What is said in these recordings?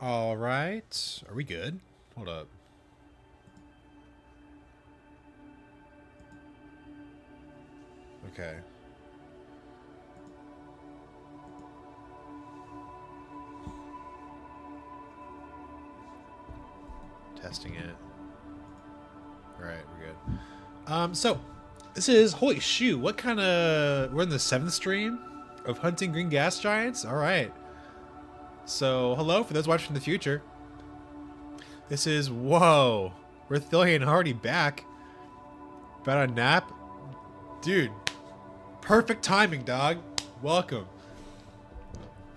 All right. Are we good? Hold up. Okay. Testing it. All right, we're good. So this is holy shoot. What kind of? We're in the 7th stream of hunting green gas giants. All right. So hello for those watching in the future. This is whoa. We're Thilly and Hardy back. About a nap, dude. Perfect timing, dog. Welcome.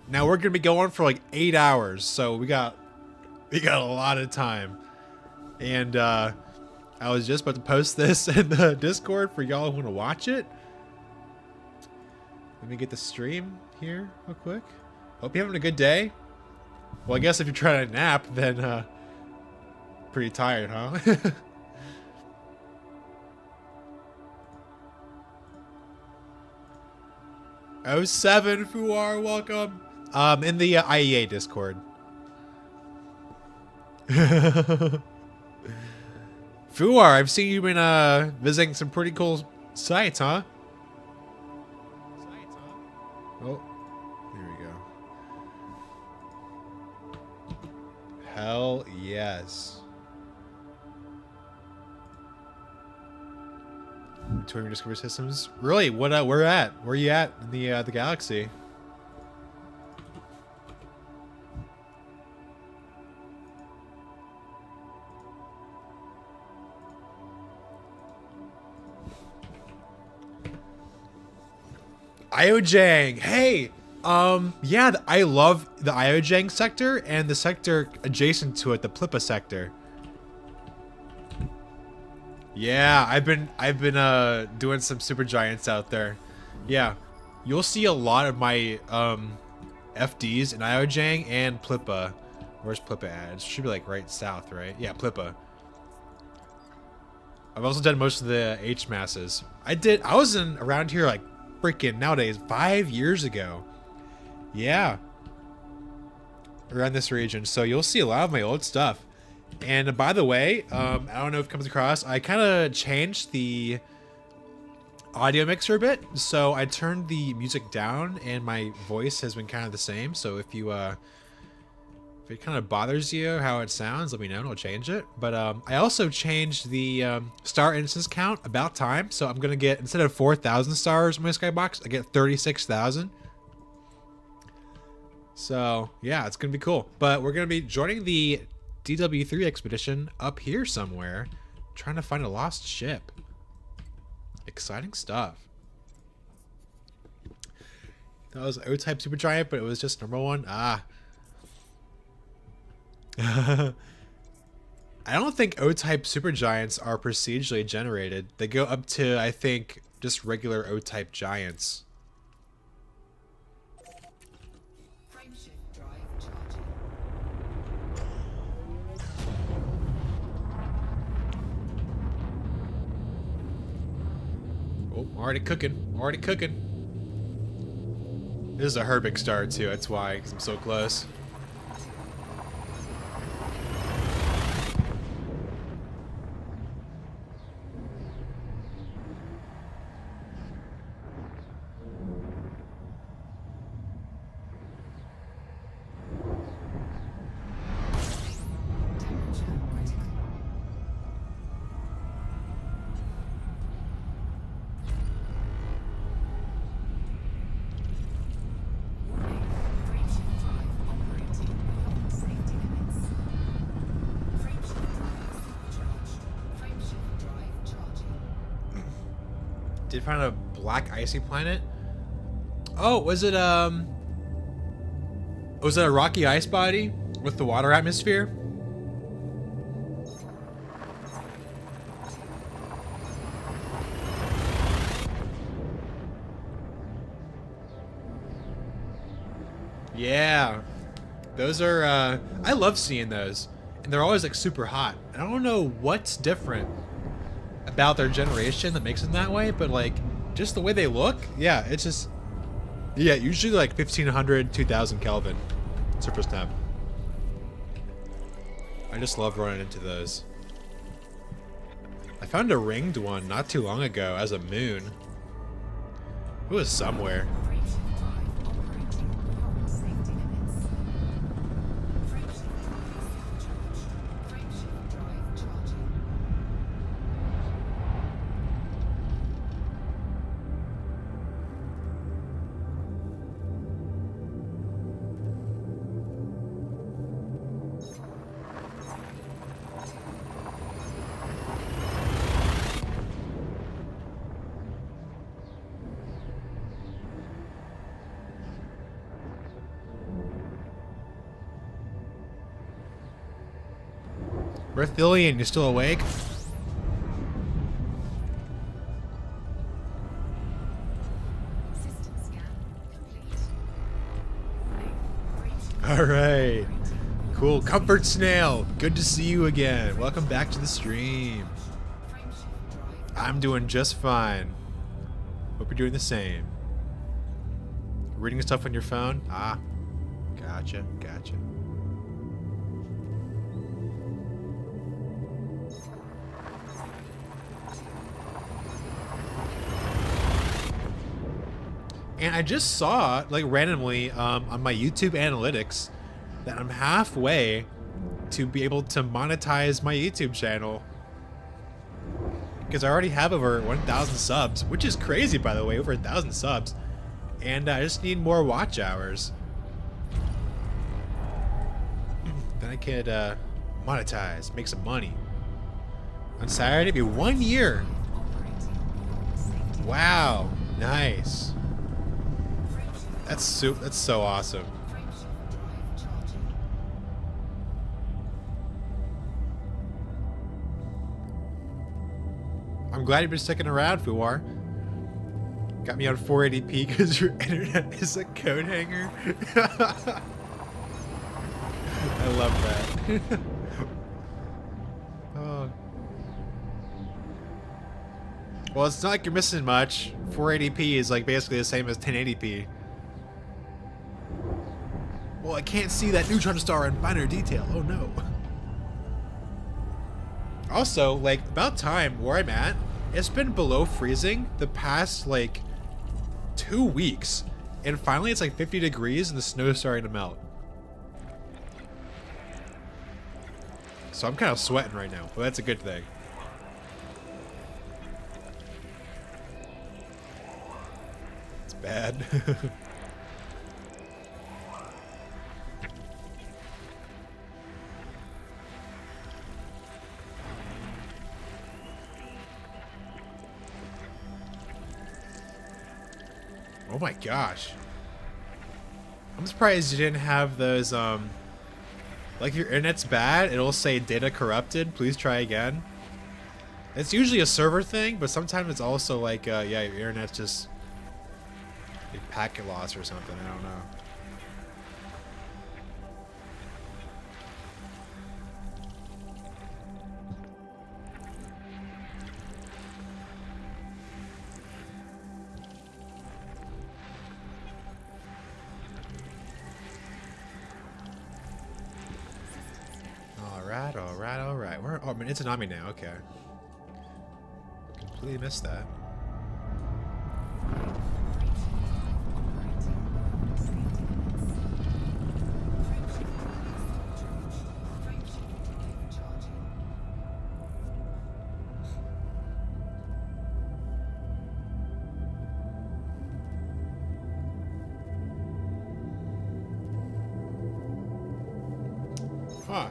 Now we're gonna be going for like 8 hours, so we got a lot of time. And I was just about to post this in the Discord for y'all who want to watch it. Let me get the stream here real quick. Hope you're having a good day. Well, I guess if you're trying to nap, then pretty tired, huh? Oh 07 Fuar, welcome. In the IEA Discord. Fuar, I've seen you been visiting some pretty cool sites, huh? Oh, here we go. Hell yes. Touring Discovery Systems. Really? What? Where at? Where are you at in the galaxy? Iojang. Hey. Yeah. I love the Iojang sector and the sector adjacent to it, the Plippa sector. Yeah, I've been doing some super giants out there. Yeah, you'll see a lot of my FDs in Iojang and Plippa. Where's Plippa at? It should be like right south, right? Yeah, Plippa. I've also done most of the H masses. I was around here like freaking nowadays 5 years ago. Yeah, around this region. So you'll see a lot of my old stuff. And by the way, I don't know if it comes across, I kind of changed the audio mixer a bit. So I turned the music down and my voice has been kind of the same. So if it kind of bothers you how it sounds, let me know and I'll change it. But I also changed the star instance count about time. So I'm going to get, instead of 4,000 stars in my skybox, I get 36,000. So yeah, it's going to be cool. But we're going to be joining the DW3 expedition up here somewhere, trying to find a lost ship. Exciting stuff. That was O-type supergiant, but it was just number one. Ah. I don't think O-type supergiants are procedurally generated. They go up to, I think, just regular O-type giants. Oh, already cooking. Already cooking. This is a Herbig star too, that's why, because I'm so close. Did find a black icy planet. Oh, was it a rocky ice body with the water atmosphere? Yeah, those are I love seeing those, and they're always like super hot. I don't know what's different about their generation that makes them that way, but like just the way they look, yeah, it's just, yeah, usually like 1500 2000 Kelvin surface temp. I just love running into those. I found a ringed one not too long ago as a moon. It was somewhere. Berthillion, you still awake? Alright. Cool. Comfort Snail, good to see you again. Welcome back to the stream. I'm doing just fine. Hope you're doing the same. Reading stuff on your phone? Ah. Gotcha, gotcha. And I just saw, like randomly, on my YouTube analytics, that I'm halfway to be able to monetize my YouTube channel. Because I already have over 1,000 subs, which is crazy, by the way, over 1,000 subs. And I just need more watch hours. Then I could monetize, make some money. On Saturday, it'll be 1 year. Wow, nice. That's so awesome. I'm glad you've been sticking around, Fuwar. Got me on 480p because your internet is a coat hanger. I love that. Oh. Well, it's not like you're missing much. 480p is like basically the same as 1080p. Well, I can't see that neutron star in finer detail. Oh no. Also, like, about time where I'm at, it's been below freezing the past, like, 2 weeks. And finally it's like 50 degrees and the snow's starting to melt. So I'm kind of sweating right now, but that's a good thing. It's bad. Oh my gosh. I'm surprised you didn't have those, like if your internet's bad, it'll say data corrupted, please try again. It's usually a server thing, but sometimes it's also like, yeah, your internet's just like packet loss or something, I don't know. Alright. Oh, I mean, it's an Ami now, okay. Completely missed that. Huh.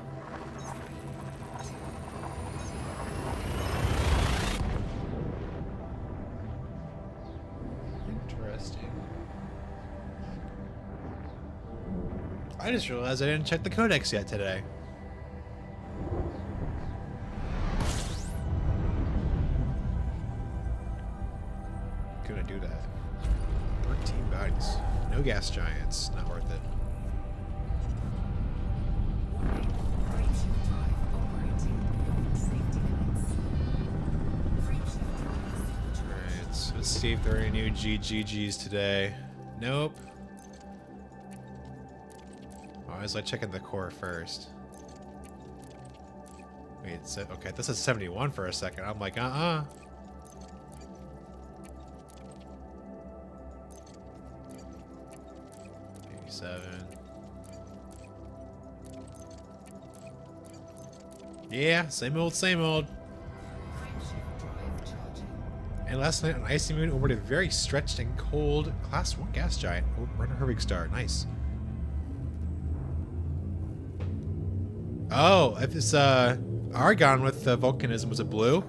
I just realized I didn't check the codex yet today. Gonna do that. 13 bodies. No gas giants. Not worth it. Alright, let's see if there are any new GGGs today. Nope. I was like checking the core first. Wait, okay, this is 71 for a second. I'm like, uh-uh. 87. Yeah, same old, same old. And last night on Icy Moon, awarded a very stretched and cold Class 1 gas giant. Oh, Runner Herbig Star. Nice. Oh, if it's Argon with volcanism, was it blue?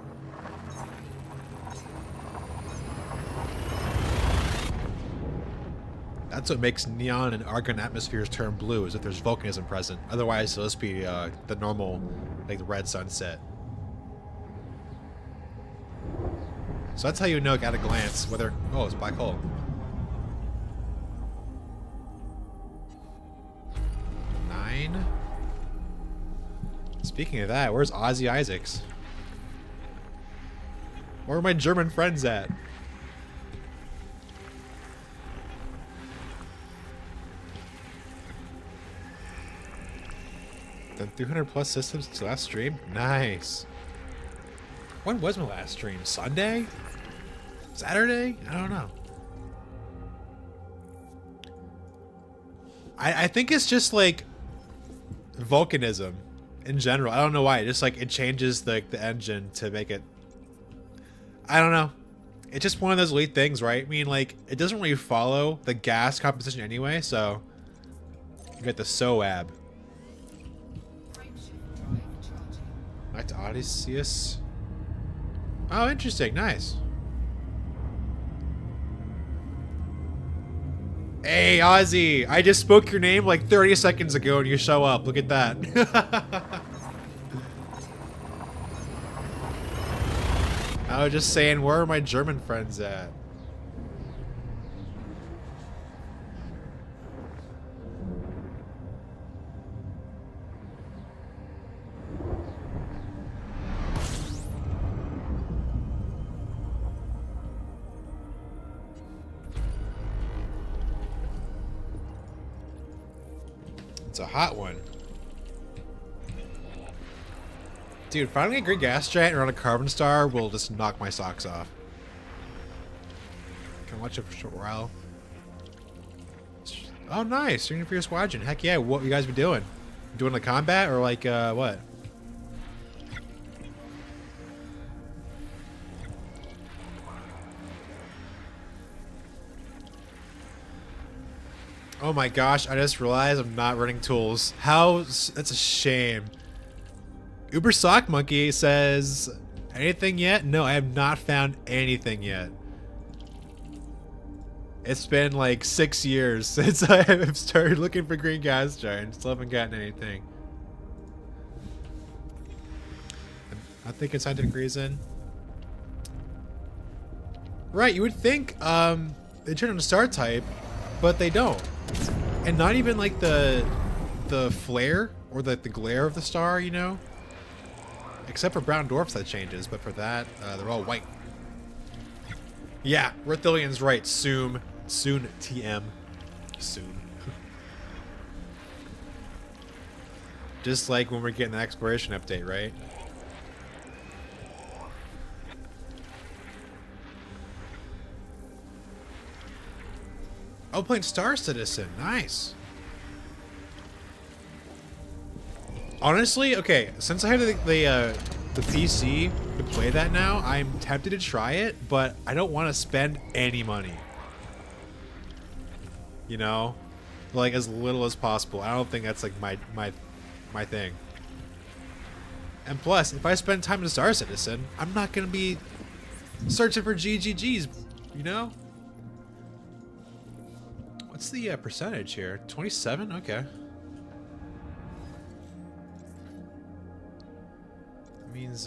That's what makes neon and argon atmospheres turn blue, is if there's volcanism present. Otherwise, it'll just be the normal, like the red sunset. So that's how you know at a glance whether... Oh, it's a black hole. 9. Speaking of that, where's Ozzy Isaacs? Where are my German friends at? Then 300 plus systems to last stream? Nice. When was my last stream? Sunday? Saturday? I don't know. I think it's just like volcanism in general. I don't know why. Just like it changes the engine to make it. I don't know. It's just one of those elite things, right? I mean, like it doesn't really follow the gas composition anyway. So you get the SOAB. Back to Odysseus. Oh, interesting. Nice. Hey, Ozzy. I just spoke your name like 30 seconds ago and you show up. Look at that. I was just saying, where are my German friends at? It's a hot one. Dude, finding a great gas giant around a carbon star will just knock my socks off. Can I watch it for a short while? Oh, nice. Training for your squadron. Heck yeah. What you guys be doing? Doing the combat or like, what? Oh my gosh, I just realized I'm not running tools. That's a shame. Uber Sock Monkey says, anything yet? No, I have not found anything yet. It's been like 6 years since I have started looking for green gas giants. Still haven't gotten anything. I think it's scientific reason. Right, you would think they turn on a star type, but they don't. And not even like the flare or the glare of the star, you know? Except for brown dwarfs that changes, but for that, they're all white. Yeah, Rithilian's right. Soon TM. Soon. Just like when we're getting the exploration update, right? Oh, playing Star Citizen. Nice. Honestly, okay, since I have the PC to play that now, I'm tempted to try it, but I don't want to spend any money. You know? Like, as little as possible. I don't think that's, like, my thing. And plus, if I spend time in Star Citizen, I'm not going to be searching for GGGs, you know? What's the percentage here? 27? Okay. That means,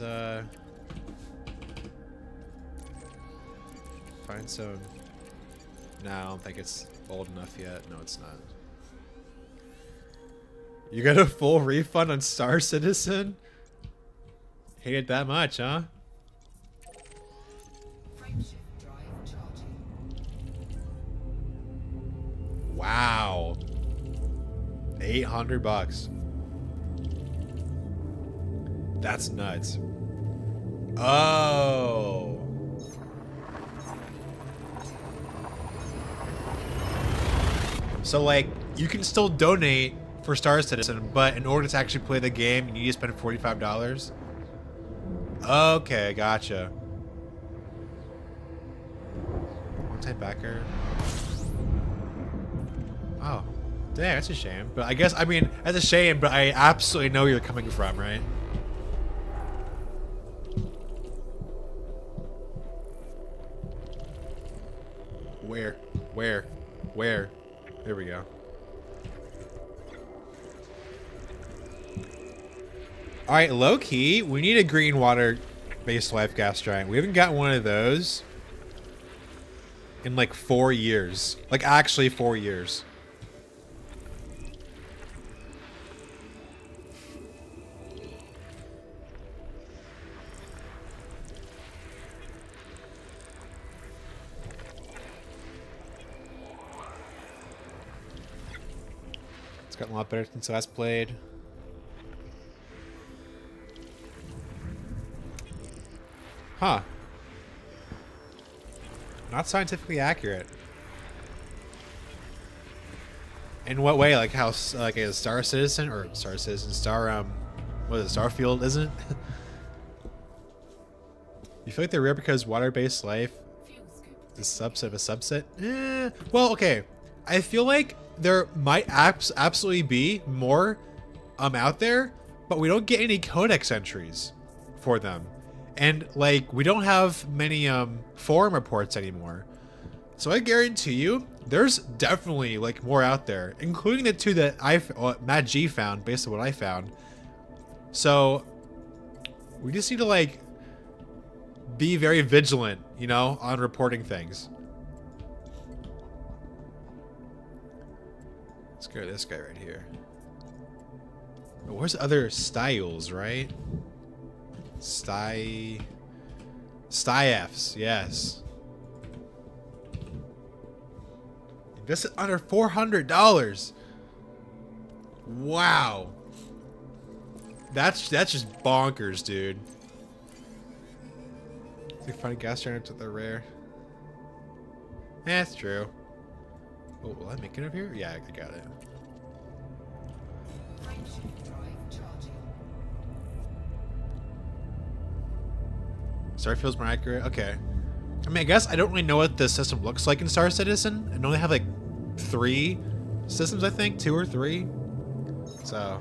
find some... No, I don't think it's old enough yet. No, it's not. You got a full refund on Star Citizen? Hate it that much, huh? Wow. $800. That's nuts. Oh. So like you can still donate for Star Citizen, but in order to actually play the game, you need to spend $45. Okay, gotcha. One-type backer. Oh, dang, that's a shame. But I guess, I mean, that's a shame, but I absolutely know where you're coming from, right? Where? Where? There we go. Alright, low key, we need a green water based life gas giant. We haven't got one of those in like 4 years. Like actually 4 years. It's gotten a lot better since last played. Huh. Not scientifically accurate. In what way? Like how, like a Star Citizen, or Star Citizen, what is it, Starfield, isn't it? You feel like they're rare because water-based life is a subset of a subset? Well, okay. I feel like there might absolutely be more out there, but we don't get any codex entries for them. And like we don't have many forum reports anymore. So I guarantee you there's definitely like more out there, including the two that Matt G found based on what I found. So we just need to like be very vigilant, you know, on reporting things. Let's go to this guy right here. Oh, where's the other styles, right? Styfs, yes. This is under $400. Wow. That's just bonkers, dude. They find gas giants that they're rare. That's true. Oh, will I make it up here? Yeah, I got it. Starfield's more accurate. Okay. I mean, I guess I don't really know what the system looks like in Star Citizen. I know they have like 3 systems, I think, 2 or 3. So,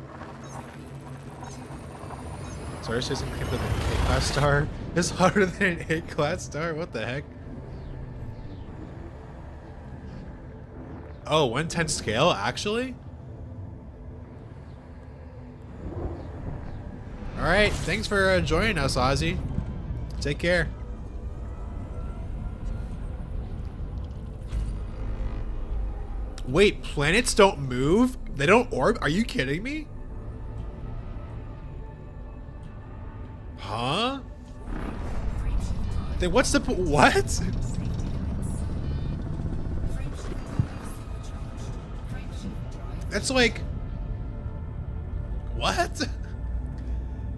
Star Citizen came with an A-class star. It's harder than an A-class star. What the heck? Oh, 1/10 scale, actually? Alright, thanks for joining us, Ozzy. Take care. Wait, planets don't move? They don't orb? Are you kidding me? Huh? Then what's the what? That's like, what?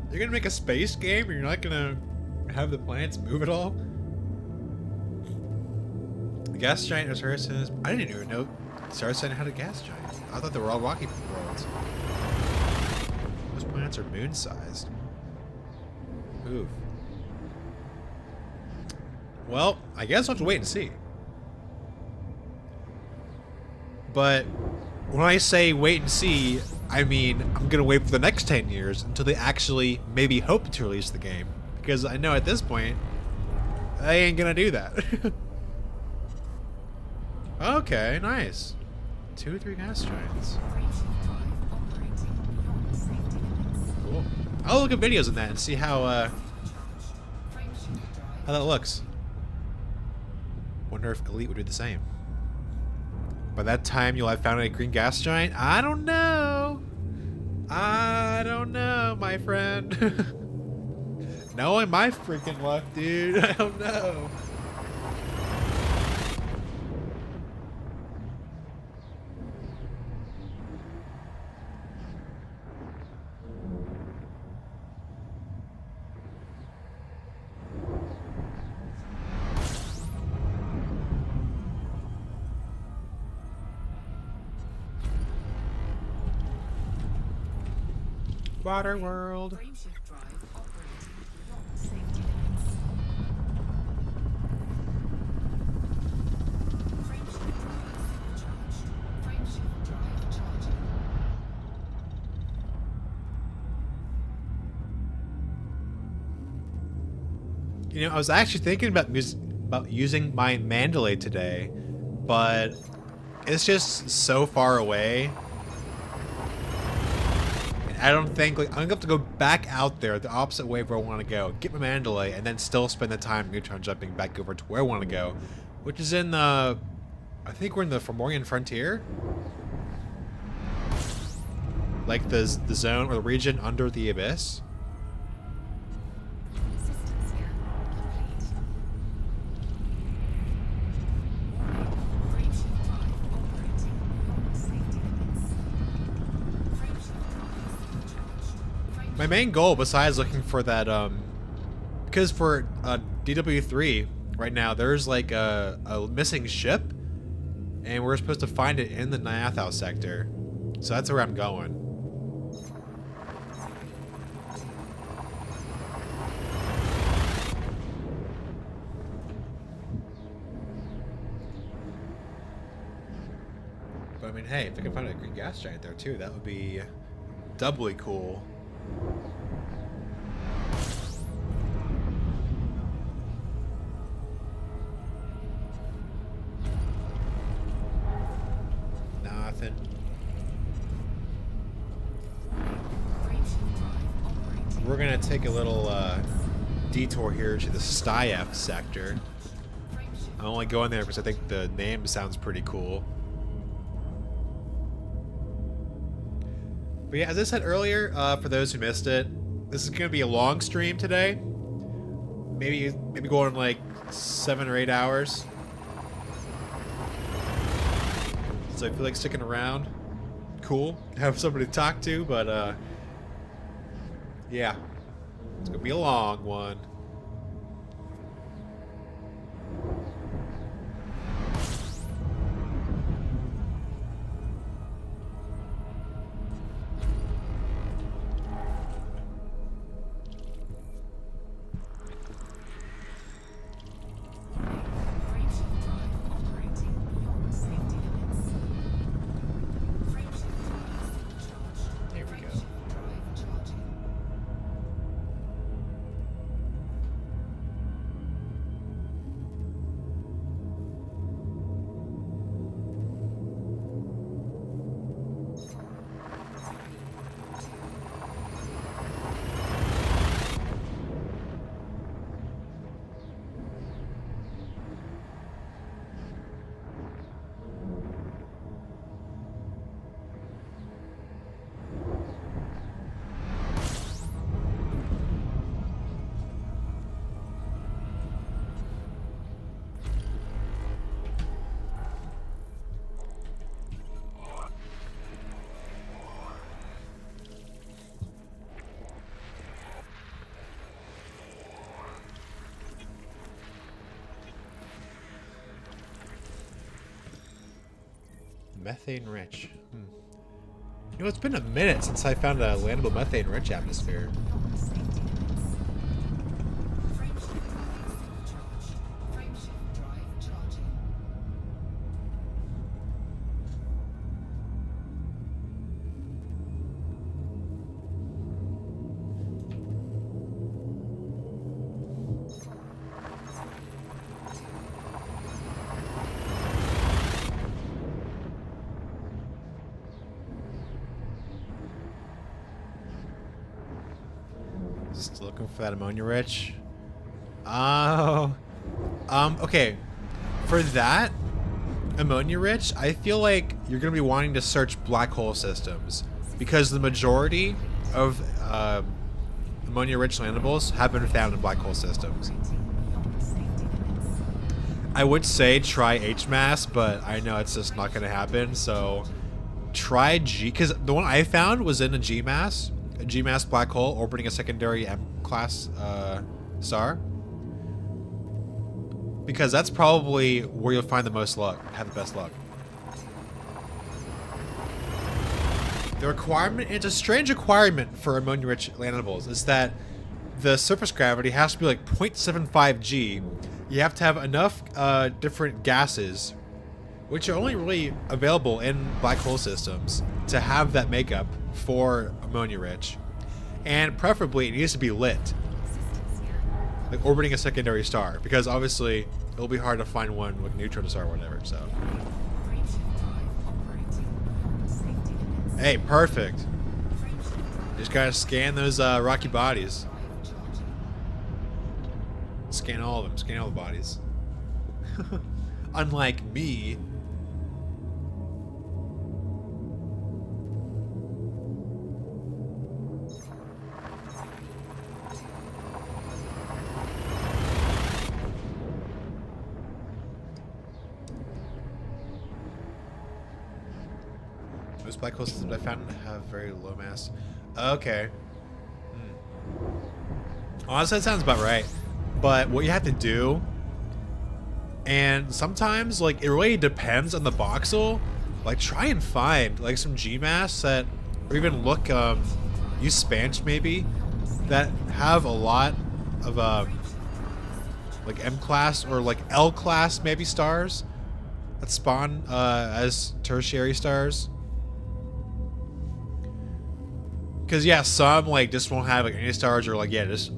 You're gonna make a space game and you're not gonna have the planets move at all? The gas giant is hers. I didn't even know Star Citizen had a gas giant. I thought they were all rocky worlds. Those planets are moon-sized. Oof. Well, I guess we'll have to wait and see. But when I say wait and see, I mean I'm gonna wait for the next 10 years until they actually maybe hope to release the game. Because I know at this point, they ain't gonna do that. Okay, nice. 2 or 3 gas giants. Cool. I'll look at videos on that and see how that looks. Wonder if Elite would do the same. By that time, you'll have found a green gas giant? I don't know. I don't know, my friend. Knowing my freaking luck, dude. I don't know. Water world. You know, I was actually thinking about using my Mandalay today, but it's just so far away. And I don't think, like, I'm gonna have to go back out there the opposite way where I want to go, get my Mandalay, and then still spend the time neutron jumping back over to where I want to go, which is in the, I think we're in the Fomorian Frontier, like the zone or the region under the Abyss. My main goal, besides looking for that, because for DW3 right now, there's like a missing ship, and we're supposed to find it in the Nyathau sector. So that's where I'm going. But I mean, hey, if I can find a green gas giant there too, that would be doubly cool. Nothing. We're gonna take a little detour here to the Styev sector. I'm only going there because I think the name sounds pretty cool. But yeah, as I said earlier, for those who missed it, this is gonna be a long stream today. Maybe going like 7 or 8 hours. So I feel like sticking around. Cool. Have somebody to talk to, but yeah. It's gonna be a long one. Methane rich. You know, it's been a minute since I found a landable methane rich atmosphere. Just looking for that ammonia rich. Oh. Okay. For that ammonia rich, I feel like you're going to be wanting to search black hole systems, because the majority of ammonia rich landables have been found in black hole systems. I would say try HMAS, but I know it's just not going to happen, so try G, because the one I found was in a GMAS black hole orbiting a secondary M-class star. Because that's probably where you'll find the most luck, have the best luck. The requirement, it's a strange requirement for ammonia-rich land animals, is that the surface gravity has to be like 0.75 G. You have to have enough different gases, which are only really available in black hole systems, to have that makeup for ammonia-rich. And preferably, it needs to be lit. Like orbiting a secondary star, because obviously it'll be hard to find one with neutron star or whatever, so. Hey, perfect. Just gotta scan those rocky bodies. Scan all of them, scan all the bodies. Unlike me. Most black hole systems I found have very low mass. Okay. Honestly, that sounds about right. But what you have to do, and sometimes, like, it really depends on the voxel. Like, try and find, like, some GMAS that, or even look, use Spanch maybe, that have a lot of, like, M-class or, like, L-class maybe stars that spawn, as tertiary stars. Because, yeah, some, like, just won't have, like, any stars, or, like, yeah, just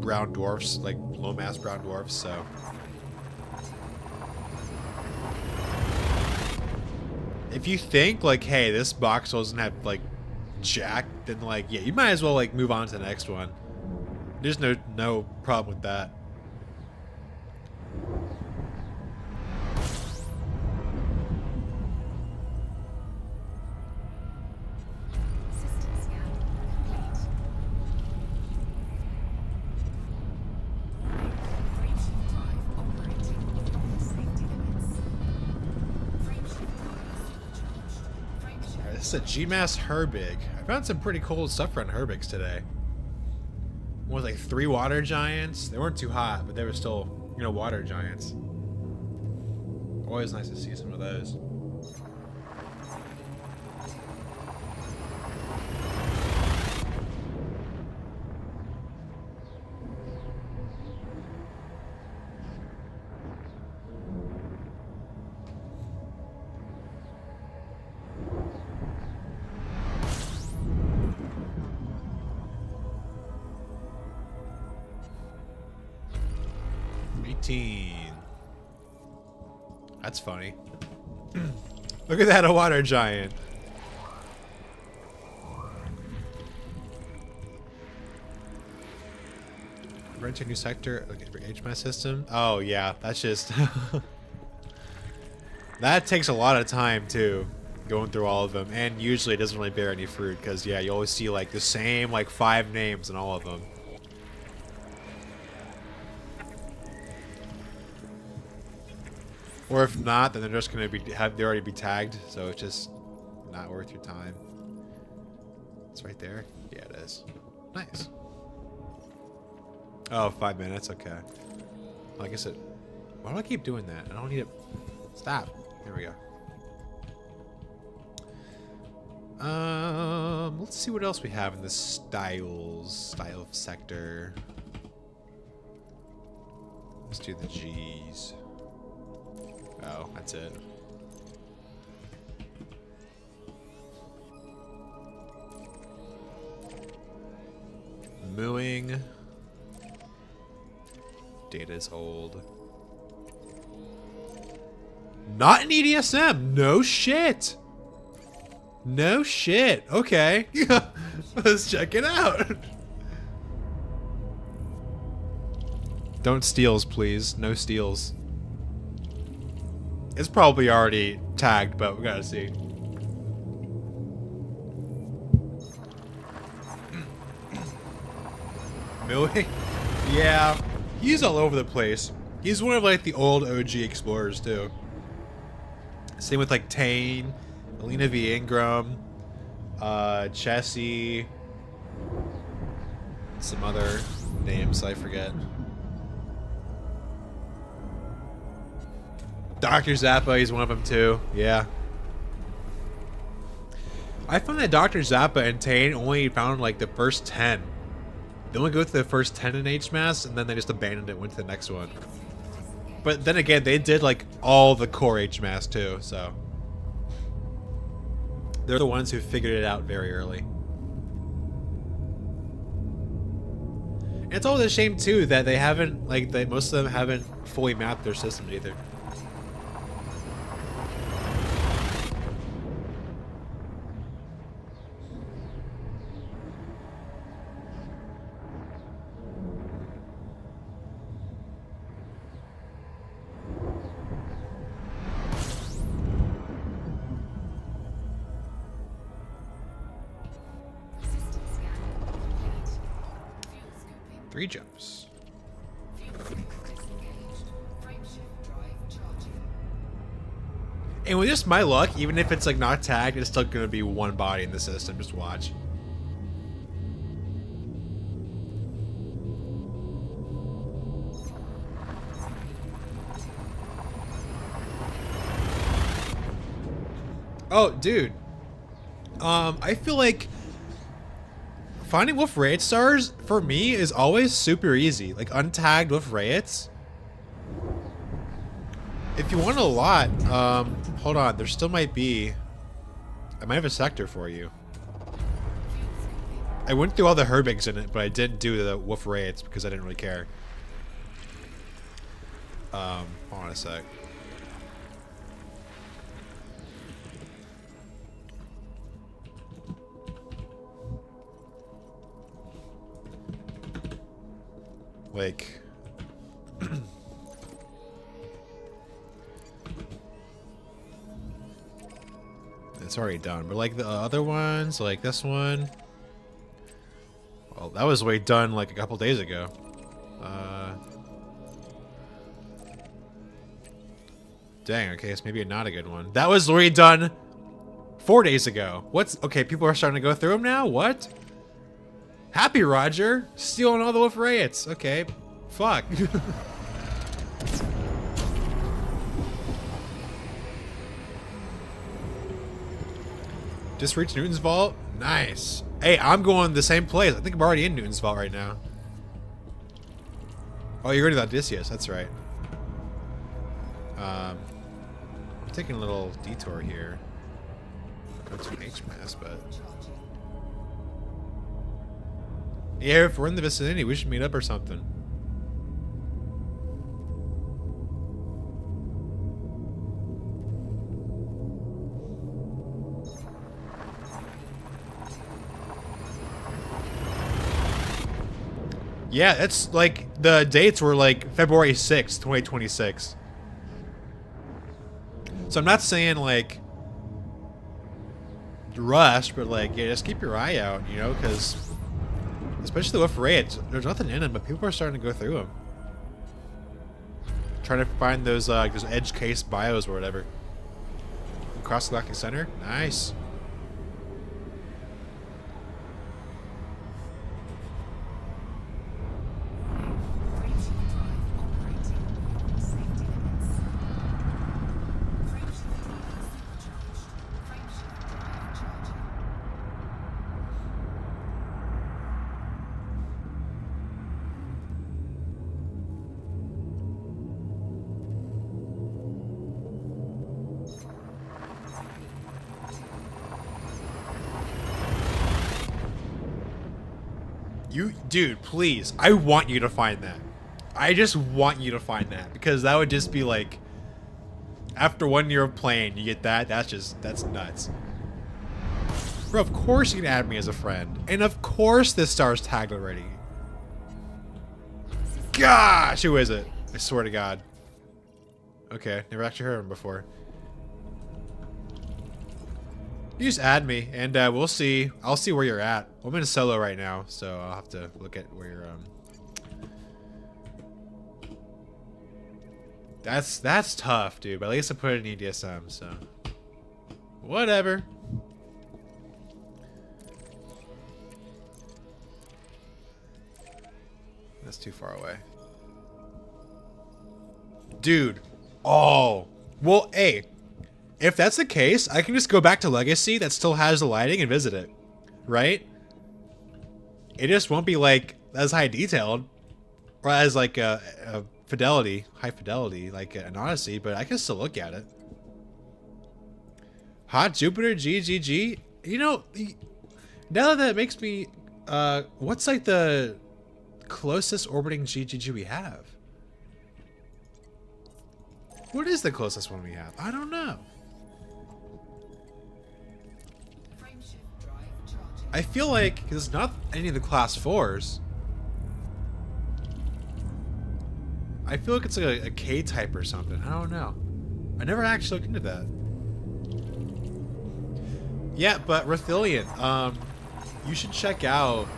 brown dwarfs, like, low-mass brown dwarfs, so. If you think, like, hey, this box doesn't have, like, jack, then, like, yeah, you might as well, like, move on to the next one. There's no problem with that. This is a GMAS Herbig. I found some pretty cool stuff around Herbigs today. One was like 3 water giants. They weren't too hot, but they were still, you know, water giants. Always nice to see some of those. That's funny. Look at that, a water giant. Rent a new sector. Okay, for HMAS system. Oh yeah, that's just that takes a lot of time too, going through all of them, and usually it doesn't really bear any fruit because yeah, you always see like the same like 5 names in all of them. Or if not, then they're just gonna they already be tagged, so it's just not worth your time. It's right there. Yeah, it is. Nice. Oh, 5 minutes. Okay. Like I said, why do I keep doing that? I don't need it. Stop. There we go. Let's see what else we have in the style sector. Let's do the G's. Oh, that's it. Mooing. Data is old. Not an EDSM. No shit. No shit. Okay. Let's check it out. Don't steals, please. No steals. It's probably already tagged, but we gotta see. Millie? Yeah, he's all over the place. He's one of like the old OG explorers too. Same with like Tane, Alina V. Ingram, Chessie, some other names I forget. Dr. Zappa, he's one of them too. Yeah. I found that Dr. Zappa and Tane only found like the first 10. They only go through the first 10 in HMAS, and then they just abandoned it and went to the next one. But then again, they did like all the core HMAS too, so. They're the ones who figured it out very early. And it's always a shame too that they haven't, like, most of them haven't fully mapped their systems either. Three jumps. And with just my luck, even if it's like not tagged, it's still gonna be one body in the system. Just watch. Oh, dude. I feel like finding Wolf Rayet stars, for me, is always super easy. Like, untagged Wolf Rayets. If you want a lot, hold on. There still might be... I might have a sector for you. I went through all the Herbigs in it, but I didn't do the Wolf Rayets because I didn't really care. Hold on a sec. Like, it's already done, but like the other ones, like this one, well, that was way done like a couple days ago. Dang, okay, it's maybe not a good one. That was already done 4 days ago. What's, okay, people are starting to go through them now? What? Happy Roger, stealing all the Wolf Rayets. Okay, fuck. Just reached Newton's Vault. Nice. Hey, I'm going the same place. I think I'm already in Newton's Vault right now. Oh, you're going to the Odysseus. That's right. I'm taking a little detour here. Go to HMAS, but. Yeah, if we're in the vicinity, we should meet up or something. Yeah, it's like the dates were like February 6th, 2026. So I'm not saying like rush, but like, yeah, just keep your eye out, you know, because especially the Wolf Rayets, there's nothing in them, but people are starting to go through them. Trying to find those edge case bios or whatever. Cross Galactic Center, nice. Dude, please. I want you to find that. I just want you to find that. Because that would just be like... After 1 year of playing, you get that. That's nuts. Bro, of course you can add me as a friend. And of course this star's tagged already. Gosh, who is it? I swear to God. Okay, never actually heard of him before. You just add me, and we'll see. I'll see where you're at. I'm in a solo right now, so I'll have to look at where you're. That's tough, dude. But at least I put it in EDSM, so whatever. That's too far away, dude. Oh, well, hey. if that's the case, I can just go back to Legacy that still has the lighting and visit it, right? It just won't be like as high detailed or as like a fidelity, high fidelity, like an Odyssey, but I can still look at it. Hot Jupiter GGG. You know, now that makes me, what's like the closest orbiting GGG we have? What is the closest one we have? I don't know. I feel like, because it's not any of the class 4s. I feel like it's like a K-type or something. I don't know. I never actually looked into that. Yeah, but Rathilion, you should check out,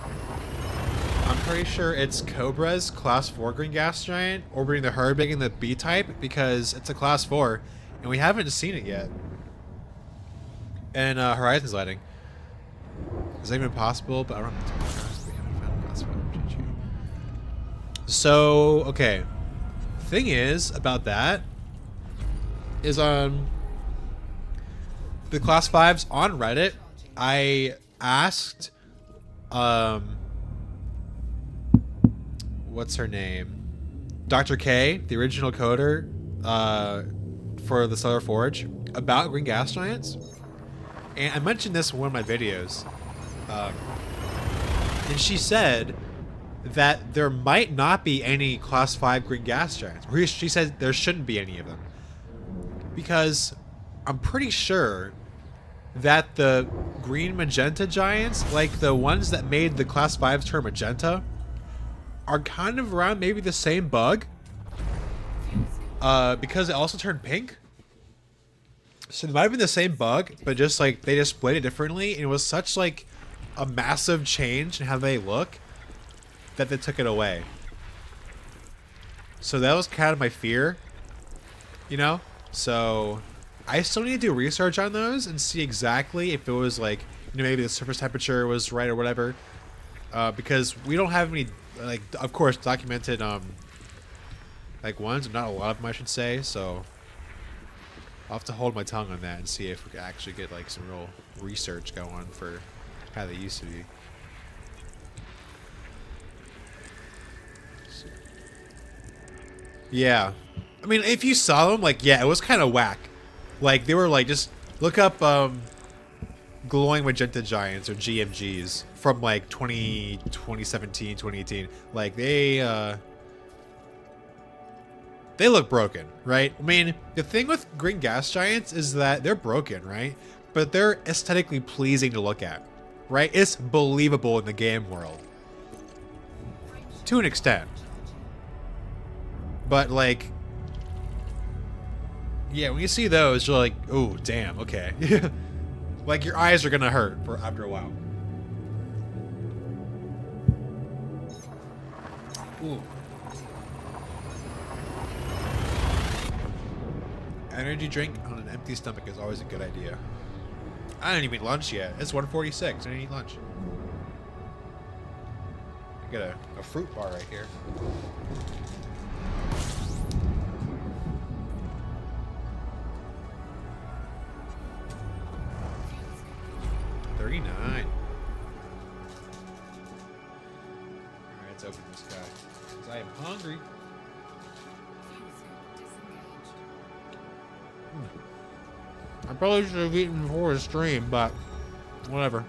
I'm pretty sure it's Cobra's class 4 green gas giant orbiting the Herbig in the B-type, because it's a class 4 and we haven't seen it yet. And Horizon's lighting. Is that even possible? But I don't know. So, okay. Thing is about that is the class 5s on Reddit. I asked what's her name? Dr. K, the original coder for the Stellar Forge, about green gas giants. And I mentioned this in one of my videos. And she said that there might not be any class 5 green gas giants. She said there shouldn't be any of them. Because I'm pretty sure that the green magenta giants, like the ones that made the class 5s turn magenta, are kind of around maybe the same bug. Because it also turned pink. So it might have been the same bug, but just like they displayed it differently, and it was such like a massive change in how they look that they took it away. So that was kind of my fear, you know? So I still need to do research on those and see exactly if it was like, you know, maybe the surface temperature was right or whatever. Because we don't have any, like, of course, documented, like ones, not a lot of them, I should say. So I'll have to hold my tongue on that and see if we can actually get like some real research going for how they used to be. Yeah. I mean, if you saw them, like, yeah, it was kind of whack. Like, they were like, just look up glowing magenta giants or GMGs from like 2017, 2018. Like, they look broken, right? I mean, the thing with green gas giants is that they're broken, right? But they're aesthetically pleasing to look at, right? It's believable in the game world. To an extent. But, like, yeah, when you see those, you're like, oh, damn, okay. Like, your eyes are gonna hurt for after a while. Ooh. Energy drink on an empty stomach is always a good idea. I didn't even eat lunch yet. It's 1:46. I didn't eat lunch. I got a fruit bar right here. $39. Alright, let's open this guy. Because I am hungry. I probably should have eaten before the stream, but whatever.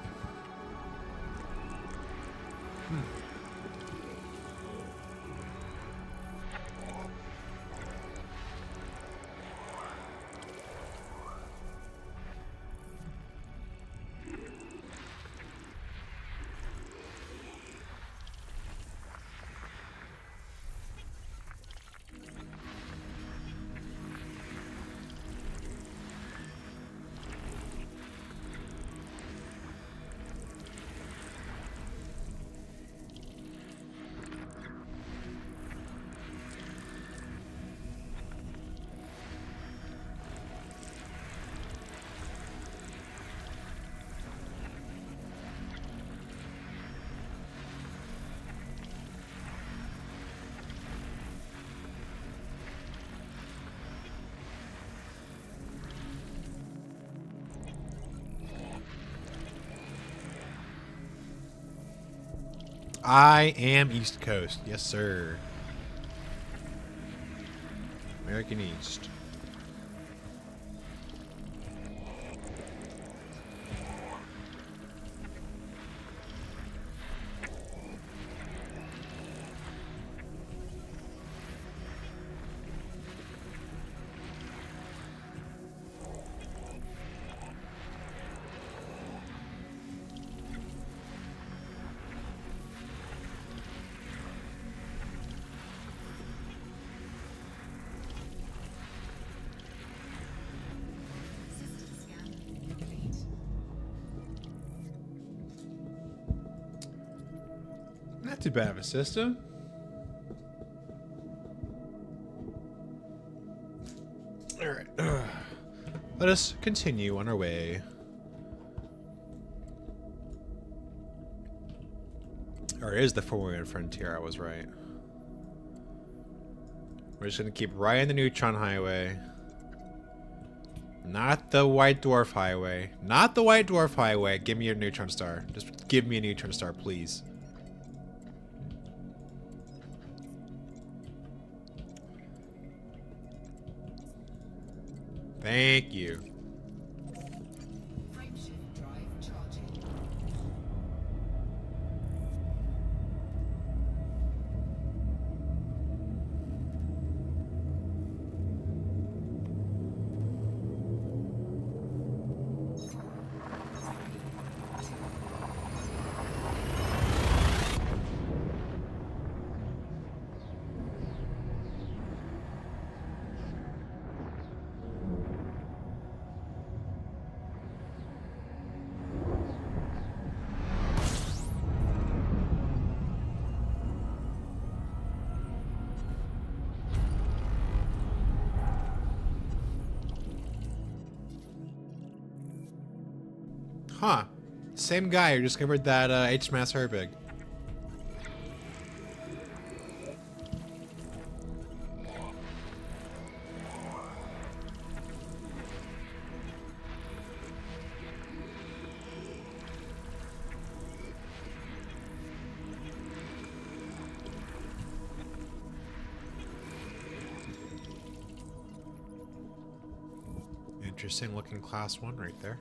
I am East Coast. Yes, sir. American East. Not too bad of a system. Alright. Let us continue on our way. Or is the Foreign Frontier, I was right. We're just gonna keep right in the Neutron Highway. Not the White Dwarf Highway. Not the White Dwarf Highway. Give me a Neutron Star. Just give me a Neutron Star, please. Thank you. Huh. Same guy who discovered that HMAS Herbig. Interesting looking class 1 right there.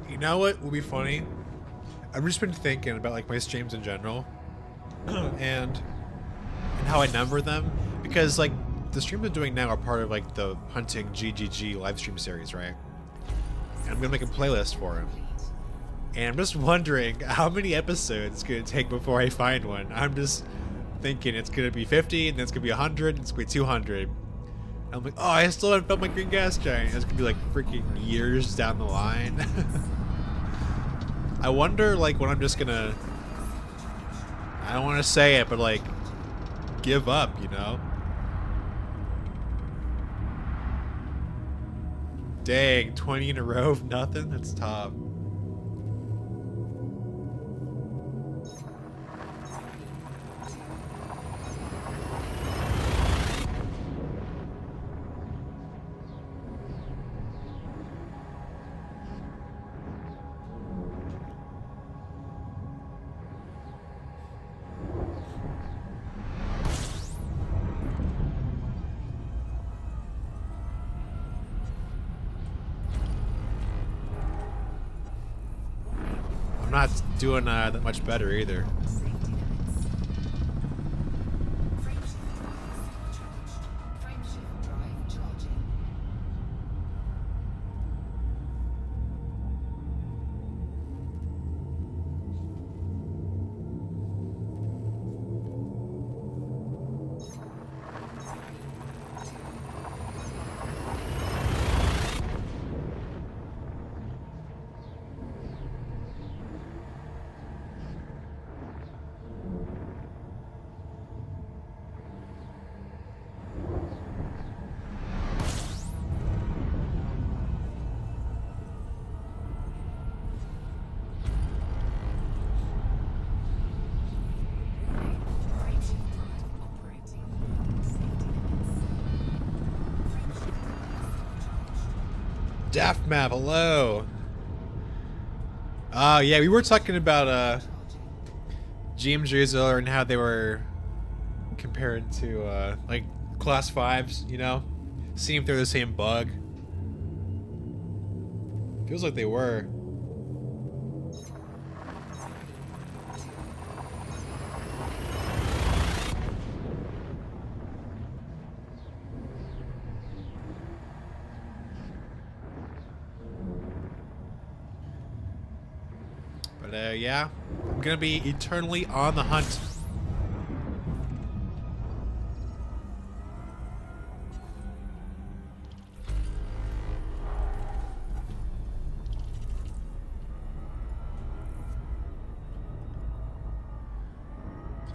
You know what would be funny? I've just been thinking about like my streams in general, and how I number them, because like the streams I'm doing now are part of like the hunting GGG live stream series, right? And I'm gonna make a playlist for them. And I'm just wondering how many episodes it's gonna take before I find one. I'm just thinking it's gonna be 50, and then it's gonna be 100, and it's gonna be 200. I'm like, oh, I still haven't found my green gas giant. It's gonna be like freaking years down the line. I wonder, like, when I'm just gonna, I don't want to say it, but like, give up, you know? Dang, 20 in a row of nothing? That's tough. I'm not doing that much better either. Daft Map, hello. Oh yeah, we were talking about GMGs earlier and how they were compared to like class 5s, you know? Seeing if they're the same bug. Feels like they were. But yeah, I'm gonna be eternally on the hunt. So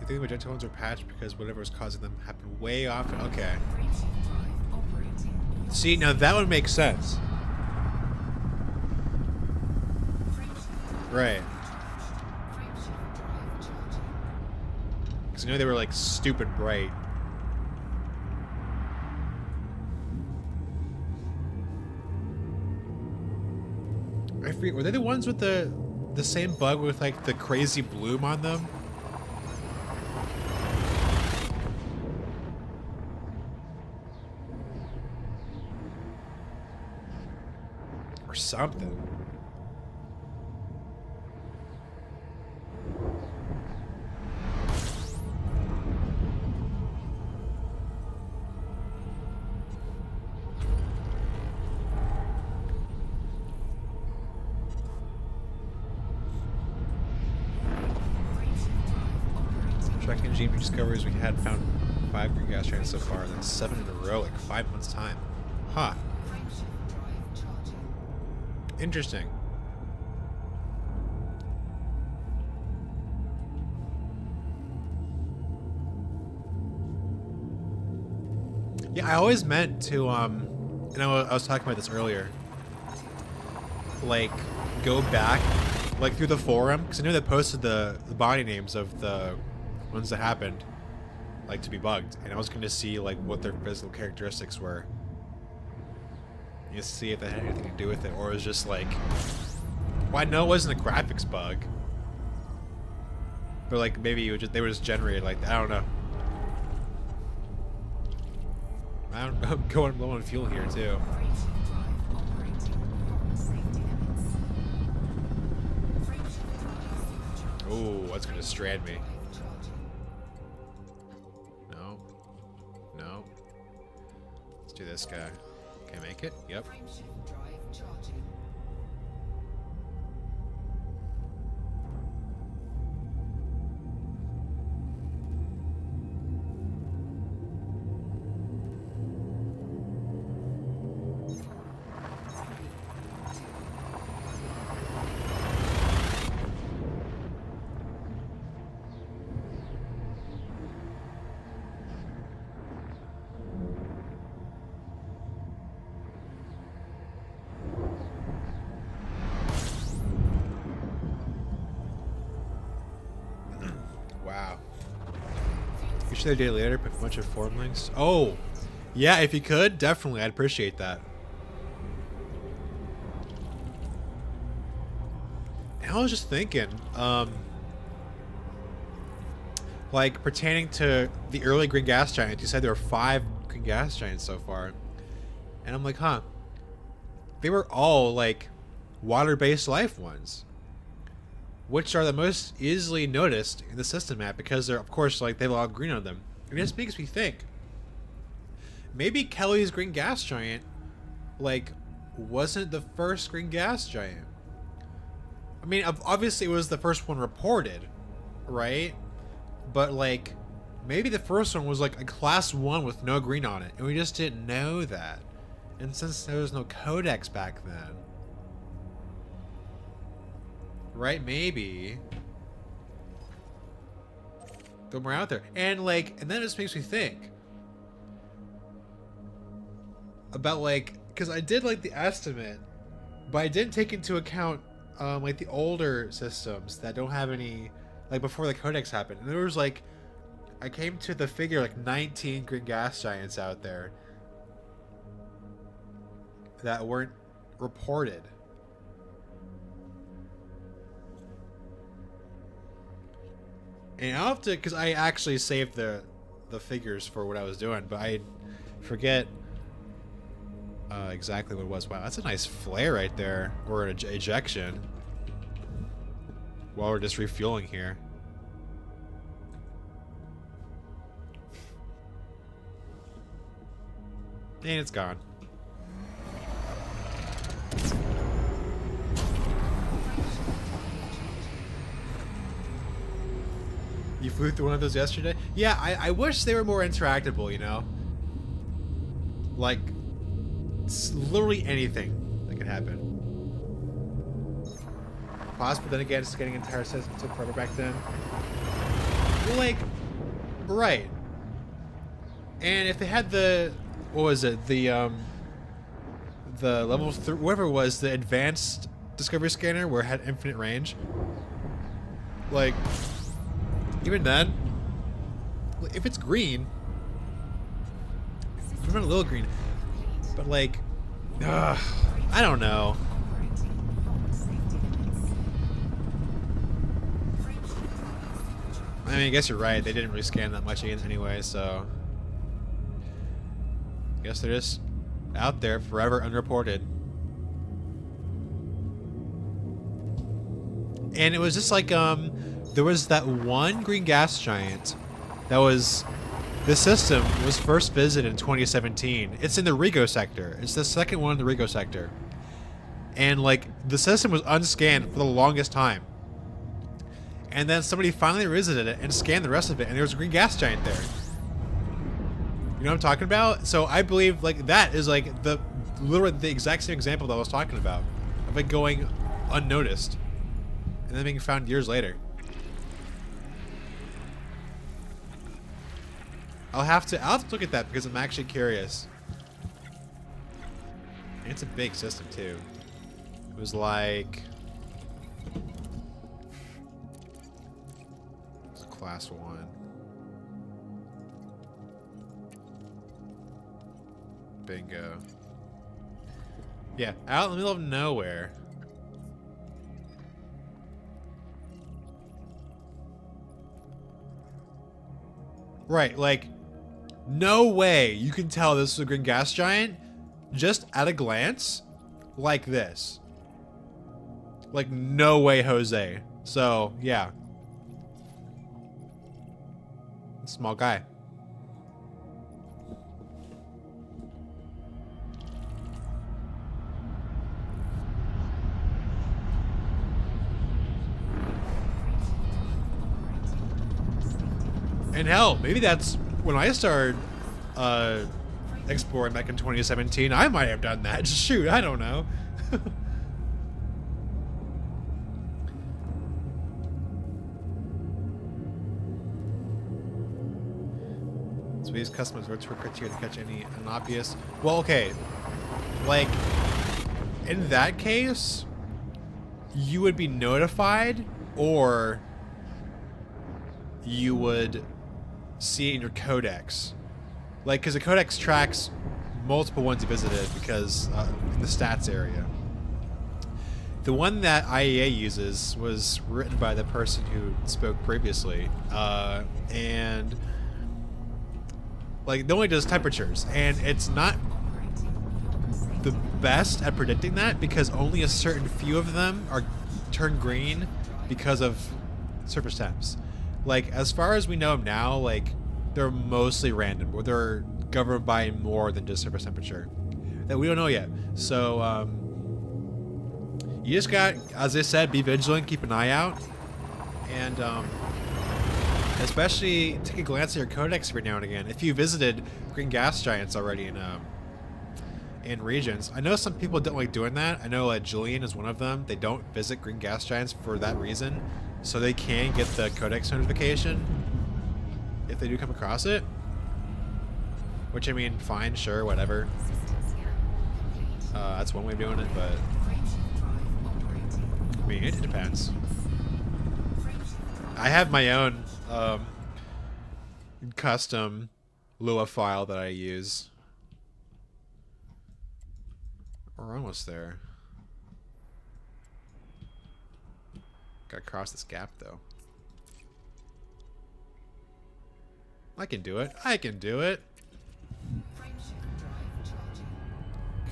you think the magenta ones are patched because whatever was causing them happened way off? Okay. See, now that would make sense. Right. Because I know they were like stupid bright. I forget, were they the ones with the same bug with like the crazy bloom on them? Or something. Tracking GP discoveries, we had found 5 green gas giants so far, and then 7 in a row, like 5 months' time. Huh. Interesting. Yeah, I always meant to, and I was talking about this earlier, like, go back, like, through the forum, because I know they posted the body names of the ones that happened, like, to be bugged, and I was going to see, like, what their physical characteristics were. Just see if that had anything to do with it, or it was just like, well, I know it wasn't a graphics bug, but like maybe it would just, they were just generated like that. I don't know. I'm going low on fuel here too. what's gonna strand me. No. No. Let's do this guy. Can I make it? Yep. Wow. You should have a day later, pick a bunch of form links. Oh, yeah, if you could, definitely, I'd appreciate that. And I was just thinking, like pertaining to the early green gas giants, you said there were 5 green gas giants so far. And I'm like, huh. They were all like water-based life ones, which are the most easily noticed in the system map because they're, of course, like they have a lot of green on them. It just makes me think, maybe Kelly's green gas giant, like, wasn't the first green gas giant. I mean, obviously it was the first one reported, right? But like, maybe the first one was like a class 1 with no green on it, and we just didn't know that. And since there was no codex back then, right? Maybe throw more out there, and like, and then it just makes me think about like, because I did like the estimate, but I didn't take into account like the older systems that don't have any, like before the codex happened. And there was like, I came to the figure like 19 green gas giants out there that weren't reported. And I'll have to, because I actually saved the figures for what I was doing, but I forget exactly what it was. Wow, that's a nice flare right there, or an ejection. While we're just refueling here. And it's gone. You flew through one of those yesterday? Yeah, I wish they were more interactable, you know? Like, it's literally anything that could happen. Possible, then again, just getting entire system took forever back then. Well, like, right. And if they had the, what was it, the level 3, whatever it was, the advanced discovery scanner where it had infinite range, like, even then, if it's green, even a little green, but like, I don't know. I mean, I guess you're right. They didn't really scan that much anyway, so I guess they're just out there forever unreported. And it was just like, there was that one green gas giant that was, this system was first visited in 2017. It's in the Rigo sector. It's the second one in the Rigo sector. And like, the system was unscanned for the longest time. And then somebody finally visited it and scanned the rest of it, and there was a green gas giant there. You know what I'm talking about? So I believe like that is like literally the exact same example that I was talking about, of it going unnoticed and then being found years later. I'll have to look at that because I'm actually curious. And it's a big system too. It was like, it's a class 1. Bingo. Yeah, out in the middle of nowhere. Right, like, no way you can tell this is a green gas giant just at a glance like this. Like, no way, Jose. So, yeah. Small guy. And hell, maybe that's when I started exploring back in 2017. I might have done that. Shoot, I don't know. So these customers were to criteria to catch any unobvious. Well, okay, like in that case, you would be notified, or you would see it in your codex. Like, because the codex tracks multiple ones you visited because in the stats area. The one that IEA uses was written by the person who spoke previously, and like it only does temperatures, and it's not the best at predicting that because only a certain few of them are turn green because of surface temps. Like, as far as we know now, like, they're mostly random, or they're governed by more than just surface temperature that we don't know yet. So you just got, as I said, be vigilant, keep an eye out, and especially take a glance at your codex every now and again. If you visited green gas giants already in regions, I know some people don't like doing that. I know Julian is one of them. They don't visit green gas giants for that reason, so they can get the codex notification if they do come across it. Which, I mean, fine, sure, whatever. That's one way of doing it, but I mean, it depends. I have my own custom Lua file that I use. We're almost there. Gotta cross this gap, though. I can do it. I can do it.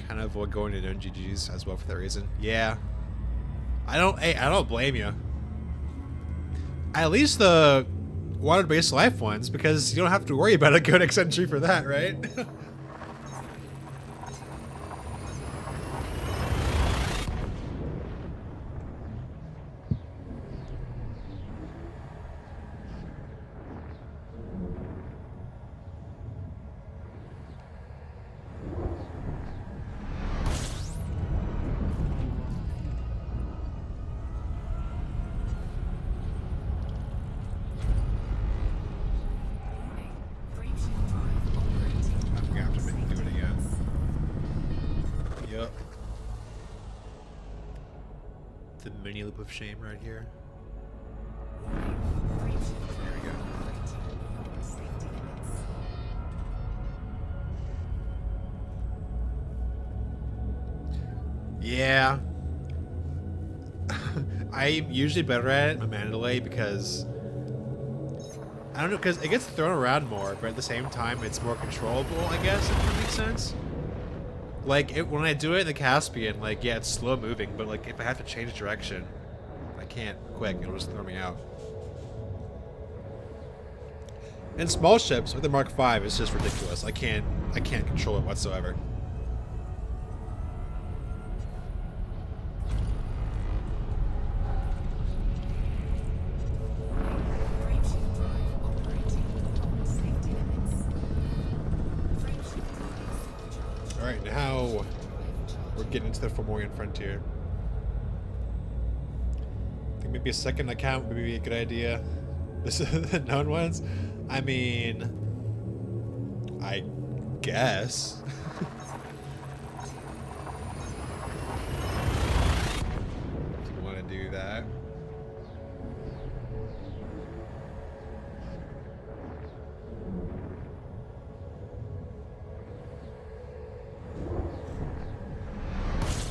Kind of avoid going to known GGGs as well for that reason. Yeah. I don't blame you. At least the water-based life ones, because you don't have to worry about a codex entry for that, right? The mini loop of shame right here. There we go. Yeah. I'm usually better at it, mana delay, because I don't know, because it gets thrown around more, but at the same time it's more controllable, I guess, if that makes sense. Like, when I do it in the Caspian, like, yeah, it's slow moving, but, like, if I have to change direction, I can't quick. It'll just throw me out. And small ships with the Mark V is just ridiculous. I can't control it whatsoever. Alright, now we're getting into the Fomorian frontier. I think maybe a second account would be a good idea. This is the known ones? I mean, I guess. If you want to do that.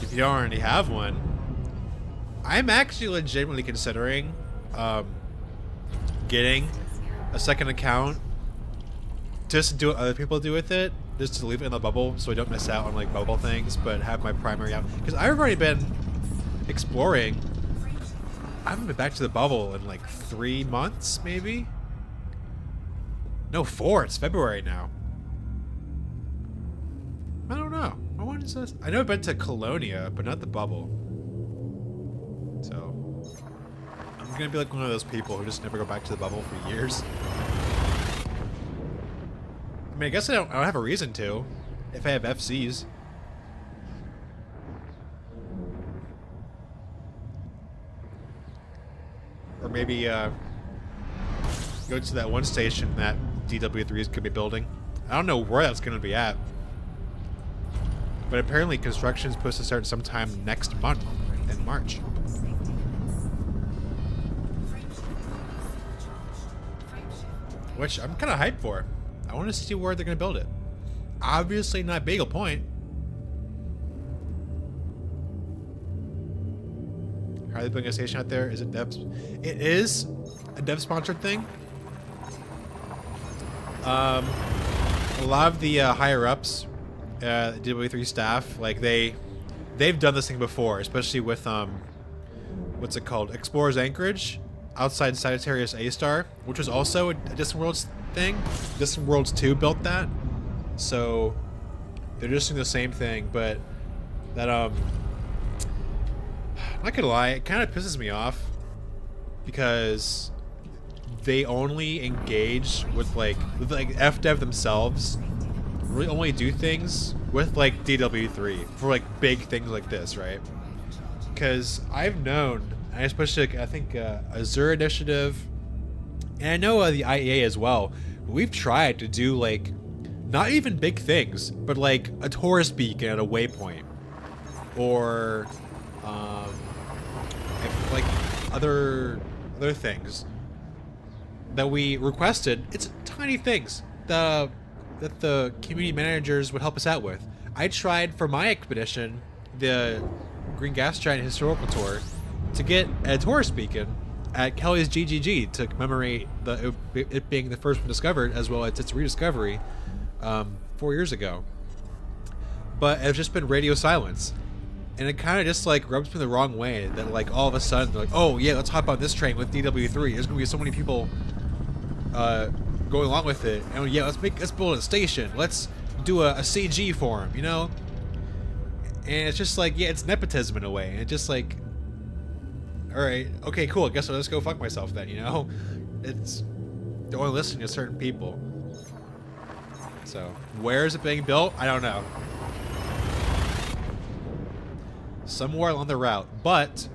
If you don't already have one, I'm actually legitimately considering getting a second account just to do what other people do with it, just to leave it in the bubble so I don't miss out on like bubble things, but have my primary out. Because I've already been exploring. I haven't been back to the bubble in like 3 months, maybe. No, 4. It's February now. I don't know. When is this? I know I've been to Colonia, but not the bubble. So I'm gonna be like one of those people who just never go back to the bubble for years. I mean, I guess I don't have a reason to if I have FCs. Or maybe go to that one station that DW3s could be building. I don't know where that's going to be at. But apparently construction is supposed to start sometime next month, in March. Which I'm kind of hyped for. I want to see where they're going to build it. Obviously not Bagel Point. How are they building a station out there? Is it dev? It is a dev-sponsored thing. A lot of the higher-ups, DW3 staff, like they've done this thing before, especially with what's it called? Explorers Anchorage, outside Sagittarius A-Star, which was also a Distant Worlds thing. Distant Worlds 2 built that, so they're just doing the same thing, but that I'm not gonna lie, it kind of pisses me off because they only engage with like FDev themselves. Really only do things with like DW3 for like big things like this, right? Because I've known, especially I think Azure Initiative, and I know the IEA as well. We've tried to do like not even big things, but like a tourist beacon at a waypoint, or like other things that we requested. It's tiny things that the community managers would help us out with. I tried for my expedition, the Green Gas Giant Historical Tour, to get a tourist beacon at Kelly's GGG to commemorate it being the first one discovered, as well as its rediscovery 4 years ago. But it's just been radio silence. And it kind of just like rubs me the wrong way that like all of a sudden they're like, oh yeah, let's hop on this train with DW3. There's gonna be so many people going along with it, and yeah, let's build a station. Let's do a CG for him, you know. And it's just like, yeah, it's nepotism in a way. And it's just like, all right, okay, cool. I guess I'll just go fuck myself then, you know. It's they're only listening to certain people. So where is it being built? I don't know. Somewhere along the route, but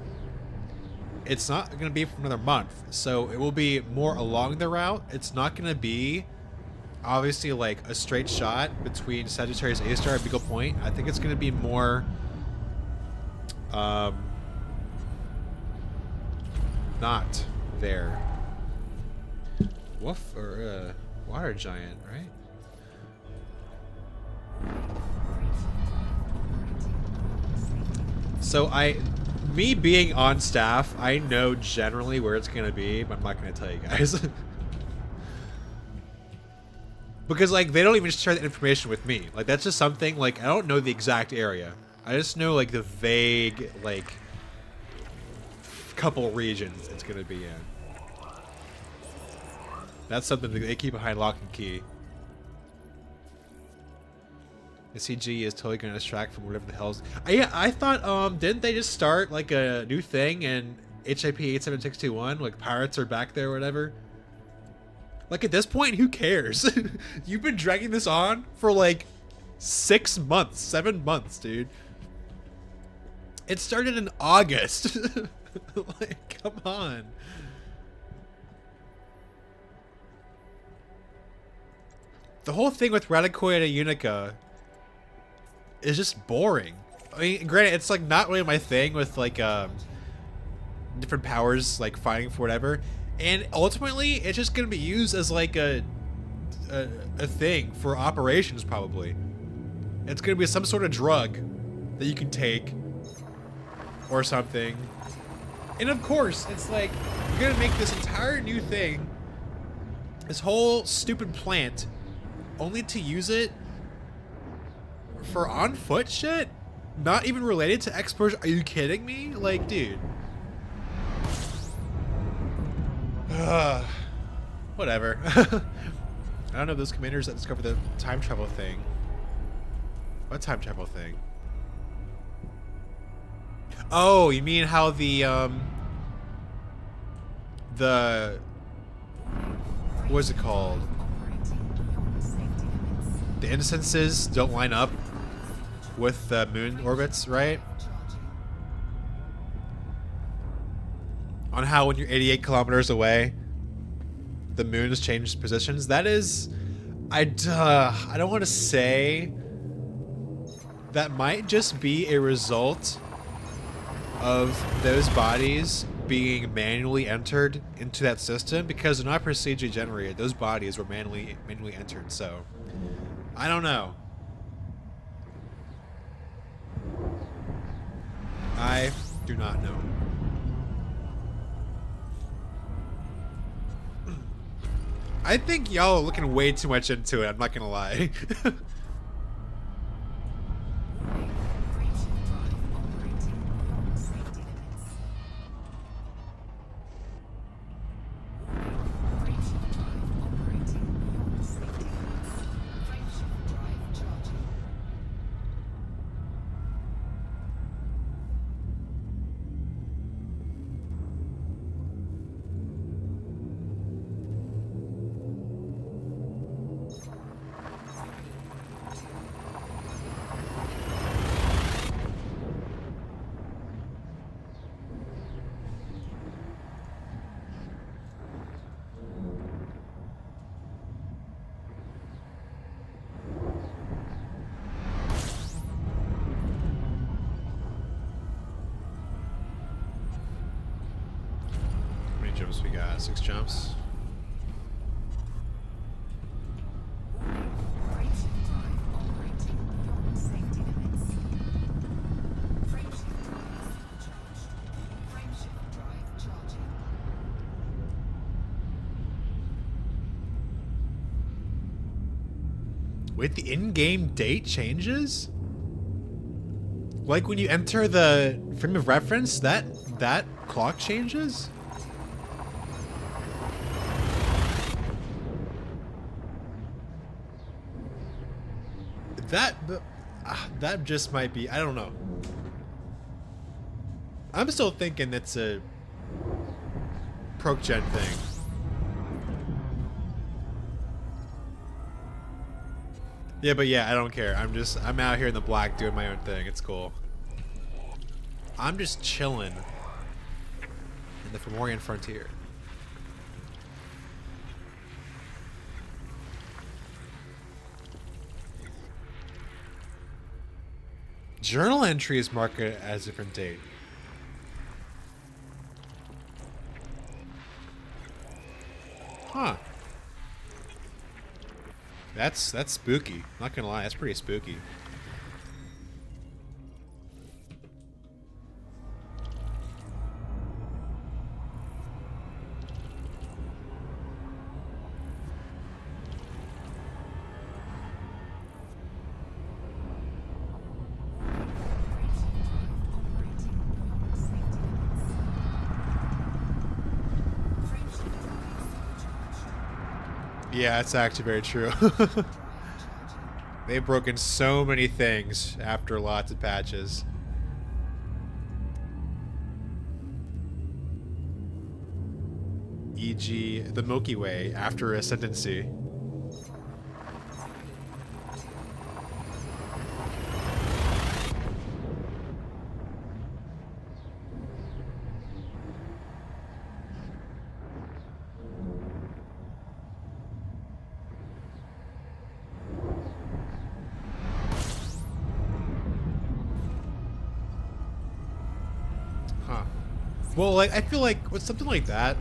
it's not going to be for another month, so it will be more along the route. It's not going to be obviously like a straight shot between Sagittarius A-Star and Beagle Point. I think it's going to be more not there. Woof, or water giant, right? So me being on staff, I know generally where it's gonna be, but I'm not gonna tell you guys. Because like they don't even share the information with me. Like that's just something, like I don't know the exact area. I just know like the vague like couple regions it's gonna be in. That's something that they keep behind lock and key. The CG is totally going to distract from whatever the hell's... Yeah, I thought, didn't they just start, like, a new thing in HIP 87621? Like, pirates are back there or whatever? Like, at this point, who cares? You've been dragging this on for, like, 6 months, 7 months, dude. It started in August. Like, come on. The whole thing with Radicoida Unica is just boring. I mean, granted, it's like not really my thing with like different powers like fighting for whatever, and ultimately it's just gonna be used as like a thing for operations probably. It's gonna be some sort of drug that you can take or something, and of course it's like you're gonna make this entire new thing, this whole stupid plant, only to use it for on foot shit? Not even related to exploration? Are you kidding me? Like, dude. Whatever. I don't know those commanders that discovered the time travel thing. What time travel thing? Oh, you mean how the what's it called? The instances don't line up with the moon orbits, right? On how when you're 88 kilometers away, the moon has changed positions. That is, I don't want to say. That might just be a result of those bodies being manually entered into that system, because they're not procedurally generated. Those bodies were manually entered. So I don't know. I do not know. I think y'all are looking way too much into it. I'm not gonna lie. How many jumps we got? 6 jumps. Wait, the in-game date changes? Like when you enter the frame of reference, that clock changes? That just might be, I don't know. I'm still thinking it's a proc-gen thing. Yeah, but yeah, I don't care. I'm out here in the black doing my own thing. It's cool. I'm just chilling in the Fomorian frontier. Journal entry is marked as a different date. Huh. That's spooky. Not gonna lie, that's pretty spooky. Yeah, it's actually very true. They've broken so many things after lots of patches. E.g. the Milky Way after Ascendancy. Well, like, I feel like with something like that,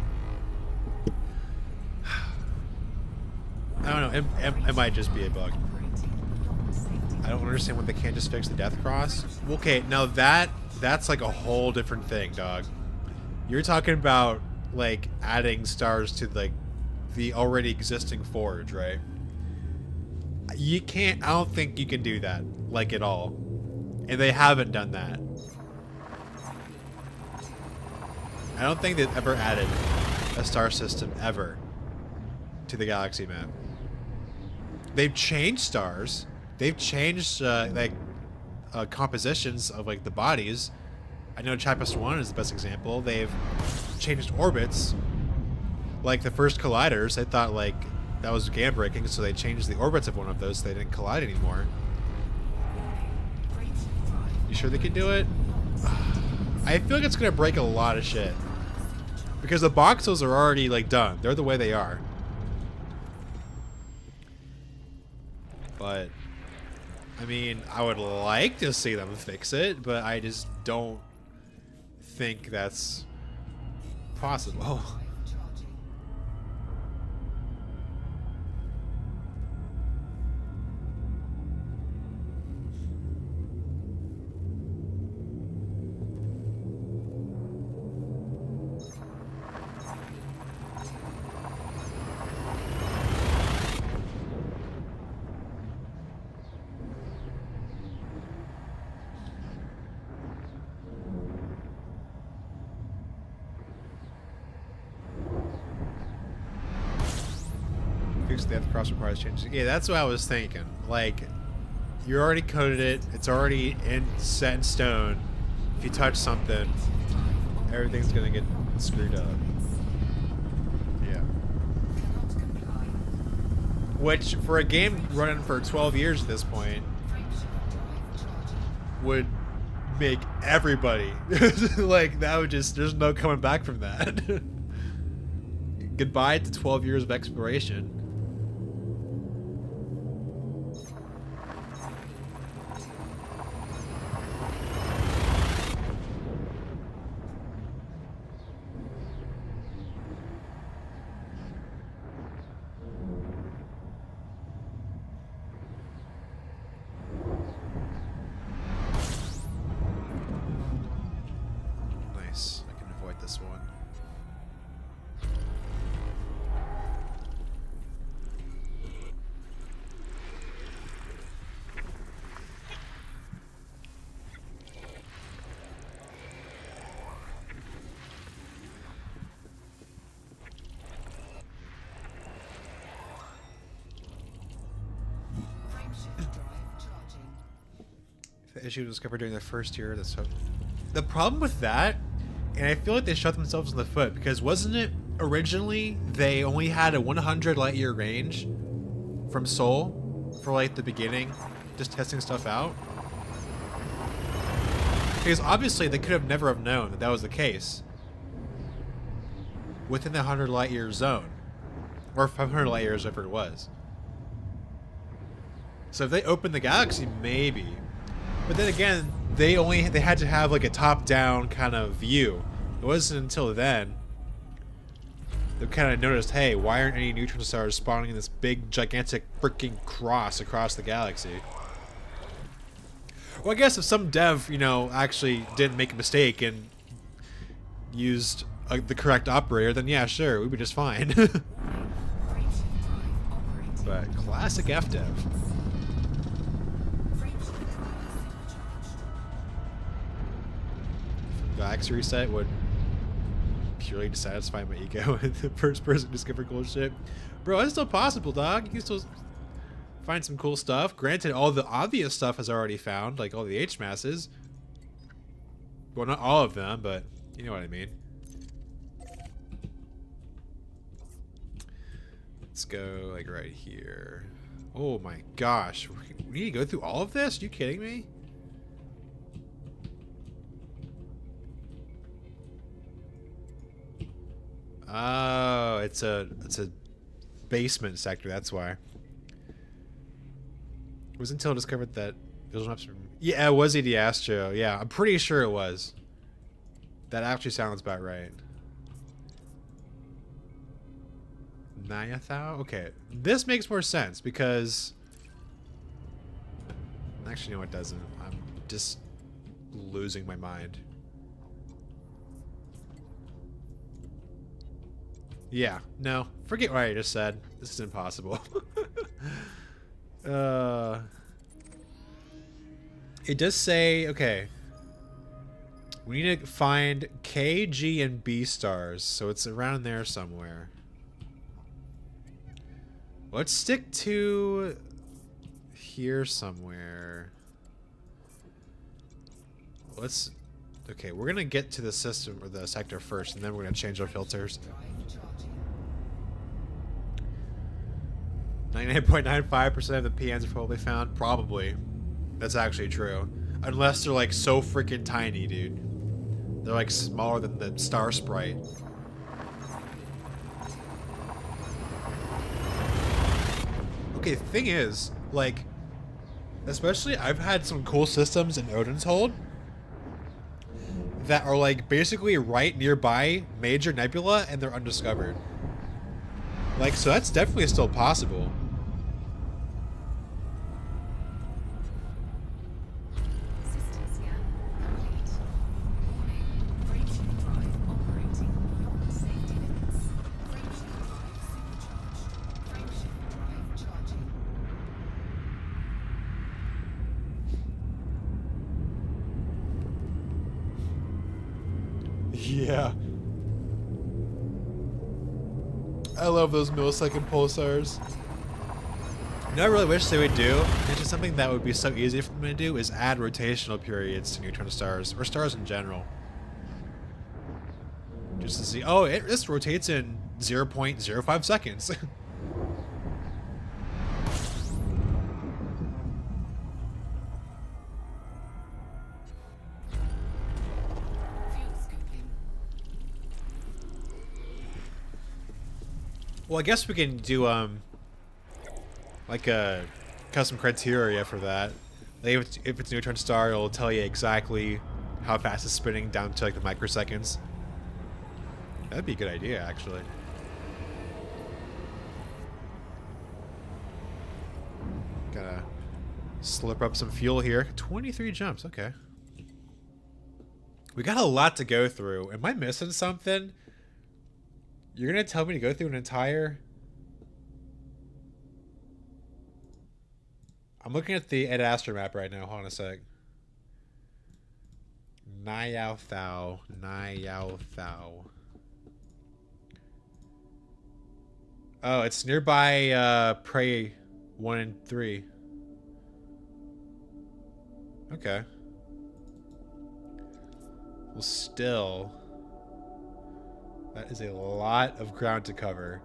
I don't know, it might just be a bug. I don't understand why they can't just fix the Death Cross. Okay, now that's like a whole different thing, dog. You're talking about, like, adding stars to, like, the already existing forge, right? You can't, I don't think you can do that, like, at all. And they haven't done that. I don't think they've ever added a star system ever to the galaxy map. they've changed stars. They've changed compositions of like the bodies. I know TRAPPIST 1 is the best example. They've changed orbits. Like the first colliders, they thought like that was game breaking, so they changed the orbits of one of those so they didn't collide anymore. You sure they can do it? I feel like it's gonna break a lot of shit. Because the voxels are already like done. They're the way they are. But I mean, I would like to see them fix it, but I just don't think that's possible. The death cross requires changes. Yeah, that's what I was thinking. Like, you already coded it. It's already set in stone. If you touch something, everything's gonna get screwed up. Yeah. Which, for a game running for 12 years at this point, would make everybody like that. Would just, there's no coming back from that. Goodbye to 12 years of exploration. This one. The issue was discovered during the first year. That's the problem with that. And I feel like they shot themselves in the foot, because wasn't it originally they only had a 100 light year range from Sol for like the beginning, just testing stuff out? Because obviously they could have never have known that that was the case within the 100 light year zone, or 500 light years, whatever it was. So if they opened the galaxy, maybe. But then again, they had to have like a top-down kind of view. It wasn't until then they kind of noticed, hey, why aren't any neutron stars spawning in this big, gigantic freaking cross across the galaxy? Well, I guess if some dev, you know, actually didn't make a mistake and used the correct operator, then yeah, sure, we'd be just fine. But classic FDev. Galaxy reset would purely to satisfy my ego with the first person discover cool shit. Bro, it's still possible, dog. You can still find some cool stuff. Granted, all the obvious stuff is already found, like all the H masses. Well, not all of them, but you know what I mean. Let's go like right here. Oh my gosh. We need to go through all of this? Are you kidding me? Oh, it's a basement sector, that's why. It was until I discovered that those maps. Yeah, it was ED Astro. Yeah, I'm pretty sure it was. That actually sounds about right. Nayathau? Okay. This makes more sense because actually no it doesn't. I'm just losing my mind. Yeah, no. Forget what I just said. This is impossible. It does say, okay. We need to find K, G, and B stars. So it's around there somewhere. Let's stick to here somewhere. Let's... Okay, we're gonna get to the system or the sector first, and then we're gonna change our filters. 99.95% of the PNs are probably found. Probably. That's actually true. Unless they're like so freaking tiny, dude. They're like smaller than the star sprite. Okay, the thing is, like, especially I've had some cool systems in Odin's Hold that are like basically right nearby major nebula and they're undiscovered. Like, so that's definitely still possible. Yeah. I love those millisecond pulsars. You know, I really wish they would do, and just something that would be so easy for them to do, is add rotational periods to neutron stars, or stars in general. Just to see, oh, this rotates in 0.05 seconds. Well, I guess we can do like a custom criteria for that. Like if it's a neutron star, it'll tell you exactly how fast it's spinning down to like the microseconds. That'd be a good idea, actually. Gotta slip up some fuel here. 23 jumps, okay. We got a lot to go through. Am I missing something? You're gonna tell me to go through an entire... I'm looking at the Ed Astra map right now. Hold on a sec. Nayao Thao. Nayao Thao. Oh, it's nearby Prey 1 and 3. Okay. Well, still... That is a lot of ground to cover.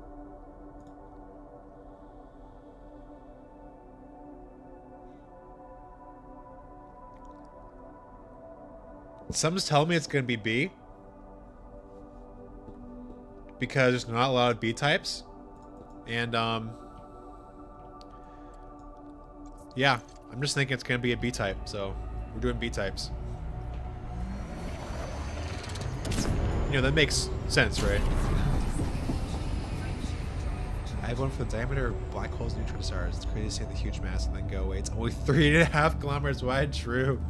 Some's telling me it's going to be B. Because there's not a lot of B types. And, yeah, I'm just thinking it's going to be a B type. So, we're doing B types. You know, that makes sense, right? I have one for the diameter of black holes, neutron stars. It's crazy to see the huge mass and then go away. It's only 3.5 kilometers wide. True.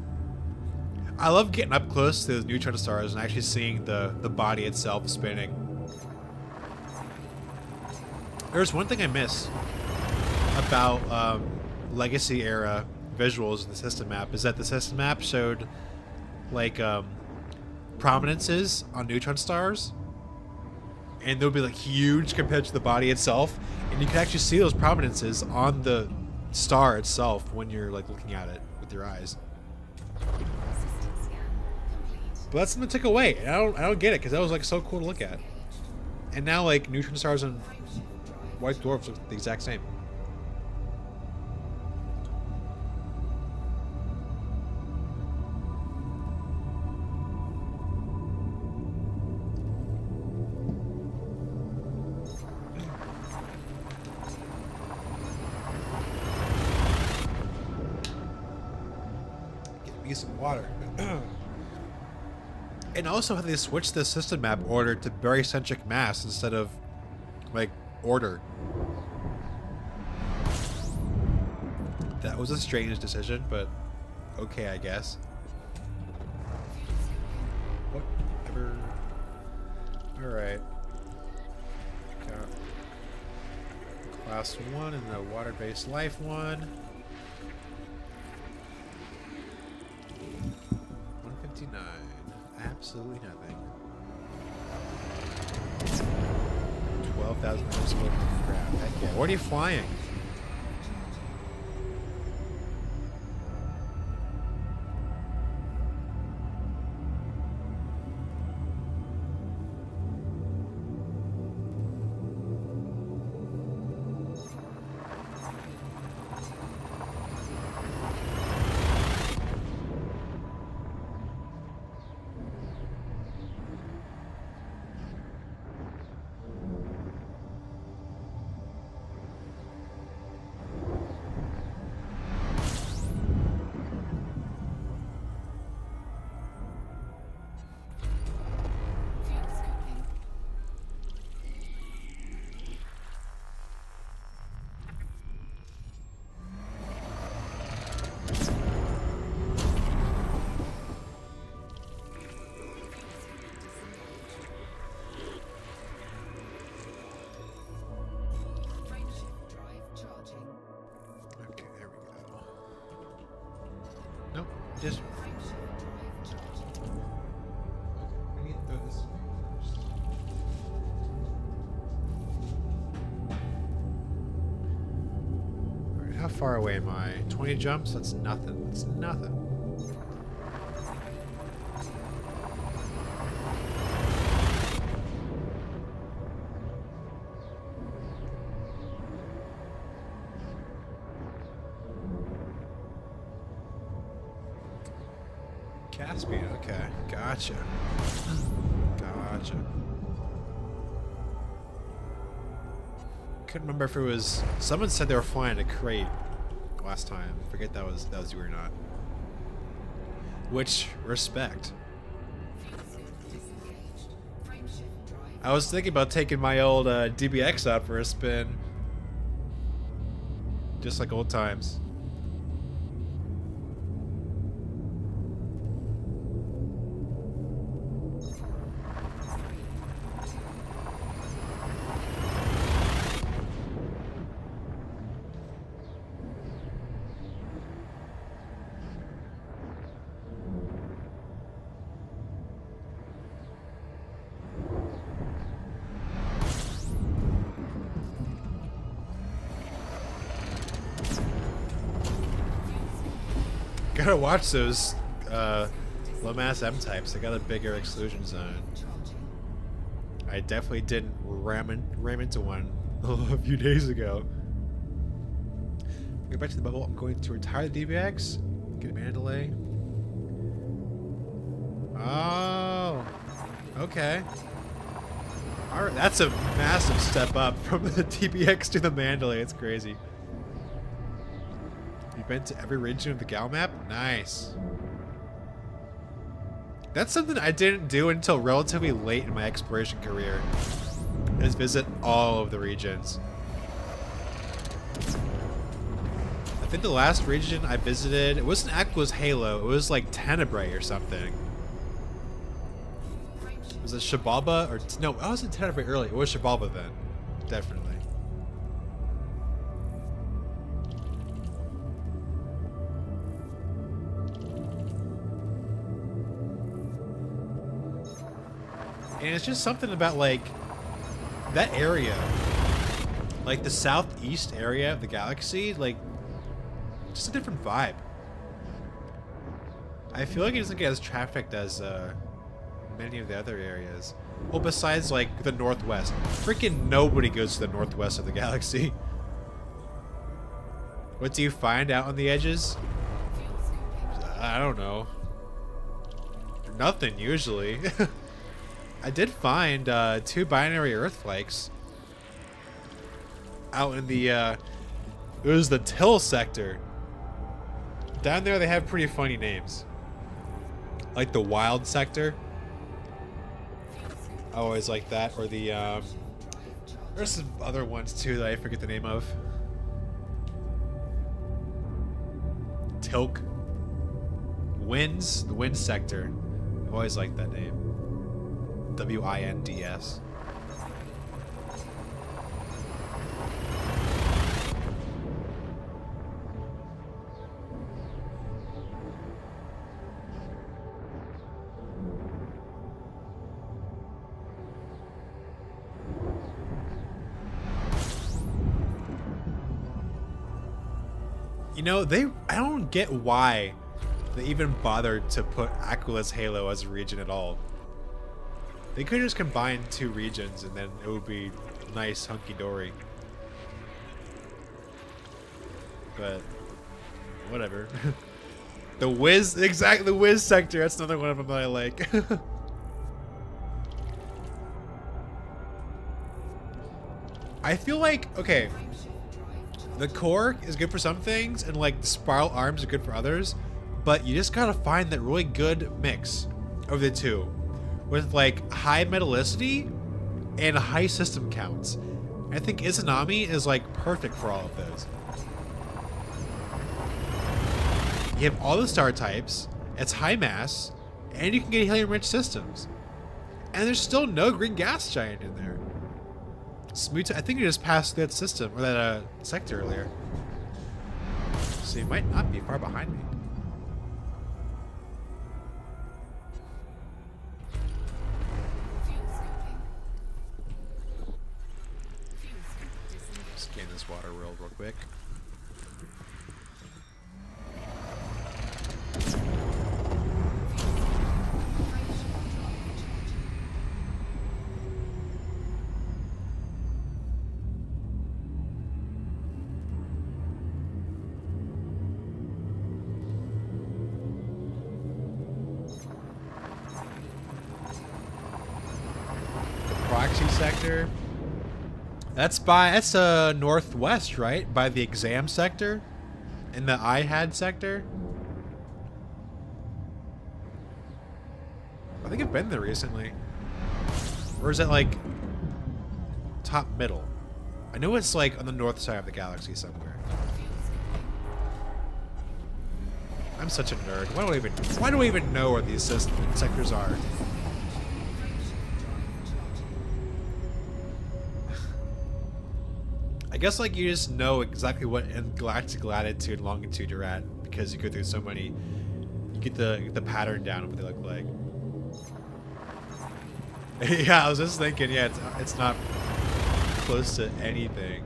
I love getting up close to those neutron stars and actually seeing the body itself spinning. There's one thing I miss about Legacy era visuals in the system map is that the system map showed like prominences on neutron stars, and they'll be like huge compared to the body itself, and you can actually see those prominences on the star itself when you're like looking at it with your eyes. But that's something to take away, and I don't get it, because that was like so cool to look at. And now like neutron stars and white dwarfs look the exact same. Some water. And also how they switched the system map order to barycentric mass instead of like order. That was a strange decision, but okay, I guess. Whatever. Alright. Got class 1 and the water-based life one. 159. Absolutely nothing. 12 5,000 underscore crap. Heck yeah. What are you flying? Okay, there we go. Nope, just. We need to throw this away first. Alright, how far away am I? 20 jumps? That's nothing. That's nothing. Caspian, okay. Gotcha. Gotcha. Couldn't remember if it was... Someone said they were flying a crate last time. Forget that was you or not. Which, respect. I was thinking about taking my old DBX out for a spin. Just like old times. Gotta watch those low mass M types. They got a bigger exclusion zone. I definitely didn't ram into one a few days ago. Go back to the bubble. I'm going to retire the DBX. Get a Mandalay. Oh, okay. All right, that's a massive step up from the DBX to the Mandalay. It's crazy. You've been to every region of the Gal map? Nice. That's something I didn't do until relatively late in my exploration career. Is visit all of the regions. I think the last region I visited, it wasn't Aqua's Halo, it was like Tenebrae or something. Was it Shabalba or no? I was in Tenebrae early. It was Shabalba then, definitely. And it's just something about, like, that area. Like, the southeast area of the galaxy, like, just a different vibe. I feel like it doesn't get as trafficked as many of the other areas. Well, besides, like, the northwest. Freaking nobody goes to the northwest of the galaxy. What do you find out on the edges? I don't know. Nothing, usually. I did find 2 binary Earth flakes out in the it was the Till sector. Down there they have pretty funny names, like the Wild sector. I always like that. Or the there's some other ones too that I forget the name of. Tilk Winds, the Wind sector. I always liked that name. WINDS. You know, I don't get why they even bothered to put Aquilus Halo as a region at all. They could just combine 2 regions and then it would be nice, hunky-dory. But whatever. The Wiz, exactly, the Wiz sector. That's another one of them that I like. I feel like, okay, the core is good for some things, and like the spiral arms are good for others, but you just gotta find that really good mix of the two, with like high metallicity and high system counts. I think Izanami is like perfect for all of those. You have all the star types, it's high mass, and you can get helium-rich systems. And there's still no green gas giant in there. Smooth, I think you just passed that system, or that sector earlier. So you might not be far behind me. Scan this water world real quick. Sector. That's northwest, right? By the exam sector? In the IHAD sector? I think I've been there recently. Or is it like top middle? I know it's like on the north side of the galaxy somewhere. I'm such a nerd. Why do I even know where these sectors are? I guess like you just know exactly what in galactic latitude and longitude you're at because you go through so many. You get the pattern down of what they look like. Yeah, I was just thinking. Yeah, it's not close to anything.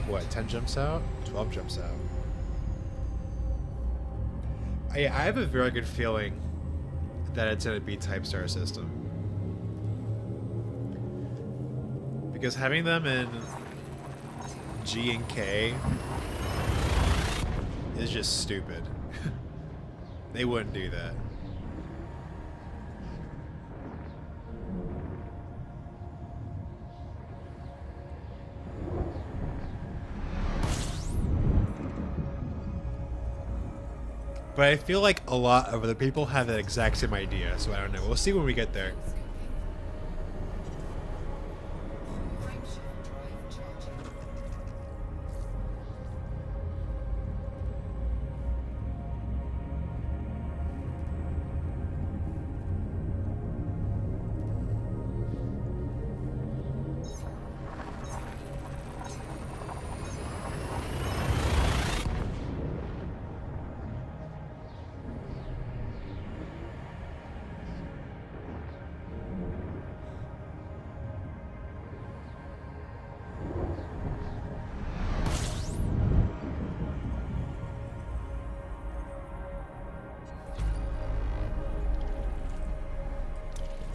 What, 10 jumps out? 12 jumps out. I have a very good feeling that it's in a B-type star system. Because having them in G and K is just stupid. They wouldn't do that. But I feel like a lot of other people have that exact same idea, so I don't know. We'll see when we get there.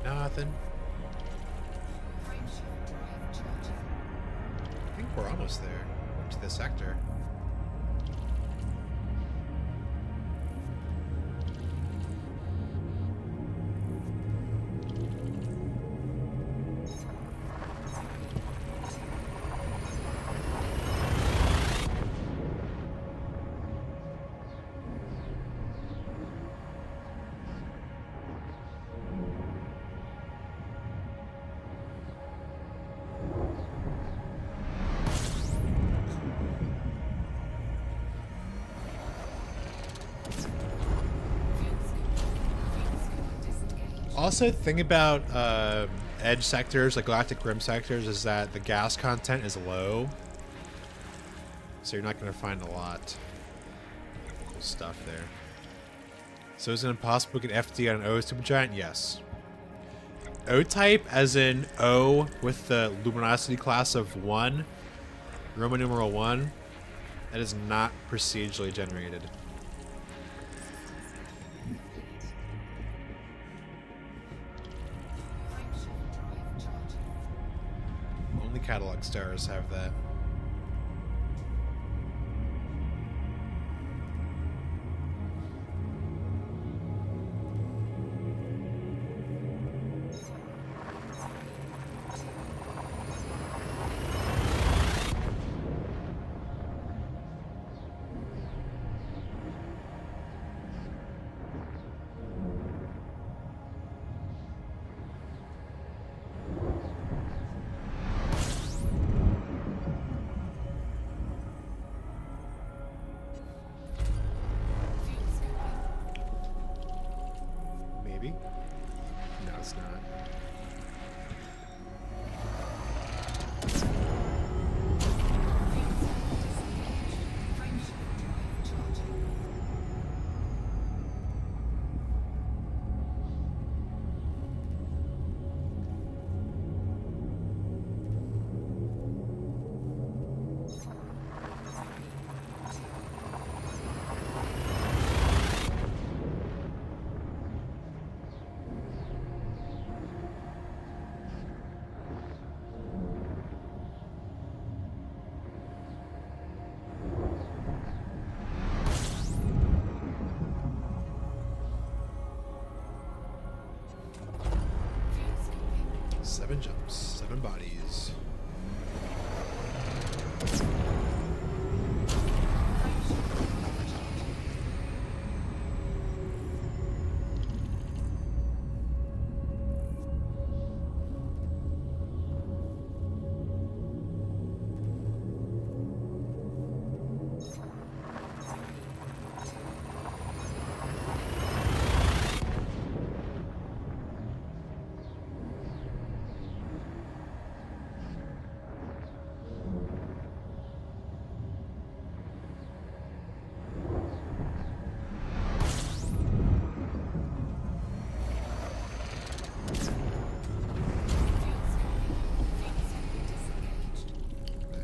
Nothing. I think we're almost there. To the sector. Also, the thing about edge sectors, like Galactic Rim sectors, is that the gas content is low. So you're not going to find a lot of cool stuff there. So is it impossible to get FD on an O supergiant? Yes. O-type, as in O with the luminosity class of 1, Roman numeral 1, that is not procedurally generated. Only catalog stars have that. Maybe? No, it's not. Seven jumps, 7 bodies.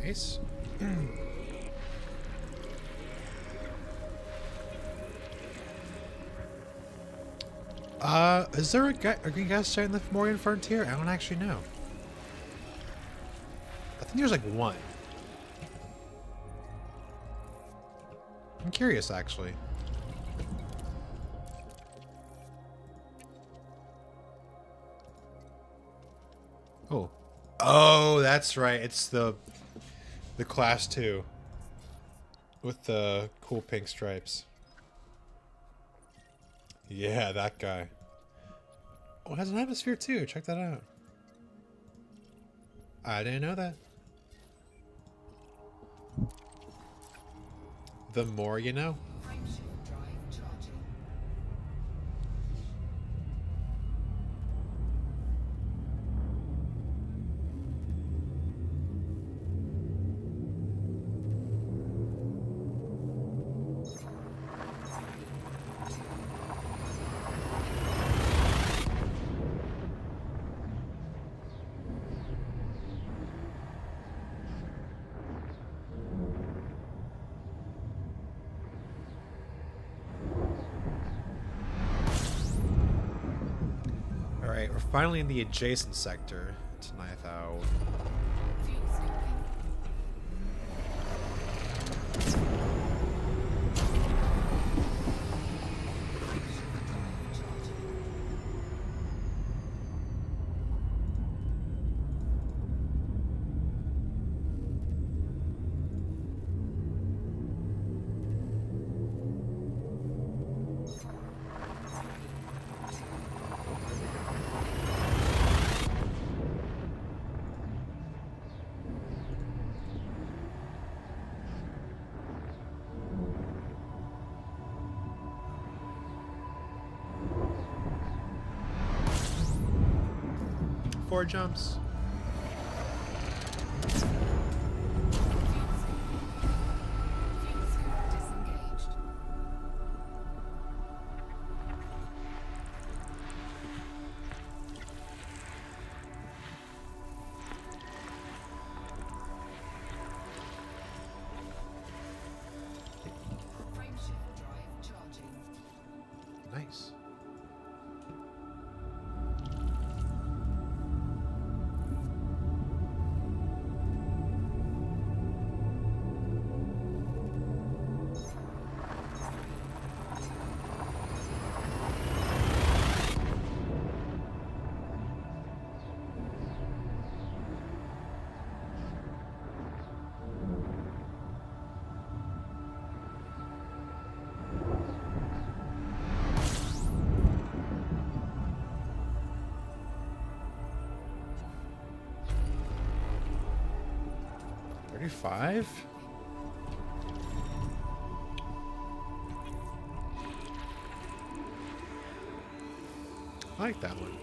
Nice. Is there a green gas giant in the Fomorian Frontier? I don't actually know. I think there's like one. I'm curious, actually. Oh. Oh, that's right. It's the class 2 with the cool pink stripes. Yeah, that guy. Oh, it has an atmosphere too. Check that out. I didn't know that. The more you know. Alright, we're finally in the adjacent sector to Nithau. 4 jumps. Nice. Five? I like that one.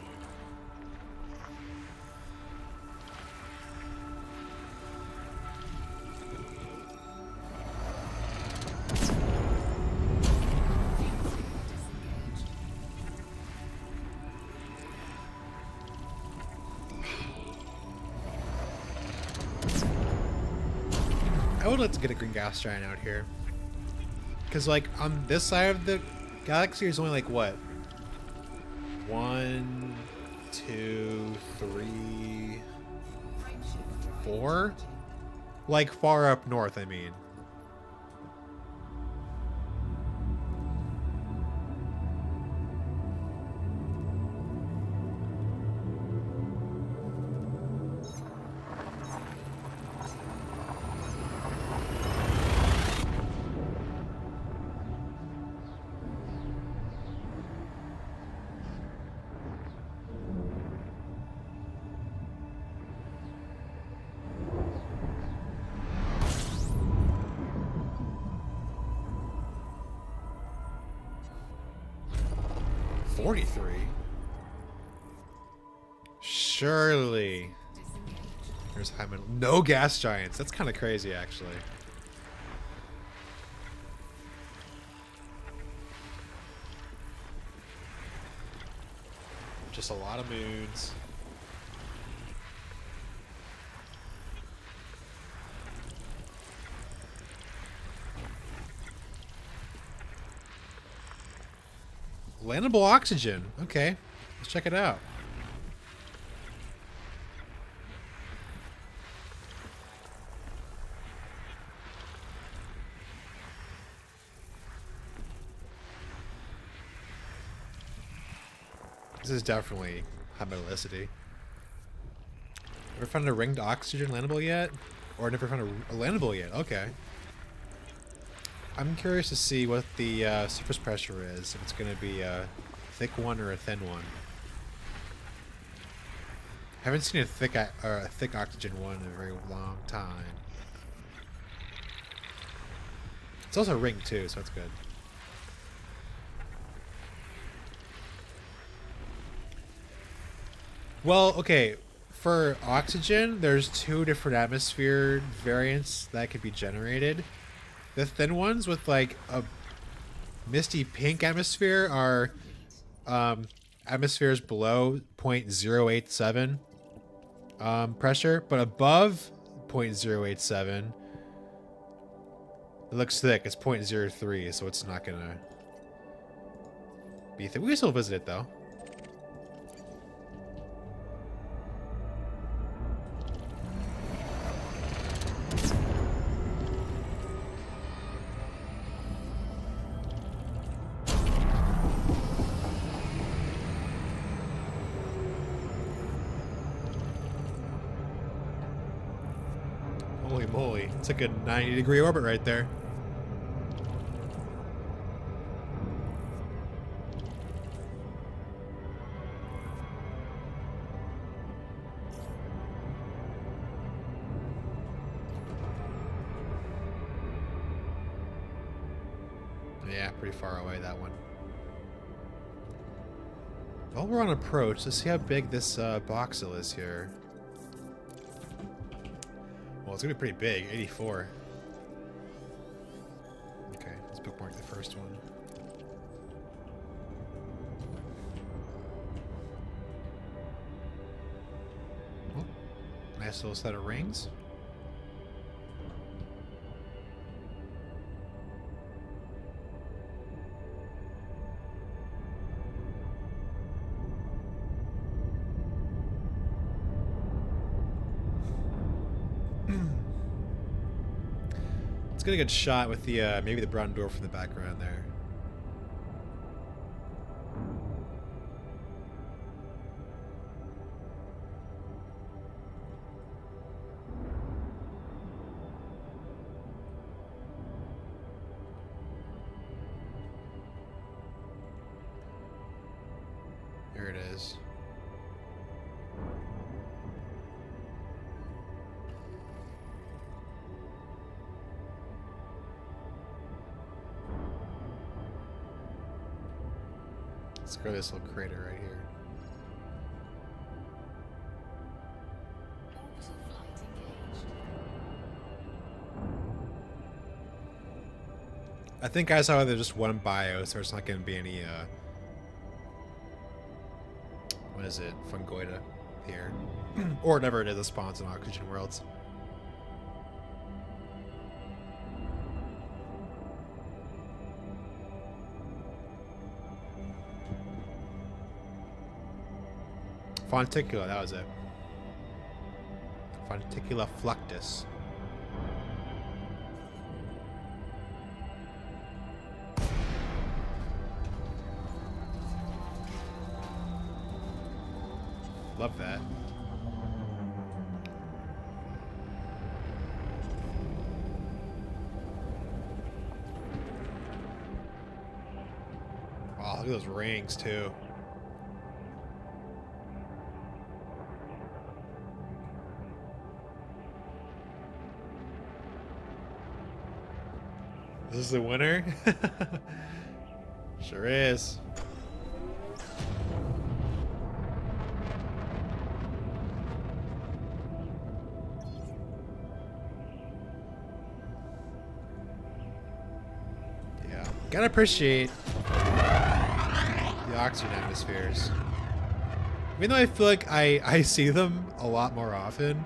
I would like to get a green gas giant out here. Because, like, on this side of the galaxy, there's only, like, what? 1, 2, 3, 4? Like, far up north, I mean. Surely. There's Hyman. No gas giants. That's kind of crazy, actually. Just a lot of moons. Landable oxygen. Okay. Let's check it out. This is definitely high metallicity. Never found a ringed oxygen landable yet? Or never found a landable yet? Okay. I'm curious to see what the surface pressure is. If it's going to be a thick one or a thin one. Haven't seen a thick oxygen one in a very long time. It's also ringed too, so that's good. Well, okay, for oxygen, there's 2 different atmosphere variants that could be generated. The thin ones with like a misty pink atmosphere are atmospheres below 0.087 pressure, but above 0.087, it looks thick. It's 0.03, so it's not gonna be thick. We can still visit it though. Holy moly, it's like a 90-degree orbit right there. Yeah, pretty far away, that one. While we're on approach, let's see how big this voxel is here. Well, it's gonna be pretty big, 84. Okay, let's bookmark the first one. Oh, nice little set of rings. Let's get a good shot with the maybe the brown dwarf in the background there. There it is. Let's go to this little crater right here. I think I saw there's just one bio, so it's not going to be any, what is it, fungoida here. Or whatever it is that spawns in Oxygen Worlds. Fonticula, that was it. Fonticula fluctus. Love that. Wow, look at those rings too. Is this the winner? Sure is. Yeah, gotta appreciate the oxygen atmospheres. Even though I feel like I see them a lot more often,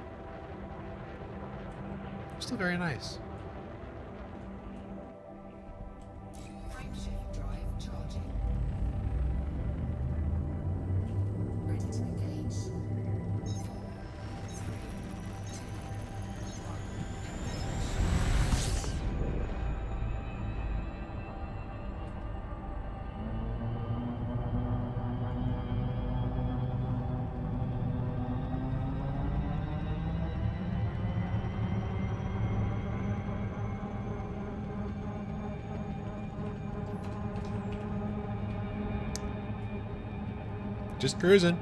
they're still very nice. Just cruising.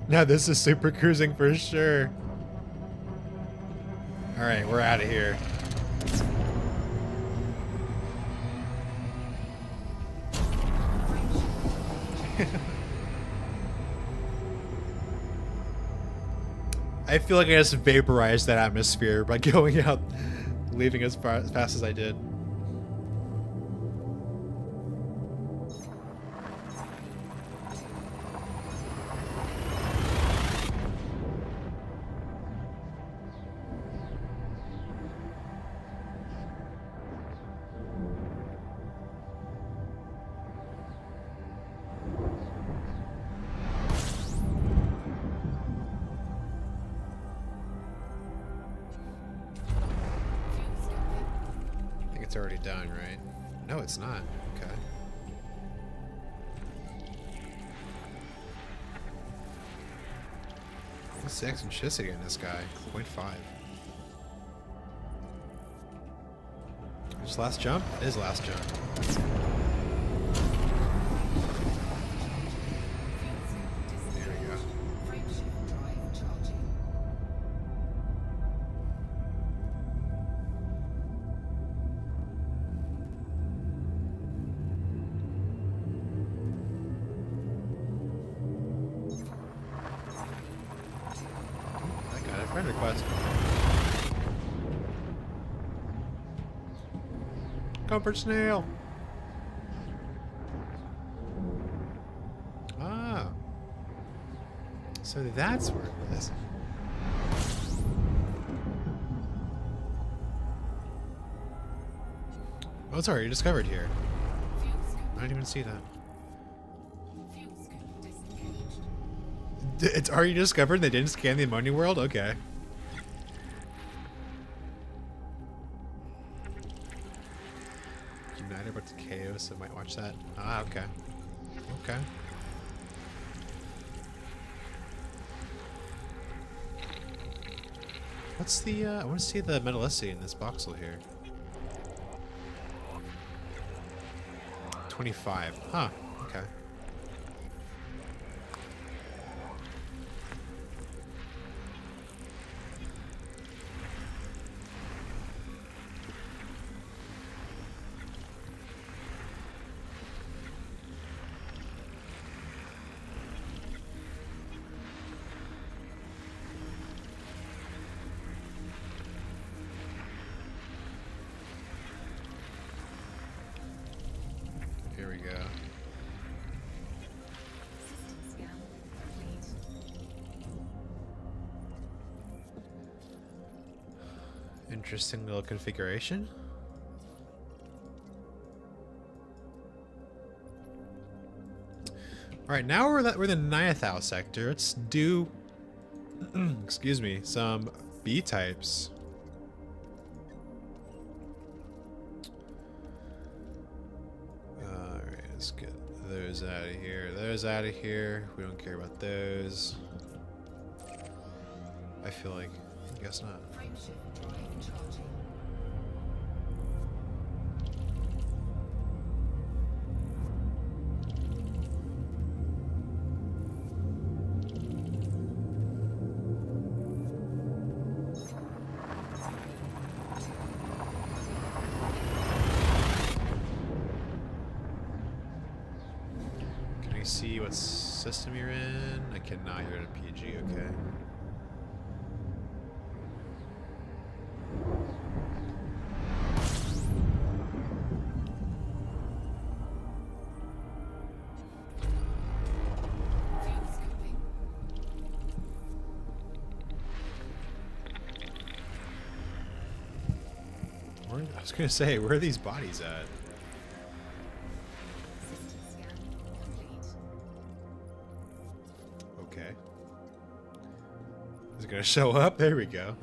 Now this is super cruising for sure. All right, we're out of here. I feel like I just vaporized that atmosphere by going out, leaving as fast as I did. It's already done, right? No, it's not. Okay. What's the eccentricity in this guy? 0.5. Just last jump? It is last jump. There we go. Friend request. Comfort snail. Ah. So that's where it is. Oh, it's already discovered here. I didn't even see that. It's already discovered they didn't scan the ammonia world? Okay. United about to KO, so I might watch that. Ah, okay. Okay. What's the, I want to see the Metallicity in this voxel here. 25. Huh. Okay. Here we go. Interesting little configuration. All right, now we're in the Niathau sector. Let's do, excuse me, some B types. All right, let's get those out of here. Those out of here. We don't care about those. I feel like, I guess not. See what system you're in? I cannot. You're in a PG, okay. I was gonna say, where are these bodies at? Okay. Is it gonna show up? There we go.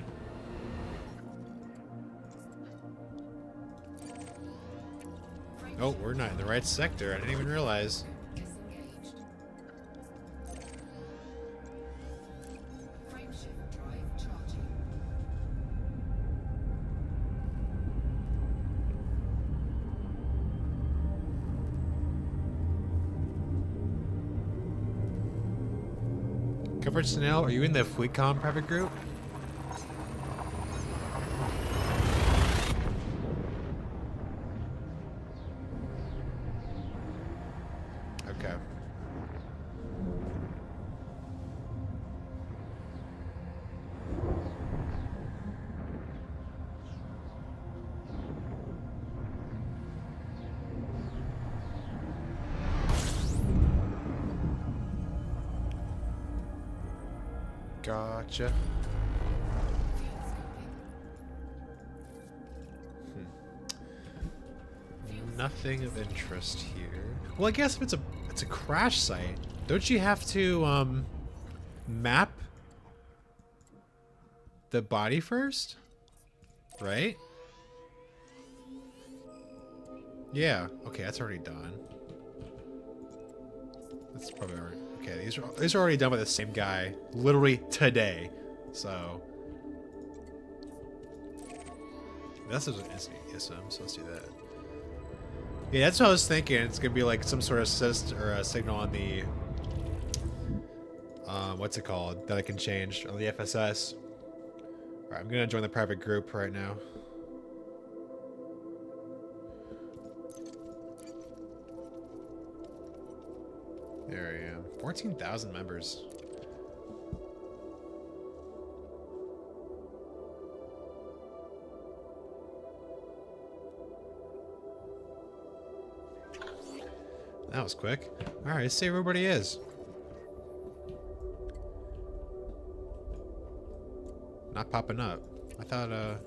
Oh, we're not in the right sector. I didn't even realize. Coverage Snell, are you in the FleetCom private group? Okay. Gotcha. Nothing of interest here. Well, I guess if it's a crash site, don't you have to map the body first? Right? Yeah. Okay, that's already done. That's probably already. Okay, these are already done by the same guy, literally today. So this is an instant ESM, so let's do that. Yeah, that's what I was thinking. It's gonna be like some sort of assist or a signal on the what's it called that I can change on the FSS. All right, I'm gonna join the private group right now. There I am. 14,000 members. That was quick. Alright, let's see where everybody is. Not popping up. I thought, am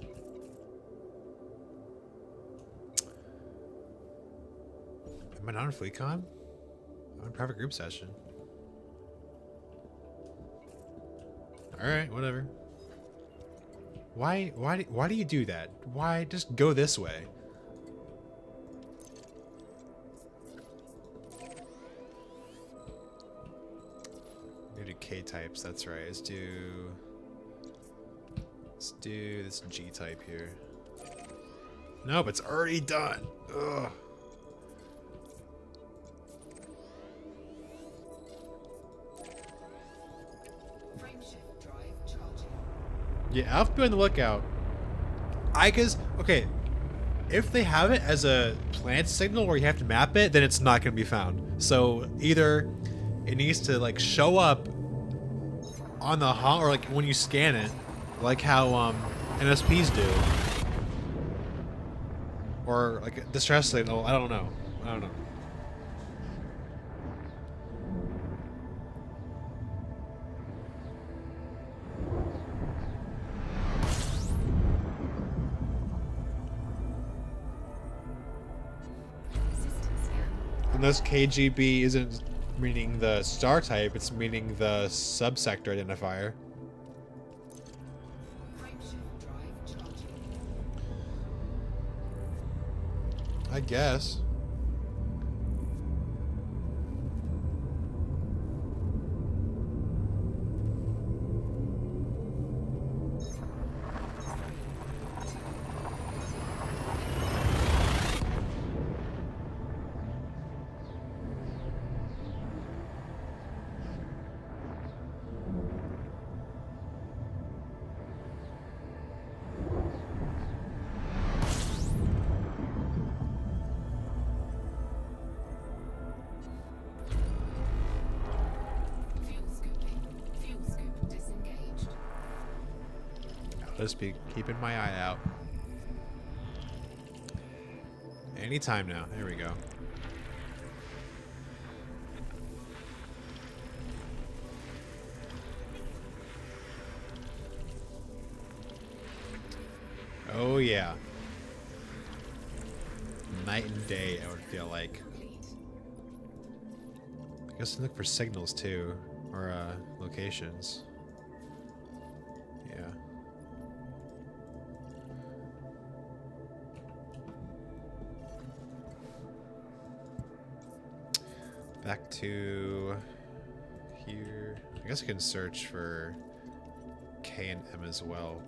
I not on FleetCon? I'm in private group session. Alright, whatever. Why do you do that? Why just go this way? Go to K types, that's right. Let's do this G type here. Nope, it's already done. Ugh. Yeah, I'll have to be on the lookout. Okay, if they have it as a plant signal where you have to map it, then it's not going to be found. So either it needs to like show up on the home or like when you scan it, like how NSPs do, or like a distress signal. I don't know. Unless KGB isn't meaning the star type, it's meaning the subsector identifier. I guess. Just be keeping my eye out. Anytime now. There we go. Oh yeah. Night and day, I would feel like. I guess look for signals too, or locations. Yeah. Back to here. I guess I can search for K and M as well.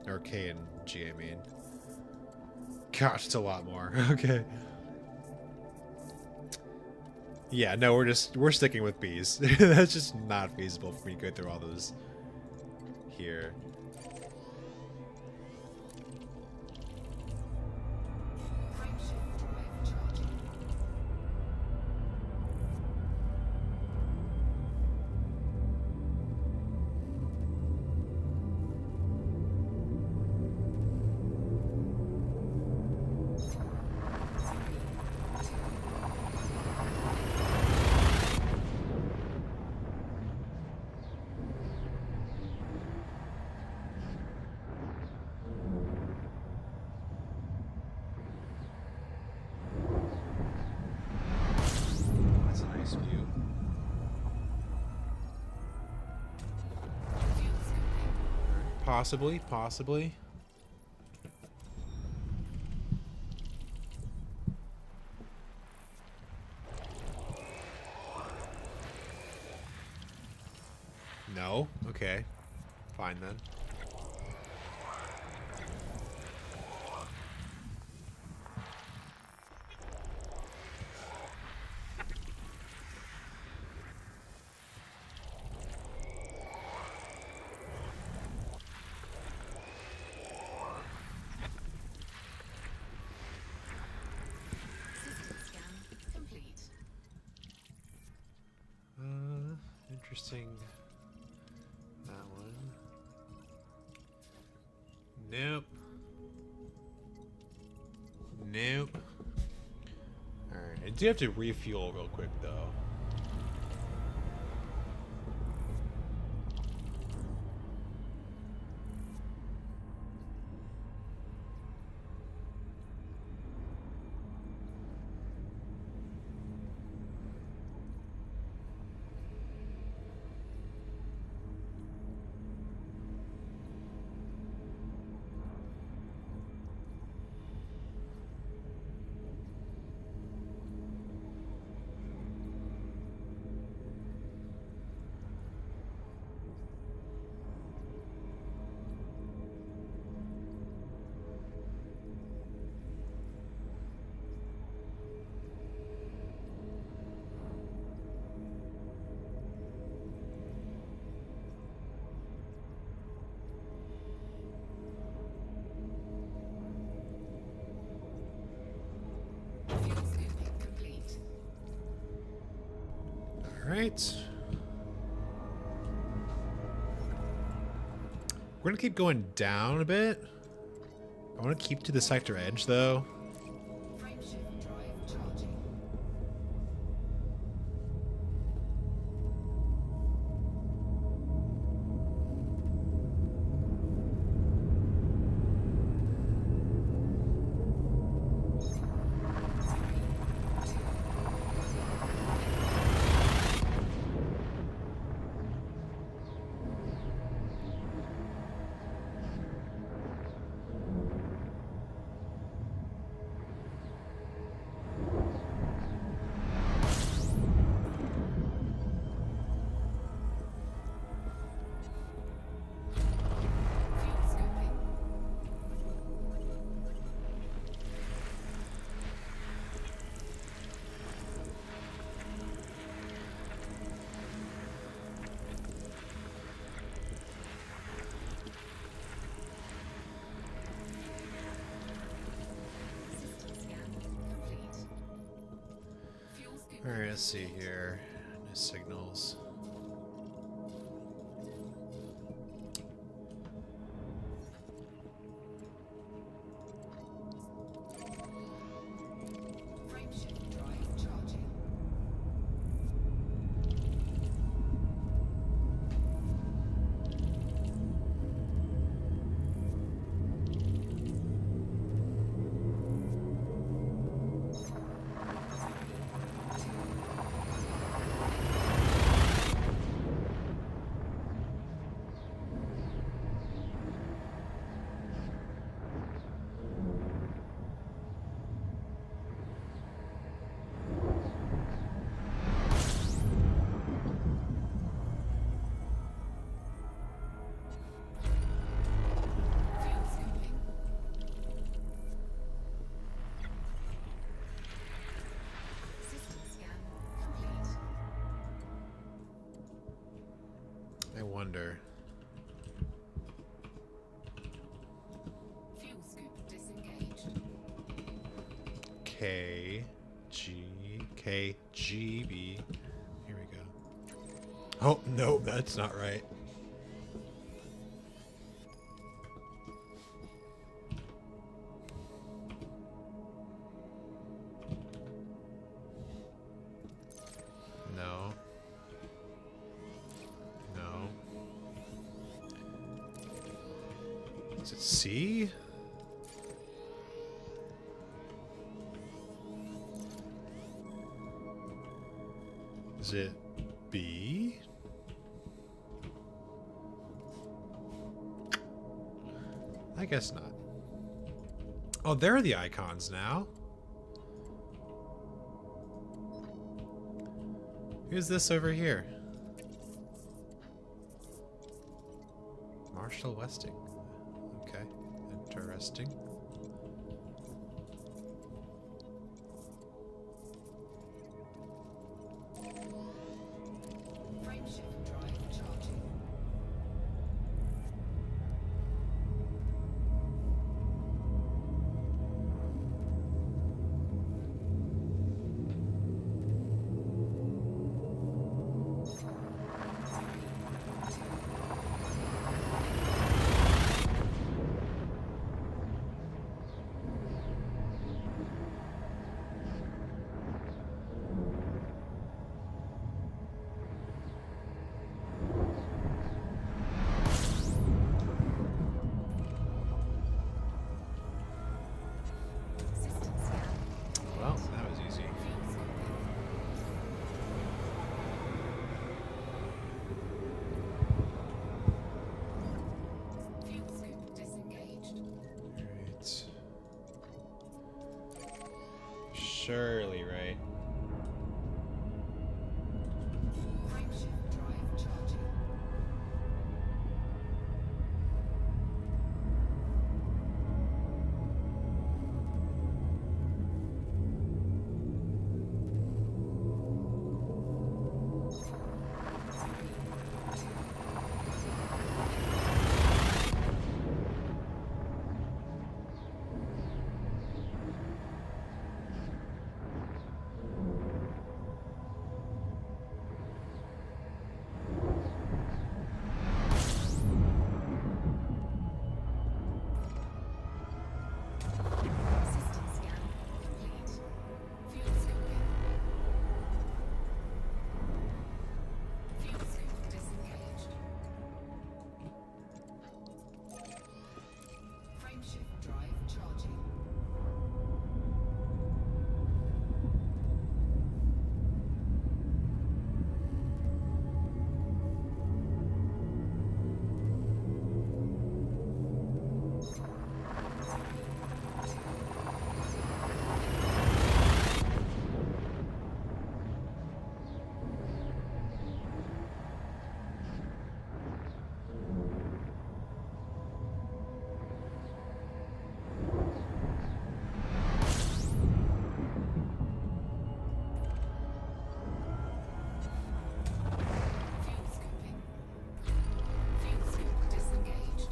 Or K and G, I mean. Gosh, it's a lot more. Okay. Yeah, no, we're sticking with B's. That's just not feasible for me to go through all those here. Possibly. No? Okay. Fine then. Interesting. That one. Nope. Alright, do have to refuel real quick, though. Alright. We're gonna keep going down a bit. I want to keep to the sector edge, though. Frameshift drive charging. Alright, let's see here. No signals. Frameshift drive charging. Fuel scooping. System scan complete. I wonder. Fuel scoop disengaged. KGB. Here we go. Oh, no, that's not right. No. No. Is it C? Is it B? I guess not. Oh, there are the icons now. Who's this over here? Marshall Westing. Okay, interesting. Frameshift drive charging. surely, right? Frameshift drive charging. System scan complete. Fuel scooping. Fuel scoop disengaged. Frameshift drive charging. Fuel scooping. Fuel scoop disengaged.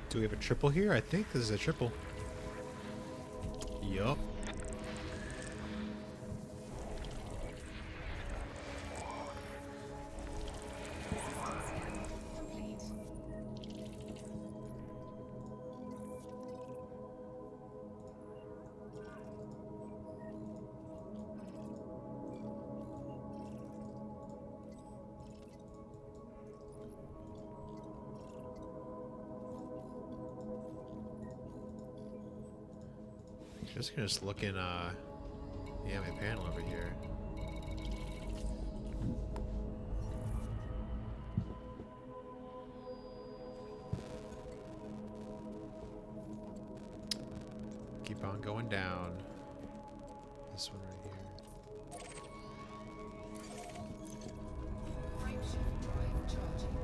Do we have a triple here? I think this is a triple. Yup. System scan complete. Just look in yeah, my panel over here. Keep on going down. This one right here. Frameshift drive charging.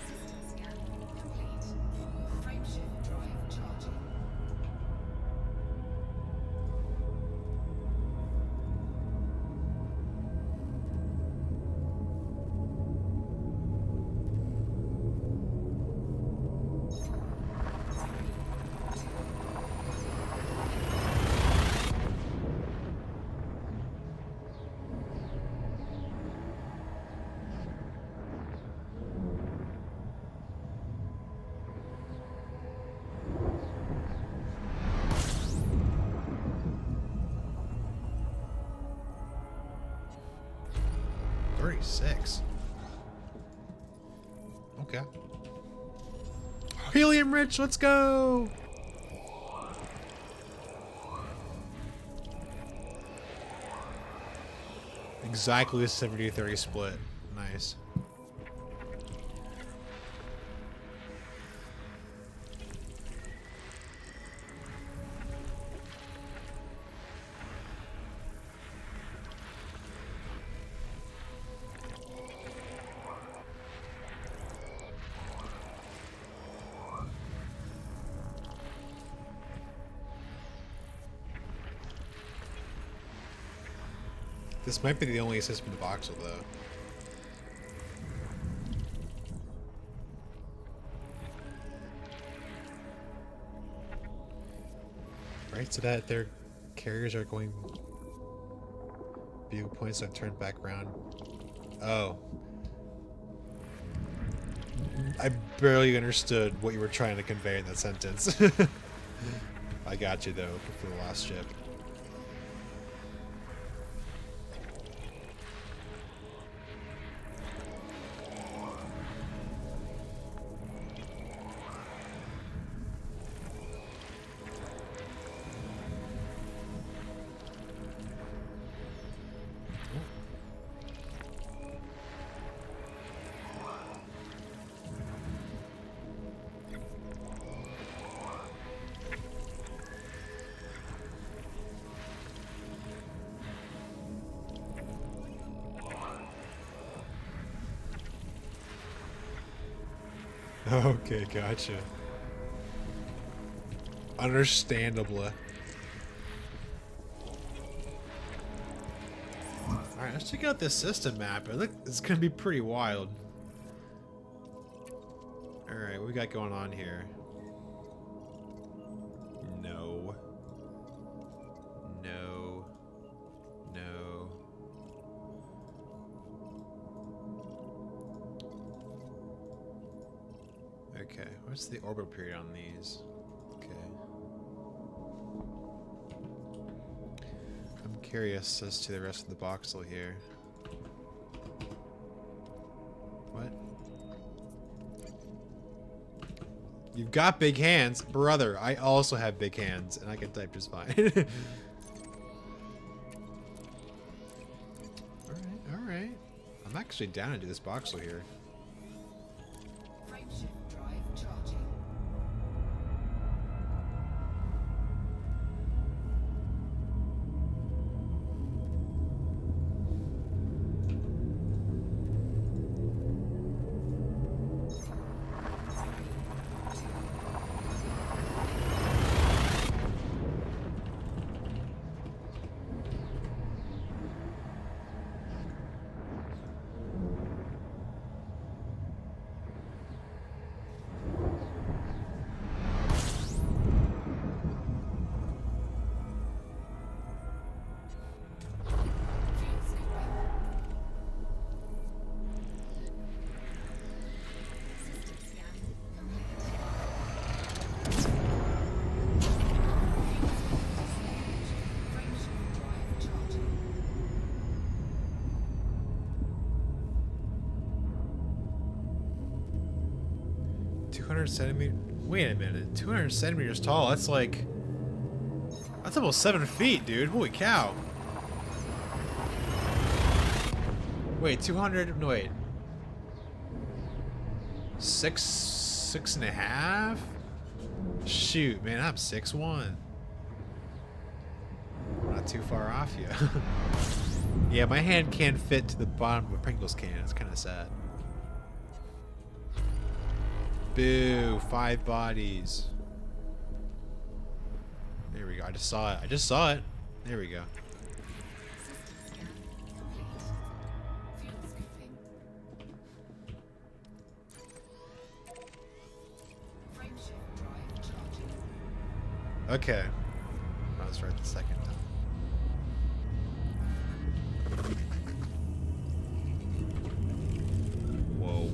System scan complete. Frameshift drive charging. Six. Okay. Helium rich, let's go. Exactly a 70-30 split. Nice. This might be the only assist in the voxel, though. Right, so that their carriers are going viewpoints have turned back around. Oh. I barely understood what you were trying to convey in that sentence. I got you, though, for the last ship. Okay, gotcha. Understandable. Alright, let's check out this system map. It's gonna be pretty wild. Alright, what we got going on here? No. No. No. Okay, what's the orbital period on these? Okay. I'm curious as to the rest of the voxel here. What? You've got big hands. Brother, I also have big hands, and I can type just fine. Alright, alright. I'm actually down to do this voxel here. Frameshift drive charging. Frameshift drive charging. 200 centimeters. Wait a minute. 200 centimeters tall. That's like. That's almost 7 feet, dude. Holy cow. Wait, 200. No, wait. 6.5? Shoot, man. I'm 6'1". I'm not too far off you. Yeah, my hand can't fit to the bottom of a Pringles can. It's kind of sad. Boo, 5 bodies. There we go. I just saw it. I just saw it. There we go. System scan complete. Fuel scooping. Frameshift drive charging. Okay. I was right the second time. Whoa.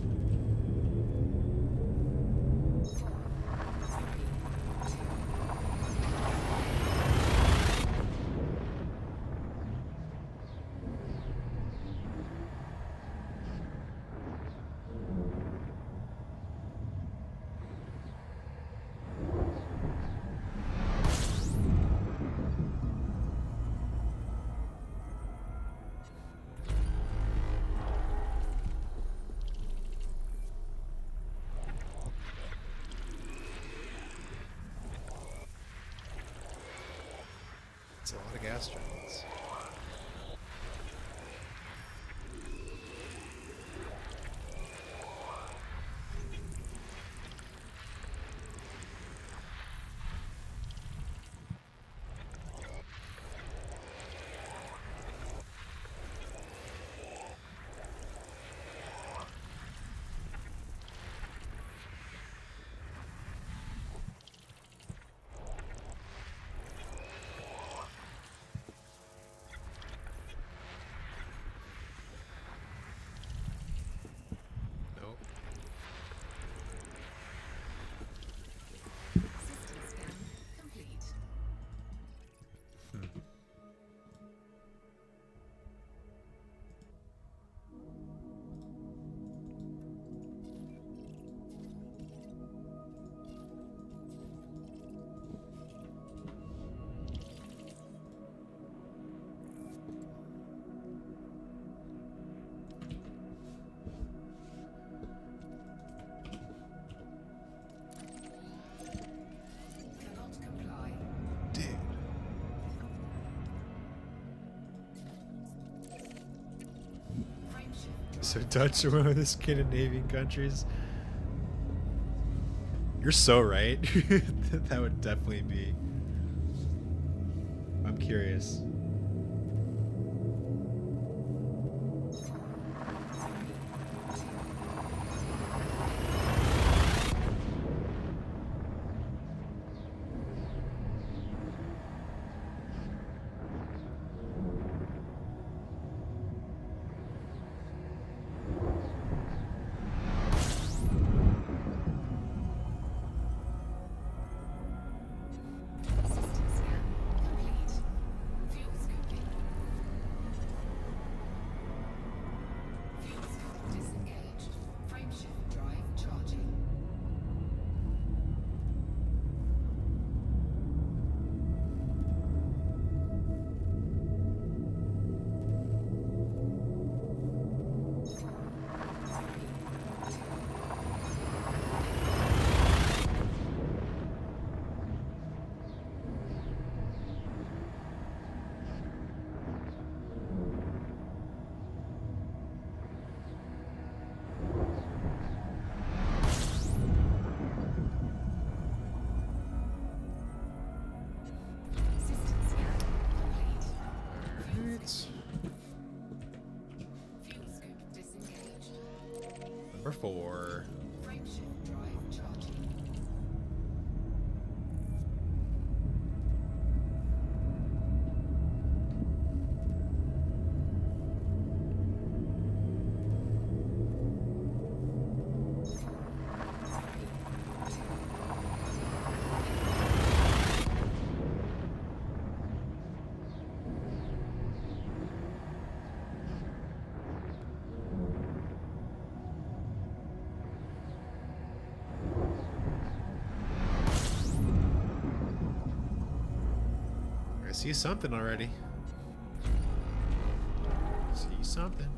It's a lot of gas giants. Nope. System scan complete. Cannot comply. Dude. Frameshift So Dutch are one of the Scandinavian countries. You're so right. That would definitely be. I'm curious. System scan complete. Fuel scooping. Fuel scoop disengaged. Frameshift drive charging. System scan complete. Alright. Fuel scoop disengaged. Number 4. Frameshift drive charging. I see something already. See something.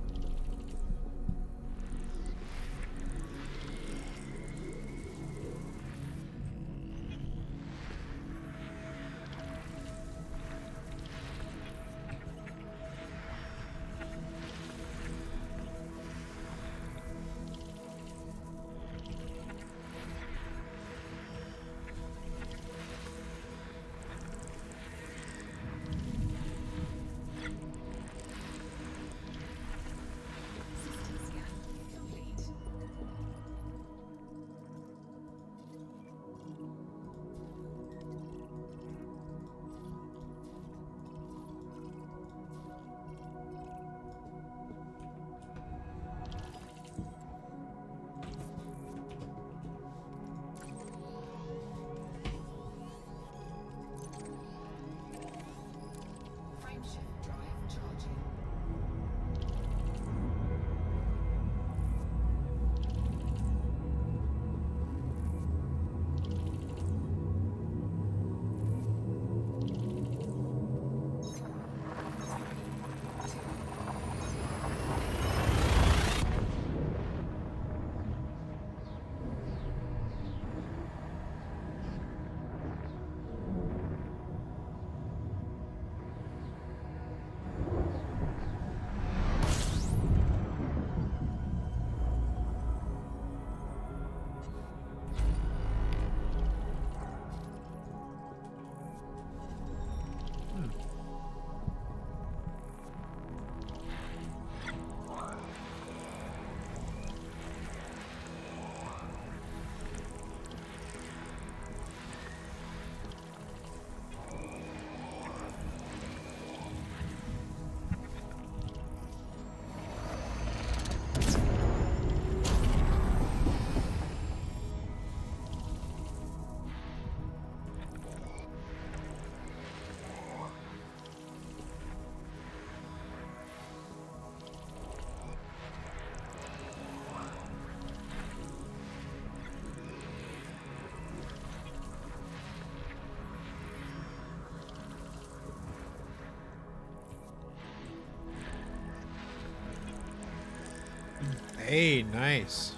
Hey, nice.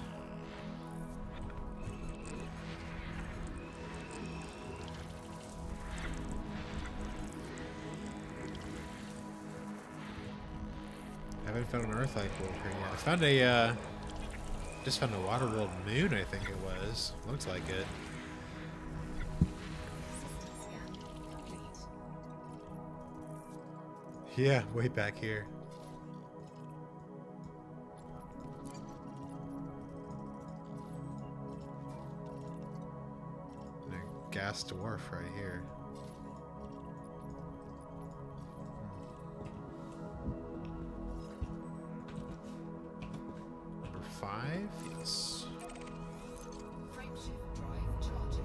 Haven't found an Earth-like world here yet. I found a, just found a water world moon, I think it was. Looks like it. System scan complete. Yeah, way back here. And a gas dwarf right here. Number 5? Yes. Frameshift drive charging.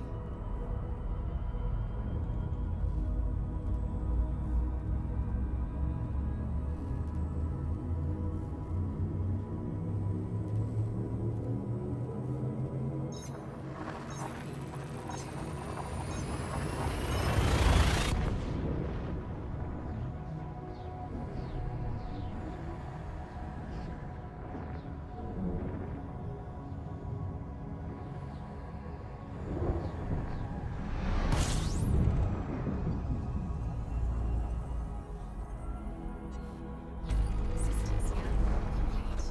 System scan complete.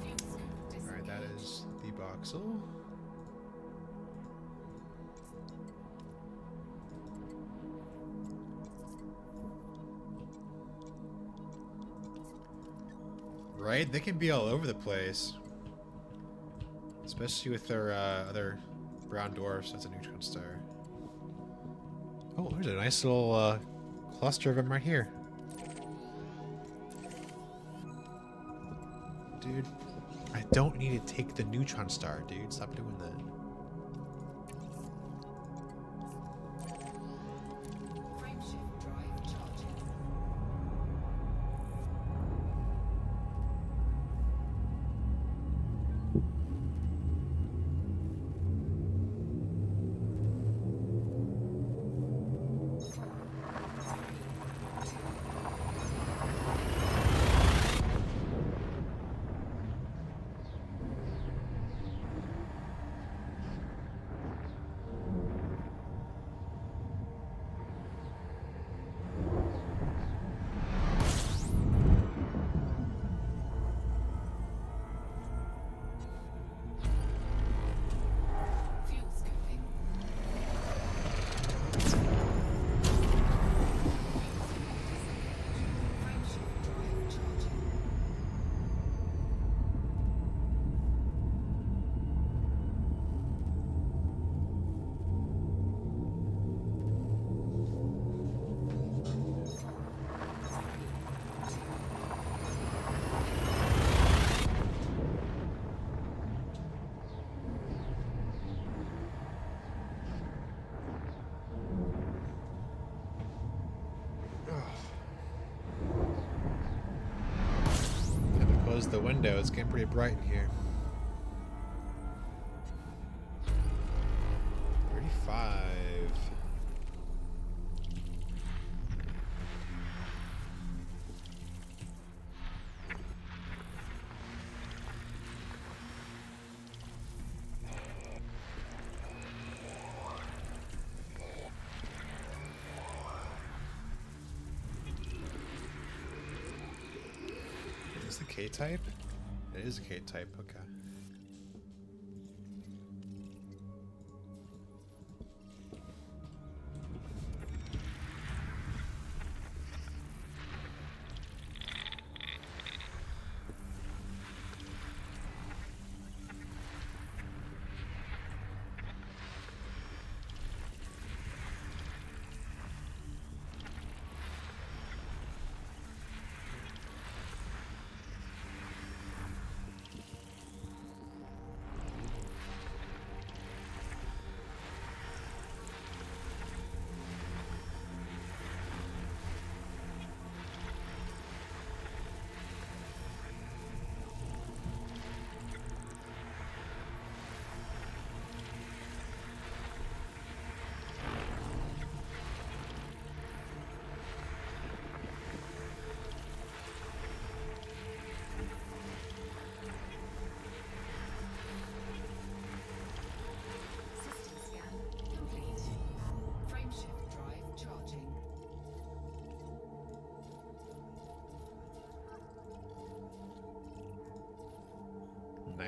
Fuel scoop Alright, that disengaged. is the voxel. Right? They can be all over the place. Especially with their other brown dwarfs. That's a neutron star. Oh, there's a nice little cluster of them right here. Dude, I don't need to take the neutron star, dude. Stop doing that. Frameshift drive charging. Fuel scooping. Frameshift drive charging. Time to close the window. It's getting pretty bright in here. 35. Is this the K-type? It is a K-type, okay.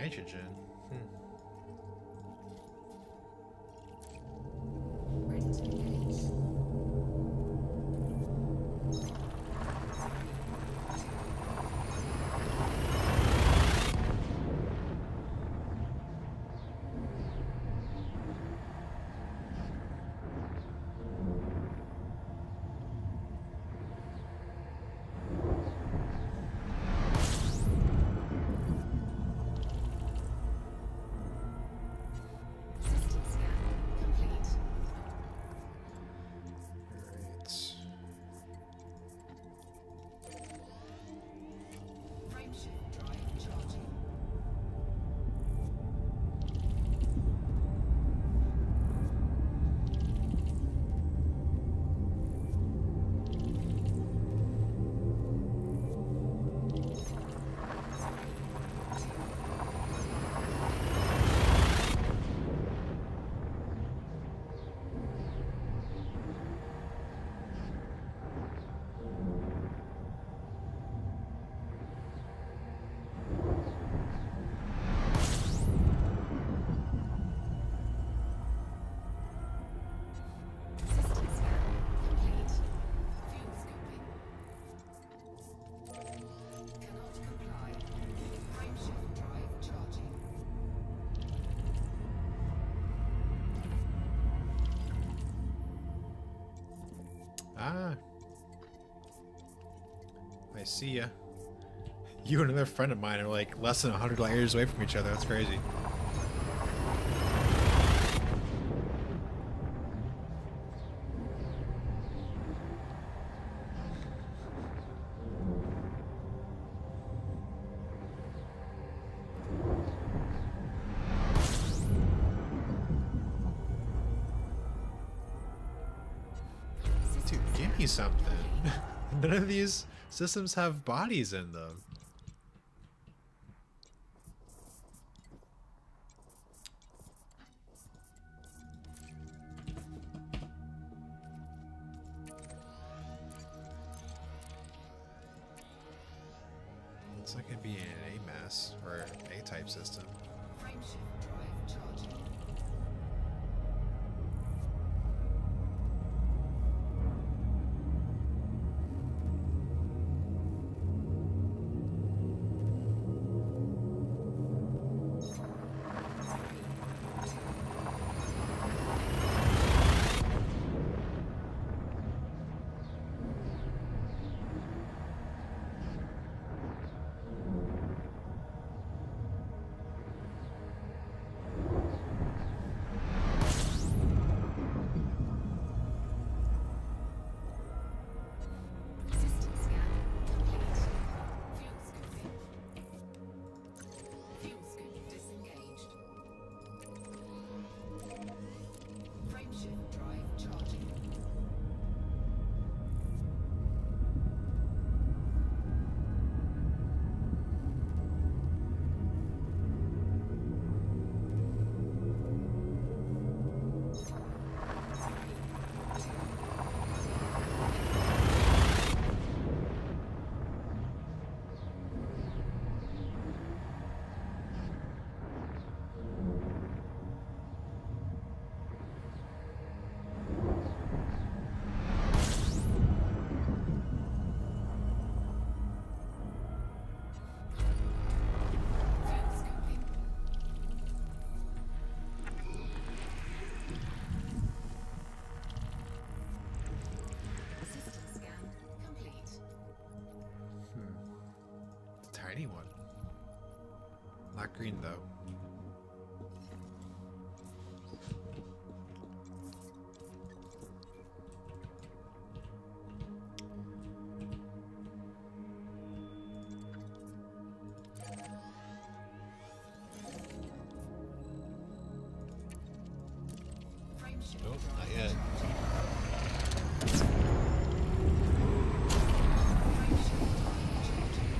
nitrogen. Ready to engage. System scan complete. Alright. Frameshift drive charging. System scan complete. Fuel scooping. Cannot comply. Frameshift drive charging. Ah. I see ya. You and another friend of mine are like less than 100 light years away from each other. That's crazy. Dude, give me something. None of these systems have bodies in them. Looks like it'd be an A-mass or A-type system. Frameshift drive charging. System scan complete. Fuel scooping. Fuel scoop disengaged. Frameshift drive charging. Fuel scooping. System scan complete. Tiny one. Not green though. Frameshift Nope, drive not yet. charging. Frameshift drive charging.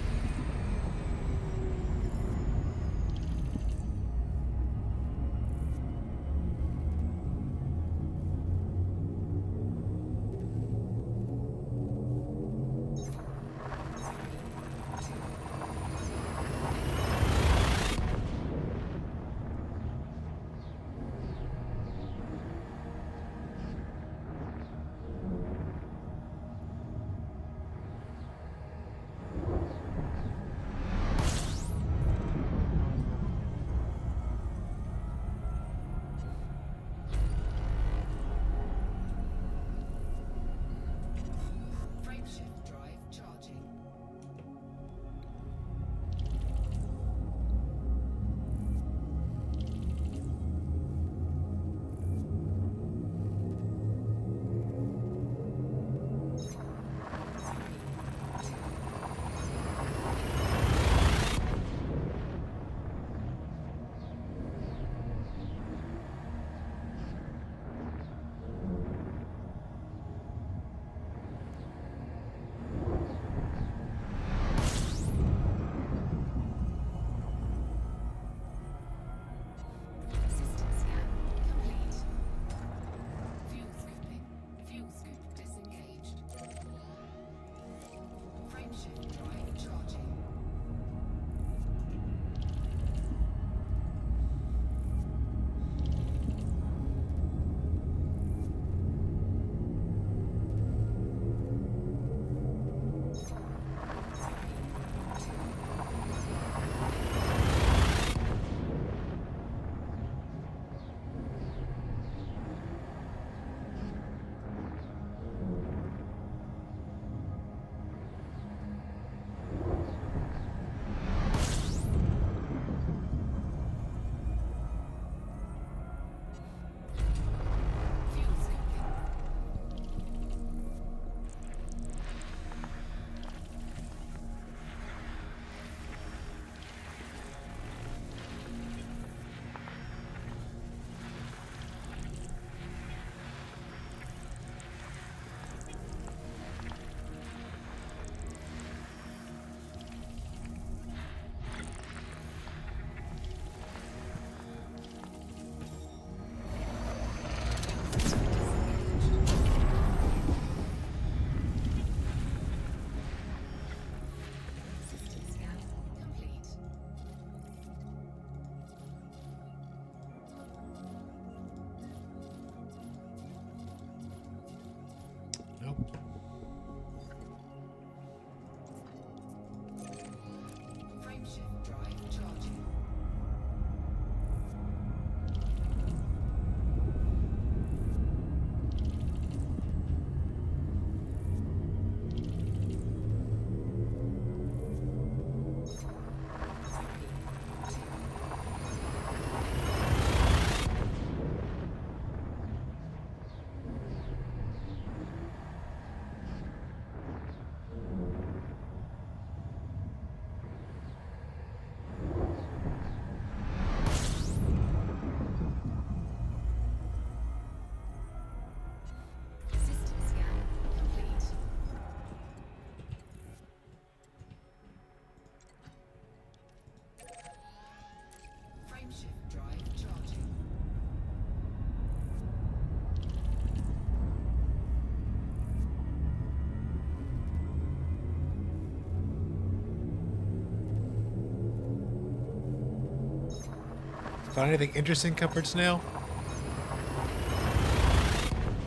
Found anything interesting, Comfort Snail?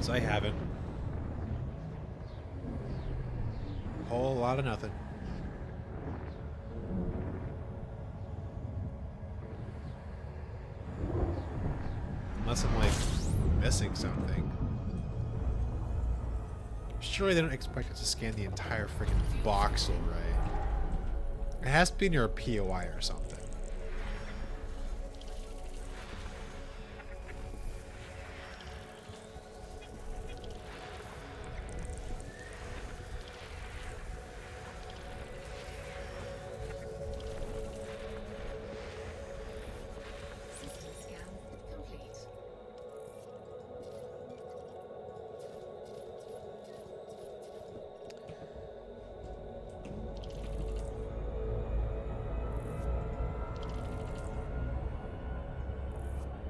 So I haven't. Whole lot of nothing. Unless I'm like missing something. Surely they don't expect us to scan the entire freaking voxel, right? It has to be near a POI or something. System scan complete.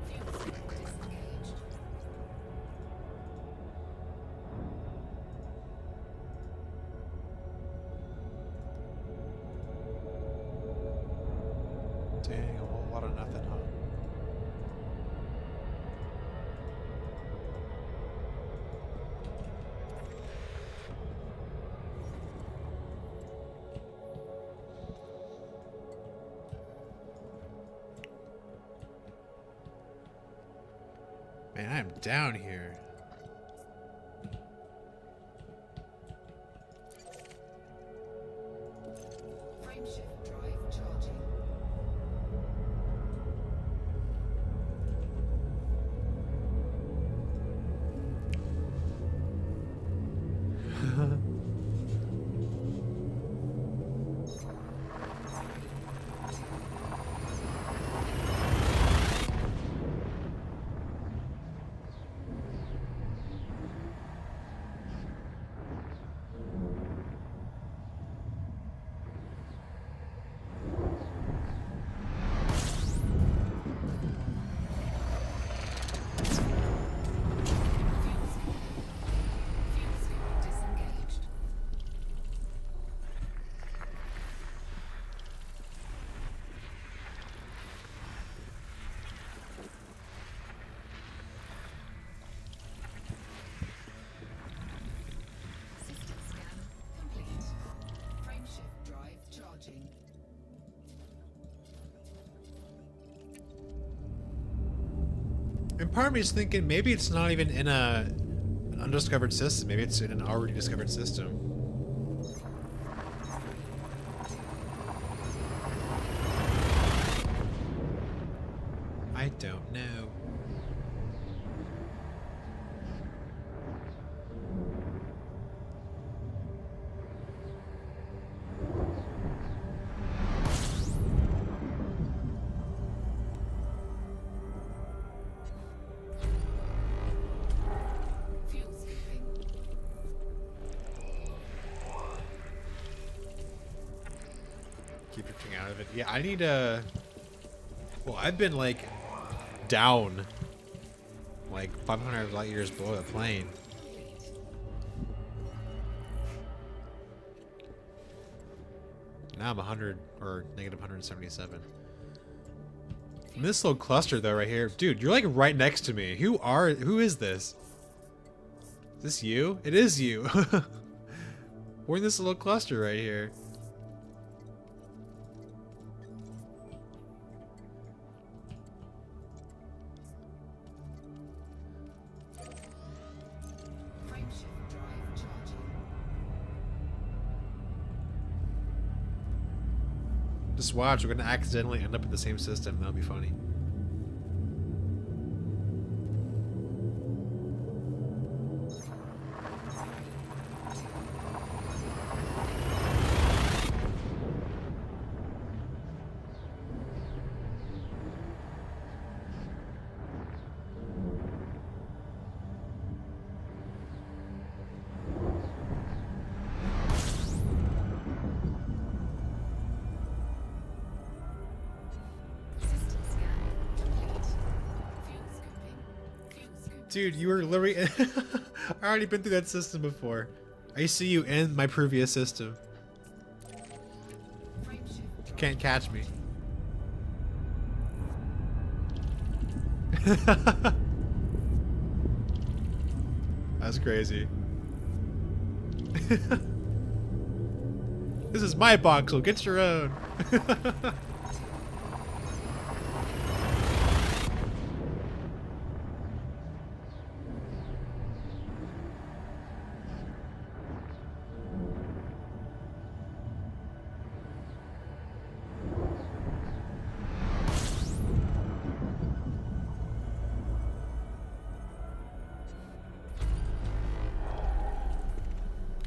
Fuel cycle disengaged. Dang, a whole lot of nothing, huh? Man, I'm down here. Frameshift drive charging. Fuel cycle disengaged. System scan complete. Frameshift drive charging. And part of me is thinking maybe it's not even in an undiscovered system. Maybe it's in an already discovered system. I don't know. Fuel skipping. Keep drifting out of it. Yeah, I need a. Well, I've been like down, like 500 light years below the plane. Now I'm 100 or negative 177. And this little cluster though, right here, dude, you're like right next to me. Who is this? Is this you? It is you. We're in this little cluster right here. Frameshift drive charging. Just watch, we're gonna accidentally end up in the same system. That'll be funny. System scan complete. Fuel scooping. Fuel scooping. Dude, you were literally. I already been through that system before. I see you in my previous system. Frameshift drive Can't catch me. That's crazy. This is my voxel. Get your own.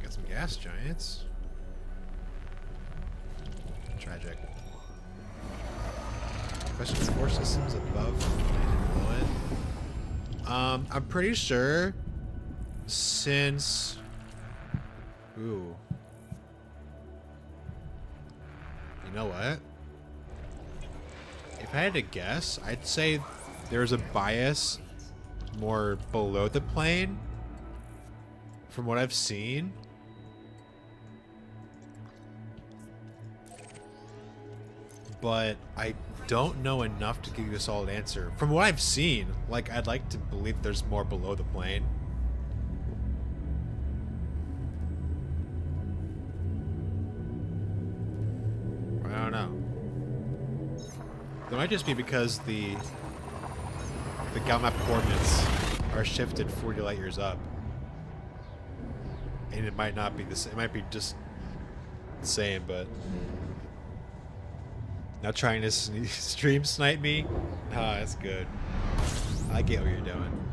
Got some gas giants. Tragic. Question: 4 systems above and below it. I'm pretty sure since. Ooh. You know what? If I had to guess, I'd say there's a bias more below the plane from what I've seen. But I don't know enough to give you a solid answer. From what I've seen, like, I'd like to believe there's more below the plane. I don't know. That might just be because the gamma coordinates are shifted 40 light years up. And it might not be the same. It might be just the same, but... Not trying to stream snipe me? Nah, that's good. I get what you're doing.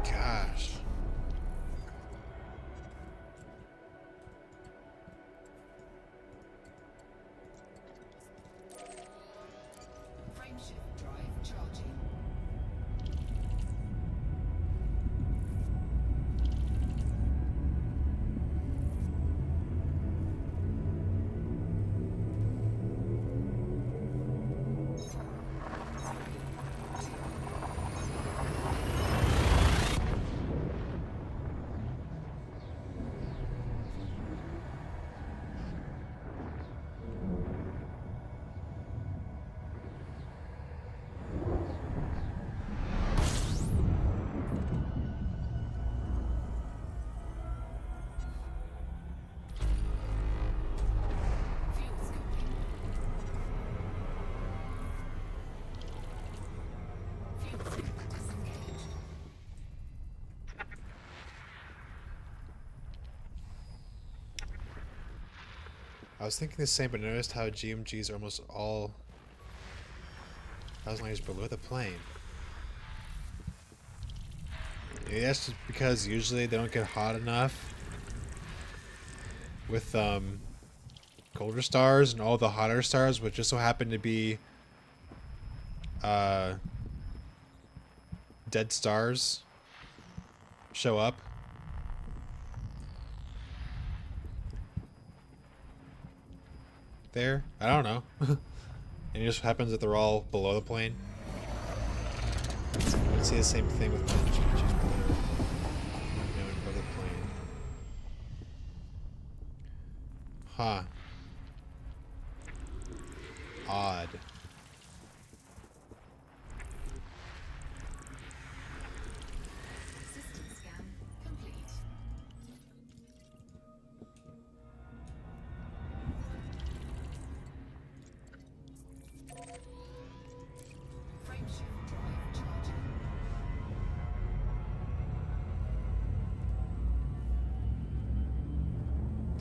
Gosh. Frameshift drive charging. Fuel scoping. Fuel scope disengaged. I was thinking the same, but noticed how GMGs are almost all 1,000 light years below the plane. Maybe that's just because usually they don't get hot enough with colder stars, and all the hotter stars, which just so happen to be dead stars, show up. There? I don't know. And it just happens that they're all below the plane. I see the same thing with GGGs below the plane. Huh. Odd. System scan complete. Frameshift drive charging.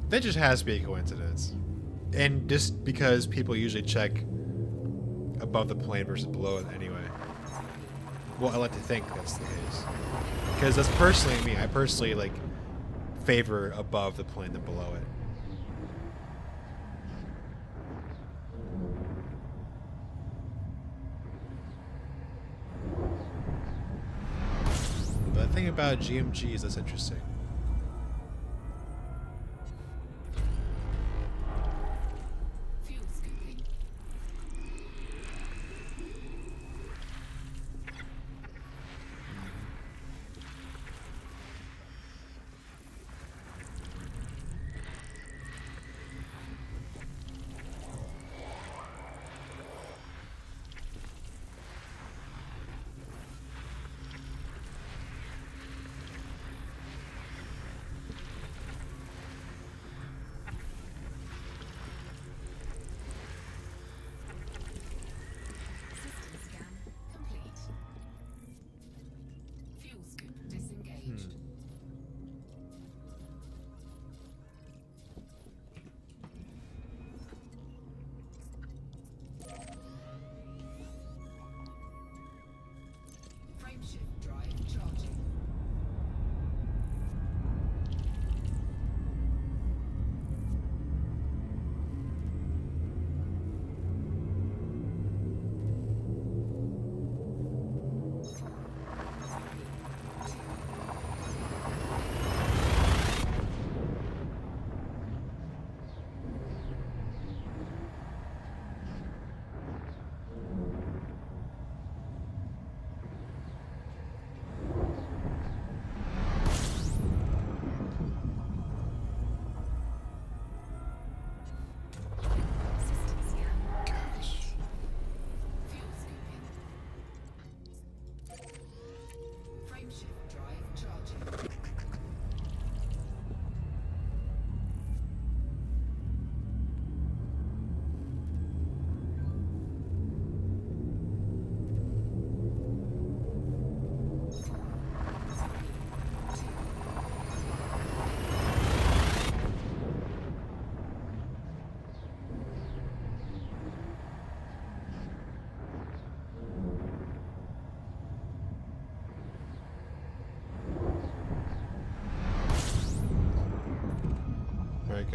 That just has to be a coincidence. And just because people usually check above the plane versus below it anyway. Well, I like to think that's the case. Because that's personally me. I personally, like, favor above the plane than below it. But the thing about GMGs that's interesting. Fuel scoping.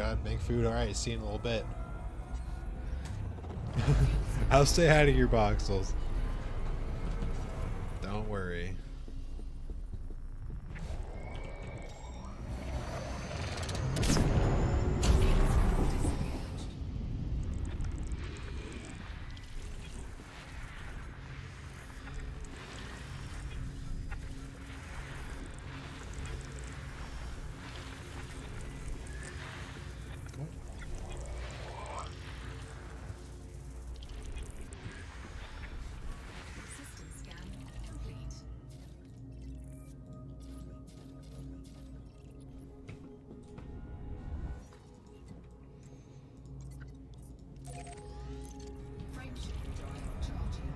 gotta make food. All right, see you in a little bit. I'll stay out of your voxels. Don't worry. System scan complete. Frameshift drive charging.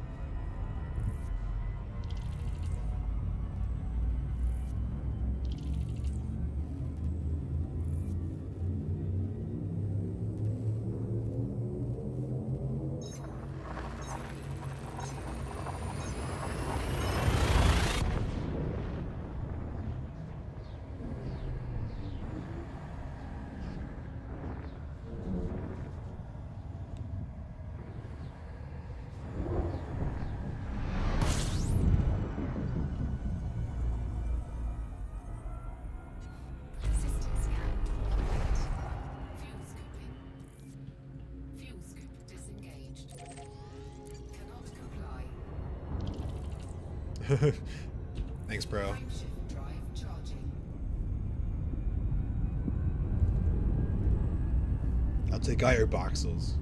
System scan complete. Fuel scooping. Fuel scoop disengaged. Cannot comply. Thanks, bro. Frameshift drive charging. I'll take out your voxels.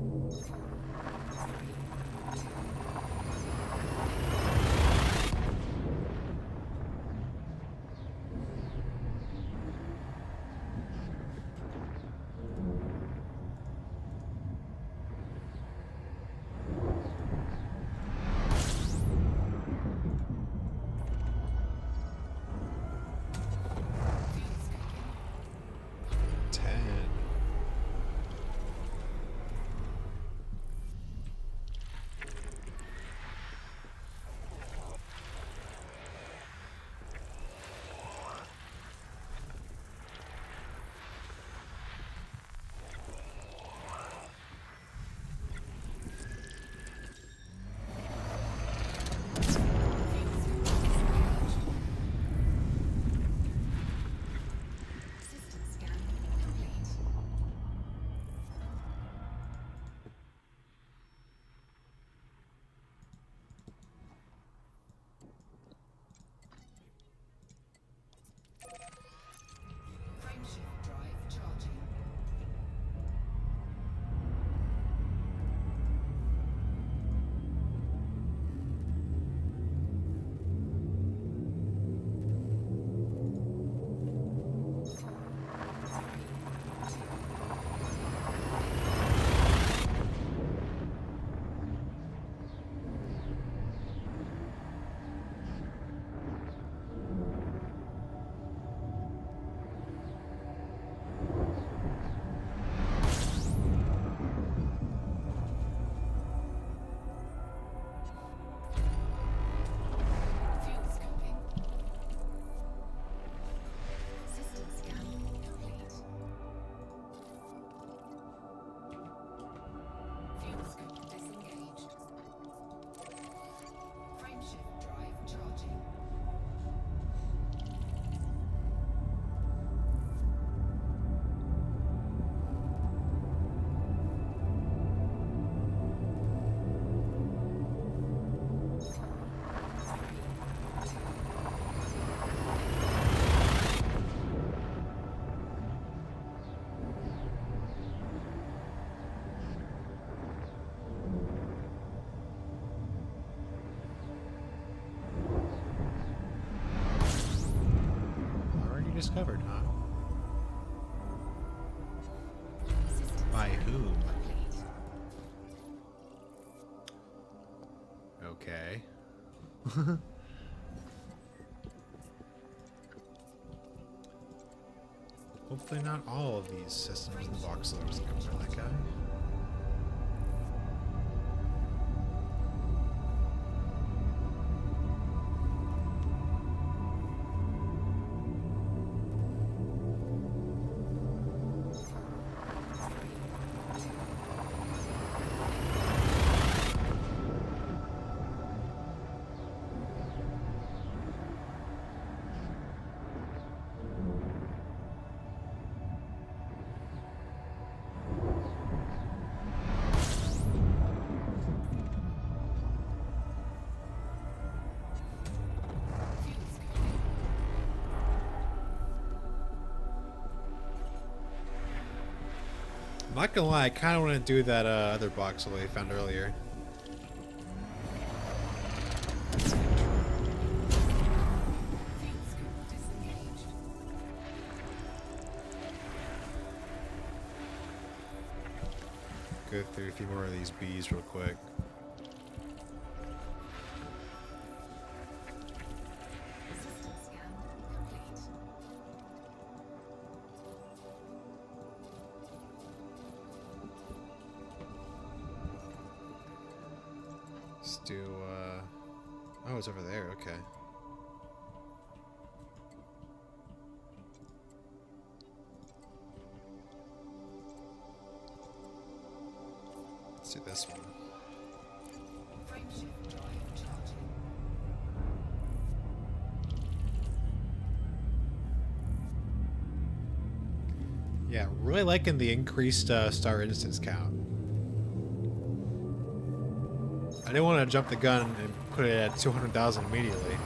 Fuel scooping. 10. System scan complete. Frameshift drive charging. Fuel scooping. System scan complete. Fuel scoop disengaged. Frameshift drive charging. Already discovered, huh? System By scan whom? complete. Okay. Hopefully not all of these systems and voxels come from that guy. not gonna lie, I kind of want to do that other box hole I found earlier. Fuel scoop disengaged. Go through a few more of these bees real quick. System scan complete. Let's do, oh, it's over there, okay. Let's do this one. Frameshift drive charging. Yeah, really liking the increased star instance count. I didn't want to jump the gun and put it at 200,000 immediately.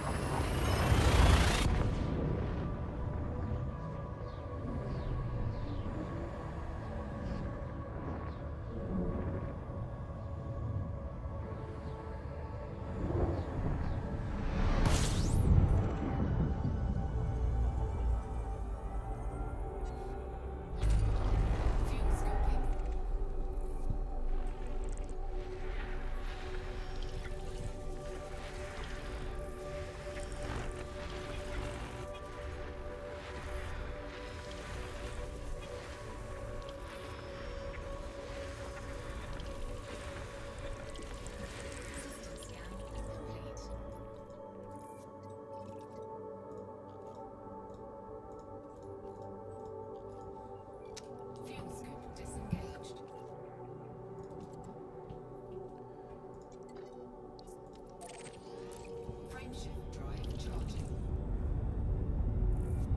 Fuel scoping. System scan complete. Fuel scoop disengaged. Frameshift drive charging. Fuel scoping.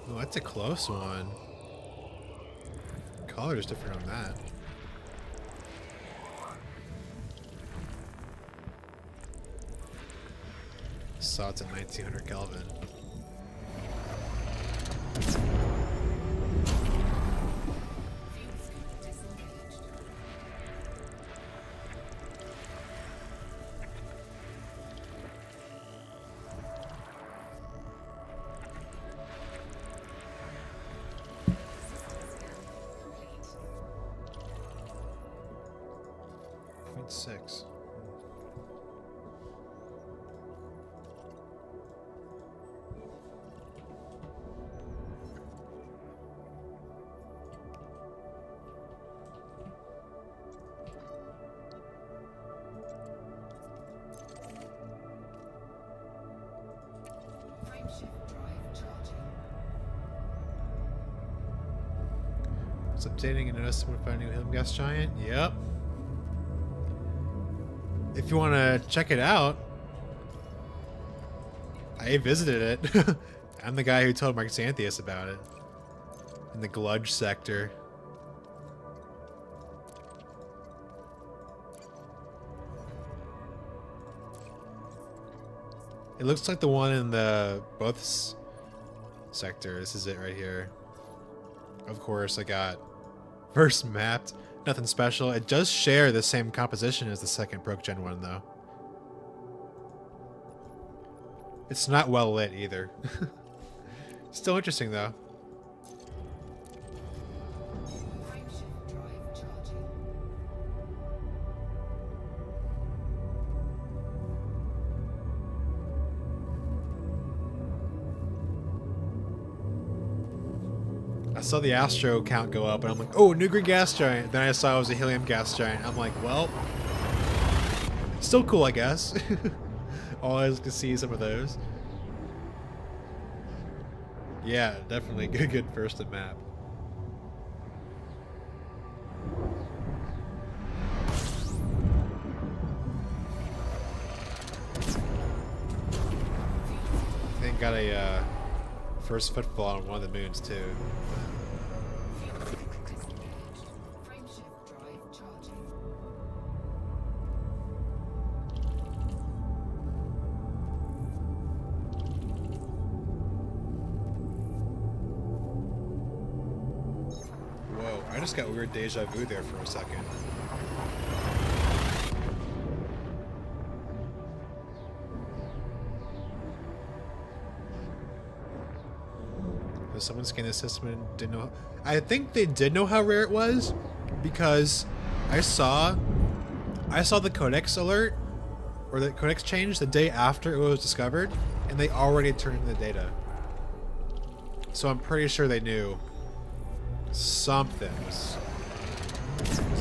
Oh, that's a close one. Color is different on that. Saw it's at 1900 Kelvin. Fuel scoop disengaged. System scan complete. 0.6. Frameshift drive charging. It's updating and notice someone found a new helium gas giant. Yep. If you want to check it out, I visited it. I'm the guy who told Mark Xanthius about it in the Gludge sector. It looks like the one in the both sector. This is it right here. Of course, I got first mapped. Nothing special. It does share the same composition as the second Proc Gen one, though. It's not well lit either. Still interesting, though. Frameshift drive charging. saw the astro count go up, and I'm like, oh, new green gas giant. Then I saw it was a helium gas giant. I'm like, well, still cool, I guess. Always to see some of those. Yeah, definitely good first at map. I think got a first footfall on one of the moons too. Frameshift drive charging. Whoa, I just got weird deja vu there for a second. Someone scanned the system and didn't know. I think they did know how rare it was, because I saw the codex alert, or the codex change the day after it was discovered, and they already turned in the data. So I'm pretty sure they knew something was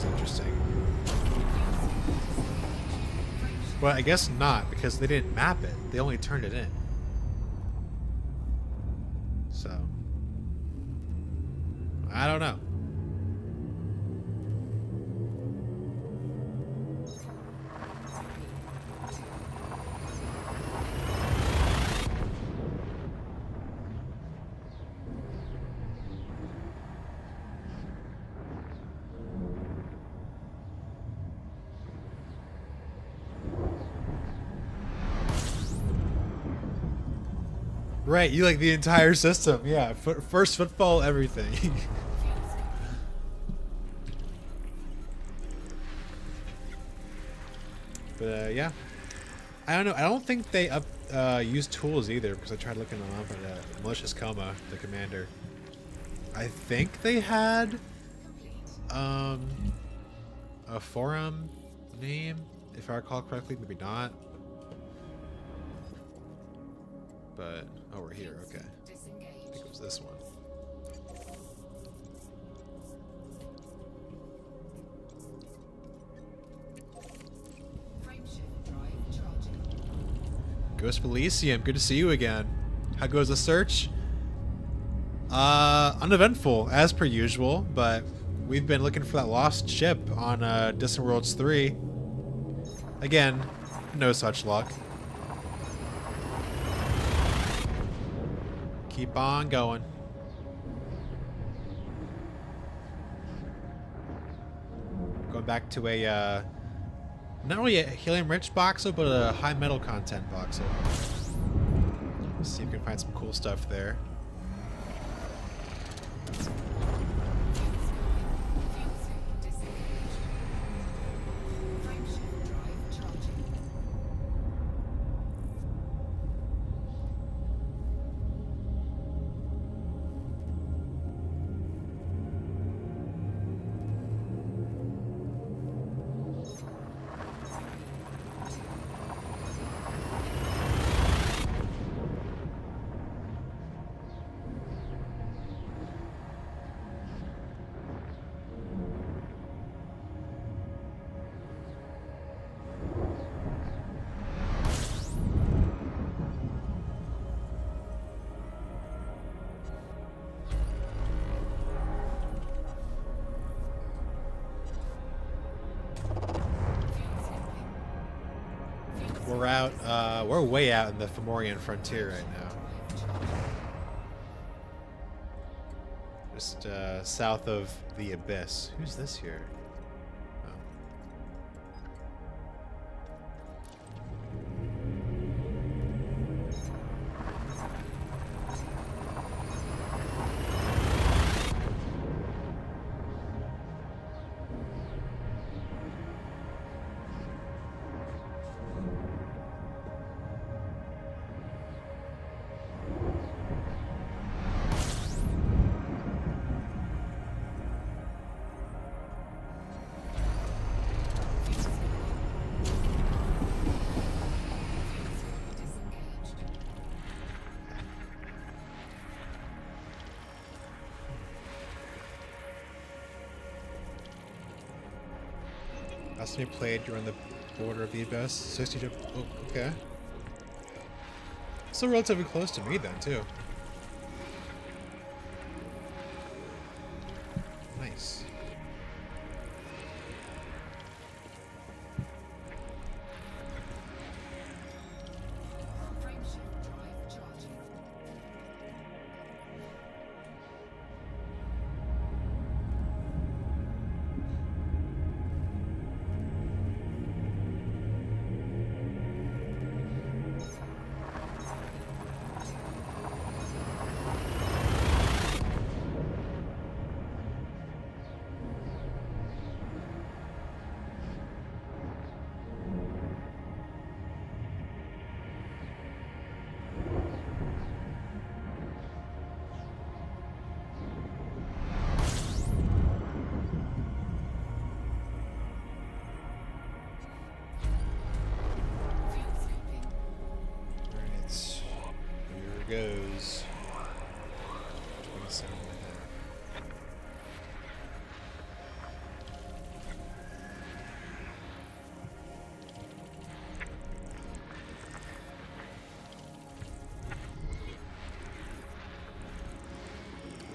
interesting. But I guess not, because they didn't map it. They only turned it in. So I don't know. Right, you like the entire system. Yeah, first footfall, everything. But yeah, I don't know. I don't think they use tools either, because I tried looking them up at Malicious Coma, the commander. I think they had a forum name, if I recall correctly. Maybe not. But oh, we're here. Okay, I think it was this one. Frameshift drive charging. Ghost Elysium, good to see you again. How goes the search? Uneventful, as per usual, but we've been looking for that lost ship on Distant Worlds 3. Again, no such luck. Keep on going. Going back to a, not only a helium-rich voxel, but a high metal content voxel. Let's see if we can find some cool stuff there. Frameshift drive charging. We're out, we're way out in the Fomorian frontier right now. Just south of the Abyss. Who's this here? Oh. Last time you played, you were on the border of the abyss. 62. Oh, okay. Still relatively close to me then, too. Nice. Frameshift drive charging. Fuel scooping. Alright. Here it goes. 27 and a half.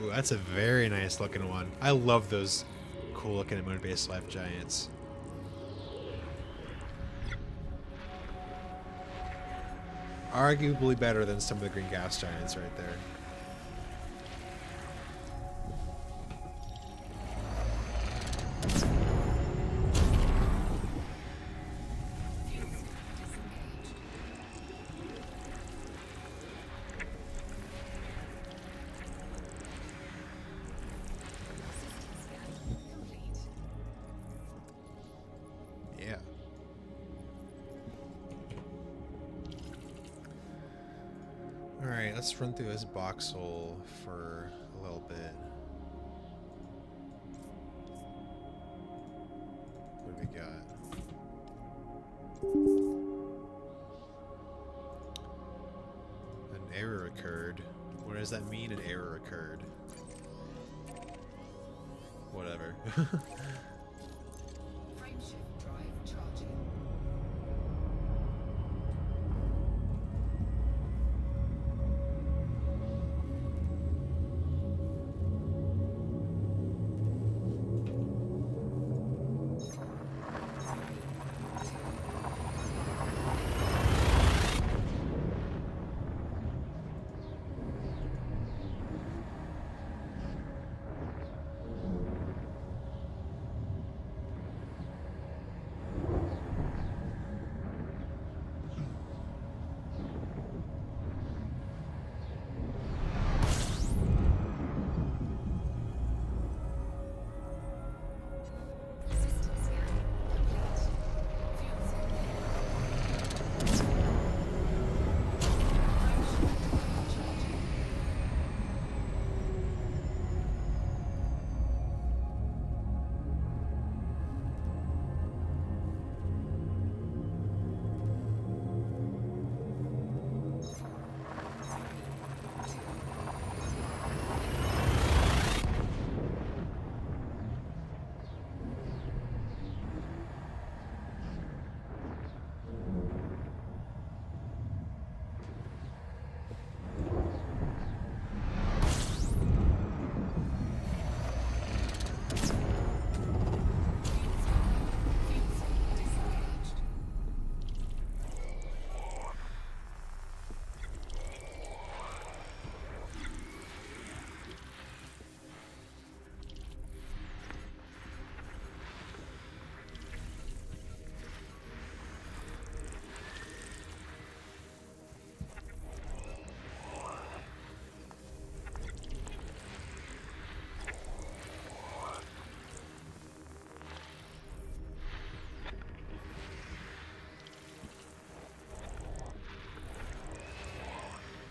Ooh, that's a very nice looking one. I love those cool looking moon-based life giants. Arguably better than some of the green gas giants right there. Fuel scoop disengaged. System scan complete. Yeah. Alright, let's run through this box hole for a little bit. What do we got? An error occurred. What does that mean, an error occurred? Whatever. Frameshift drive charging. System scan complete. Fuel scooping. Frameshift drive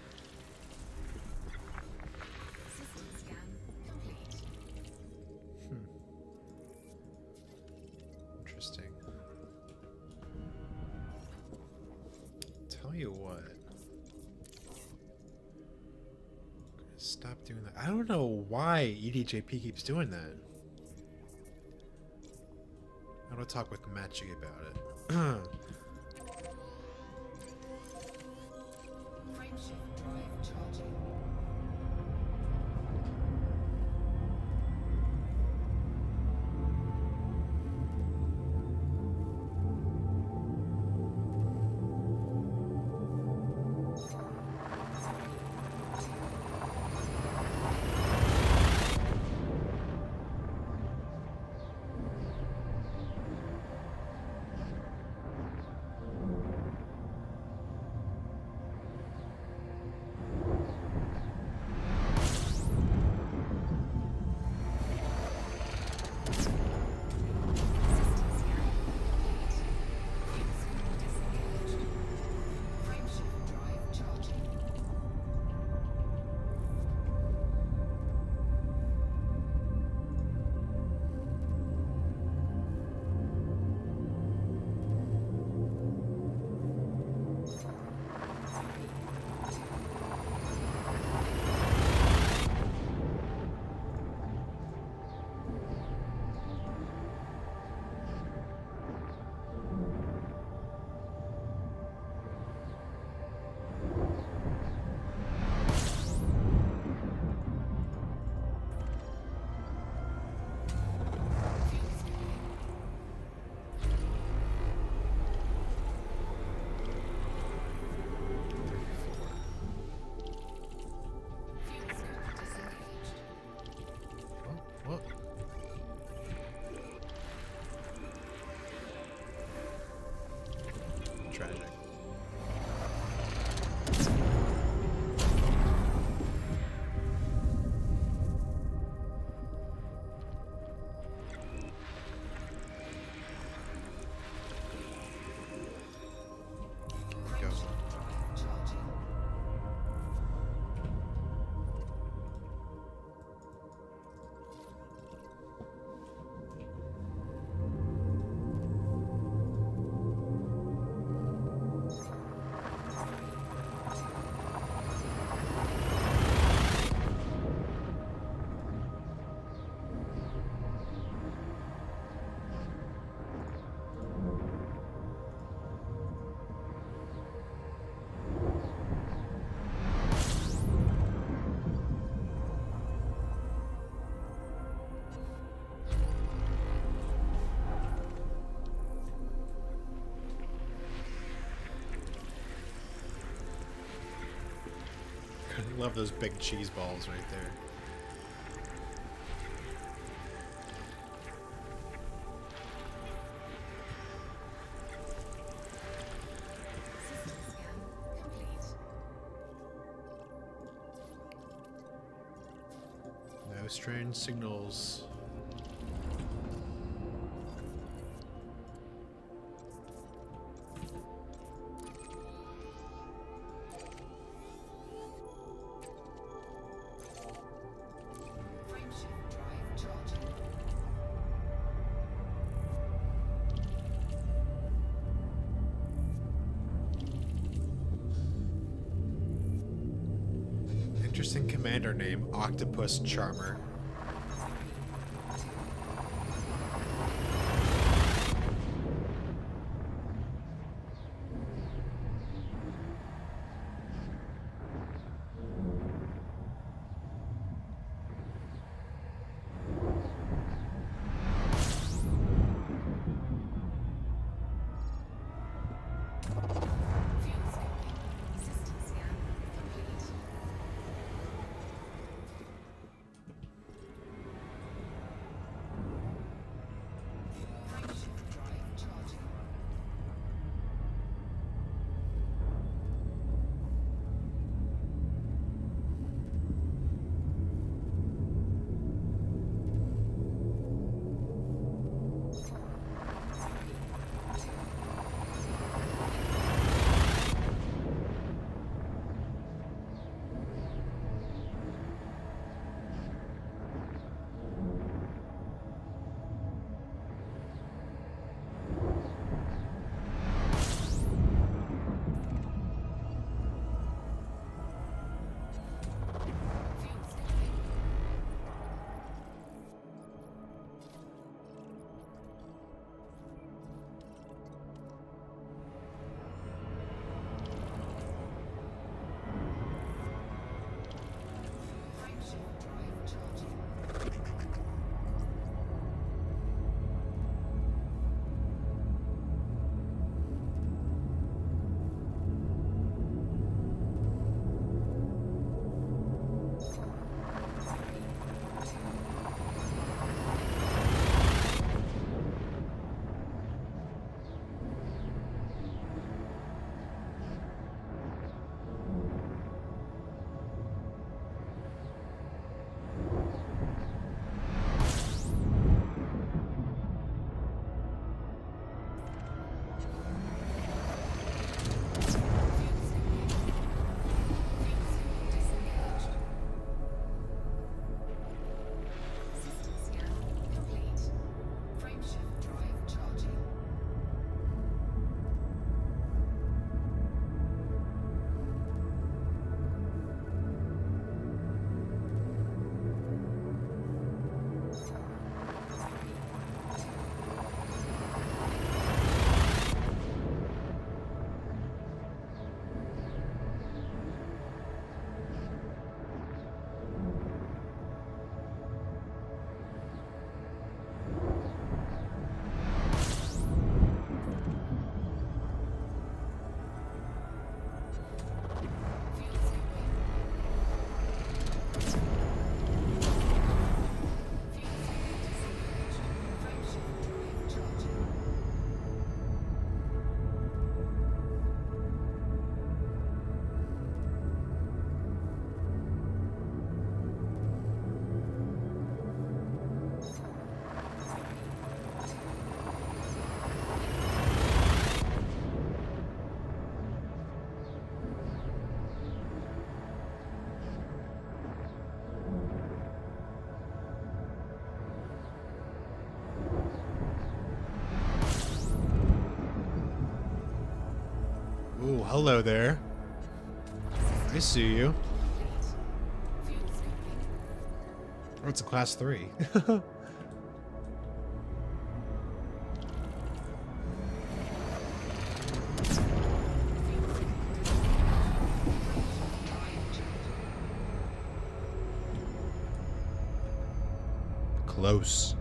charging. Fuel scoop disengaged. System scan complete. Interesting. Tell you what. Stop doing that. I don't know why EDJP keeps doing that. I I want to talk with Machi about it. Frameshift drive charging. What? Tragic. Go. Charging. I love those big cheese balls right there. System scan complete. No strange signals. Frameshift drive charging. Interesting commander name, Octopus Charmer. Fuel scoping. System scan complete. hello there. I see you. Fuel scooping. Oh, it's a class 3. Close.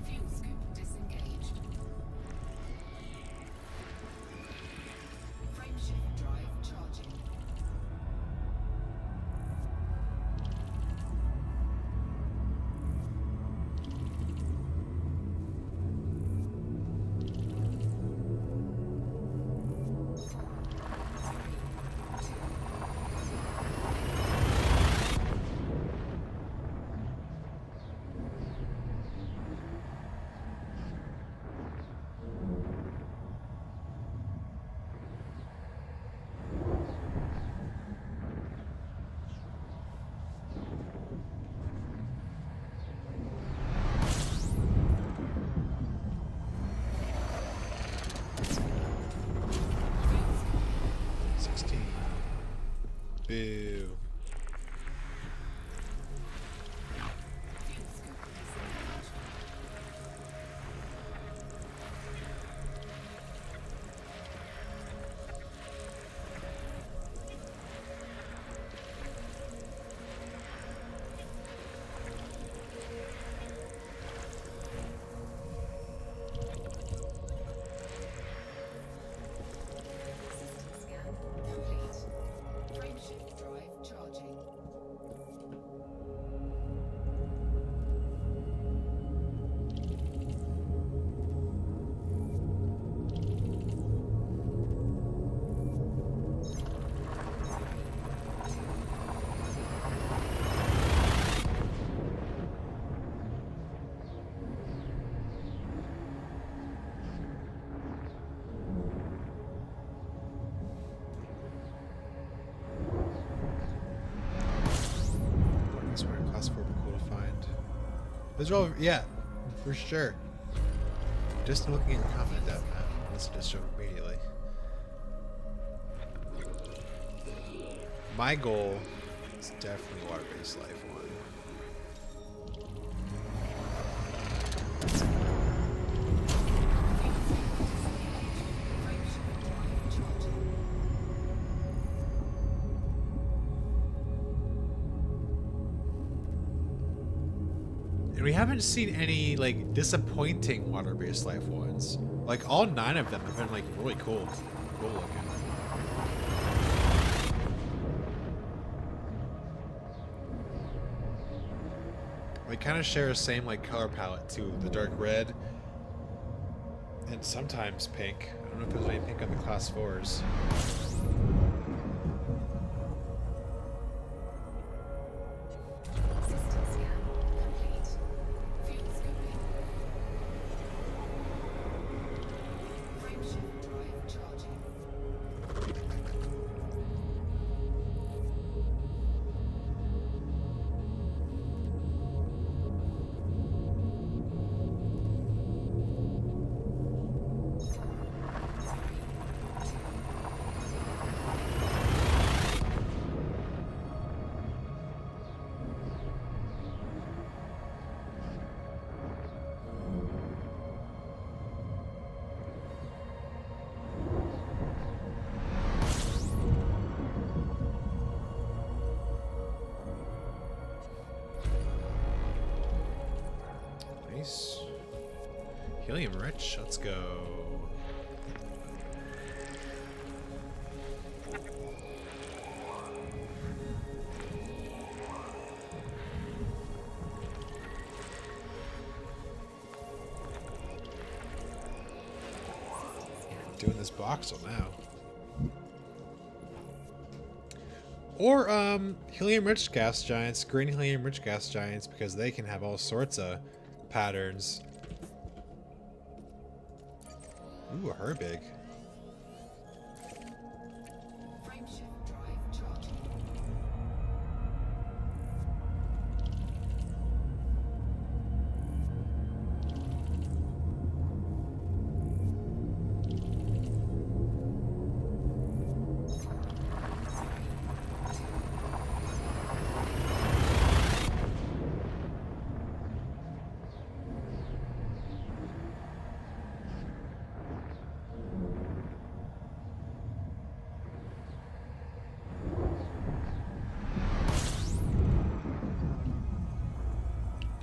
Fuel scoop disengaged. Frameshift drive charging. Fuel scoop. 16. Boo. Fuel scoop disengaged. System scan complete. Frameshift drive charging. That's where class 4 would be cool to find. Those are all, yeah, for sure. Just looking at your comment down, man. Let's just show immediately. My goal is definitely water-based life one. Frameshift drive charging. And we haven't seen any like disappointing water-based life ones. Like all 9 of them have been like really cool looking. They kind of share the same like color palette too, the dark red and sometimes pink. I don't know if there's any pink on the class 4s. System scan complete. Fuel scooping. Frameshift drive charging. Nice. Helium rich, let's go. doing this voxel now. Or helium-rich gas giants, green helium-rich gas giants, because they can have all sorts of patterns. Ooh, a Herbig. Frameshift drive charging.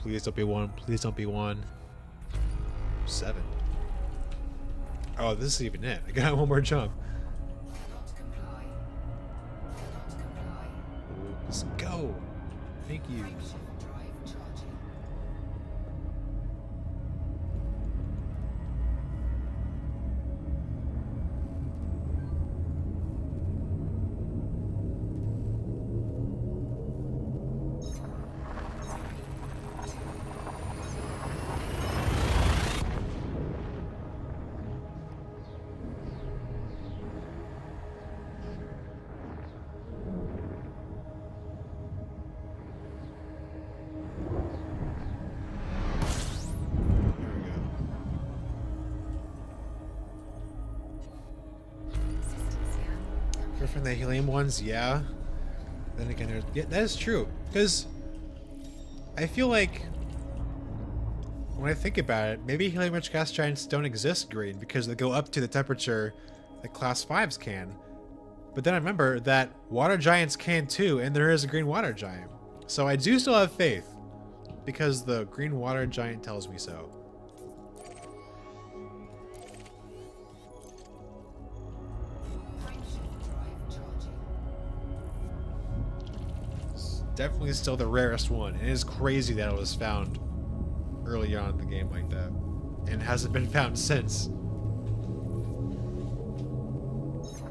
Please don't be one. Please don't be one. 7. Oh, this is even it. I got one more jump. Cannot comply. Cannot comply. Let's go. Thank you. Frameshift drive charging. There we go. System scan. We're from the helium ones, yeah. Then again, there's, yeah, that is true. Because I feel like when I think about it, maybe helium-rich gas giants don't exist green because they go up to the temperature that class 5s can. But then I remember that water giants can too, and there is a green water giant. So I do still have faith because the green water giant tells me so. Frameshift drive charging. It's definitely still the rarest one. And it is crazy that it was found early on in the game like that. And hasn't been found since. Fuels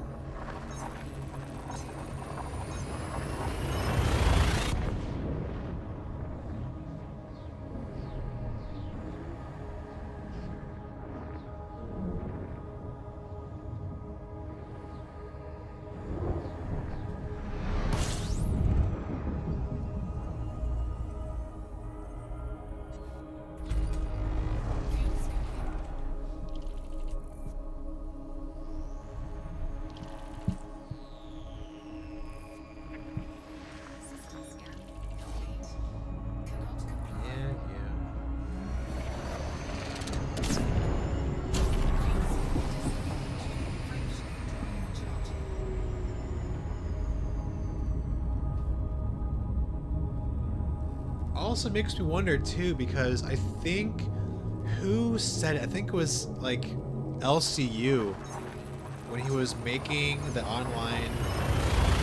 complete. System scan complete. Cannot comply. Yeah. Fuel cell disengaged. Frameshift drive charging. Also makes me wonder too, because I think who said it? I think it was like LCU when he was making the online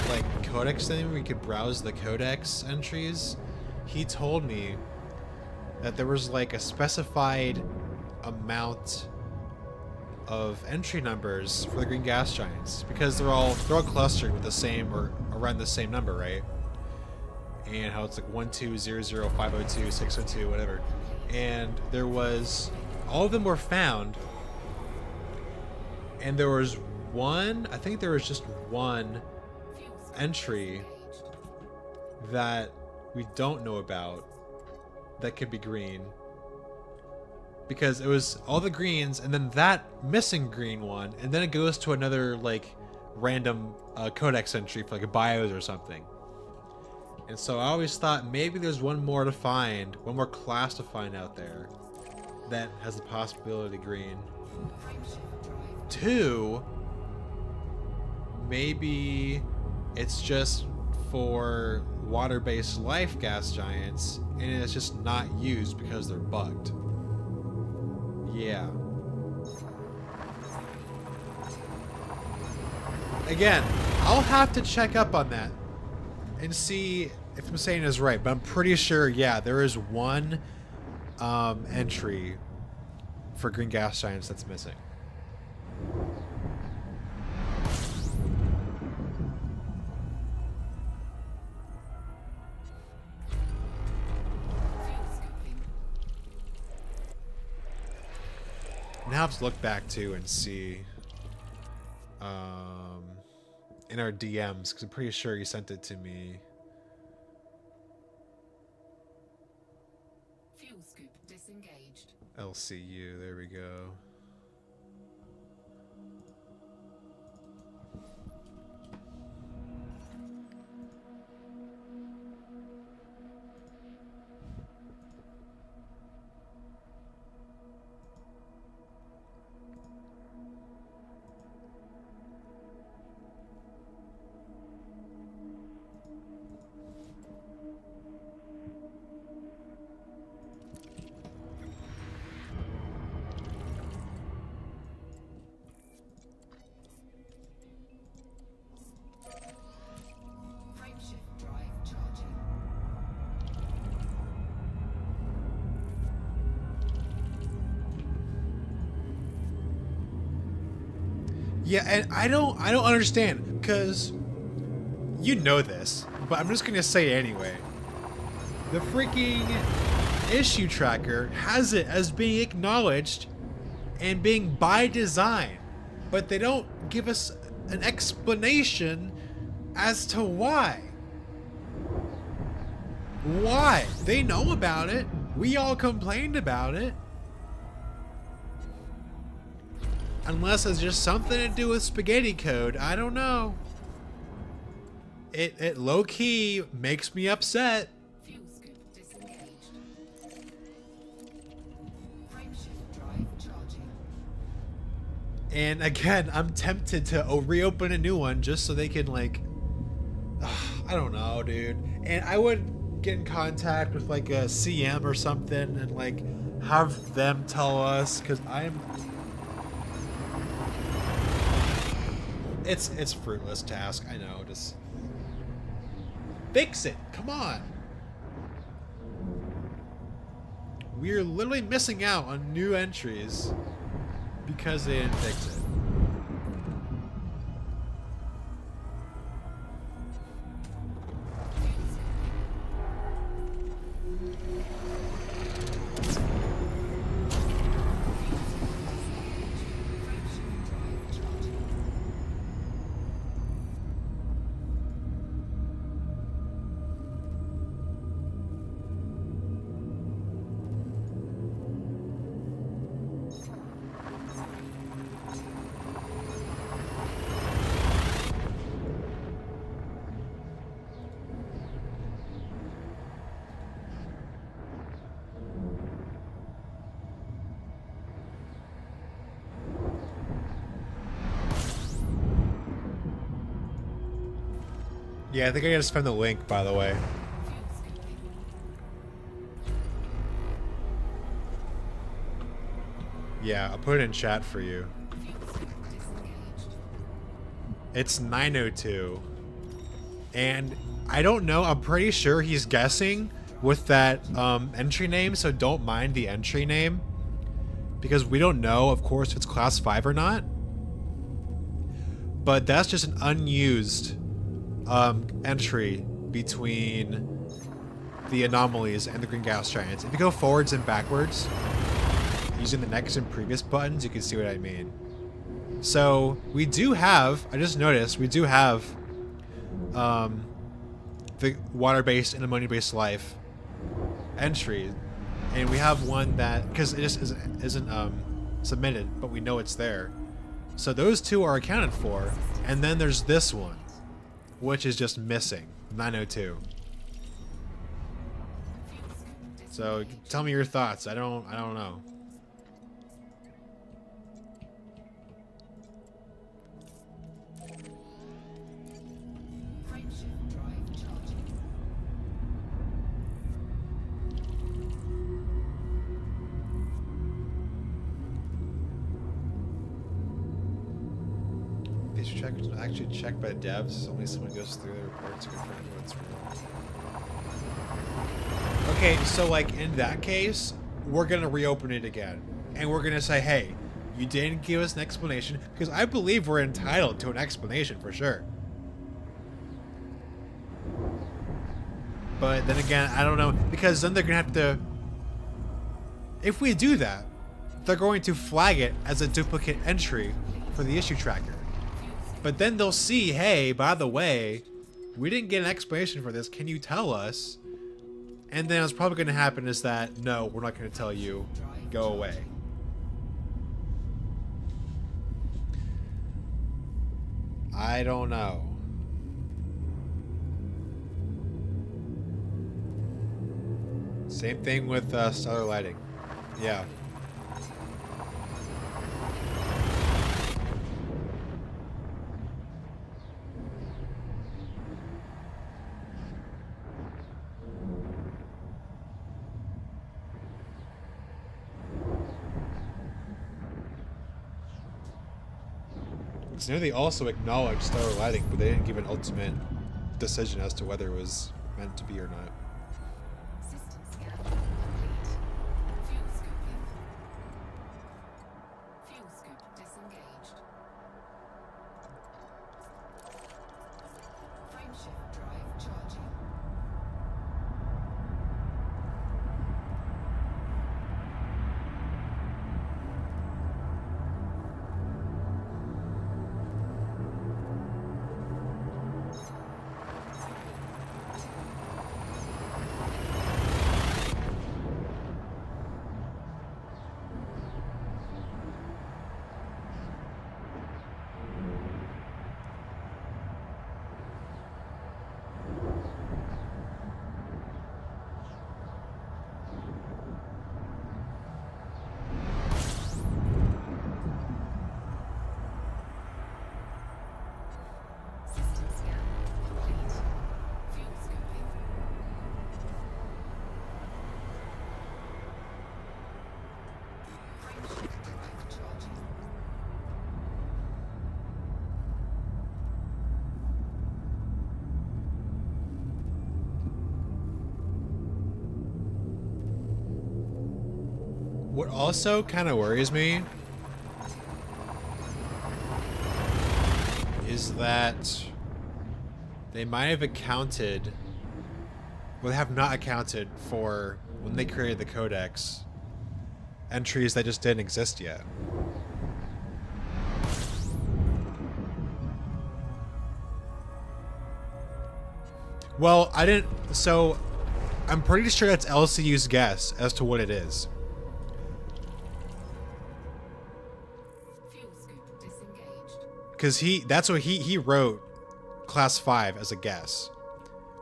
like codex thing where you could browse the codex entries. He told me that there was like a specified amount of entry numbers for the green gas giants because they're all clustered with the same or around the same number, right? And how it's like 1200 502 602 whatever, and there was all of them were found, and there was one, I think there was just one Fuel cell entry disengaged. that we don't know about that could be green, because it was all the greens and then that missing green one, and then it goes to another like random codex entry for like a bios or something. And so I always thought maybe there's one more to find, one more class to find out there that has the possibility green. Frameshift drive. 2, maybe it's just for water-based life gas giants and it's just not used because they're bugged. Yeah. Again, I'll have to check up on that and see if I'm saying this right, but I'm pretty sure, yeah, there is one entry for green gas giants that's missing. Now I have to look back too and see in our DMs, because I'm pretty sure he sent it to me. Fuel scoop disengaged. LCU, there we go. Frameshift drive charging. Yeah, and I don't understand, because you know this, but I'm just gonna say it anyway. The freaking issue tracker has it as being acknowledged and being by design, but they don't give us an explanation as to why. Why? They know about it. We all complained about it. Unless it's just something to do with spaghetti code, I don't know. It low-key makes me upset. Fuel scoop disengaged. Frameshift drive charging. And again, I'm tempted to reopen a new one just so they can, like, I don't know, dude. And I would get in contact with like a CM or something and like have them tell us, because it's fruitless task. I know, just fix it. Come on. We're literally missing out on new entries because they didn't fix it. Frameshift drive charging. Yeah, I think I gotta find the link, by the way. Fuel scooping. Yeah, I'll put it in chat for you. Fuel scoop disengaged. It's 902. And I don't know, I'm pretty sure he's guessing with that entry name, so don't mind the entry name. Because we don't know, of course, if it's class 5 or not. But that's just an unused entry between the anomalies and the green gas giants. If you go forwards and backwards using the next and previous buttons, you can see what I mean. So we do have, I just noticed, we do have the water-based and ammonia-based life entry, and we have one that, because it just isn't submitted, but we know it's there. So those two are accounted for, and then there's this one, which is just missing, 902. So tell me your thoughts. I don't know. Frameshift drive charging. These checkers are actually checked by devs. Only someone goes through the reports to confirm what's real. Okay, so like in that case, we're gonna reopen it again, and we're gonna say, hey, you didn't give us an explanation, because I believe we're entitled to an explanation for sure. But then again, I don't know, because then they're gonna have to. If we do that, they're going to flag it as a duplicate entry for the issue tracker. But then they'll see, hey, by the way, we didn't get an explanation for this. Can you tell us? And then what's probably going to happen is that, no, we're not going to tell you. Go away. I don't know. Same thing with stellar lighting. Yeah. So now they also acknowledged stellar lighting, but they didn't give an ultimate decision as to whether it was meant to be or not. System scan complete. Fuel scooping. Fuel scoop disengaged. Frameshift drive charging. System scan complete. Fuel scooping. Frameshift drive charging. What also kind of worries me is that they might have accounted, well, they have not accounted for, when they created the codex, entries that just didn't exist yet. Well, I didn't, so I'm pretty sure that's LCU's guess as to what it is. Fuel scoop disengaged. Because that's what he wrote class 5 as a guess.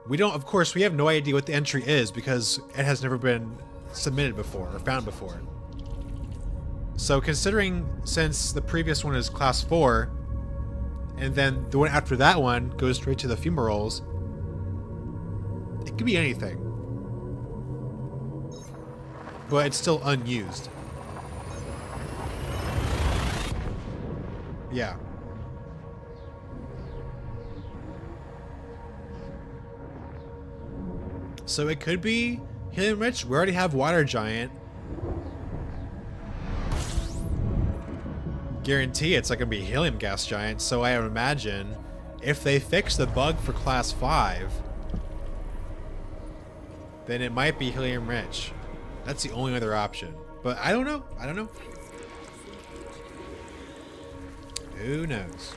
We don't, of course, we have no idea what the entry is because it has never been submitted before or found before. So considering since the previous one is class 4, and then the one after that one goes straight to the fumaroles, it could be anything. But it's still unused. Yeah. So it could be helium rich. We already have water giant. Guarantee it's like gonna be helium gas giant. So I would imagine if they fix the bug for class 5, then it might be helium rich. That's the only other option. But I don't know. I don't know. Who knows?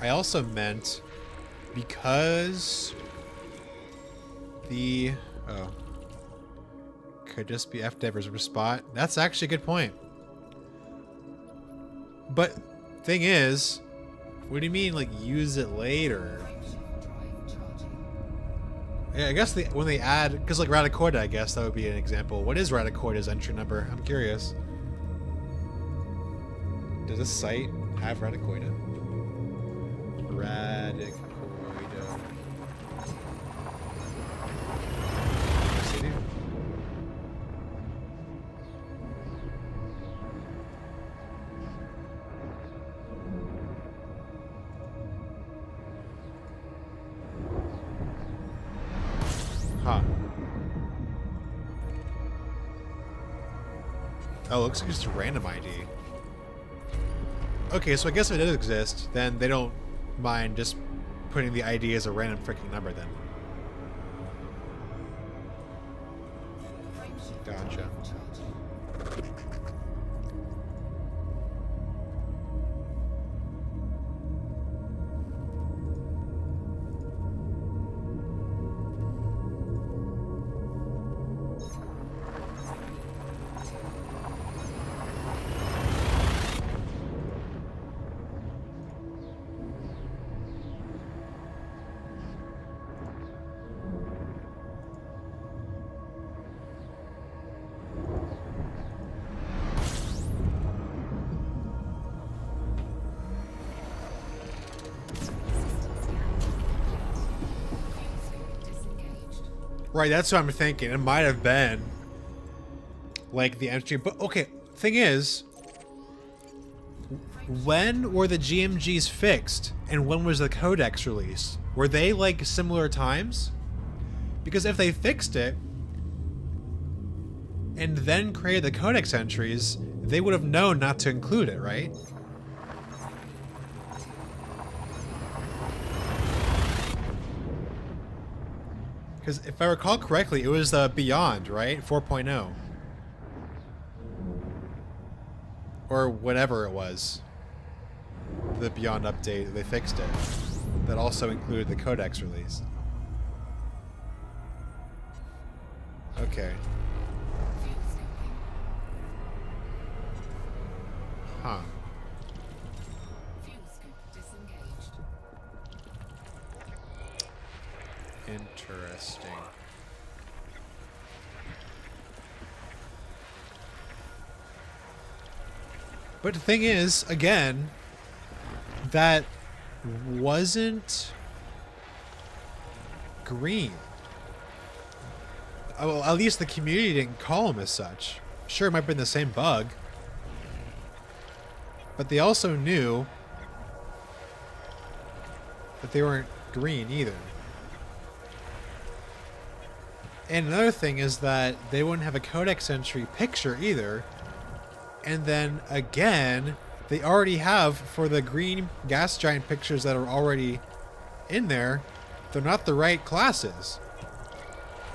I also meant because the could just be F-Div reserve spot. That's actually a good point. But thing is, what do you mean like use it later? Frameshift drive charging. Yeah, I guess when they add, because like Radicoida, I guess that would be an example. What is Radicoida's entry number? I'm curious. Does this site have Radicoida? Radicoida. Yes, they do. Huh. Oh, looks like just a random ID. Okay, so I guess if it does exist, then they don't mind just putting the ID as a random freaking number then. Frameshift Gotcha. drive charging. Disengaged. Right, that's what I'm thinking. It might have been like the entry, but okay. Thing is, when were the GMGs fixed, and when was the codex released? Were they like similar times? Because if they fixed it and then created the codex entries, they would have known not to include it, right? Because if I recall correctly, it was Beyond, right? 4.0. Or whatever it was. The Beyond update, they fixed it. That also included the codex release. Okay. Fuel scoping. Huh. Fuel scope disengaged. Interesting. But the thing is, again, that wasn't green. Well, at least the community didn't call him as such. Sure, it might have been the same bug. But they also knew that they weren't green either. And another thing is that they wouldn't have a codex entry picture either. And then again, they already have, for the green gas giant pictures that are already in there, they're not the right classes.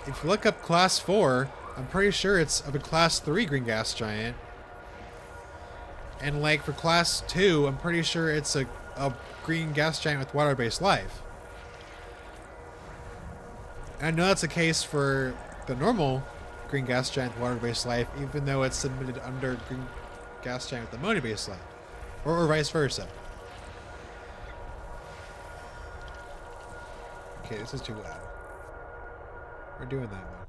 If you look up class 4, I'm pretty sure it's of a class 3 green gas giant. And like for class 2, I'm pretty sure it's a green gas giant with water-based life. And I know that's the case for the normal green gas giant with water-based life, even though it's submitted under green gas giant with ammonia-based life. Or vice versa. Okay, this is too loud. We're doing that one.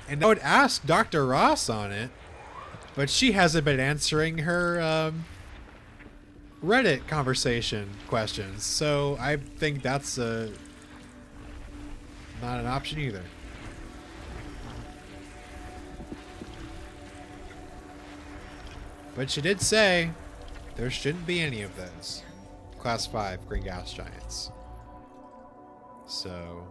And I would ask Dr. Ross on it, but she hasn't been answering her Reddit conversation questions, so I think that's not an option either. But she did say there shouldn't be any of those class 5 green gas giants. So.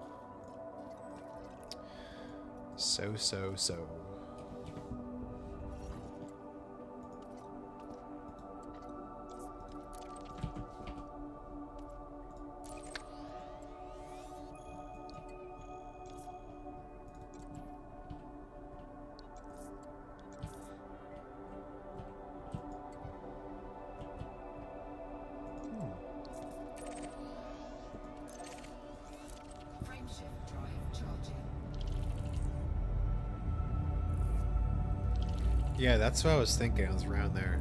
Frameshift drive charging. Yeah, that's what I was thinking. I was around there.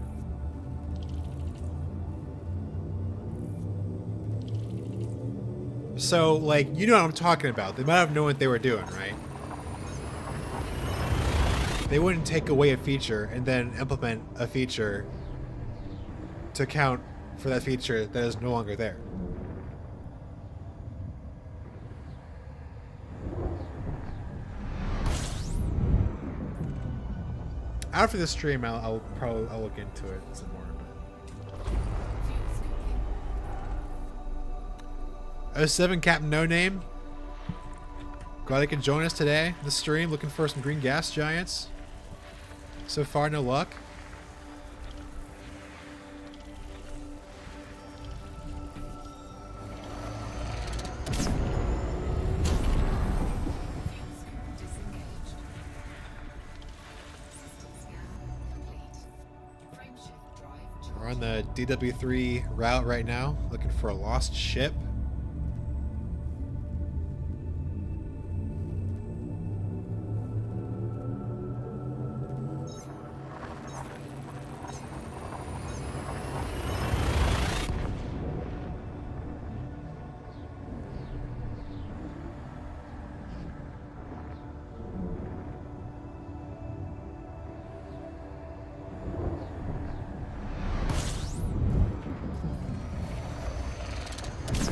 So, like, you know what I'm talking about. They might have known what they were doing, right? They wouldn't take away a feature and then implement a feature to account for that feature that is no longer there. After the stream, I'll look into it some more. Fuel 07 Captain No Name. Glad he could join us today in the stream, looking for some green gas giants. So far, no luck. Disengaged. System scan complete. Frameshift drive We're on the DW3 route right now, looking for a lost ship. disengaged. Frameshift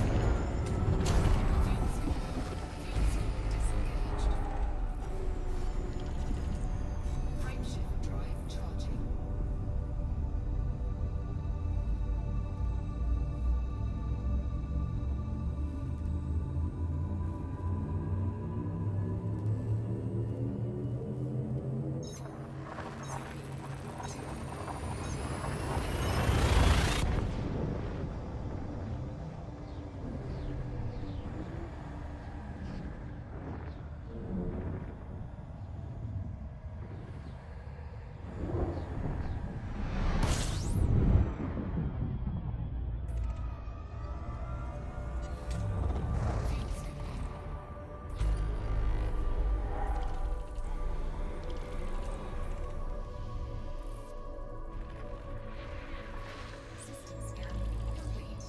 drive charging. System scan complete.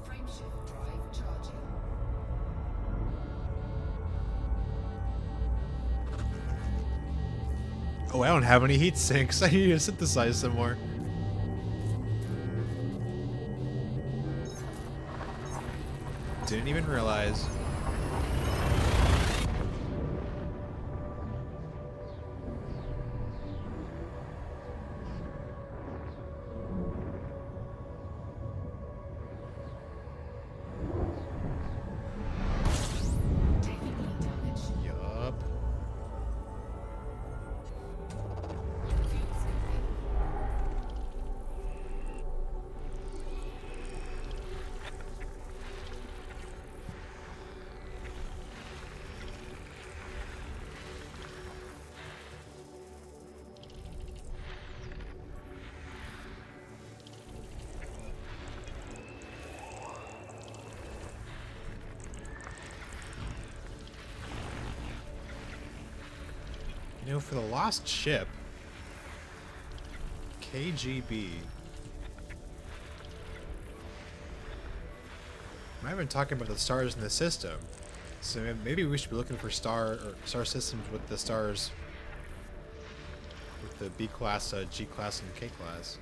Frameshift drive charging. Oh, I don't have any heat sinks. I need to synthesize some more. Didn't even realize. Taking heat damage. Yup. Fuel scooping. You know, for the lost ship, KGB. I'm not even talking about the stars in the system. So maybe we should be looking for star systems with the stars with the B class, G class, and K class.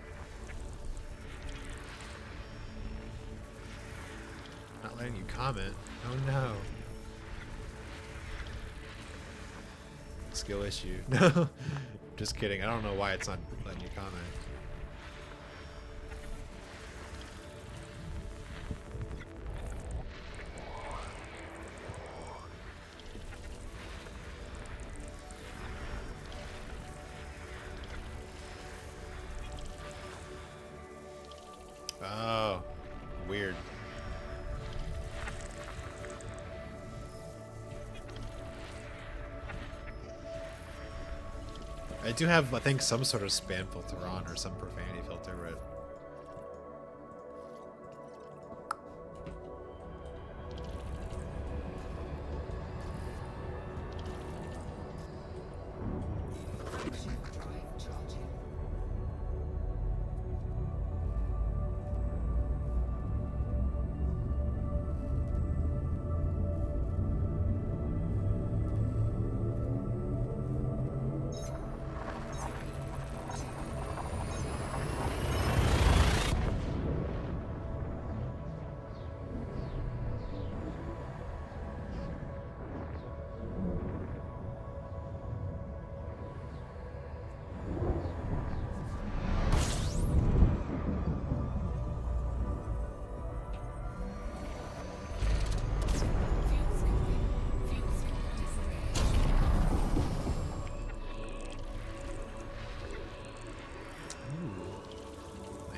Not letting you comment. Oh no. Skill issue. No. Just kidding. I don't know why it's not letting you comment. Oh, weird. I do have, I think, some sort of spam filter on or some profanity filter, but Frameshift drive charging.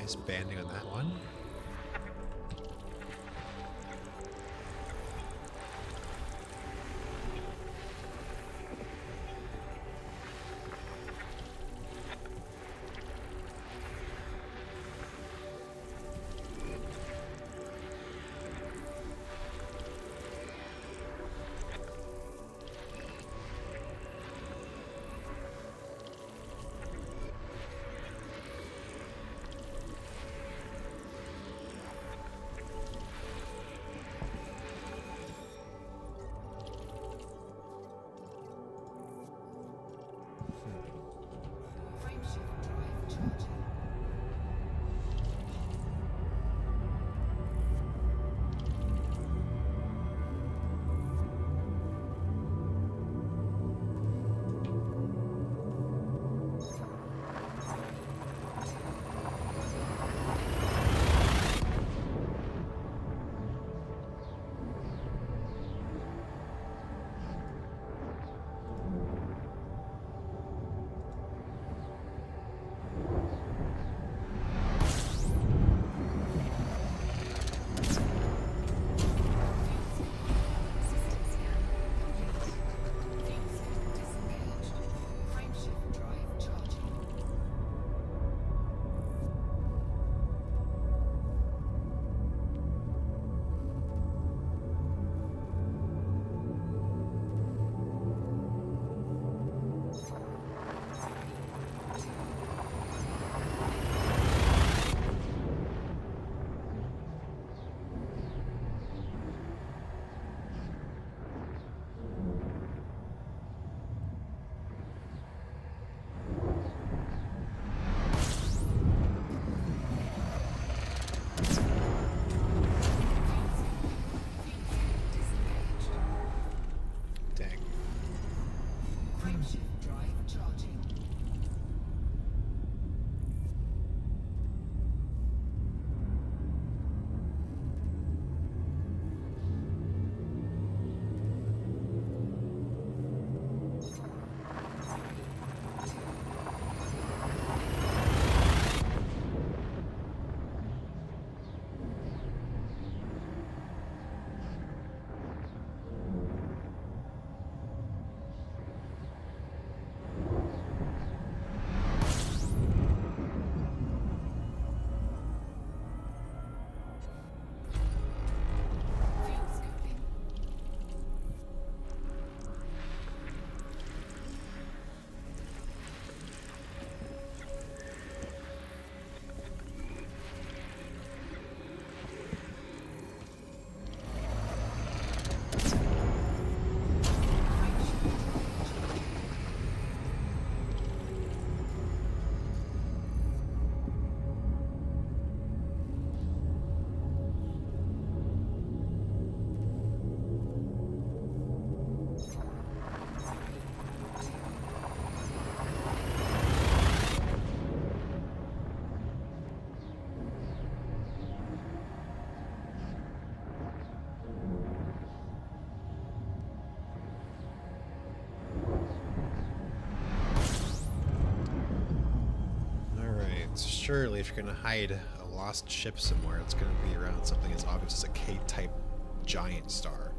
Nice banding on that one. Frameshift drive charging. System scan complete. Fuse disengaged. Frameshift drive charging. Disengaged. Dang. Frameshift drive charging. Fuse cooling. Alright, so surely if you're gonna hide a lost ship somewhere, it's gonna be around something as obvious as a K-type giant star.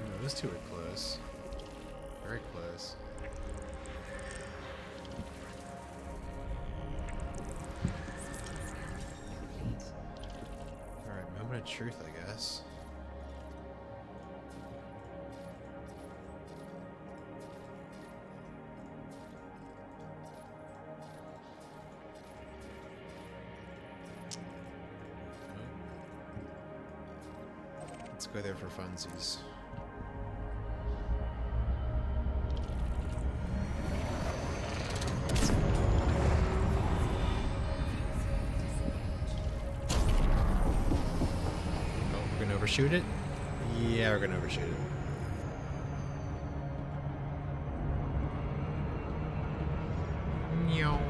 Oh, those two are close. Very close. Complete. Alright, moment of truth, I guess. Let's go there for funsies. overshoot it? Yeah, we're gonna overshoot it. Meow.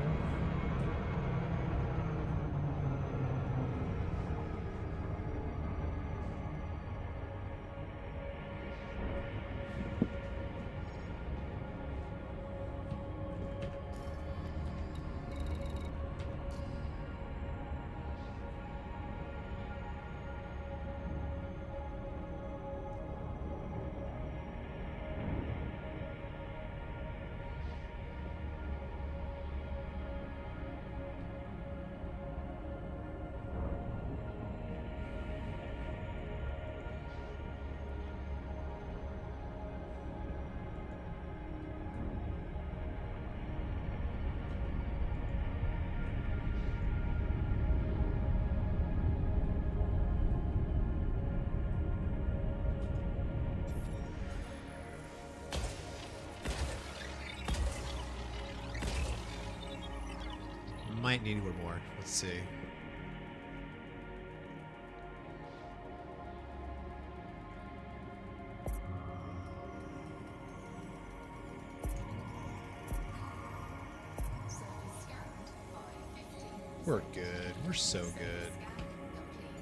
Might need one more. Let's see. Surface scanned by 15. We're good. We're so good.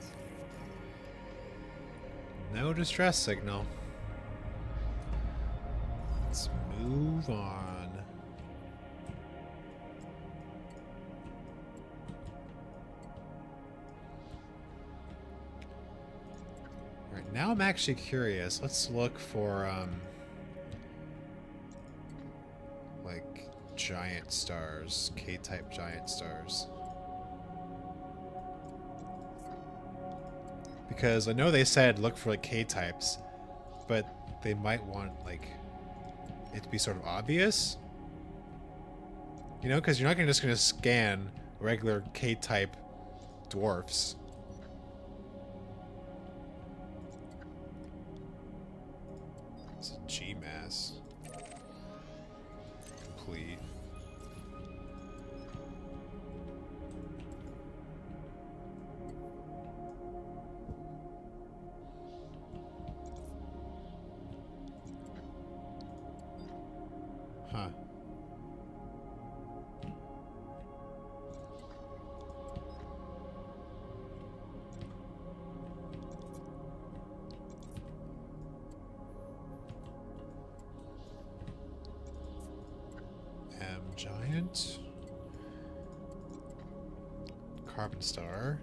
Scan complete. No distress signal. Let's move on. Alright, now I'm actually curious. Let's look for like giant stars, K-type giant stars. Because I know they said look for like K-types, but they might want like it to be sort of obvious. You know, because you're not just gonna scan regular K-type dwarfs. It's a G-mass. Complete. Huh. M giant. Carbon star.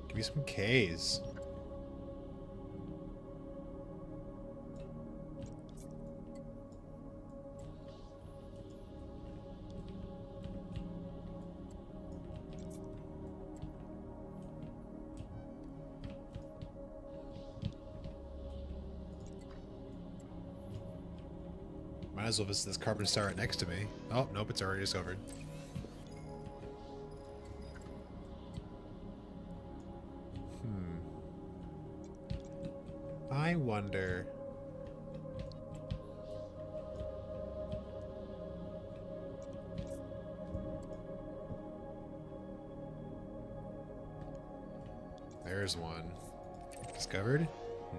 Give me some K's. Might as well visit this carbon star right next to me. Oh, nope, it's already discovered. I wonder... There's one. Discovered?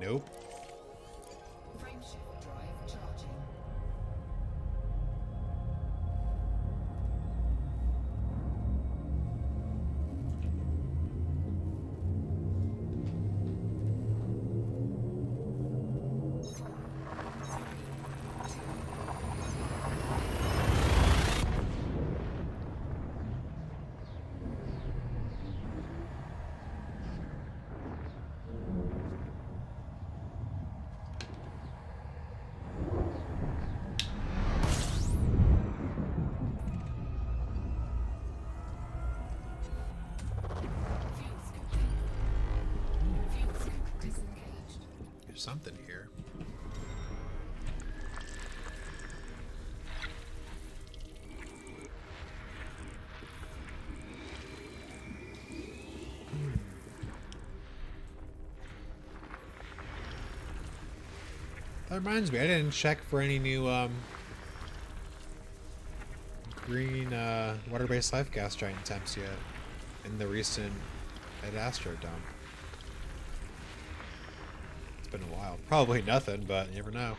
Nope. Frameshift drive charging. Fuse complete. Fuse disengaged. There's something here. That reminds me, I didn't check for any new green water-based life gas giant attempts yet in the recent at Astrodome. It's been a while. Probably nothing, but you never know.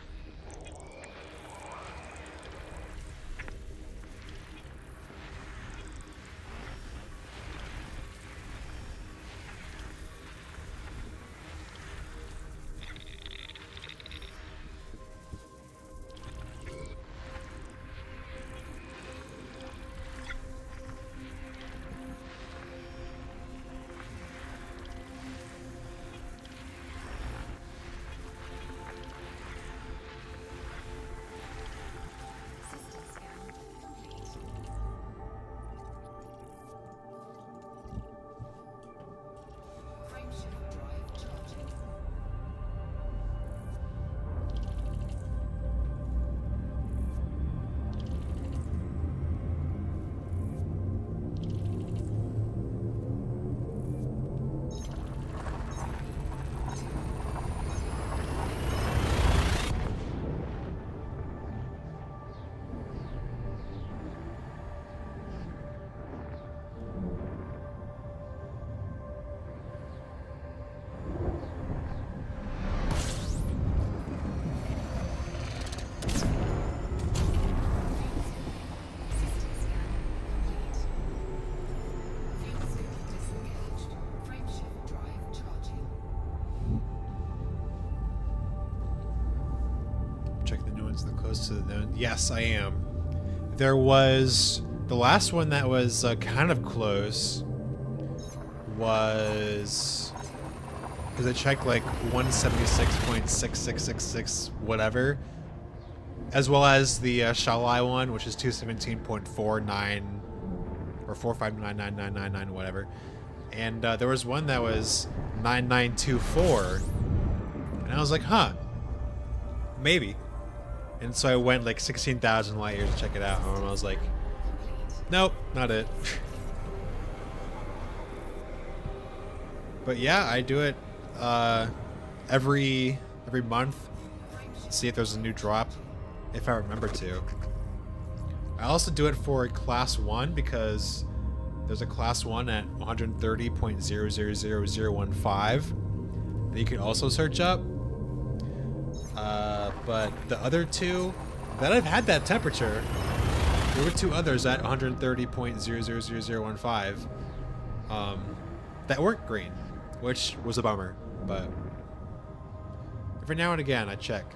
System scan complete. Frameshift drive charging. System scan complete. Fuel circuit disengaged. Frameshift drive charging. Check the new ones that are close to the. Yes, I am. There was the last one that was kind of close. Was because I checked like 176.6666 whatever, as well as the Shalai one, which is 217.49 or 4599999 whatever, and there was one that was 9924, and I was like, huh, maybe. And so I went like 16,000 light years to check it out, and I was like, nope, not it. But yeah, I do it every month. See if there's a new drop, if I remember to. I also do it for a class 1 because there's a class 1 at 130.000015 that you can also search up. But the other two that I've had that temperature, there were 2 others at 130.000015 that weren't green, which was a bummer, but every now and again I check.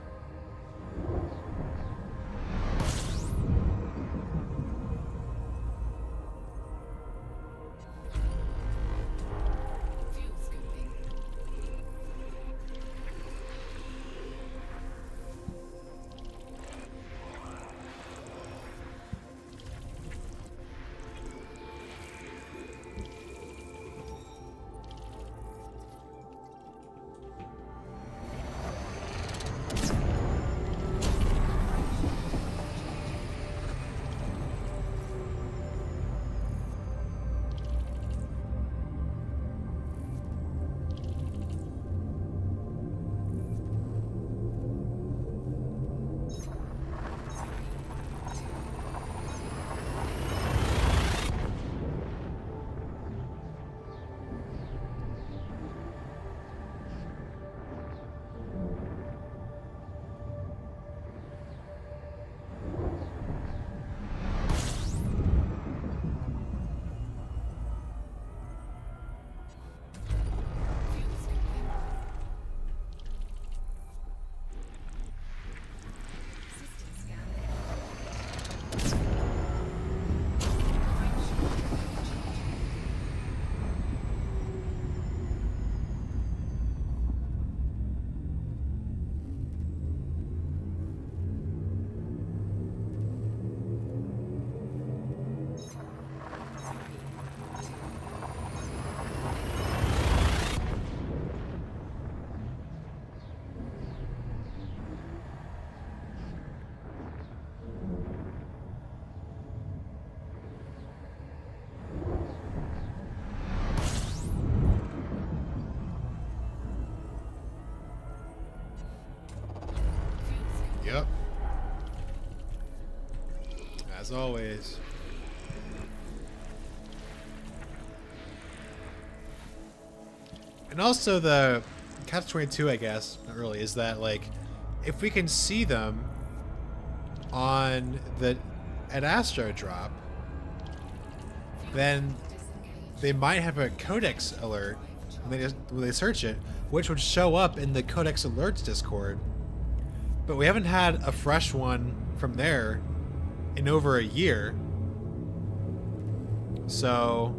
Fuel scooping. System scan. Frameshift drive charging. Yep. As always. And also the catch-22, I guess, not really, is that like if we can see them on the at Astro Drop, then they might have a codex alert when they search it, which would show up in the codex alerts Discord. But we haven't had a fresh one from there in over a year. So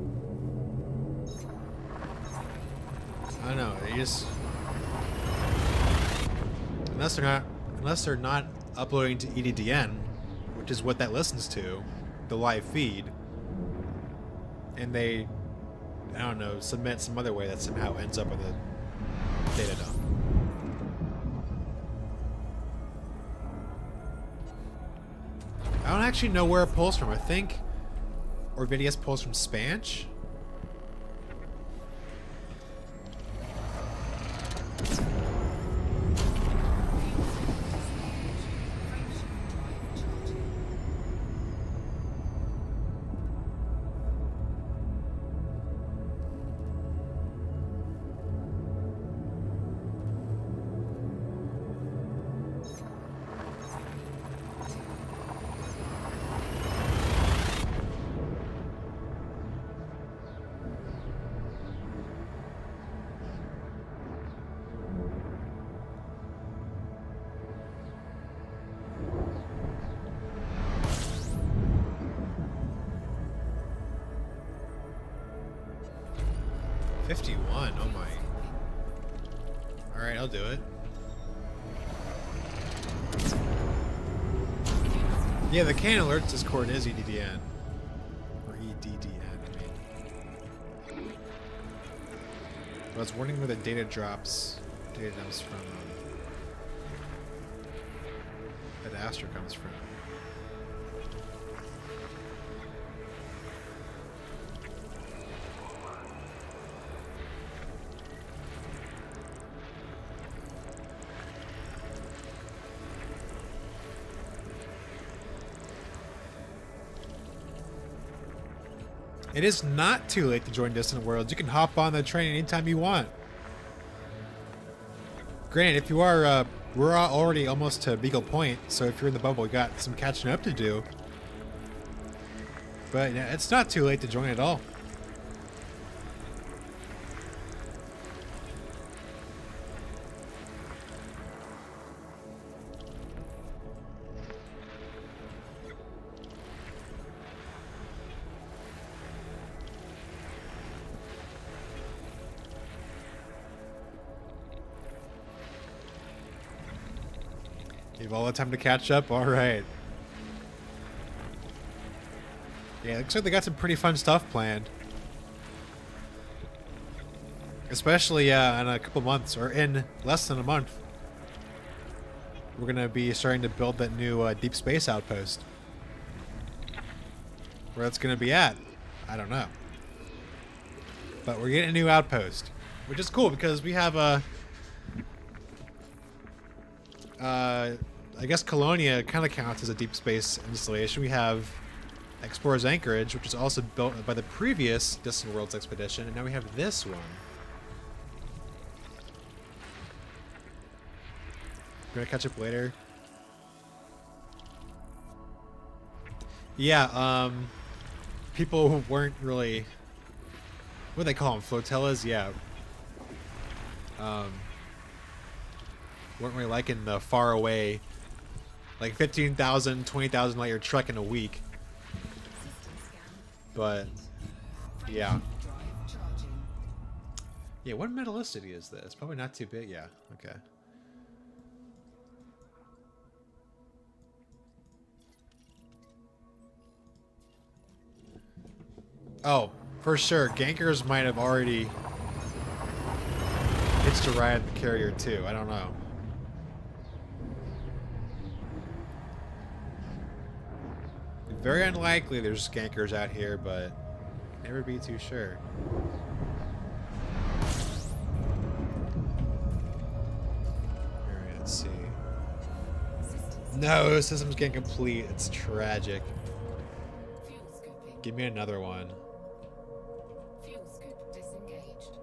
I don't know. They just unless they're not uploading to EDDN, which is what that listens to, the live feed, and they, I don't know, submit some other way that somehow ends up in the data dump. I don't actually know where it pulls from. I think Orvidius pulls from Spanch. $51, oh my. Alright, I'll do it. Yeah, the Can Alerts Discord is EDDN. Or EDDN, I mean. I was wondering where the data dumps from. That Astro comes from. It is not too late to join Distant Worlds. You can hop on the train anytime you want. Granted, if you are, we're already almost to Beagle Point, so if you're in the bubble, you got some catching up to do. But yeah, it's not too late to join at all. You have all the time to catch up? Alright. Yeah, looks like they got some pretty fun stuff planned. Especially in a couple months, or in less than a month. We're going to be starting to build that new deep space outpost. Where that's going to be at, I don't know. But we're getting a new outpost, which is cool because we have a... I guess Colonia kind of counts as a deep space installation. We have Explorer's Anchorage, which was also built by the previous Distant Worlds expedition, and now we have this one. We're gonna catch up later. Yeah, people who weren't really... What do they call them? Flotillas? Yeah. Weren't really liking the far away, like 15,000, 20,000 light year trek in a week. But, yeah. Yeah, what metallicity is this? Probably not too big. Yeah, okay. Oh, for sure. Gankers might have already hitched a ride at the carrier too. I don't know. Very unlikely there's skankers out here, but never be too sure. Alright, let's see. No, system's getting complete. It's tragic. Give me another one. Fuel scoop disengaged.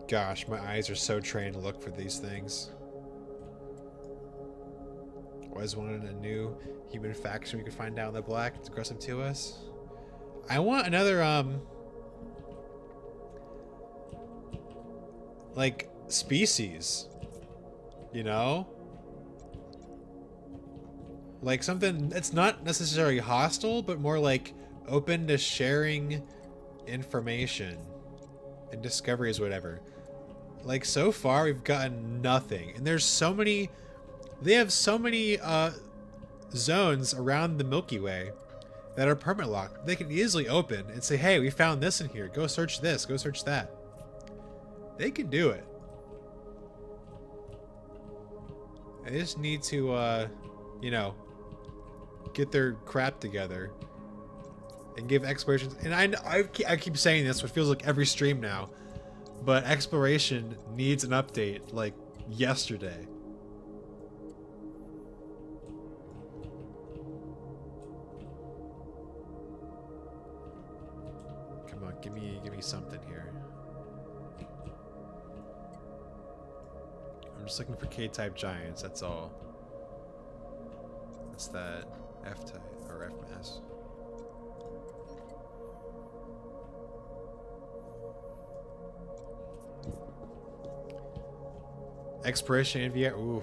Gosh, my eyes are so trained to look for these things. Always wanted a new human faction we could find down in the black. It's aggressive to us. I want another, like, species. You know? Like something that's not necessarily hostile, but more like open to sharing information and discoveries, whatever. Like so far we've gotten nothing, and there's so many, they have so many zones around the Milky Way that are permanent locked. They can easily open and say, hey, we found this in here, go search this, go search that. They can do it. They just need to you know, get their crap together and give explorations. And I keep saying this, what feels like every stream now, but exploration needs an update like yesterday. Come on, give me something here. I'm just looking for K-type giants, that's all. What's that? F-type or F-mass. Exploration in VR. Ooh.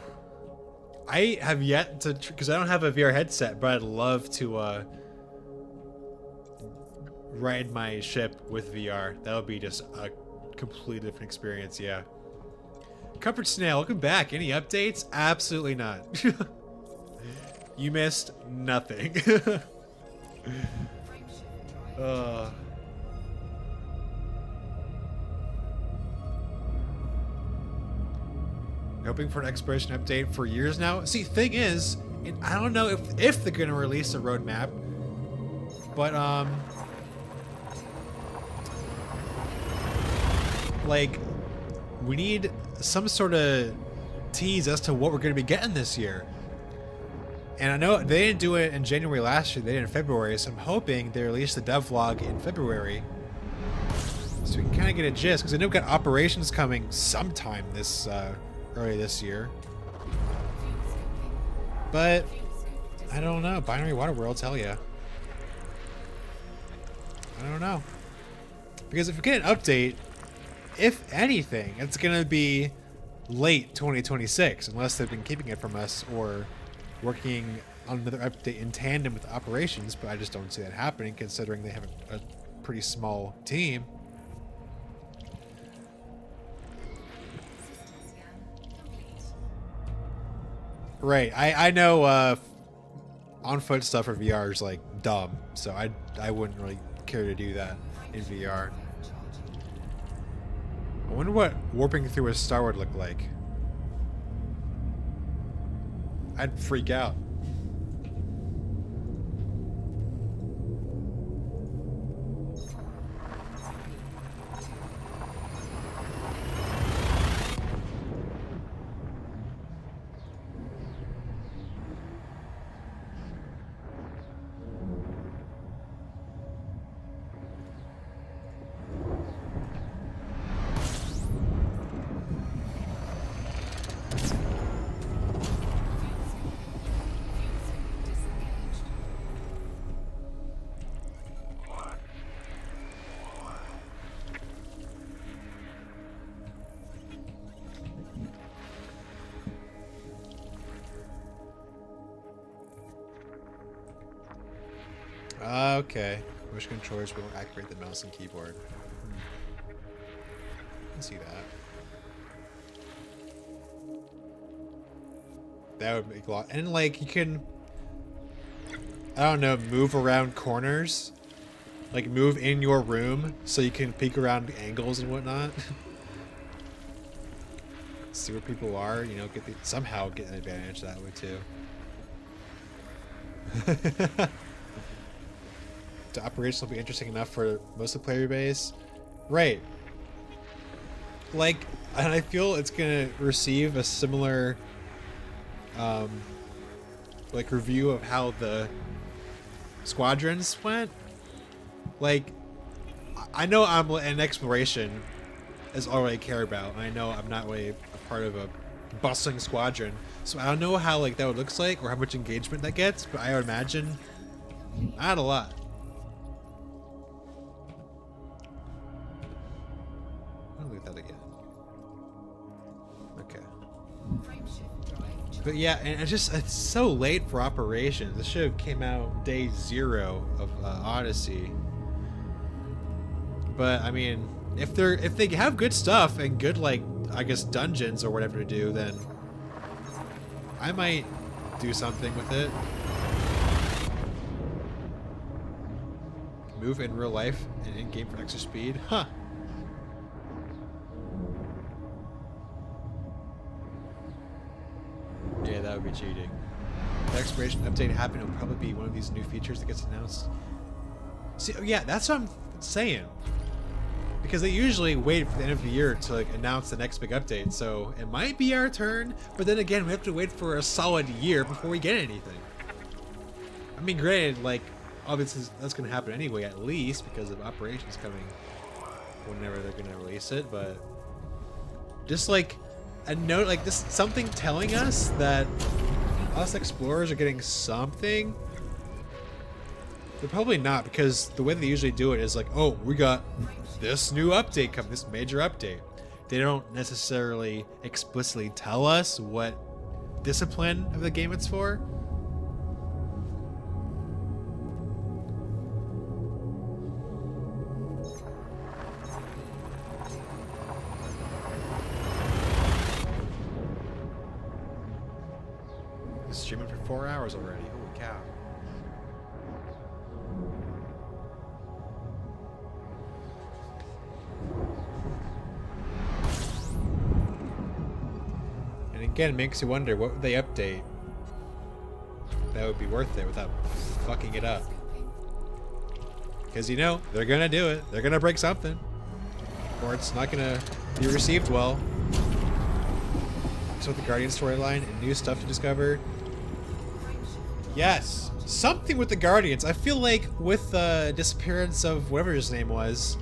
I have yet to, because I don't have a VR headset, but I'd love to ride my ship with VR. That would be just a completely different experience, yeah. Comfort Snail, welcome back. Any updates? Absolutely not. You missed nothing. Hoping for an exploration update for years now. See, thing is, and I don't know if they're gonna release a roadmap, but like we need some sort of tease as to what we're gonna be getting this year. And I know they didn't do it in January last year, they did it in February, so I'm hoping they release the devlog in February so we can kind of get a gist, because I know we've got operations coming sometime this early this year. But I don't know. Binary Water World, tell ya. I don't know. Because if we get an update, if anything, it's gonna be late 2026, unless they've been keeping it from us or working on another update in tandem with operations, but I just don't see that happening considering they have a pretty small team. Right, I know on foot stuff for VR is like dumb, so I wouldn't really care to do that in VR. I wonder what warping through a star would look like. I'd freak out. Okay. Motion controllers will activate the mouse and keyboard. I can see that. That would make a lot. And like you can, I don't know, move around corners. Like move in your room so you can peek around angles and whatnot. See where people are, you know, somehow get an advantage that way too. The operation will be interesting enough for most of the player base. Right. Like, and I feel it's gonna receive a similar like review of how the squadrons went. Like, I know I'm an exploration is all I care about. I know I'm not really a part of a bustling squadron, so I don't know how like that would looks like or how much engagement that gets, but I would imagine not a lot. I'll look at that again. Okay. But yeah, and it's so late for operations. This should have came out day 0 of Odyssey. But I mean, if they have good stuff and good like I guess dungeons or whatever to do, then I might do something with it. Move in real life and in game for extra speed, huh? Yeah, that would be cheating. The expiration update happened. It'll probably be one of these new features that gets announced. See, yeah, that's what I'm saying. Because they usually wait for the end of the year to like announce the next big update, so it might be our turn. But then again, we have to wait for a solid year before we get anything. I mean, granted, like obviously that's going to happen anyway, at least because of operations coming whenever they're going to release it. But just like a note, like this, something telling us that us explorers are getting something. They're probably not, because the way they usually do it is like, oh, we got this new update coming, this major update. They don't necessarily explicitly tell us what discipline of the game it's for. Been streaming for 4 hours already. Holy cow. And again, it makes you wonder, what would they update that would be worth it without fucking it up? Because you know, they're gonna do it. They're gonna break something. Or it's not gonna be received well. So with the Guardian storyline and new stuff to discover. Yes! Something with the Guardians. I feel like with the disappearance of whatever his name was,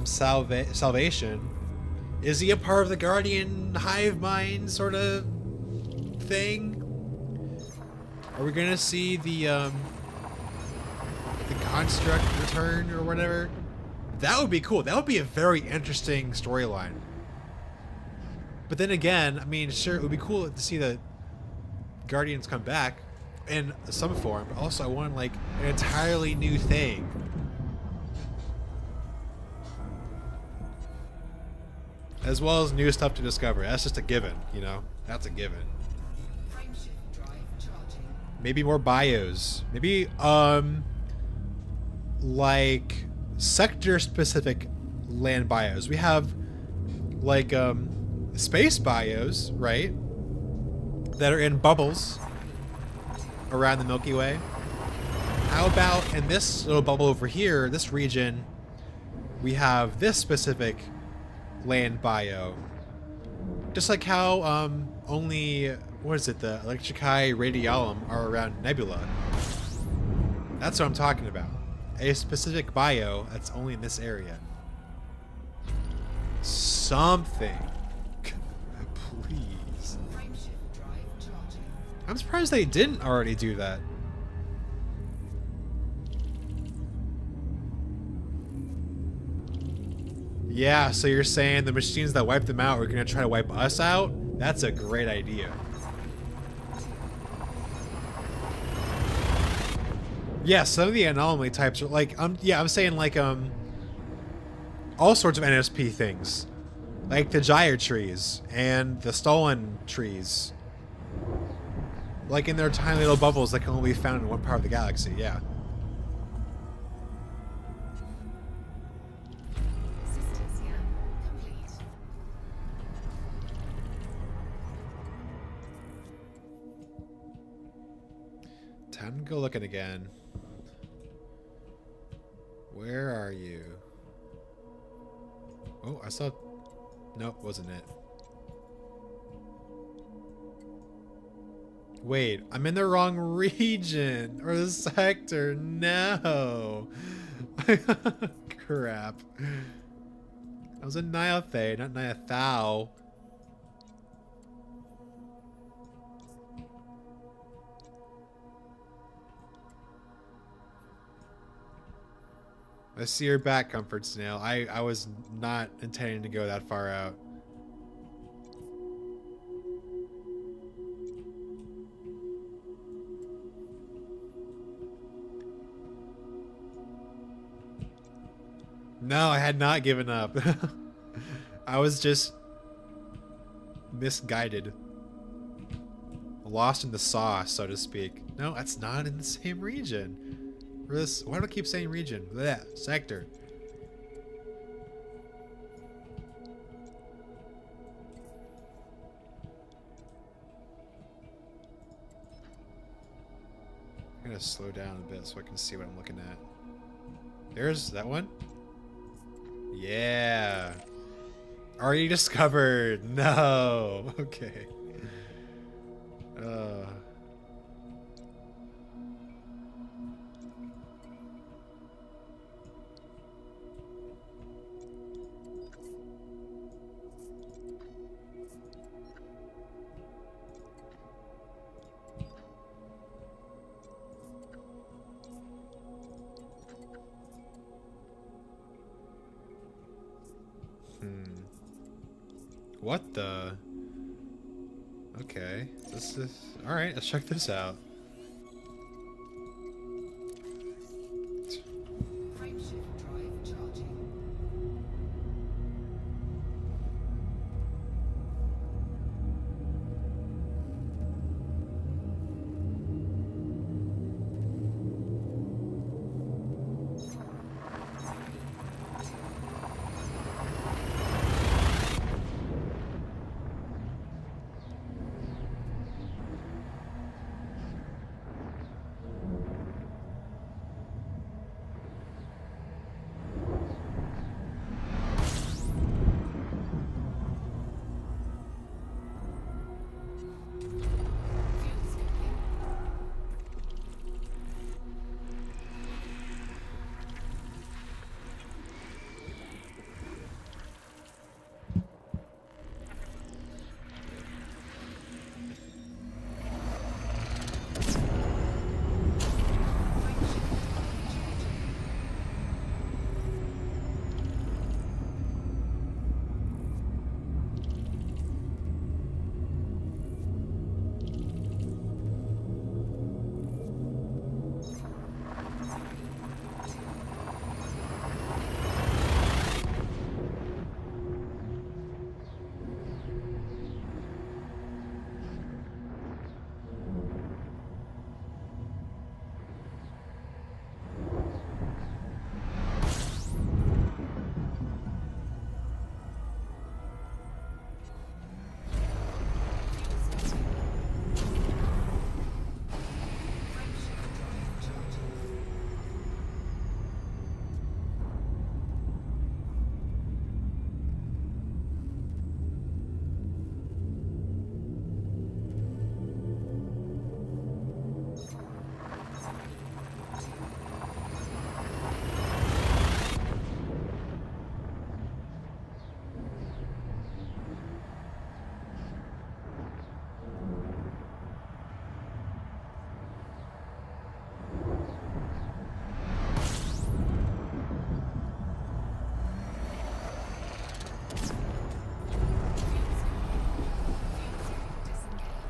Salvation, is he a part of the Guardian hive mind sort of thing? Are we gonna see the construct return or whatever? That would be cool. That would be a very interesting storyline. But then again, I mean, sure, it would be cool to see the Guardians come back in some form, but also I want like an entirely new thing. As well as new stuff to discover. That's just a given, you know? That's a given. Maybe more bios. Maybe, like, sector-specific land bios. We have, like, space bios, right? That are in bubbles around the Milky Way. How about in this little bubble over here, this region, we have this specific land bio. Just like how only, what is it, the Electricae Radialum are around Nebula. That's what I'm talking about. A specific bio that's only in this area. Something. Please. I'm surprised they didn't already do that. Yeah, so you're saying the machines that wipe them out are going to try to wipe us out? That's a great idea. Yeah, some of the anomaly types are like, yeah, I'm saying like, all sorts of NSP things. Like the gyre trees and the stolen trees. Like in their tiny little bubbles that can only be found in one part of the galaxy, yeah. Time to go looking again. Where are you? Oh, I saw... Nope, wasn't it. Wait, I'm in the wrong region. Or the sector. No. Crap. That was a Niothay, not Niathau. I see your back, Comfort Snail. I was not intending to go that far out. No, I had not given up. I was just misguided. Lost in the sauce, so to speak. No, that's not in the same region. Why do I keep saying region? Blech, sector. I'm gonna slow down a bit so I can see what I'm looking at. There's that one. Yeah. Already discovered. No. Okay. What the? Okay. This is... Alright, let's check this out. Frameshift drive charging. Fuels complete. Frameshift drive charging. Frameshift drive charging. Disengaged.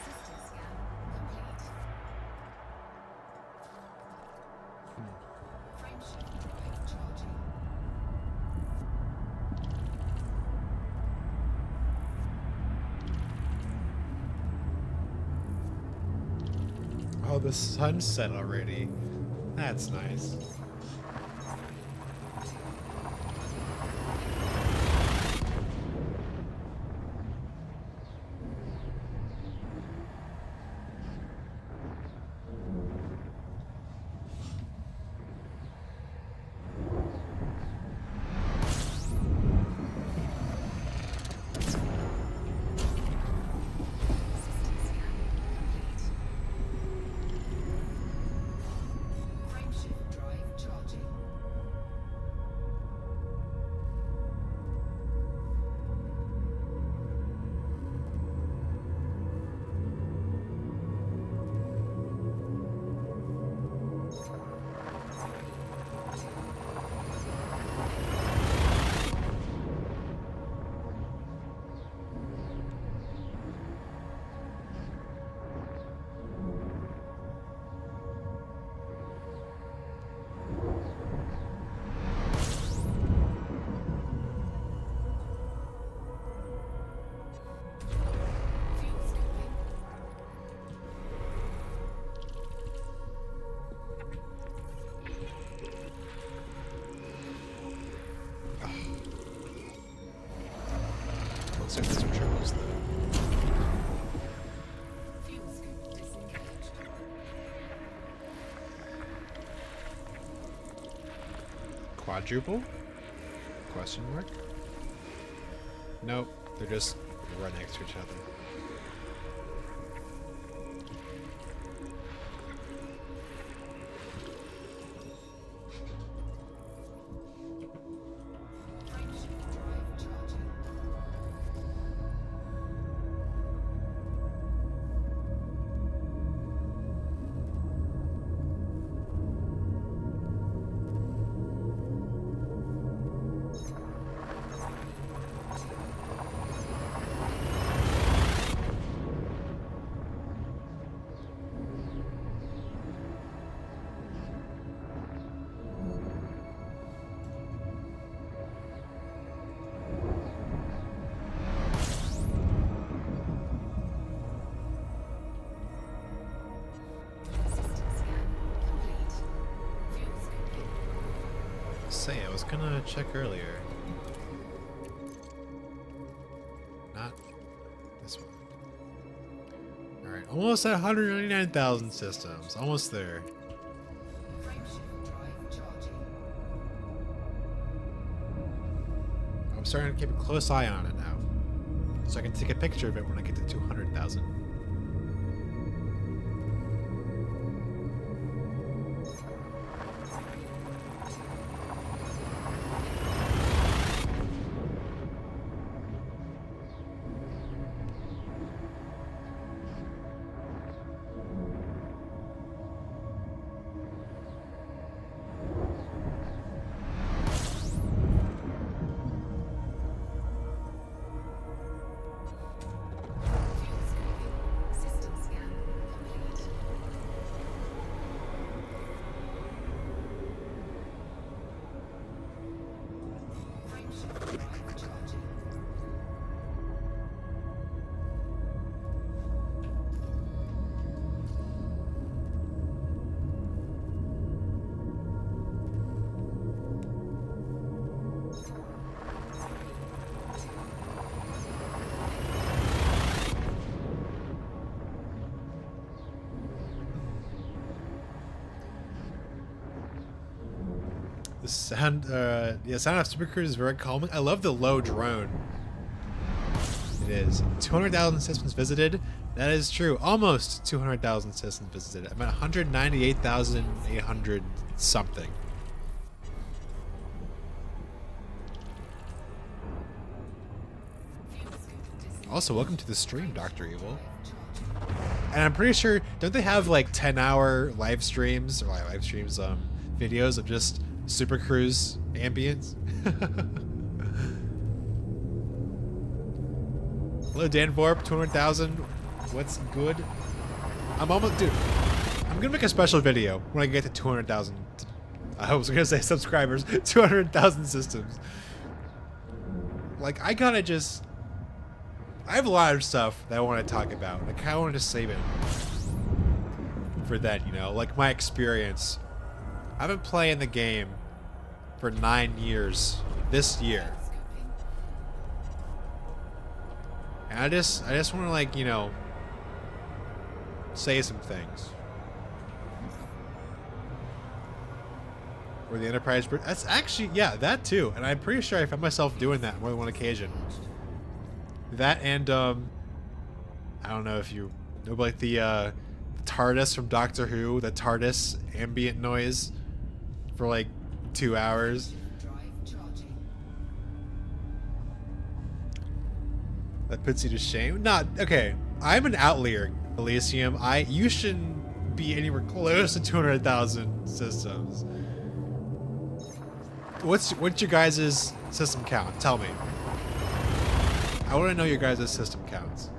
System scan complete. Frameshift drive charging. Oh, the sun set already. That's nice. use the... Fuel scoop disengaged. Quadruple? Question mark? Nope, they're just right next to each other. Frameshift drive charging. System scan complete. Fuel scoop. Say, I was gonna check earlier. Not this one. Alright, almost at 199,000 systems. Almost there. Frameshift drive charging. I'm starting to keep a close eye on it now. So I can take a picture of it when I get to 200,000. Fuel scooping. System scan complete. Frameshift drive charging. The sound, yeah, sound of Super Cruise is very calming. I love the low drone. It is 200,000 systems visited. That is true. Almost 200,000 systems visited. I'm at 198,800 something. Fuel scoop disengaged. Also, welcome to the stream, Dr. Evil. Drive charging. And I'm pretty sure, don't they have like 10-hour live streams, or like live streams, videos of just Super Cruise ambience? Hello, Dan Vorp, 200,000. What's good? I'm almost, dude. I'm gonna make a special video when I get to 200,000. I was gonna say subscribers, 200,000 systems. Like, I have a lot of stuff that I want to talk about. I kind of want to save it for that, you know, like my experience. I've been playing the game for 9 years this year. Scooping. And I just want to, like, you know, say some things. Or the Enterprise, that's actually, yeah, that too. And I'm pretty sure I found myself doing that more than one occasion. That and, I don't know if you know, like the TARDIS from Doctor Who, the TARDIS ambient noise for like 2 hours. Drive charging. That puts you to shame. Not okay. I'm an outlier, Elysium. You shouldn't be anywhere close to 200,000 systems. What's your guys' system count? Tell me. I want to know your guys' system counts.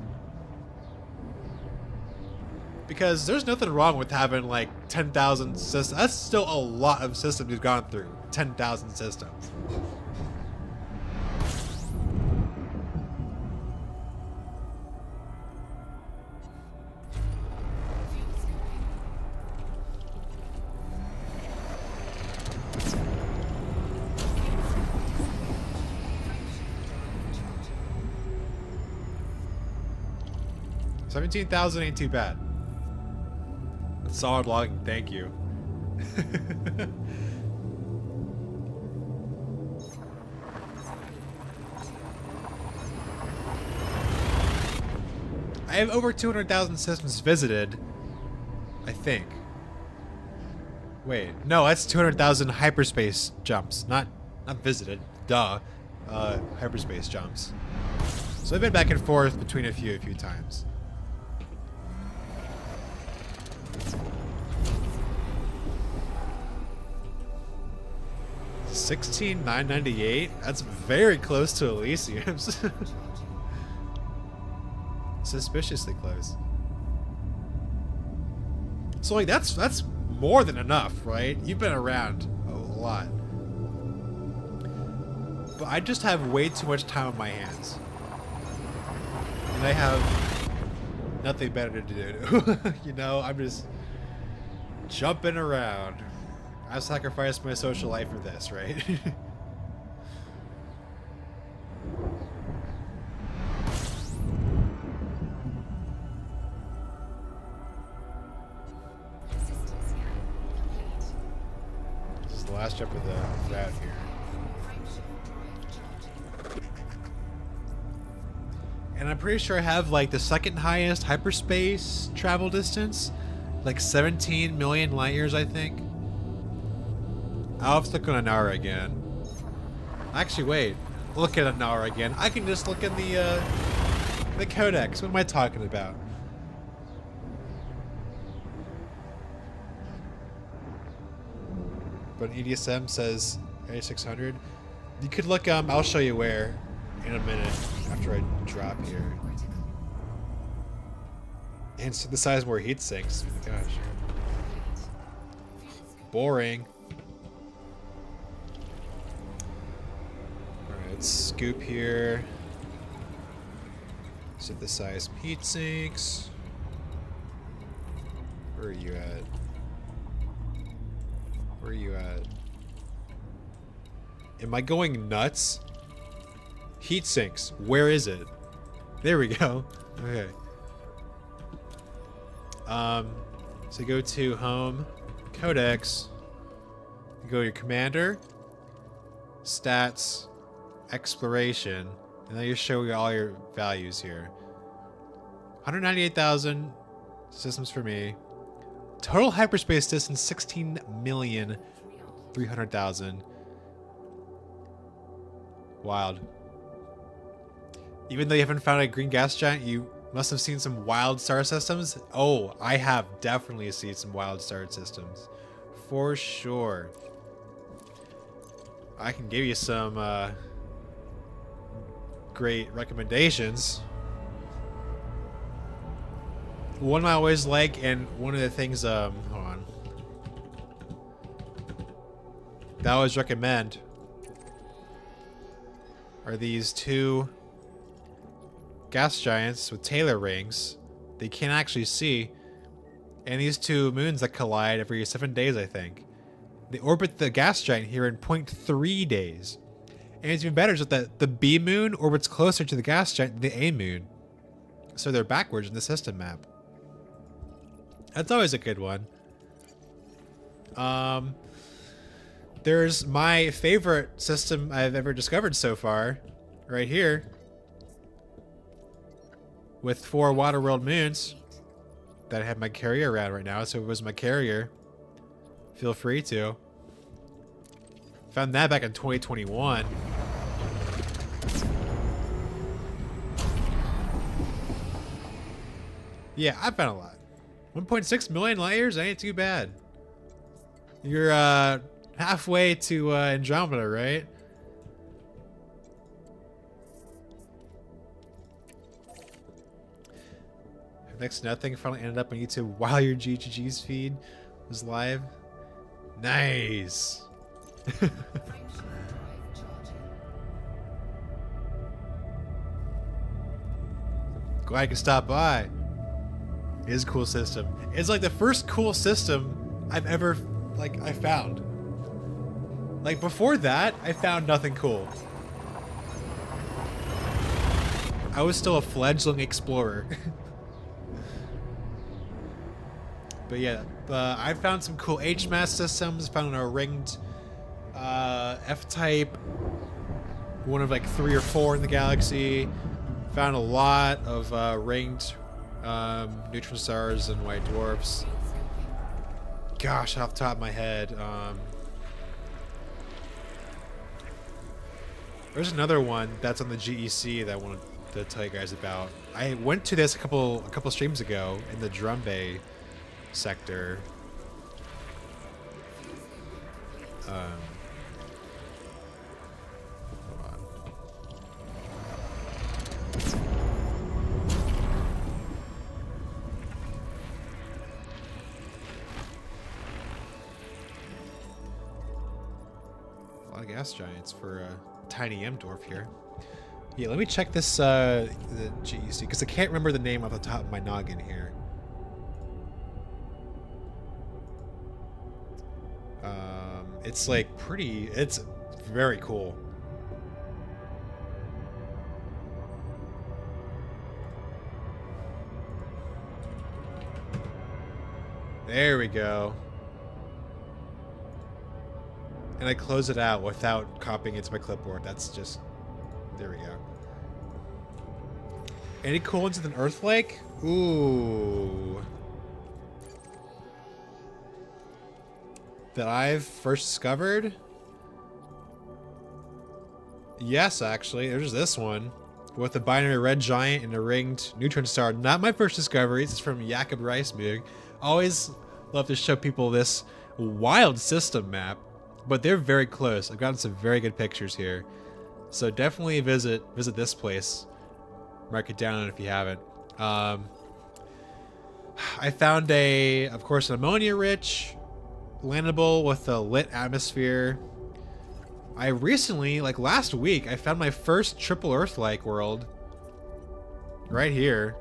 Because there's nothing wrong with having like 10,000 systems. That's still a lot of systems you've gone through. 10,000 systems. Fuel scooping. 17,000 ain't too bad. Solid logging, thank you. I have over 200,000 systems visited, I think. Wait, no, that's 200,000 hyperspace jumps, not visited. Duh, hyperspace jumps. So I've been back and forth between a few times. $16,998. That's very close to Elysium's. Suspiciously close. So like that's more than enough, right? You've been around a lot. But I just have way too much time on my hands. And I have nothing better to do. You know, I'm just jumping around. I sacrificed my social life for this, right? This is the last jump of the route here. And I'm pretty sure I have like the second highest hyperspace travel distance. Like 17 million light years, I think. I'll have to look on Anara again. Actually, wait. Look at Anara again. I can just look in the codex. What am I talking about? But EDSM says 8600. You could look. I'll show you where in a minute after I drop here. And synthesize more heat sinks. Oh my gosh. Boring. Alright, scoop here. Synthesize heat sinks. Where are you at? Where are you at? Am I going nuts? Heat sinks. Where is it? There we go. Okay. So go to home, codex, you go to your commander, stats, exploration, and then you show all your values here. 198,000 systems for me. Total hyperspace distance 16,300,000. Wild. Even though you haven't found a green gas giant, you must have seen some wild star systems. Oh, I have definitely seen some wild star systems. For sure. I can give you some great recommendations. One I always like, and one of the things, hold on, that I always recommend are these two gas giants with Taylor rings that you can't actually see, and these two moons that collide every 7 days, I think. They orbit the gas giant here in 0.3 days. And it's even better is that the B moon orbits closer to the gas giant than the A moon. So they're backwards in the system map. That's always a good one. There's my favorite system I've ever discovered so far, right here, with 4 water world moons that I have my carrier around right now. So if it was my carrier, feel free to. Found that back in 2021. Yeah, I found a lot. 1.6 million light years, that ain't too bad. You're halfway to Andromeda, right? Next to nothing finally ended up on YouTube while your GGGs feed was live. Nice. Glad I could stop by. It is a cool system. It's like the first cool system I've ever I found. Like before that, I found nothing cool. I was still a fledgling explorer. But yeah, I found some cool HMAS systems. Found a ringed F-type, one of like 3 or 4 in the galaxy. Found a lot of ringed neutron stars and white dwarfs. Gosh, off the top of my head, there's another one that's on the GEC that I wanted to tell you guys about. I went to this a couple streams ago in the Drum Bay sector. Hold on. A lot of gas giants for a tiny M dwarf here. Yeah, let me check this the GEC because I can't remember the name off the top of my noggin here. It's like pretty. It's very cool. There we go. And I close it out without copying it to my clipboard. That's just... There we go. Any cool ones with an Earth Lake? Ooh. That I've first discovered? Yes, actually. There's this one. With a binary red giant and a ringed neutron star. Not my first discoveries. It's from Jakob Reisberg. Always love to show people this wild system map. But they're very close. I've gotten some very good pictures here. So definitely visit this place. Mark it down if you haven't. I found of course, an ammonia-rich landable with a lit atmosphere. I recently, like last week, I found my first triple Earth-like world. Right here.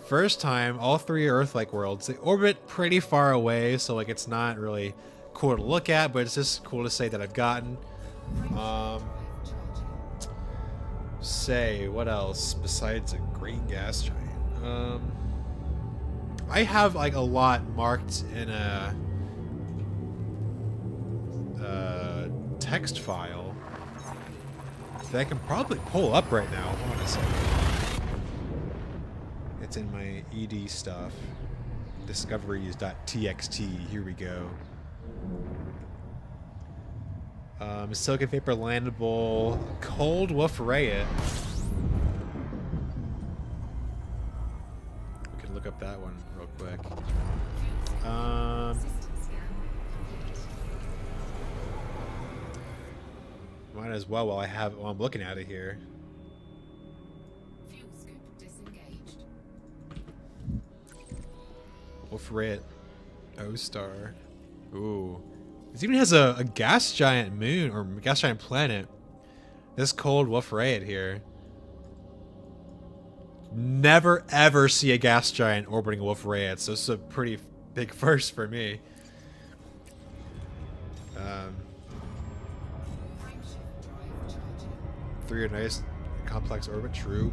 First time, all 3 Earth-like worlds. They orbit pretty far away, so like it's not really cool to look at, but it's just cool to say that I've gotten. Say, what else besides a green gas giant? I have like a lot marked in a text file that I can probably pull up right now. Hold on a second. It's in my ED stuff. Discoveries.txt. Here we go. Silicon Vapor Landable. Cold Wolf Rayet. We can look up that one real quick. Might as well while I'm looking at it here. Fuel scoop disengaged. Wolf Rayet. O-Star. Ooh. This even has a gas giant moon or gas giant planet. This cold Wolf Rayet here. Never ever see a gas giant orbiting a Wolf Rayet, so this is a pretty big first for me. Frameshift drive charging. 3 are nice, complex orbit, true.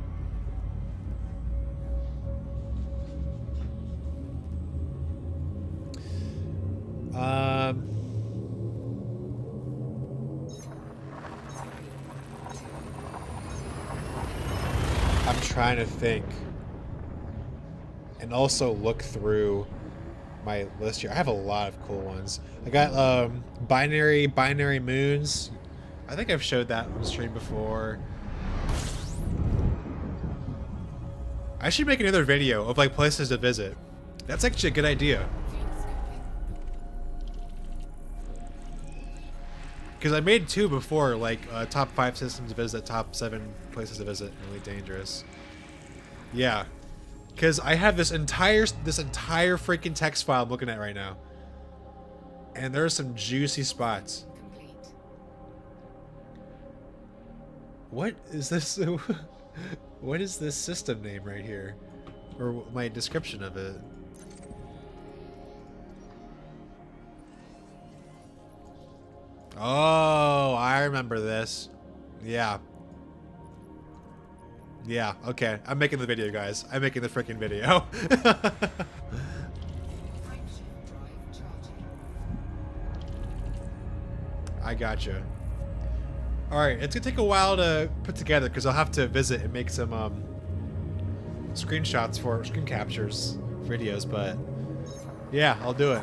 I'm trying to think and also look through my list here. I have a lot of cool ones. I got binary moons. I think I've showed that on stream before. I should make another video of like places to visit. That's actually a good idea. Because I made 2 before, like top 5 systems to visit, top 7 places to visit, really dangerous. Yeah, because I have this entire freaking text file I'm looking at right now, and there are some juicy spots. Complete. What is this? What is this system name right here, or my description of it? Oh, I remember this. Yeah. Yeah, okay. I'm making the video, guys. I'm making the freaking video. Frameshift drive charging. I gotcha. Alright, it's gonna take a while to put together because I'll have to visit and make some screenshots for screen captures videos, but yeah, I'll do it.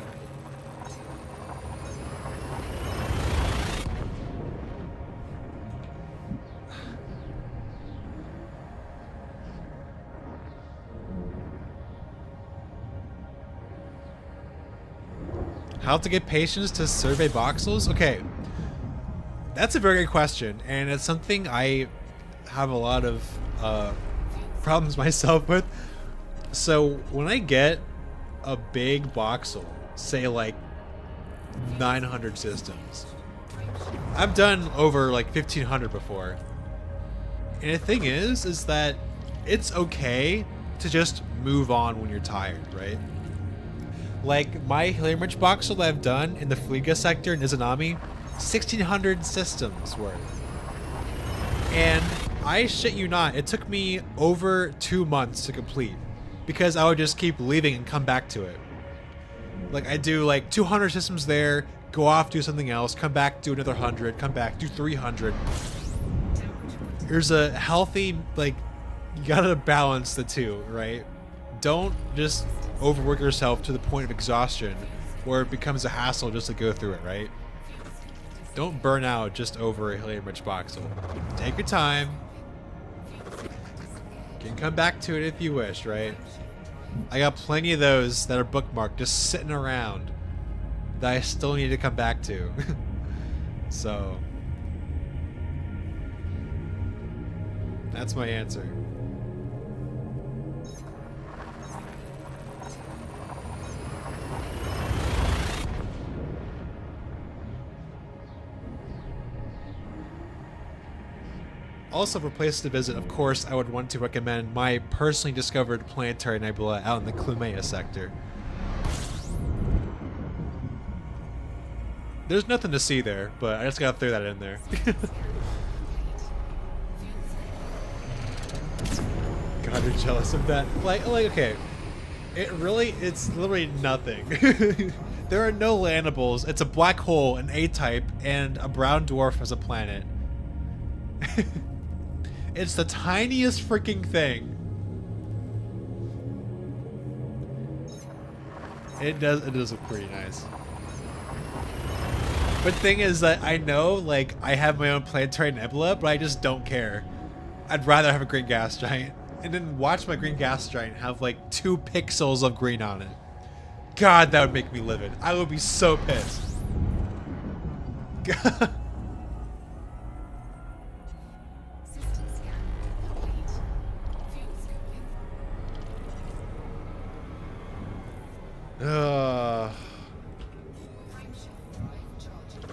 How to get patients to survey voxels? Okay, that's a very good question, and it's something I have a lot of problems myself with. So when I get a big voxel, say like 900 systems, I've done over like 1500 before, and the thing is that it's okay to just move on when you're tired, right? Like my Helium-rich voxel that I've done in the Fliga sector in Izanami, 1600 systems worth. And I shit you not, it took me over 2 months to complete because I would just keep leaving and come back to it. Like I do like 200 systems there, go off, do something else, come back, do another 100, come back, do 300. There's a healthy, like, you gotta balance the two, right? Don't just overwork yourself to the point of exhaustion where it becomes a hassle just to go through it, right? Don't burn out just over a Helium-rich voxel. Take your time. You can come back to it if you wish, right? I got plenty of those that are bookmarked just sitting around that I still need to come back to. So that's my answer. Also, for places to visit, of course, I would want to recommend my personally discovered planetary nebula out in the Clumea sector. There's nothing to see there, but I just gotta throw that in there. God, you're jealous of that. Like, okay. It's literally nothing. There are no landables. It's a black hole, an A-type, and a brown dwarf as a planet. It's the tiniest freaking thing. It does look pretty nice. But the thing is that I know, like, I have my own planetary nebula, but I just don't care. I'd rather have a green gas giant. And then watch my green gas giant have, like, 2 pixels of green on it. God, that would make me livid. I would be so pissed. God. System scan complete. Fuel scooping. Frameshift drive charging.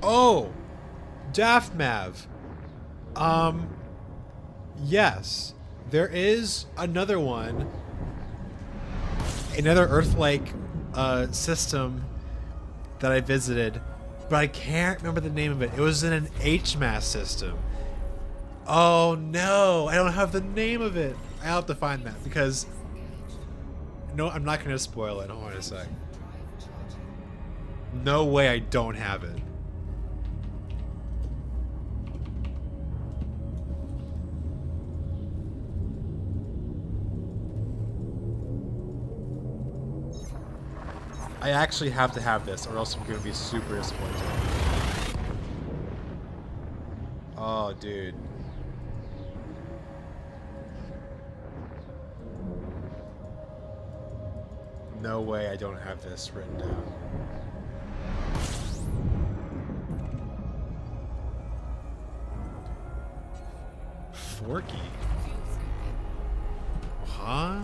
Oh, Daft Mav. Yes, there is another one, another Earth-like system that I visited, but I can't remember the name of it. It was in an HMAS system. Oh no, I don't have the name of it. I have to find that because no, I'm not gonna spoil it. Hold on a sec. No way, I don't have it. I actually have to have this, or else I'm gonna be super disappointed. Oh, dude. No way I don't have this written down. Forky? Huh?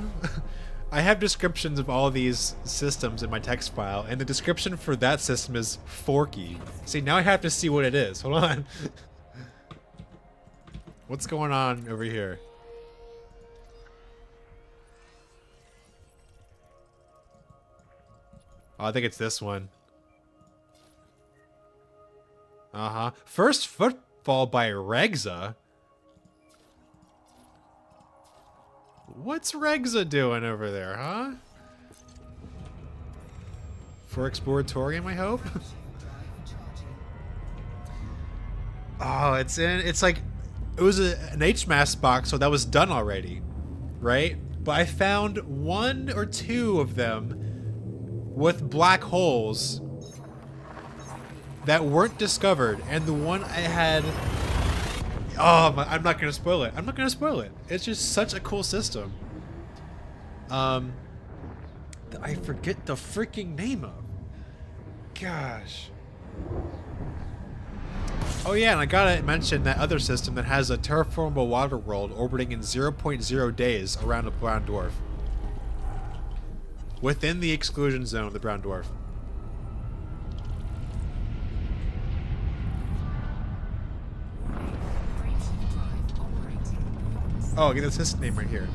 I have descriptions of all these systems in my text file, and the description for that system is forky. See, now I have to see what it is. Hold on. What's going on over here? Oh, I think it's this one. Uh-huh. First Footfall by Regza. What's Regza doing over there, huh? For Exploratorium, I hope? Oh, it's like, it was an HMAS box, so that was done already, right? But I found one or two of them with black holes that weren't discovered, and the one I had... Oh, I'm not gonna spoil it. I'm not gonna spoil it. It's just such a cool system. I forget the freaking name of. Gosh. Oh yeah, and I gotta mention that other system that has a terraformable water world orbiting in 0.0 days around a brown dwarf. Within the exclusion zone of the brown dwarf. Oh, get the system name right here.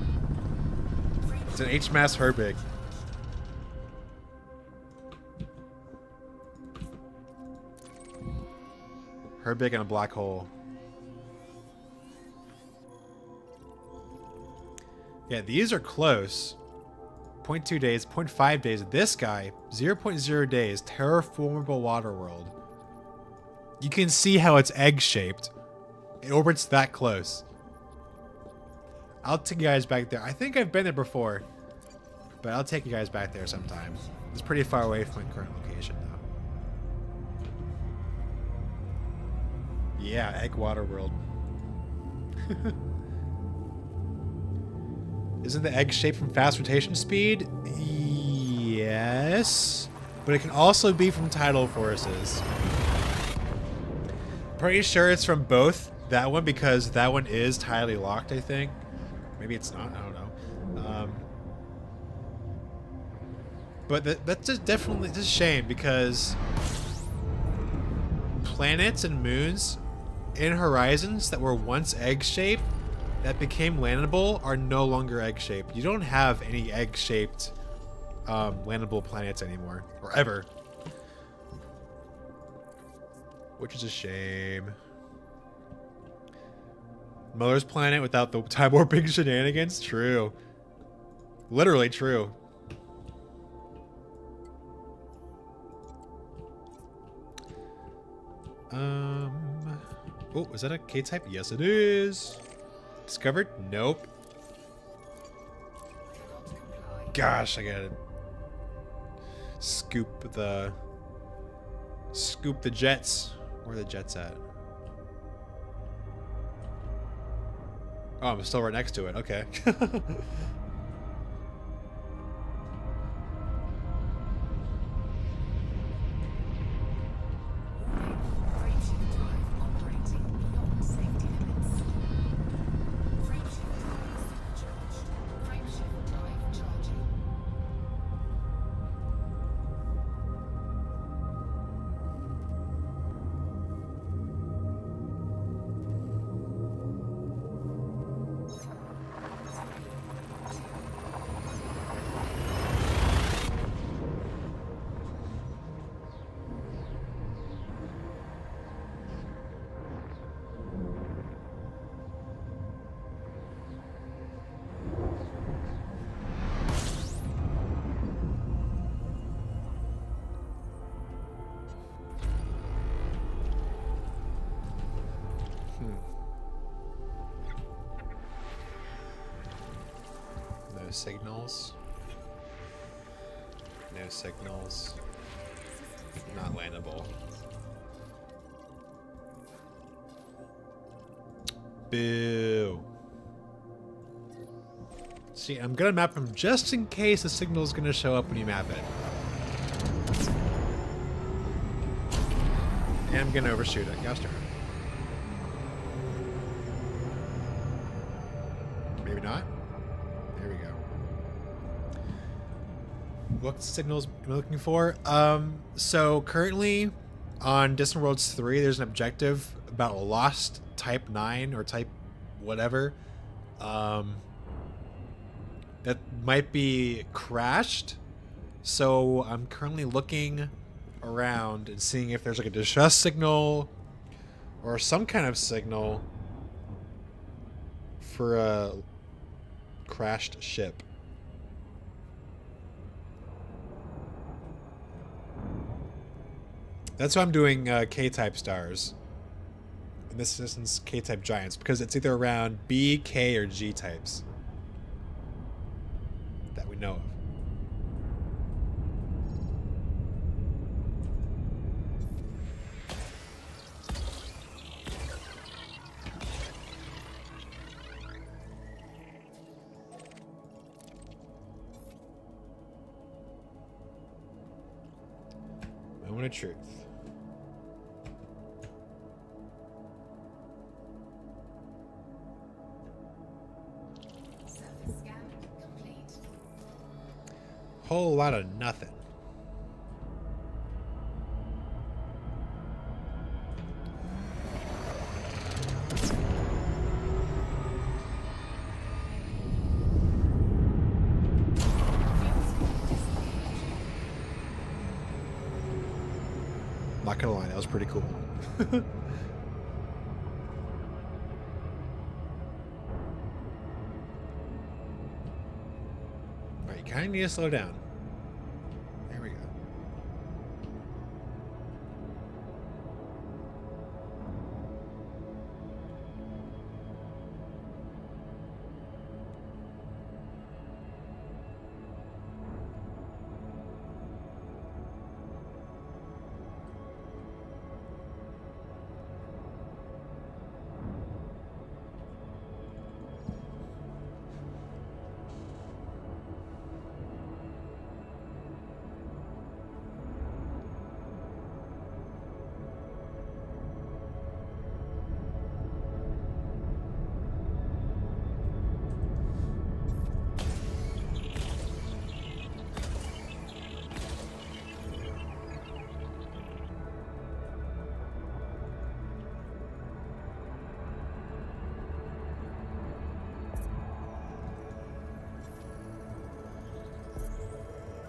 It's an HMAS Herbig. Herbig and a black hole. Yeah, these are close. 0.2 days, 0.5 days. This guy, 0.0 days, terraformable water world. You can see how it's egg-shaped. It orbits that close. I'll take you guys back there. I think I've been there before, but I'll take you guys back there sometime. It's pretty far away from my current location, though. Yeah, egg water world. Isn't the egg shaped from fast rotation speed? Yes, but it can also be from tidal forces. Pretty sure it's from both that one, because that one is tidally locked, I think. Maybe it's not. I don't know. But that's just definitely just a shame, because planets and moons in horizons that were once egg-shaped that became landable are no longer egg-shaped. You don't have any egg-shaped landable planets anymore, or ever. Which is a shame. Muller's planet without the time warping shenanigans? True. Literally true. Oh, is that a K-type? Yes, it is. Discovered? Nope. Gosh, I gotta scoop the jets. Where are the jets at? Oh, I'm still right next to it. Okay. No signals. No signals. Not landable. Boo. See, I'm gonna map them just in case the signal is gonna show up when you map it. And I'm gonna overshoot it. Gosh darn it. Maybe not? There we go. What signals am I looking for? So currently on Distant Worlds 3, there's an objective about a lost Type 9 or Type whatever. That might be crashed. So I'm currently looking around and seeing if there's like a distress signal or some kind of signal for a crashed ship. That's why I'm doing K-type stars. In this instance, K-type giants, because it's either around B, K, or G types that we know of. Moment of truth. Surface scan complete. Whole lot of nothing. Not gonna lie, that was pretty cool. Alright, you kinda need to slow down. There we go.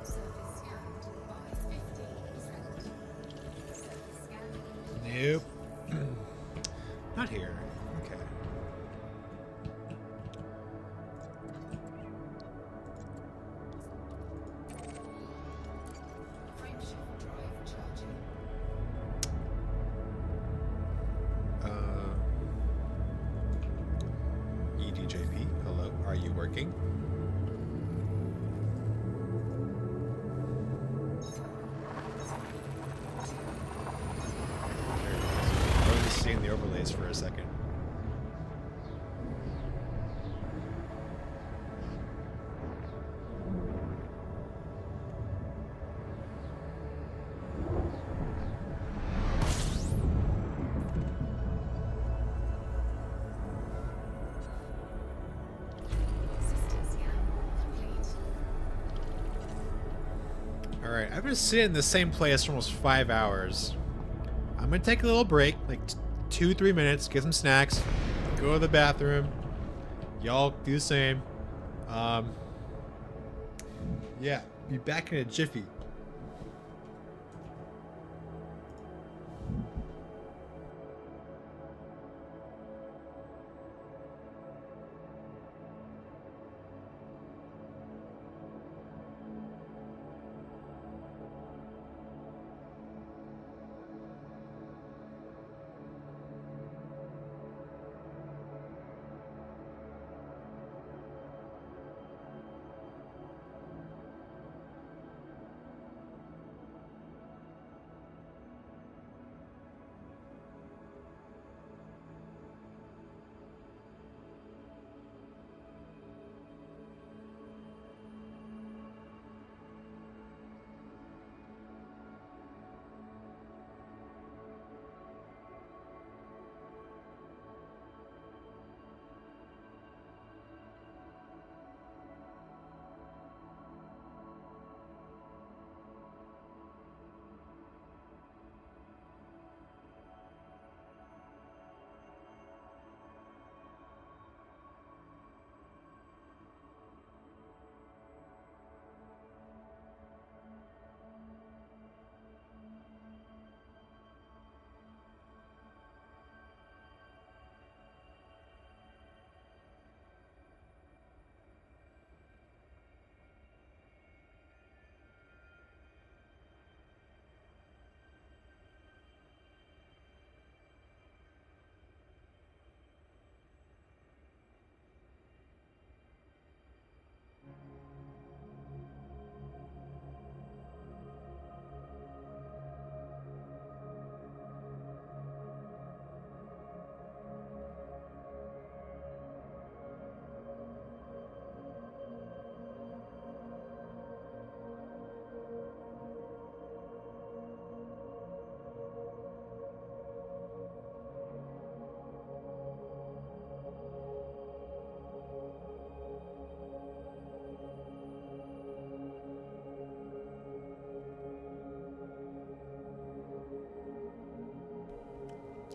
Surface scanned by 50%. Surface scan. Nope. Not here. Okay. Frameshift drive charging. EDJP, hello. Are you working? I was just seeing the overlays for a second. System scan complete. Alright, I've been sitting in the same place for almost 5 hours. I'm gonna take a little break, like 2-3 minutes, get some snacks, go to the bathroom. Y'all do the same. Yeah, be back in a jiffy.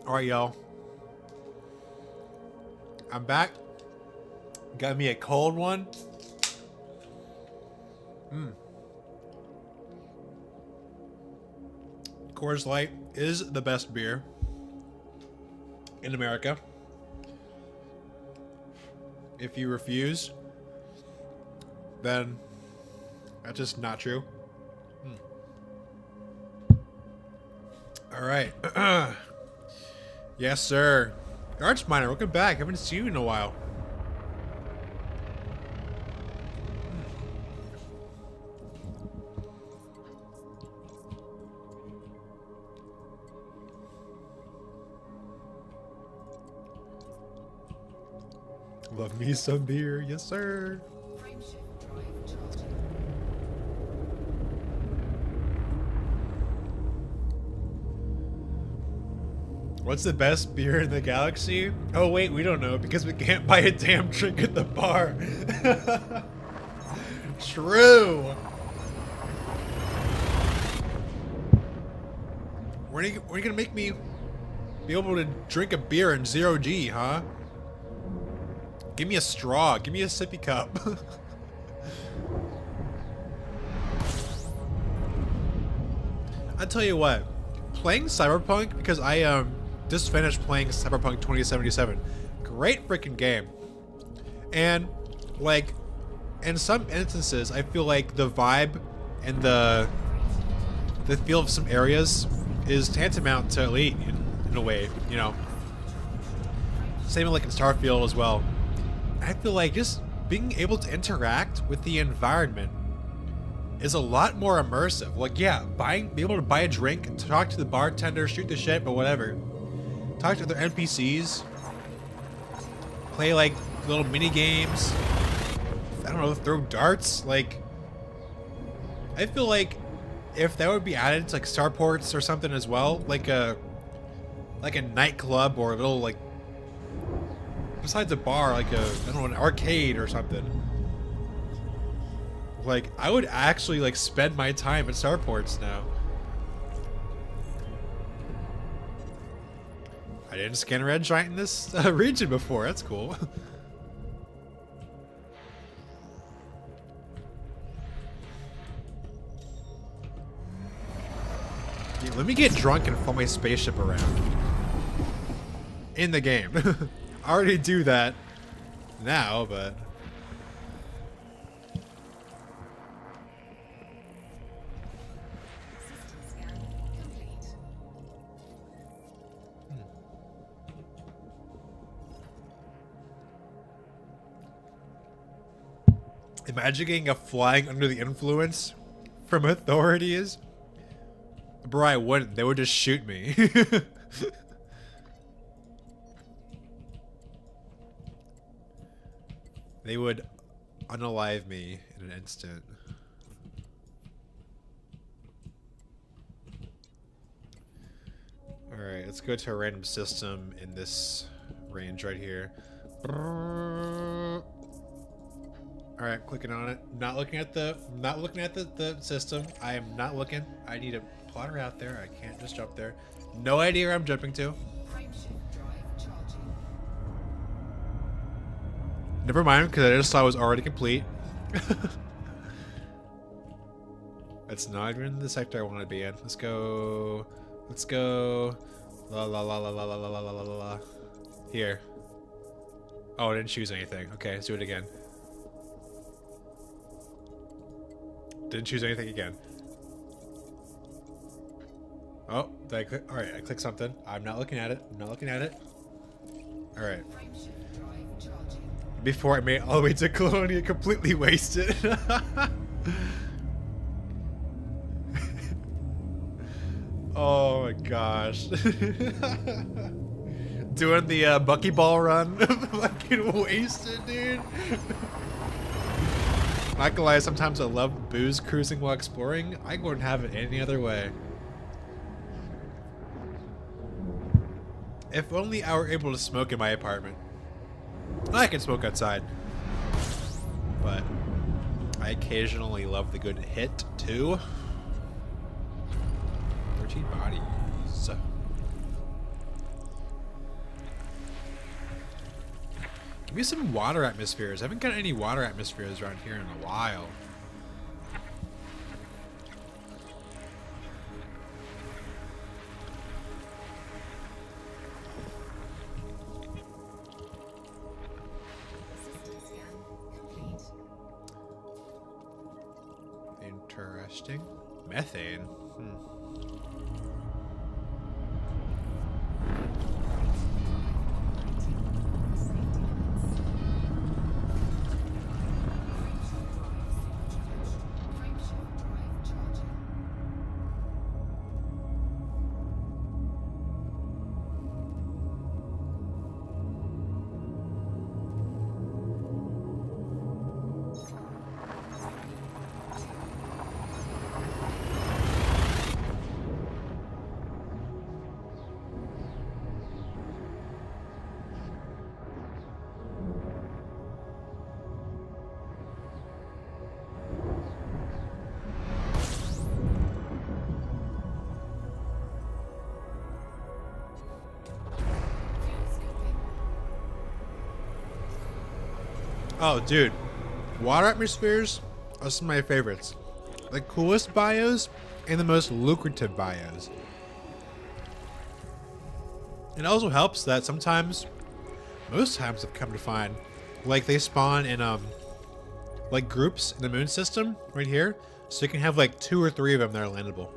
All right, y'all. I'm back. Got me a cold one. Coors Light is the best beer in America. If you refuse, then that's just not true. All right. Yes, sir. Archminer, welcome back. Haven't seen you in a while. Love me some beer, yes sir. Frameshift drive charging. What's the best beer in the galaxy? Oh wait, we don't know because we can't buy a damn drink at the bar. True. When are you gonna make me be able to drink a beer in 0G, huh? Give me a straw. Give me a sippy cup. I tell you what, playing Cyberpunk, because I just finished playing Cyberpunk 2077. Great freaking game. And like in some instances I feel like the vibe and the feel of some areas is tantamount to Elite in a way, you know. Same like in Starfield as well. I feel like just being able to interact with the environment is a lot more immersive. Like, yeah, be able to buy a drink, and talk to the bartender, shoot the shit, but whatever. Talk to other NPCs, play like little mini games. I don't know, throw darts. Like, I feel like if that would be added to like starports or something as well, like a nightclub or a little like. Besides a bar, like I don't know, an arcade or something. Like, I would actually like spend my time at starports now. I didn't scan a red giant in this region before. That's cool. Yeah, let me get drunk and fly my spaceship around. In the game. I already do that now, but... System scan complete. Imagining a flying under the influence from authorities? Bro, I wouldn't. They would just shoot me. They would unalive me in an instant. Alright, let's go to a random system in this range right here. Alright, clicking on it. Not looking at the system. I am not looking. I need a plotter out there. I can't just jump there. No idea where I'm jumping to. Frameshift drive charging. Never mind, because I just saw it was already complete. That's not even the sector I want to be in. Let's go. Let's go. La la la la la la la la la la la. Here. Oh, I didn't choose anything. Okay, let's do it again. Didn't choose anything again. Oh, did I click? Alright, I clicked something. I'm not looking at it. I'm not looking at it. Alright. Frameshift drive charging. Before I made it all the way to Colonia, completely wasted. Oh my gosh. Doing the buckyball run. Fucking wasted, dude. Not gonna lie, sometimes I love booze cruising while exploring. I wouldn't have it any other way. If only I were able to smoke in my apartment. I can smoke outside. But I occasionally love the good hit too. 13 bodies. Give me some water atmospheres. I haven't got any water atmospheres around here in a while. System scan complete. Interesting. Methane. Frameshift drive charging. Fuel scoping. Oh, dude. Water atmospheres are some of my favorites. The coolest bios and the most lucrative bios. It also helps that sometimes, most times I've come to find, like they spawn in like groups in the moon system right here. So you can have like 2 or 3 of them that are landable.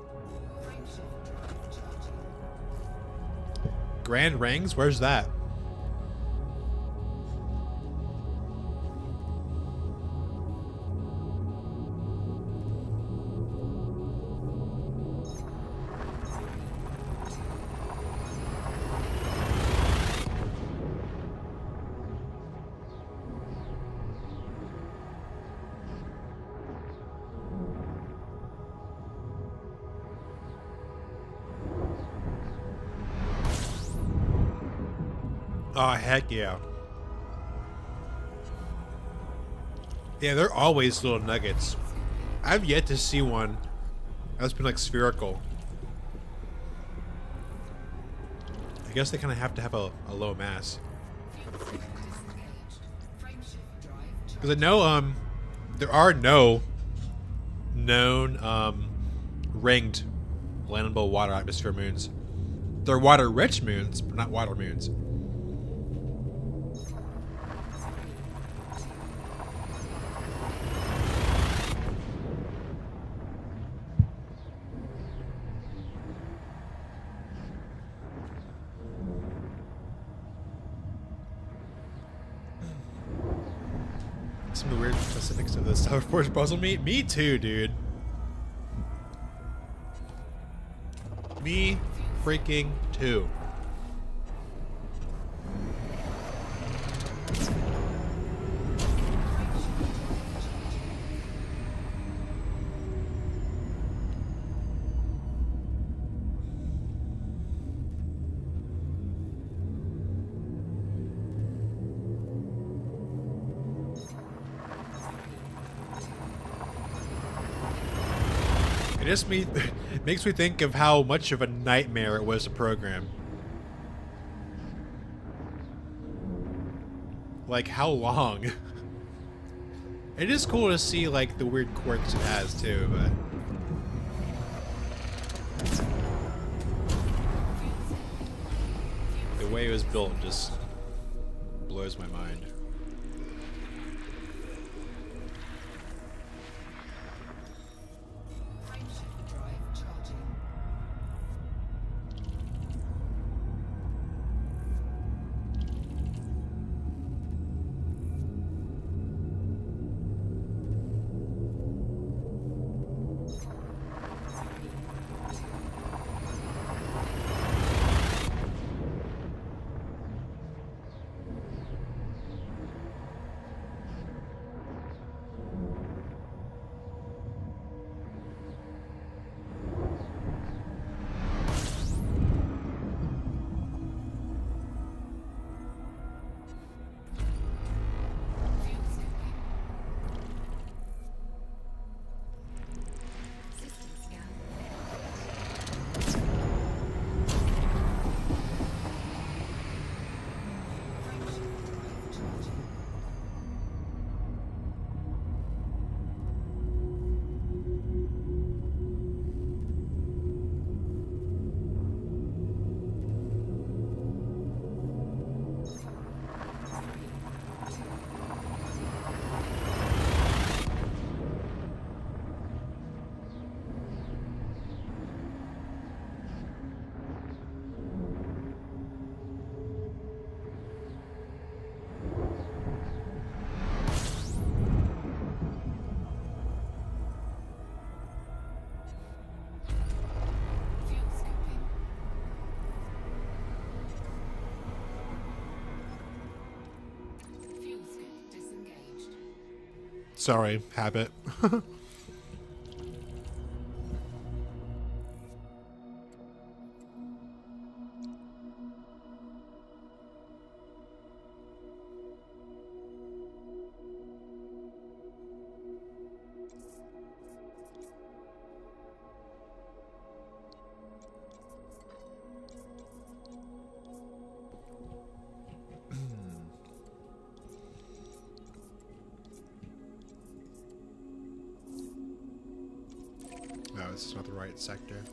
Frameshift drive charging. Grand Rings, where's that? Oh, heck yeah. Yeah, they're always little nuggets. I've yet to see one that's been like spherical. I guess they kind of have to have a low mass. Fuel cell disengaged. Frameshift drive Because I know there are no known ringed landable water atmosphere moons. They're water rich moons, but not water moons. Some of the weird specifics of the Star Force puzzle. Me too, dude. Me freaking too. It just makes me think of how much of a nightmare it was to program. Like, how long? It is cool to see, like, the weird quirks it has, too, but... The way it was built just blows my mind. Frameshift drive charging. Sorry, habit. No, this is not the right sector.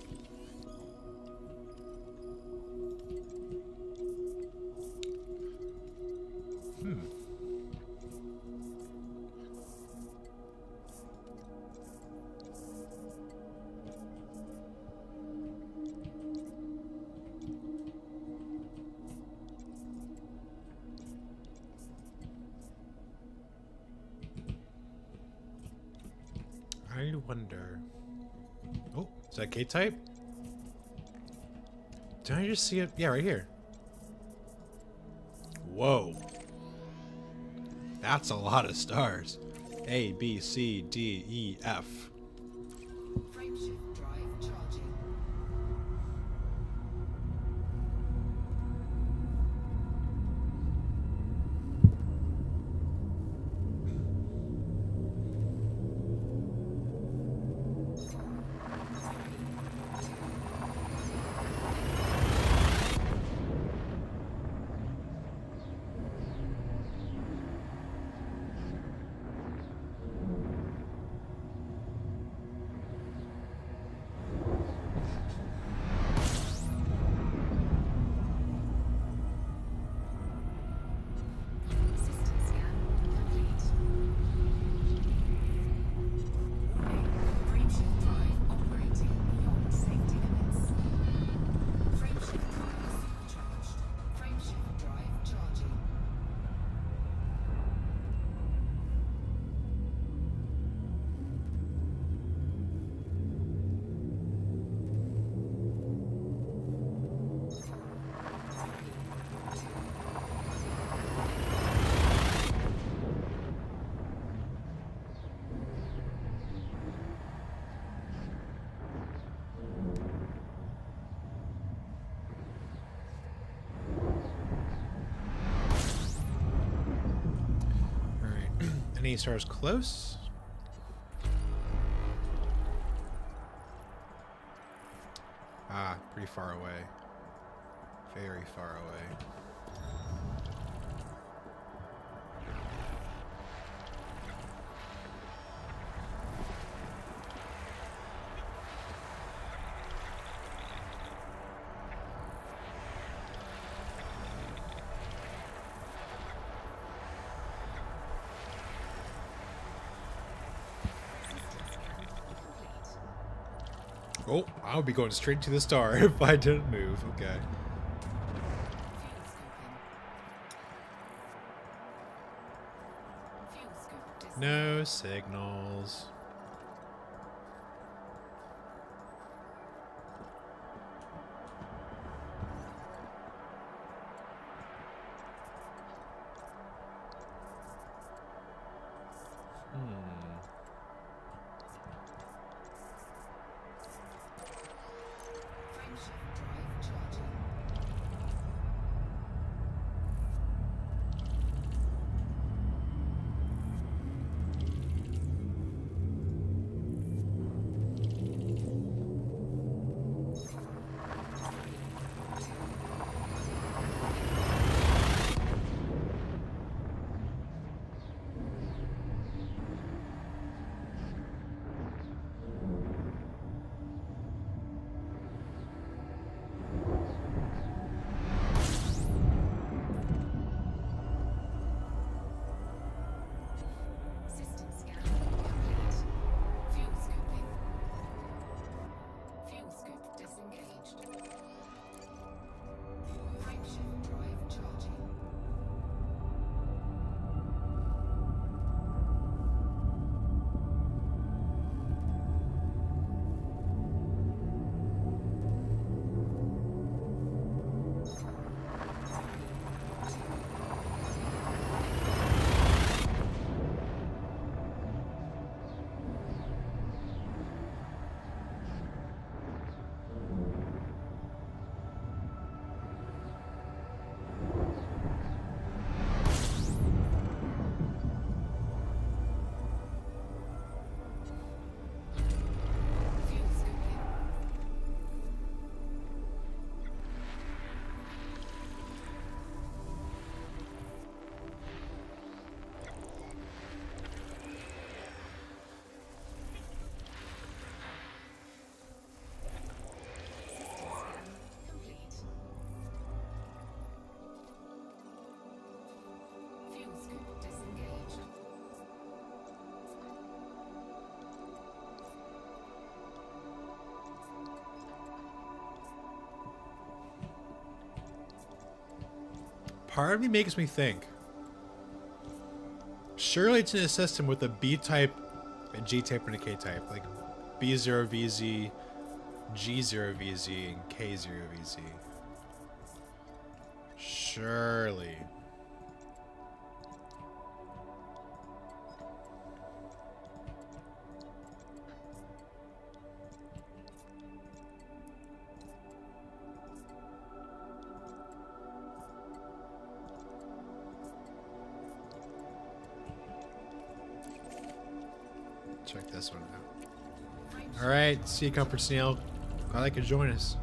I wonder. Oh, is that K-type? Did I just see it? Yeah, right here. Whoa. That's a lot of stars. A, B, C, D, E, F. Frameshift drive charging. System scan complete. Warning. Frameshift drive operating beyond safety limits. Frameshift drive supercharged. Frameshift drive charging. Alright. Any stars close? Ah, pretty far away. Very far away. System scan complete. Oh, I would be going straight to the star if I didn't move. Okay. Fuel scope disable. No signals. Frameshift drive charging. Part of me makes me think. Surely it's in a system with a B-type, a G-type, and a K-type. Like B0VZ, G0VZ, and K0VZ. Surely. Check this one out. Alright, see you, Comfort Snail. Glad I could join us.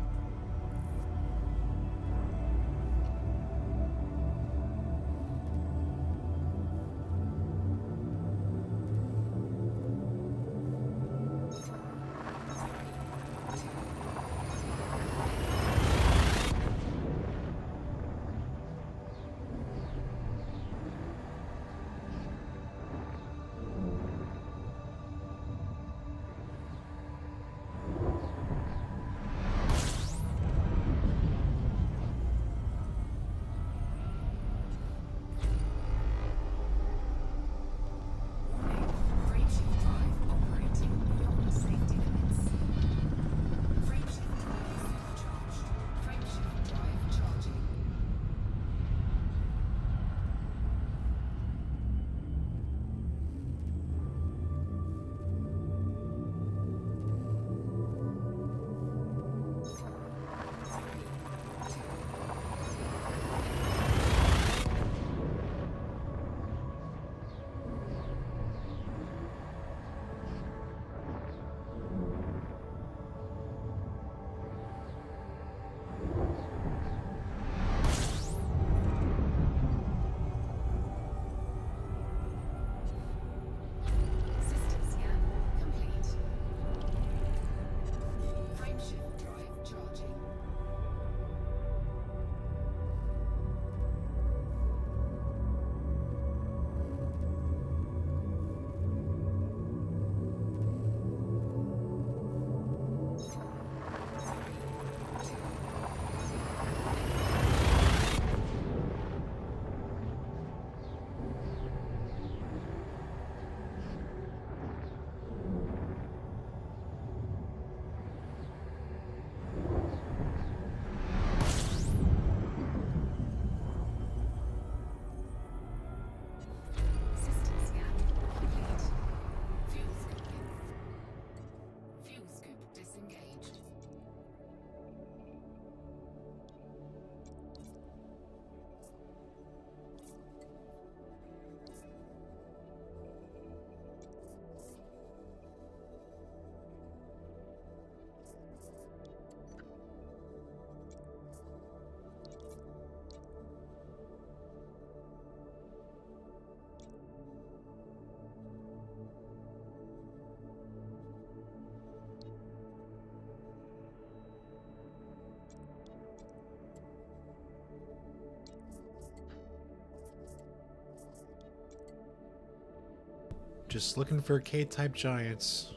Just looking for K-type giants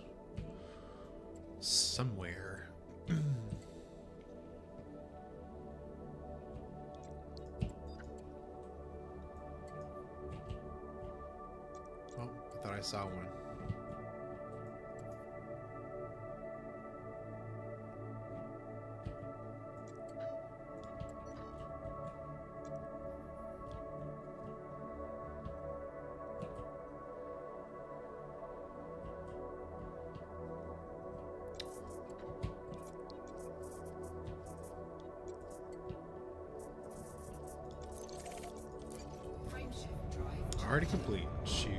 somewhere. Oh, I thought I saw one. Already complete. Shoot.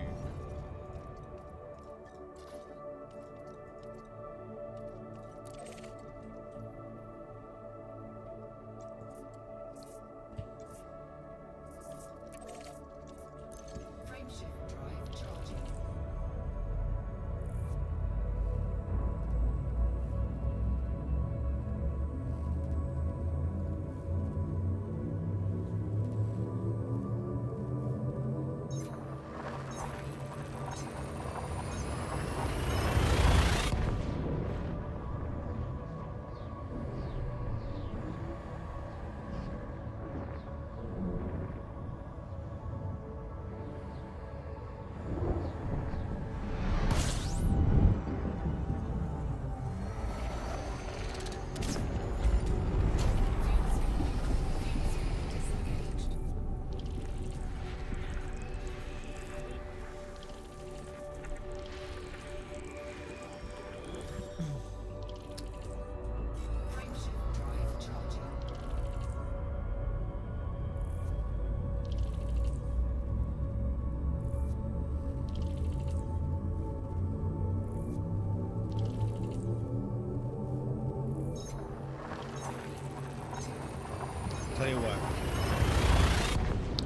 Frameshift drive charging.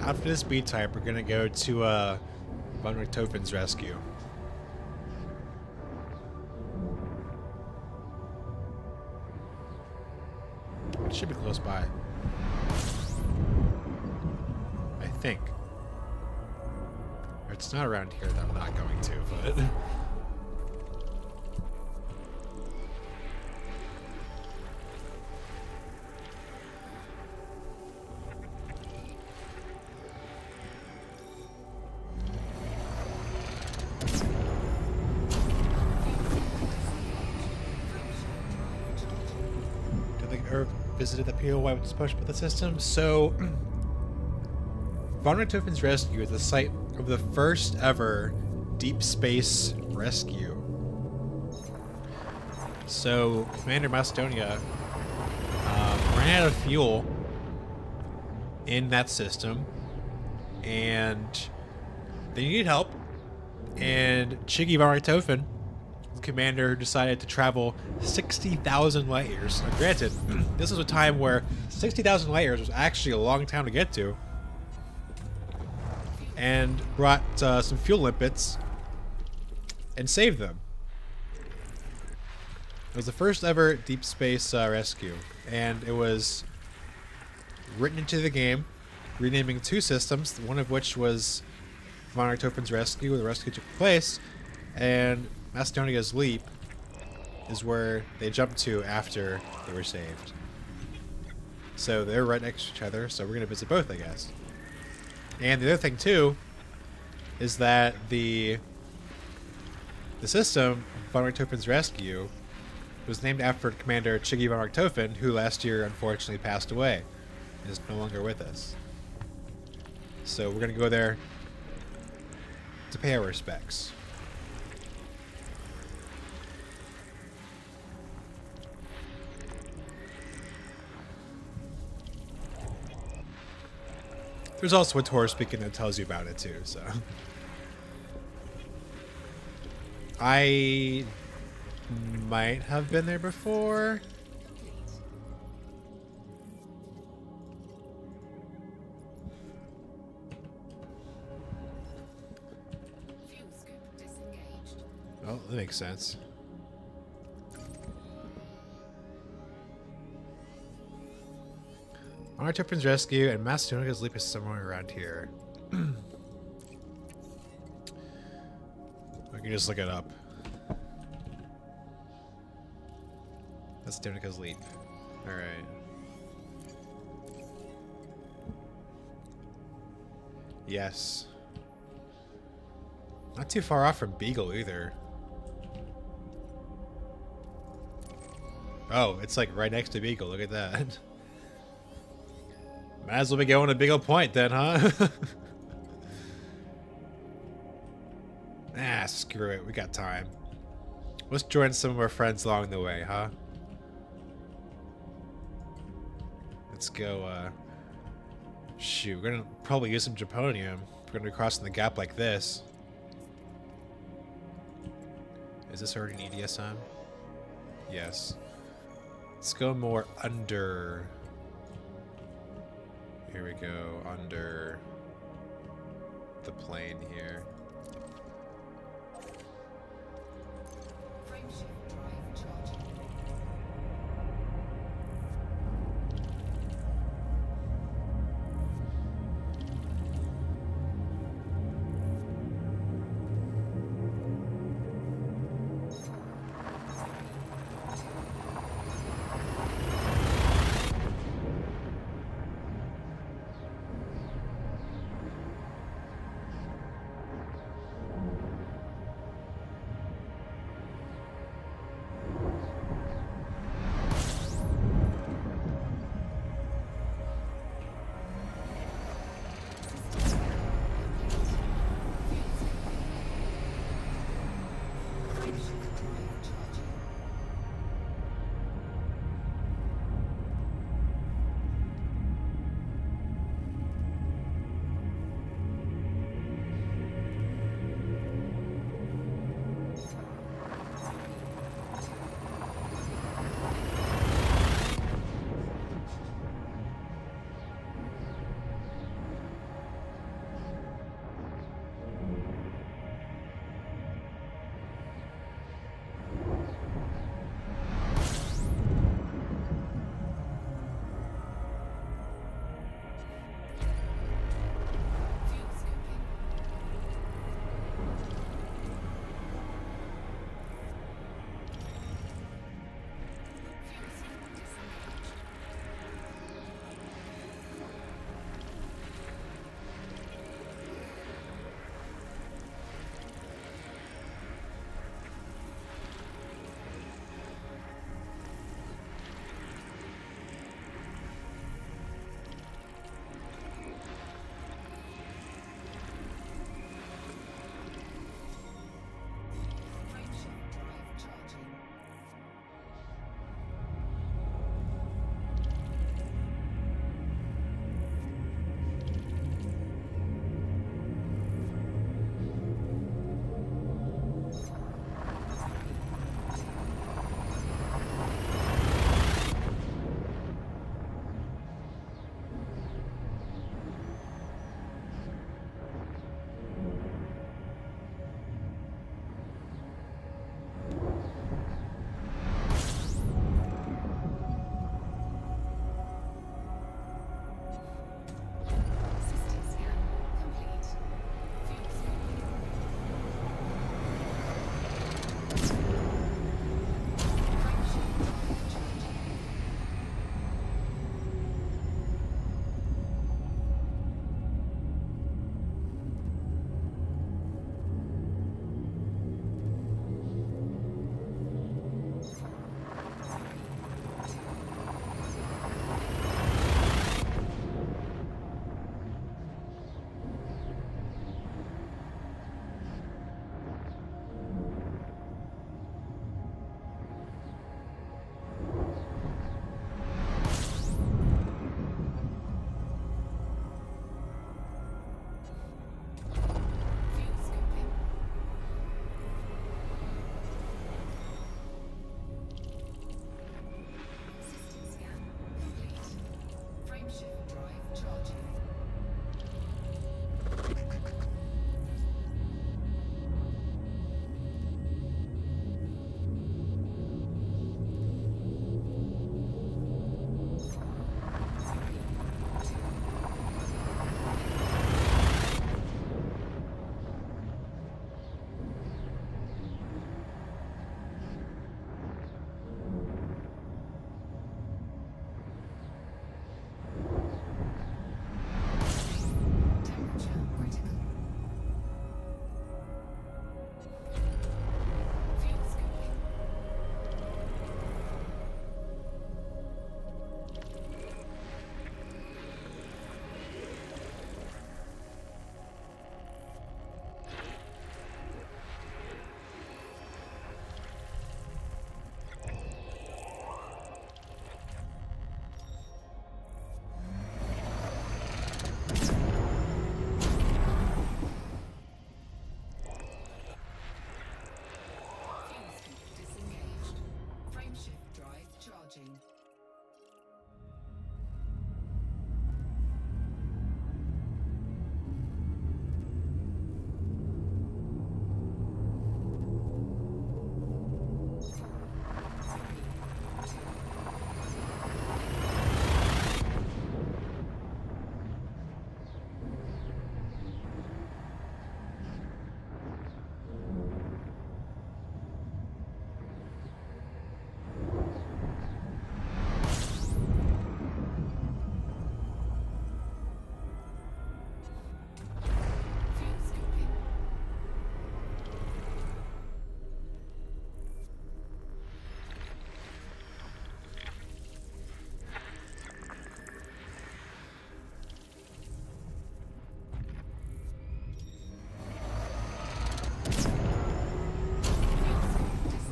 out for this B type, we're gonna go to von Richthofen's rescue. It should be close by. I think. Or it's not around here that I'm not going to, but... visited the POI with push with the system. So, von Richthofen's rescue is the site of the first ever deep space rescue. So, Commander Macedonia ran out of fuel in that system, and they needed help. And Chiggy von Richthofen, commander, decided to travel 60,000 light years. Now, granted, this was a time where 60,000 light years was actually a long time to get to, and brought some fuel limpets and saved them. It was the first ever deep space rescue, and it was written into the game, renaming 2 systems, one of which was von Richthofen's rescue, where the rescue took place, and Macedonia's Leap is where they jumped to after they were saved. So they're right next to each other, so we're going to visit both, I guess. And the other thing, too, is that the system, von Richthofen's Rescue, was named after Commander Chiggy von Richthofen, who last year unfortunately passed away and is no longer with us. So we're going to go there to pay our respects. There's also a tour speaking that tells you about it too, so. I might have been there before. Fuel scoop disengaged. Oh, that makes sense. Von Richthofen's Rescue and Macedonia's Leap is somewhere around here. We can just look it up. Macedonia's Leap. Alright. Yes. Not too far off from Beagle either. Oh, it's like right next to Beagle. Look at that. Might as well be going to Beagle Point then, huh? Ah, screw it. We got time. Let's join some of our friends along the way, huh? Let's go, shoot, we're gonna probably use some Japonium. We're gonna be crossing the gap like this. Is this already an EDSM? Yes. Let's go more under. Here we go, under the plane here. Frameshift drive charging.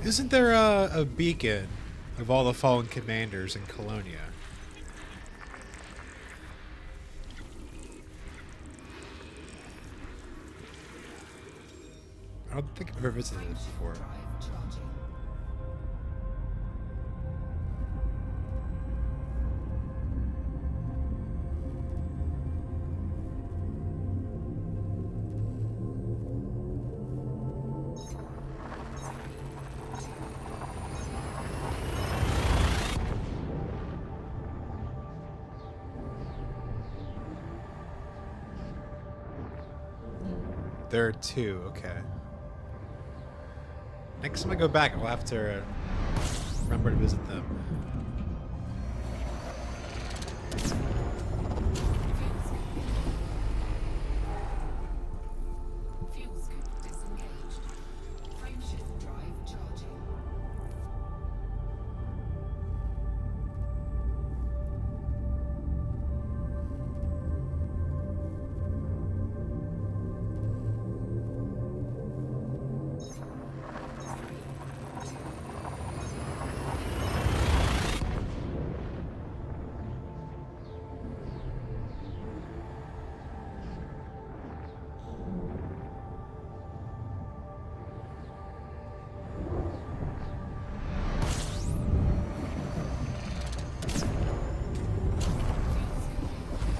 Isn't there a beacon of all the fallen commanders in Colonia? I don't think I've ever visited it before. Drive charging. There are two, okay. Next time I go back, I'll have to remember to visit them. Fuel scoop disengaged. Frameshift drive charging.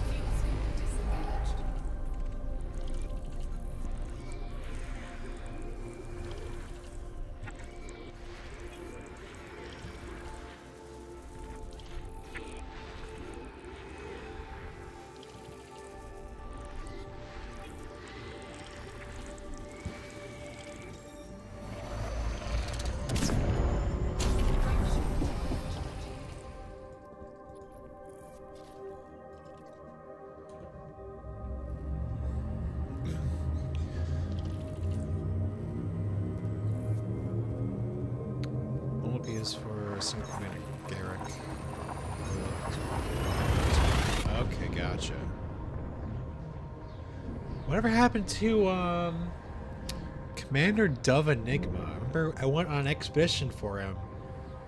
Fuel scoop disengaged. Frameshift drive charging. One will be is for single commander Garrick. Okay, gotcha. Whatever happened to Commander Dove Enigma? I remember I went on an expedition for him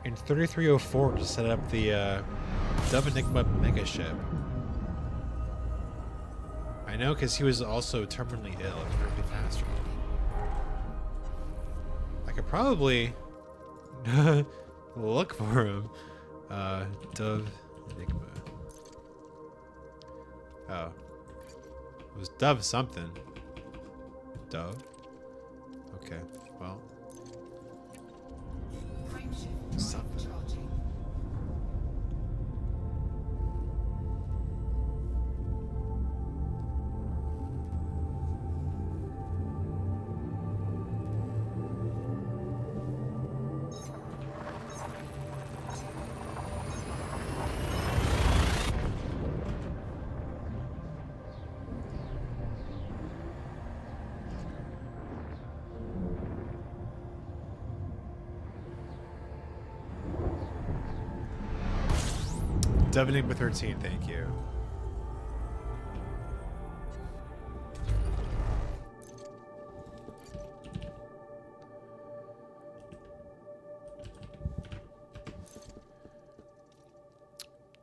in 3304 to set up the Dove Enigma mega ship. I know because he was also terminally ill. It was very fast. I could probably look for him. Dove Enigma. Oh. It was Dove something. Dove? Okay, well. Frameshift drive Something. charging. Dove Enigma 13, thank you.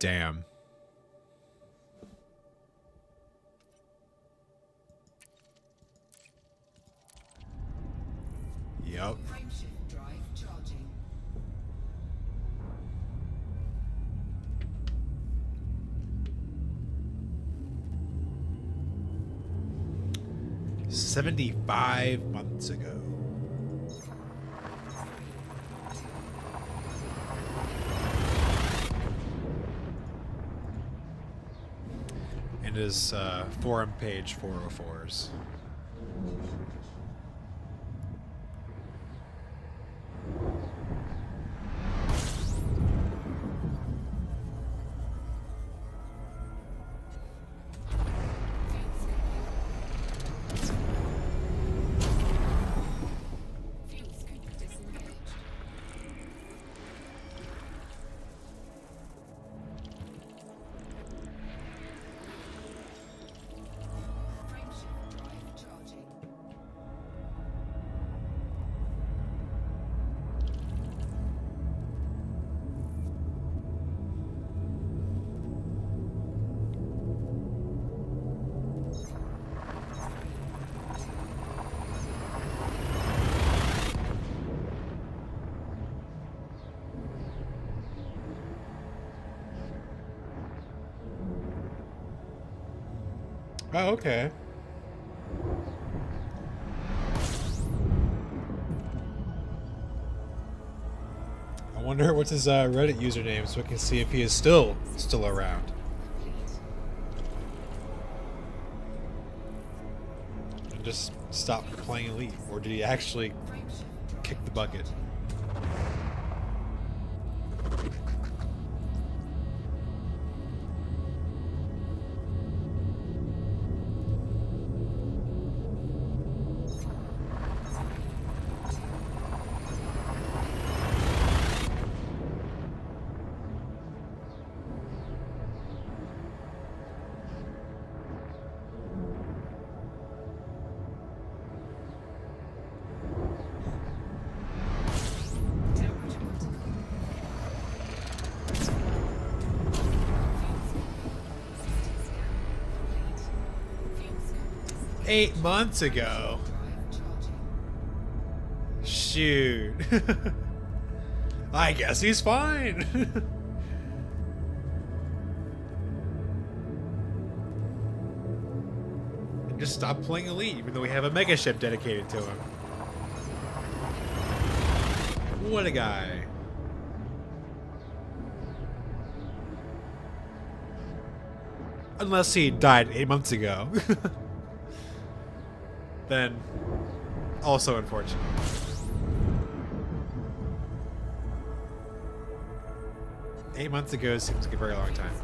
Damn. Yup. Frameshift drive charging. $75 months ago. And his forum page 404s. Fuel scoop disengaged. Frameshift drive Oh, okay. I wonder what's his Reddit username so we can see if he is still around. And just stop playing Elite, or did he actually kick the bucket? Temperature control. System scan complete. Fuel cell. 8 months ago. Drive charging. Shoot. I guess he's fine. And just stop playing Elite, even though we have a mega ship dedicated to him. What a guy. Unless he died 8 months ago. Then, also unfortunate. Eight months ago seems like a very long time.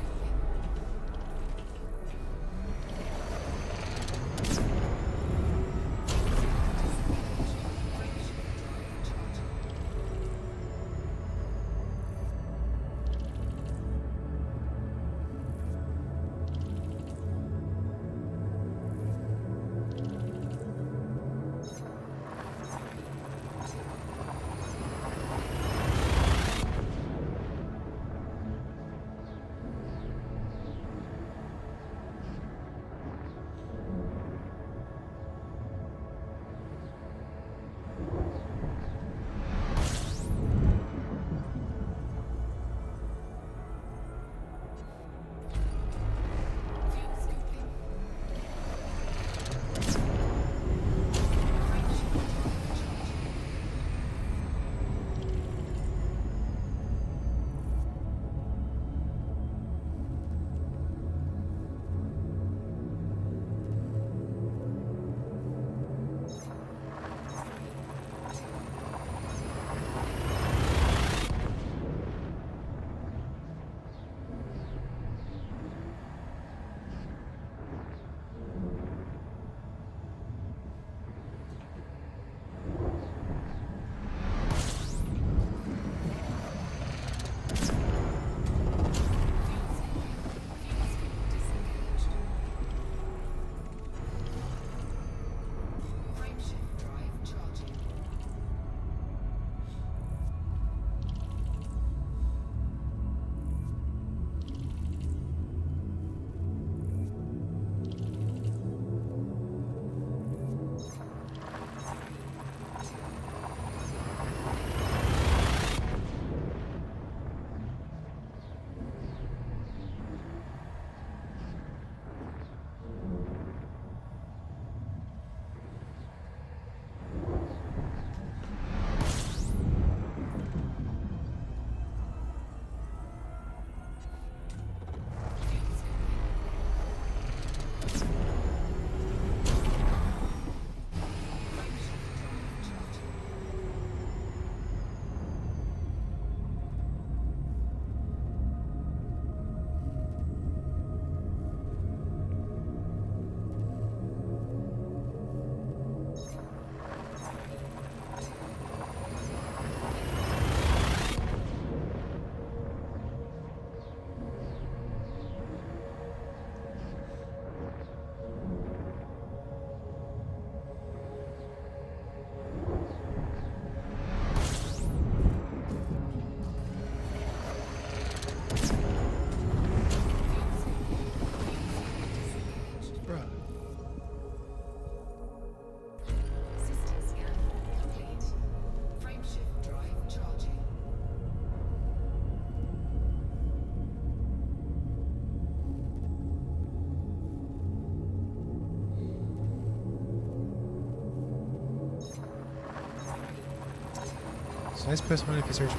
Nice post money if you search for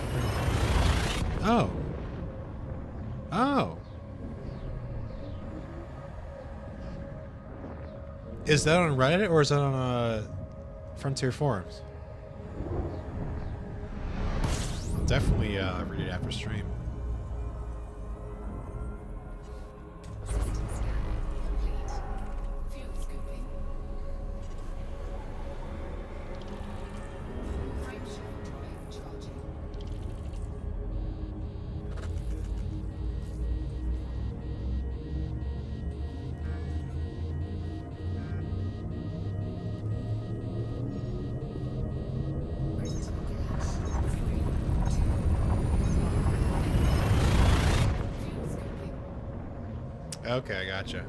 Oh. Oh. Is that on Reddit or is that on Frontier Forums? I'll definitely read it after stream. System scan complete. Fuel scooping. Frameshift drive charging. Critical gas. 3, 2, 1. Fuel scooping. Okay, I gotcha.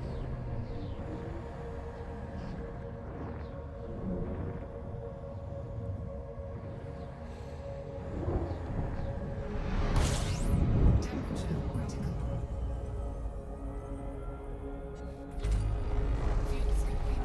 Temperature critical. Fuel scooping.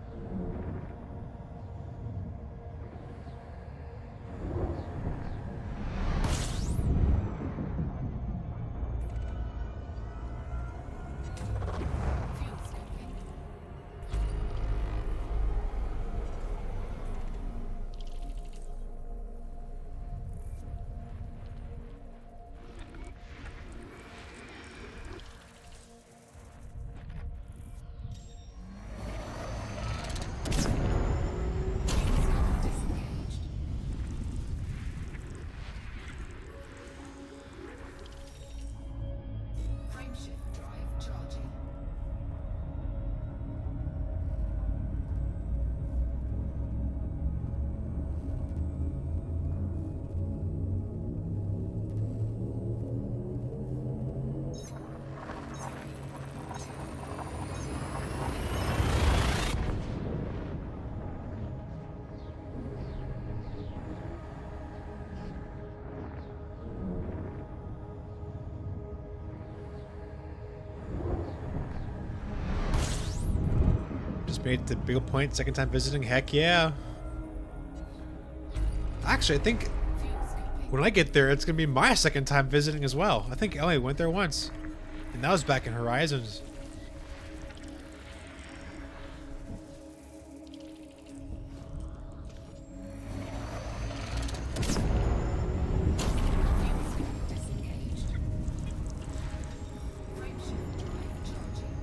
Frameshift drive charging. Fuel scooping. Fuel scoop disengaged. Frameshift drive charging. Fuel scooping. Fuel scoop disengaged. Frameshift drive charging. Just made the big point, second time visiting. Heck yeah. Actually, I think Fuel scooping. when I get there, it's gonna be my second time visiting as well. I think Ellie went there once, and that was back in Horizons. Fuel scoop disengaged. Frameshift drive charging.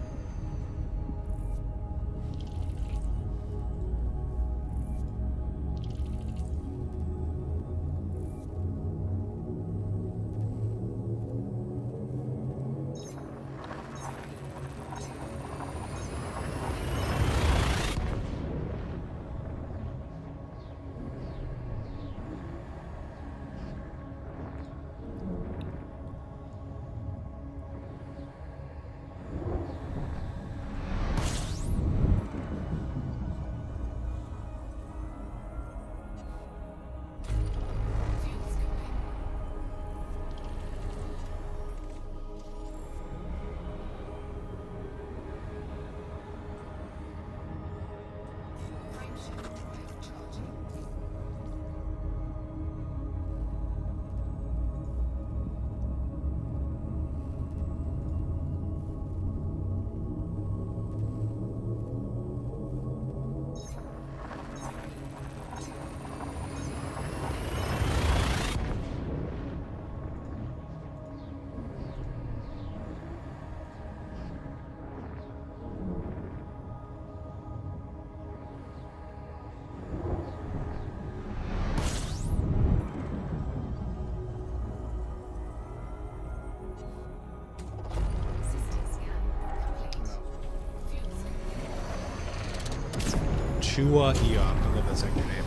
Chua Eon. I love that sector name.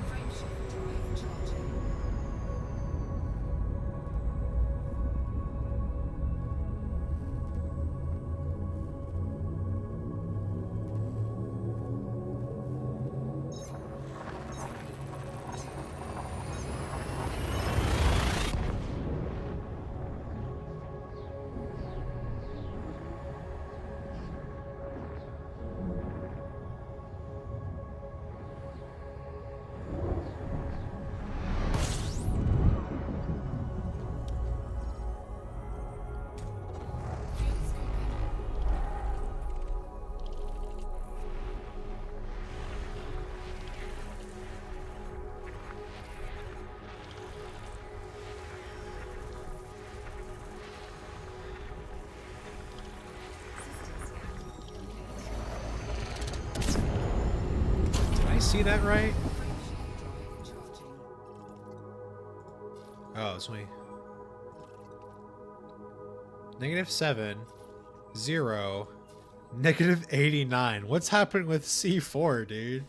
Frameshift drive charging. Did I see that right? Frameshift drive charging. Oh, it's me. -7, 0, -89. What's happening with C4, dude?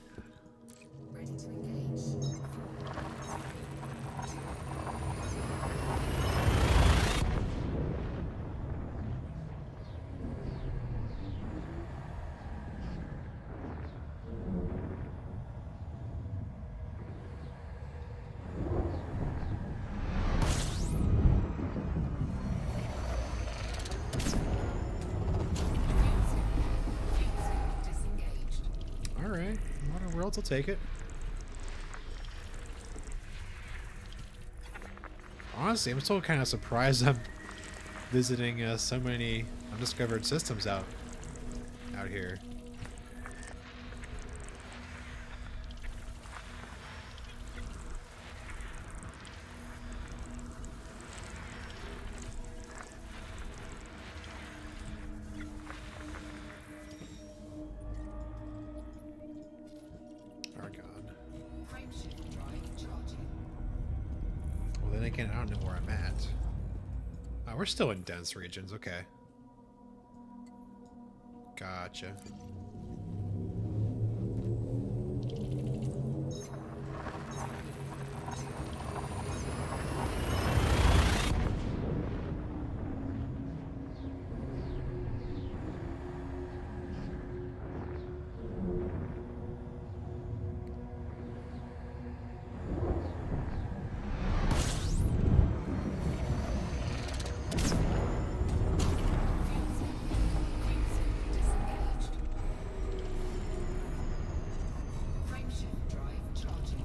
Ready to engage. Disengaged. All right, Modern Worlds, I'll take it. Honestly, I'm still kind of surprised I'm visiting so many undiscovered systems out here. Argon. Frameshift drive charging. Well, then again, I don't know where I'm at. We're still in dense regions, okay. Gotcha. Disengaged. Frameshift drive charging.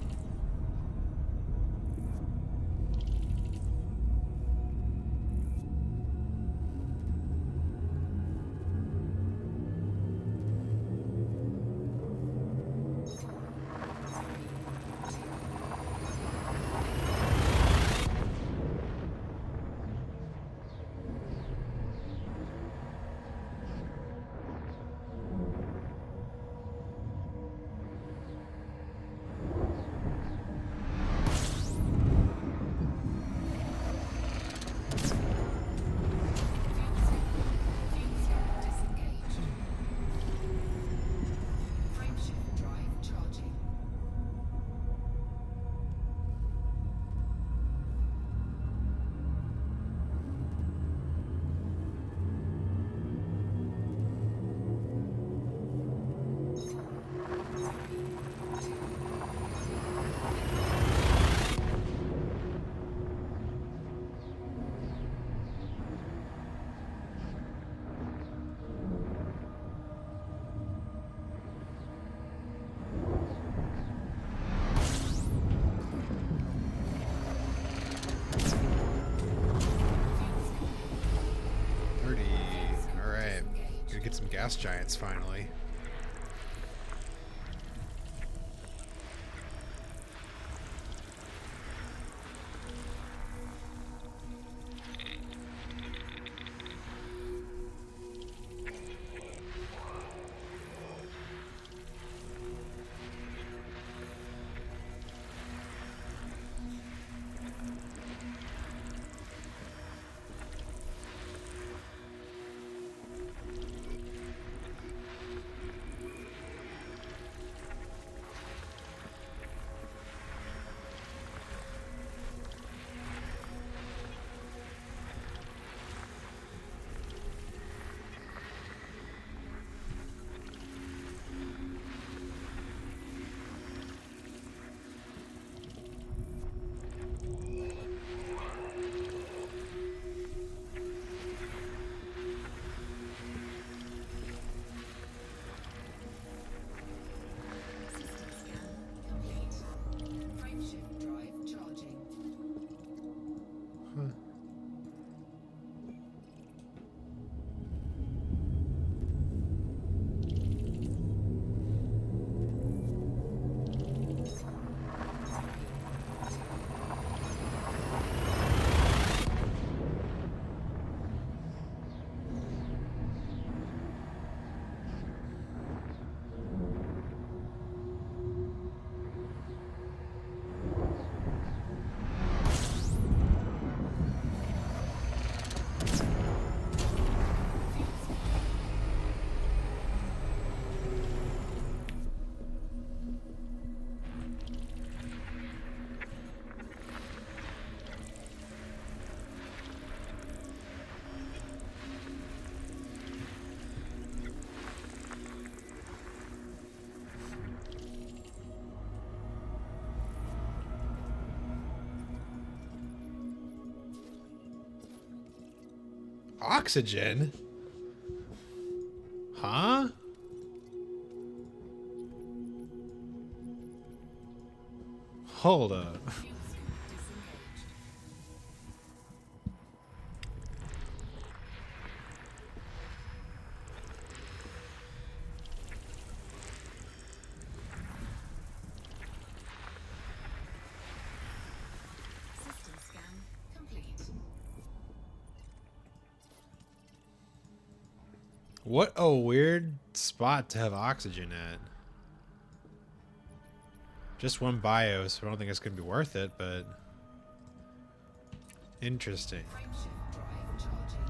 Disengaged. Frameshift drive charging. Alright. Gonna get some gas giants finally. Oxygen? Huh? Hold up. Fuel scoop disengaged. System scan complete. What a weird spot to have oxygen at. Just one bio, so I don't think it's going to be worth it, but... Interesting. Frameshift drive charging.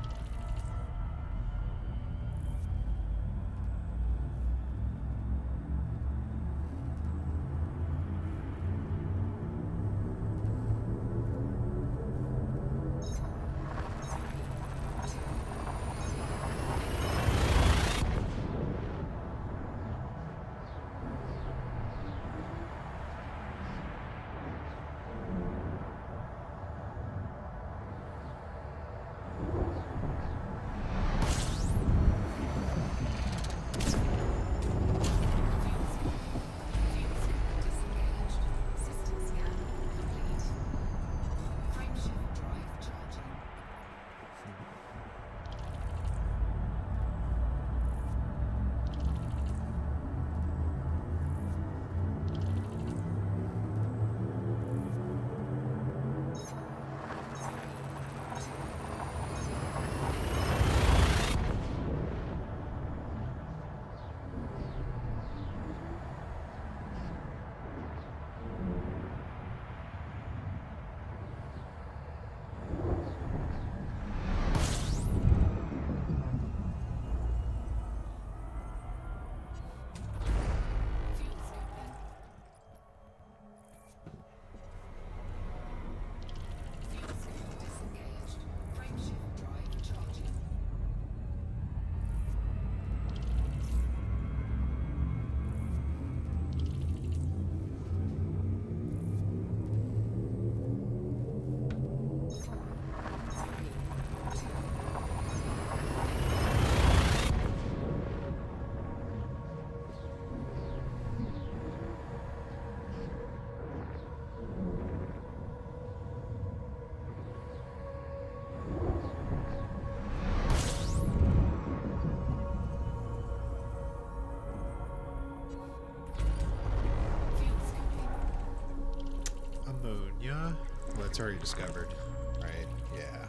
Fuel scoop disengaged. System scan complete. Frameshift drive charging. Fuel scooping. Fuel scoop disengaged. Frameshift drive charging. Fuel scooping. Ammonia? Well, it's already discovered, right? Yeah.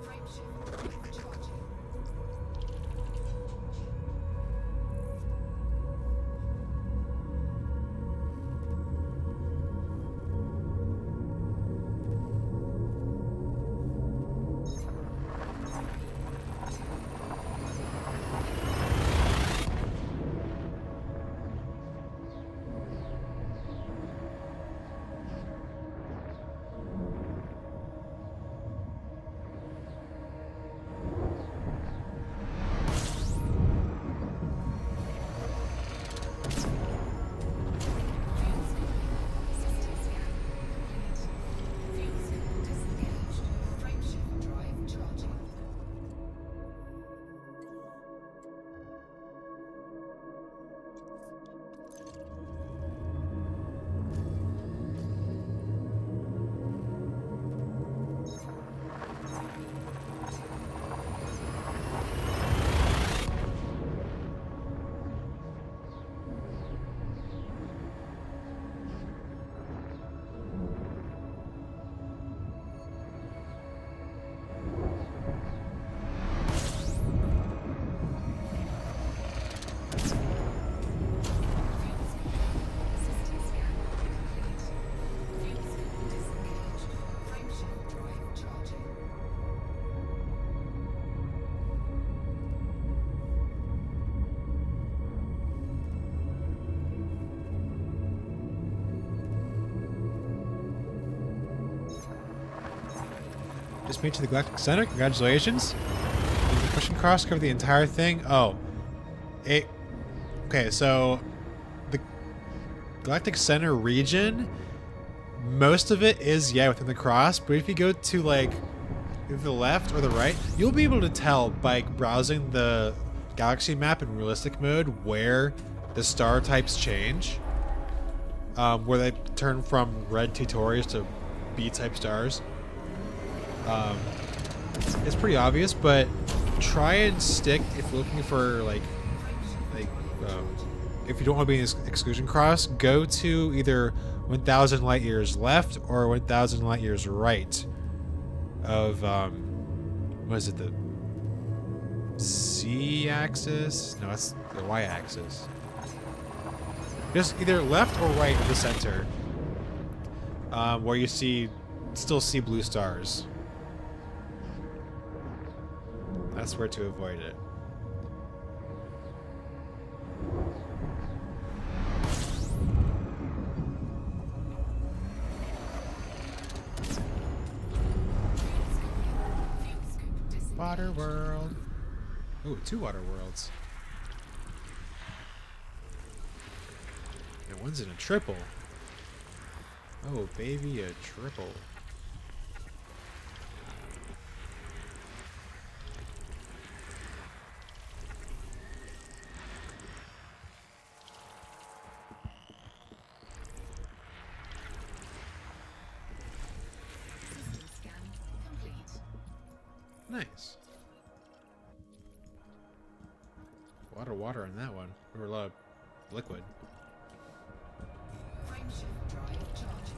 Frameshift drive charging. Fuel scooping. System scan complete. Fuel scoop disengaged. Frameshift drive charging. Fuel scooping. System scan complete. Fuel scoop disengaged. Frameshift drive charging. Just made it to the Galactic Center. Congratulations. Is the pushing cross cover the entire thing? Oh. It. Okay, so the Galactic Center region most of it is, yeah, within the cross, but if you go to like either the left or the right, you'll be able to tell by browsing the galaxy map in realistic mode where the star types change, where they turn from red T-Tauri's to B-type stars. It's pretty obvious, but try and stick if you're looking for like if you don't want to be in this exclusion cross, go to either 1,000 light years left or 1,000 light years right of what is it, the Z-axis? No, that's the Y-axis. Just either left or right of the center, where you still see blue stars. That's where to avoid it. Water world. Ooh, 2 water worlds. And one's in a triple. Oh, baby, a triple. System scan complete. Nice. Water on that one. Or a lot of liquid. Frameshift drive charging.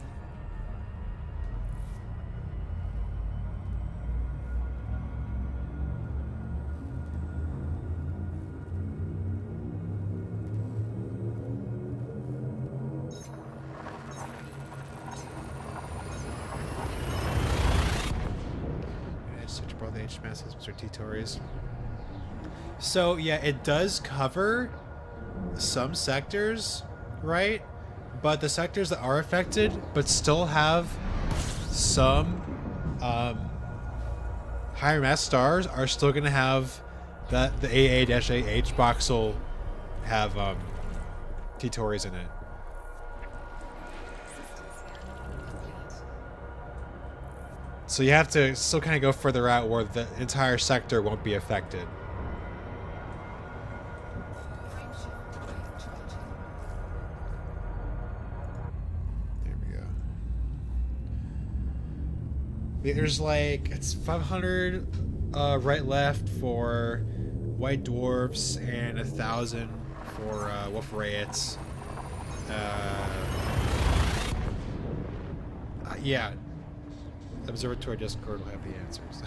Search both HMAS systems or T-Tauri's. So yeah, it does cover some sectors, right? But the sectors that are affected but still have some higher mass stars are still going to have that the AA-AH box will have T-Tauri's in it. System scan complete. So you have to still kind of go further out where the entire sector won't be affected. Frameshift drive charging. There we go. There's like, it's 500 right left for white dwarfs and 1,000 for wolf rayets. Yeah. Observatory Discord will have the answers.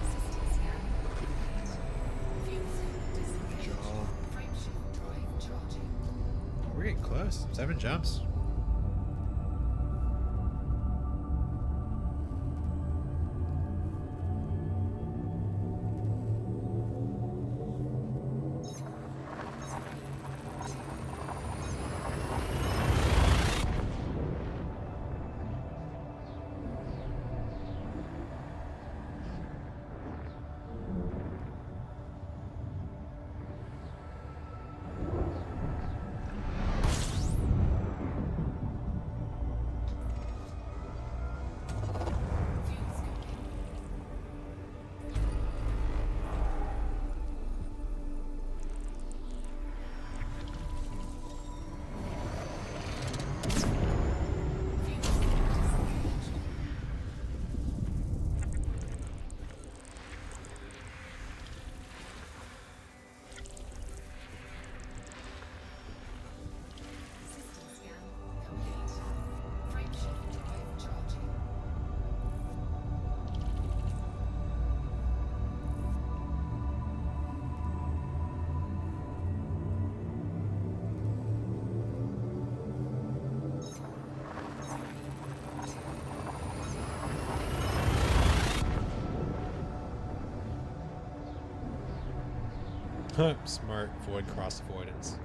System scan complete. Fuel cell disengaged. Frameshift drive charging. We're getting close. 7 jumps. Fuel scoping. Fuel cell disengaged. System scan complete. Frameshift drive charging. Smart void cross avoidance.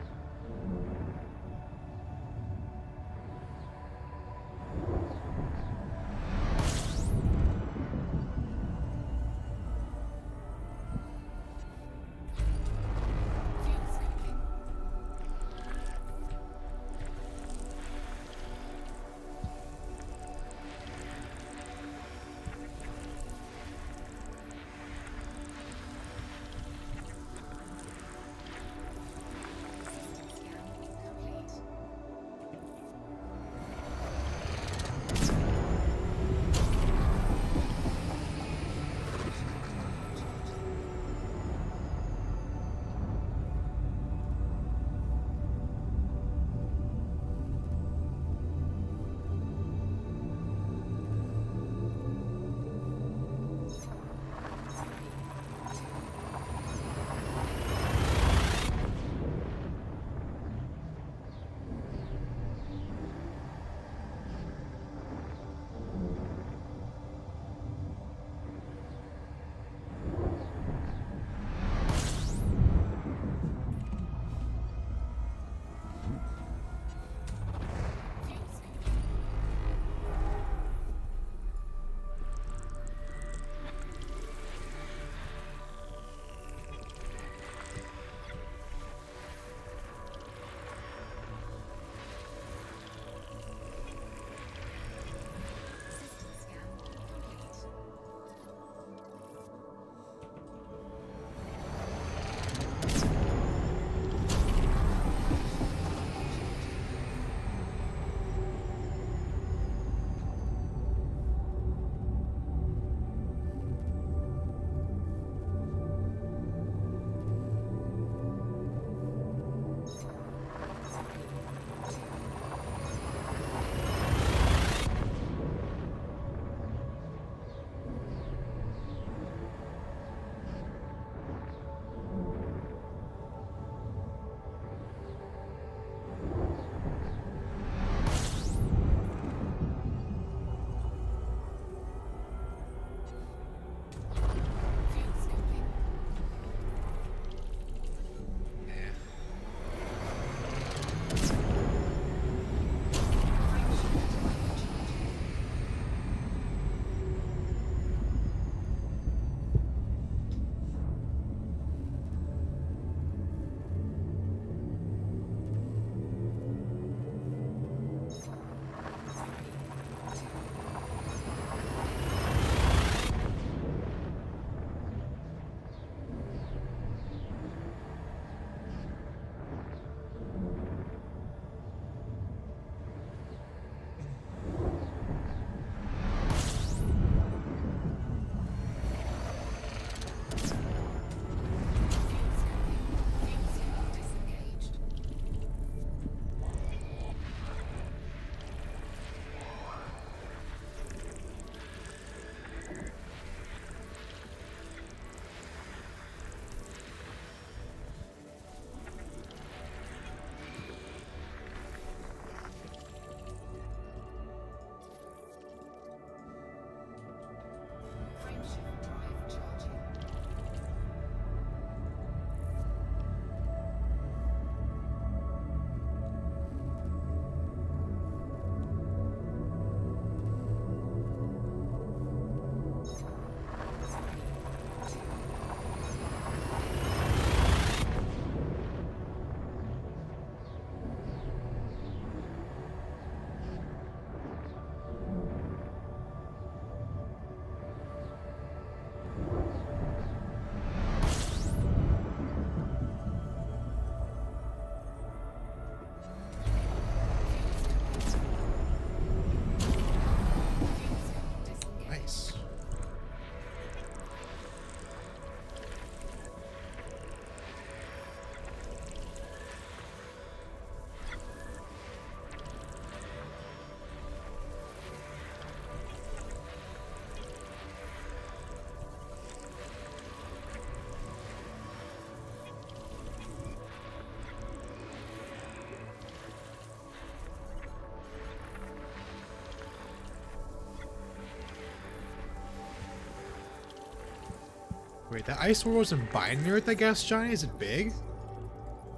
Wait, that ice world was in binary with that gas giant? Is it big?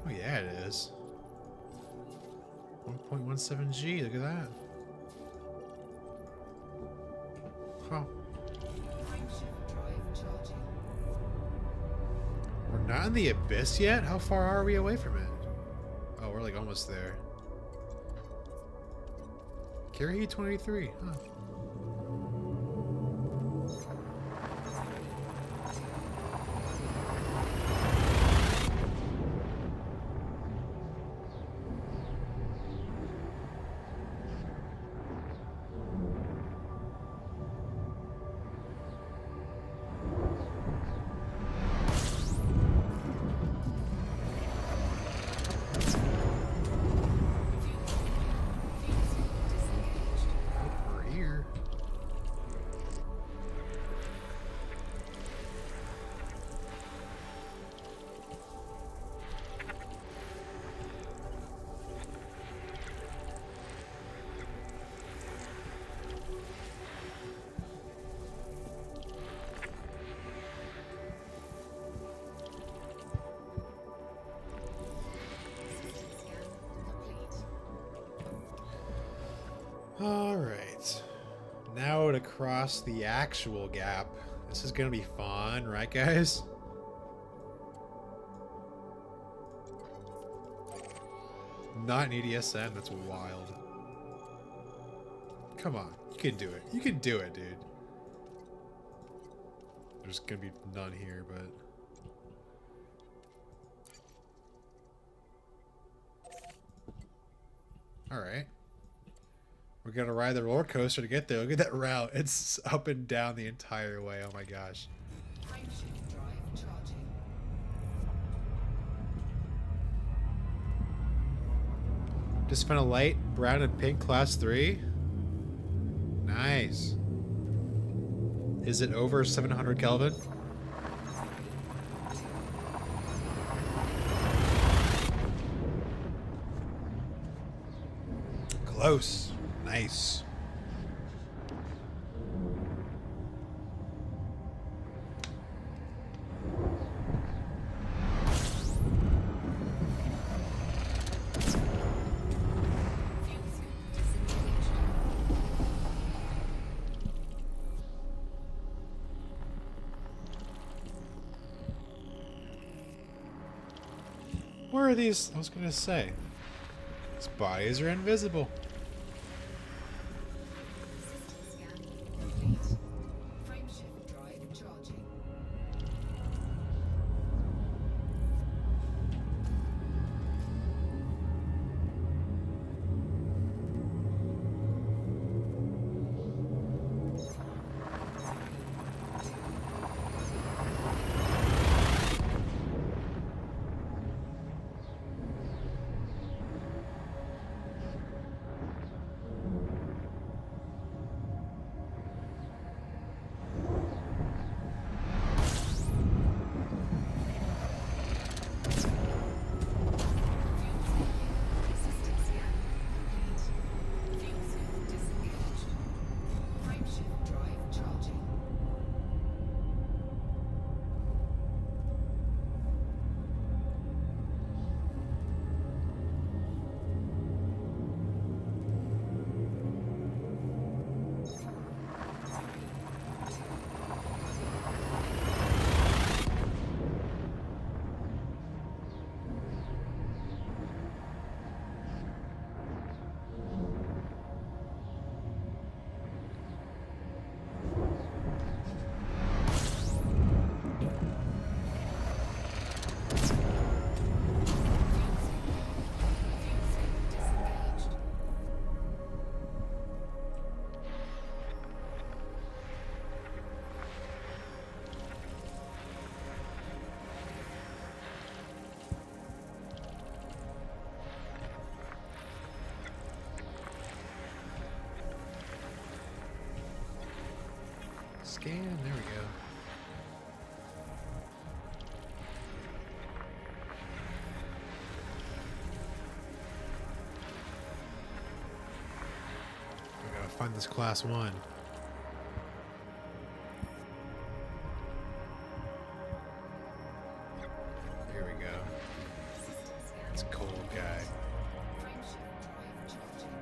Oh yeah, it is. 1.17 G, look at that. Huh. Frameshift drive charging. We're not in the abyss yet? How far are we away from it? Oh, we're like almost there. Carry 23, huh? We're here. Alright. Now to cross the actual gap. This is gonna be fun, right guys? Not an EDSM, that's wild. Come on, you can do it. You can do it, dude. There's gonna be none here, but... Alright. We're gonna ride the roller coaster to get there. Look at that route. It's up and down the entire way. Oh my gosh. Frameshift drive charging. Just found a light, brown and pink, class 3. Nice. Is it over 700 Kelvin? Close. Nice. Where are these? I was gonna say. These bodies are invisible. System scan complete. Frameshift drive charging. System scan complete. Fuel cell disengaged. Frameshift drive charging. Disengaged. Scan, there we go. We gotta find this class 1. It's a cold guy. Frameshift drive charging.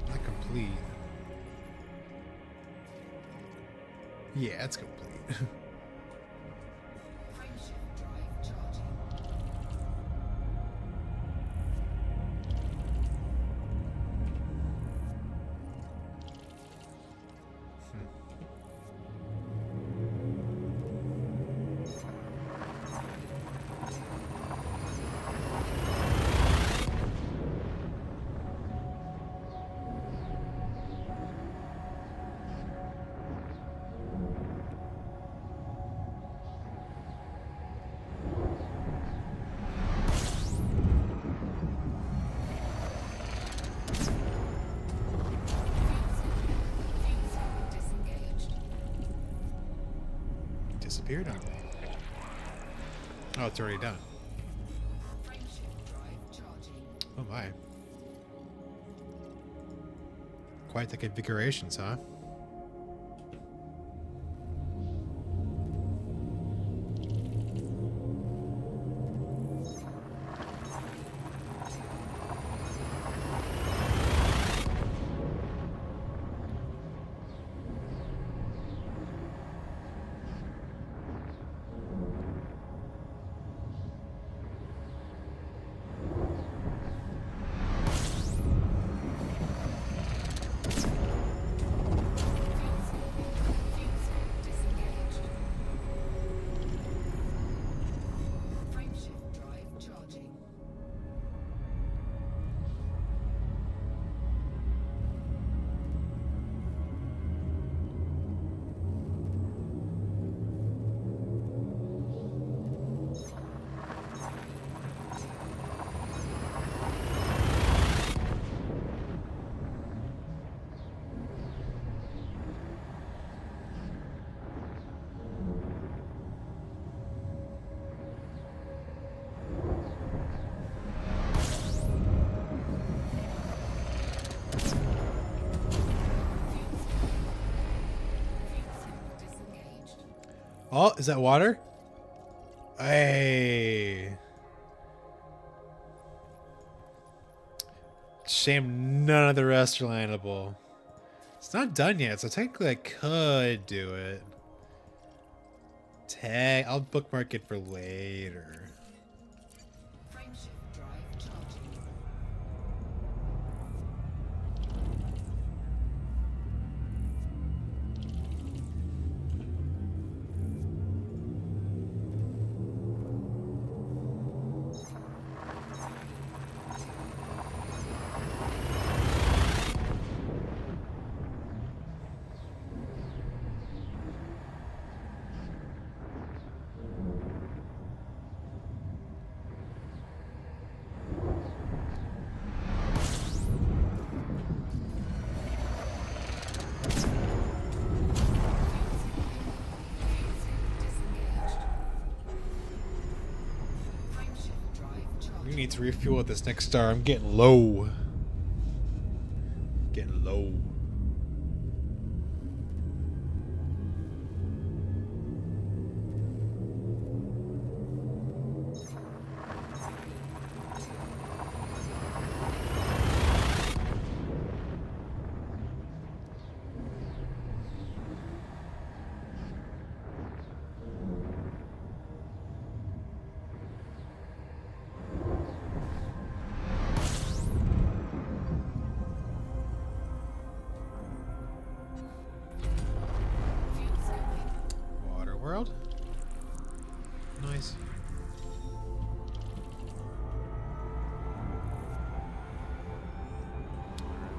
Not complete. Yeah, it's complete. Frameshift drive charging. Disengaged. Disappeared on me. Oh, it's already done. Frameshift drive charging. Oh my. Quite the configurations, huh? Disengaged. Frameshift drive charging. Disengaged. Oh, is that water? Hey. Shame none of the rest are landable. It's not done yet, so technically I could do it. I'll bookmark it for later. Frameshift drive charging. We need to refuel at this next star. I'm getting low. Getting low.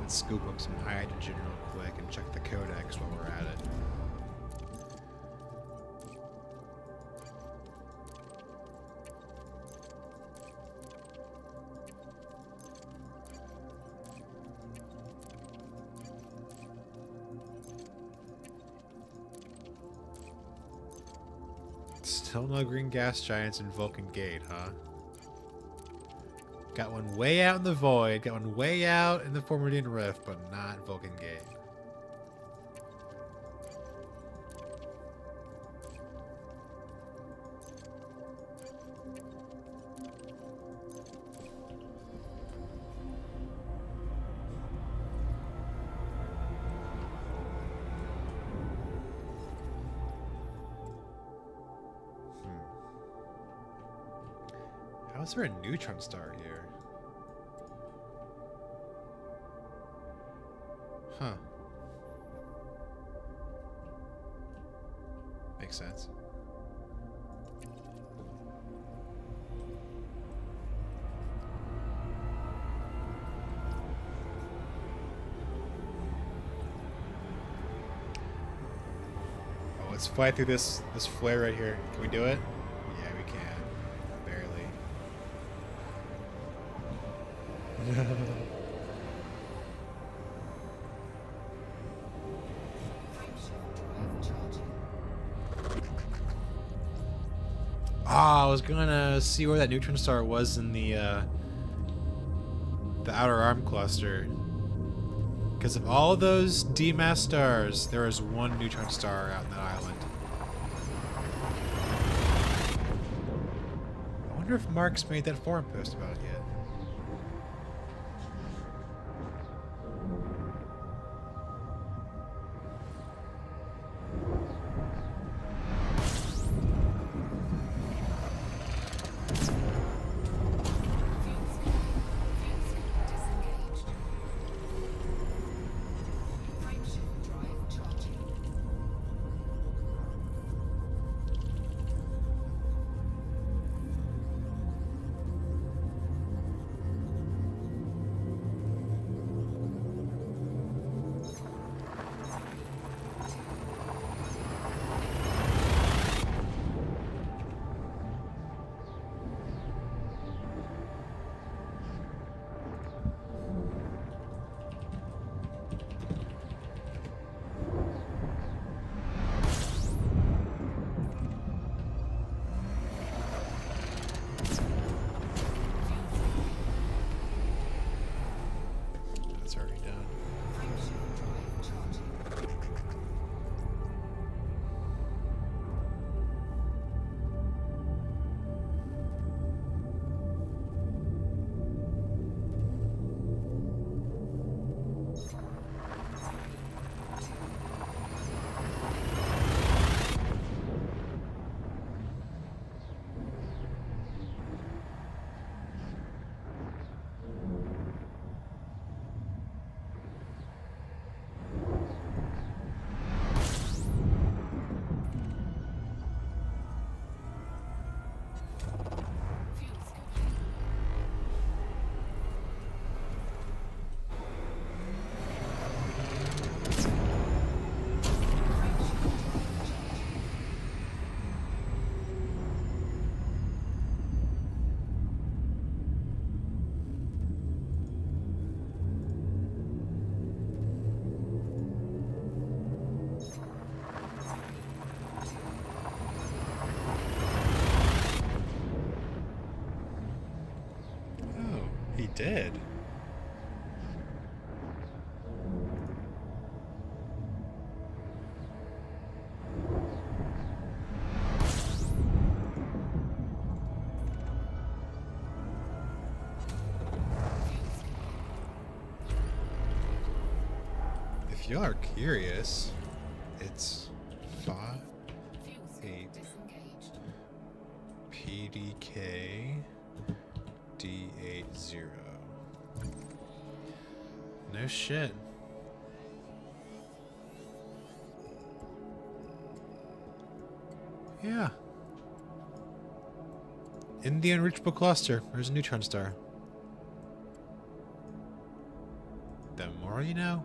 and scoop up some hydrogen real quick and check the codex while we're at it. Still no green gas giants in Vulcan Gate, huh? Got one way out in the void, got one way out in the Formidine Rift, but not Vulcan Gate. How is there a neutron star here? Huh. Makes sense. Oh, let's fly through this flare right here. Can we do it? Yeah, we can. Barely. Ah, I was gonna see where that neutron star was in the outer arm cluster. Because of all of those D-mass stars, there is one neutron star out in that island. I wonder if Mark's made that forum post about it yet. That's already done. He did. If y'all are curious, it's 5, 8, PDK, D80. No shit. Yeah. In the unreachable cluster, there's a neutron star. Them. more, you know?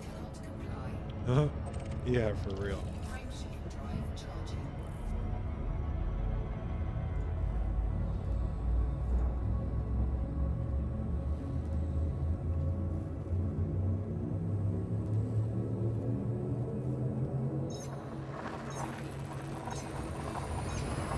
Cannot comply. Yeah, for real. Frameshift drive charging. Fuel scooping. Frameshift drive charging. Fuel scooping. Fuel scoop disengaged. Frameshift drive charging. Fuel scooping.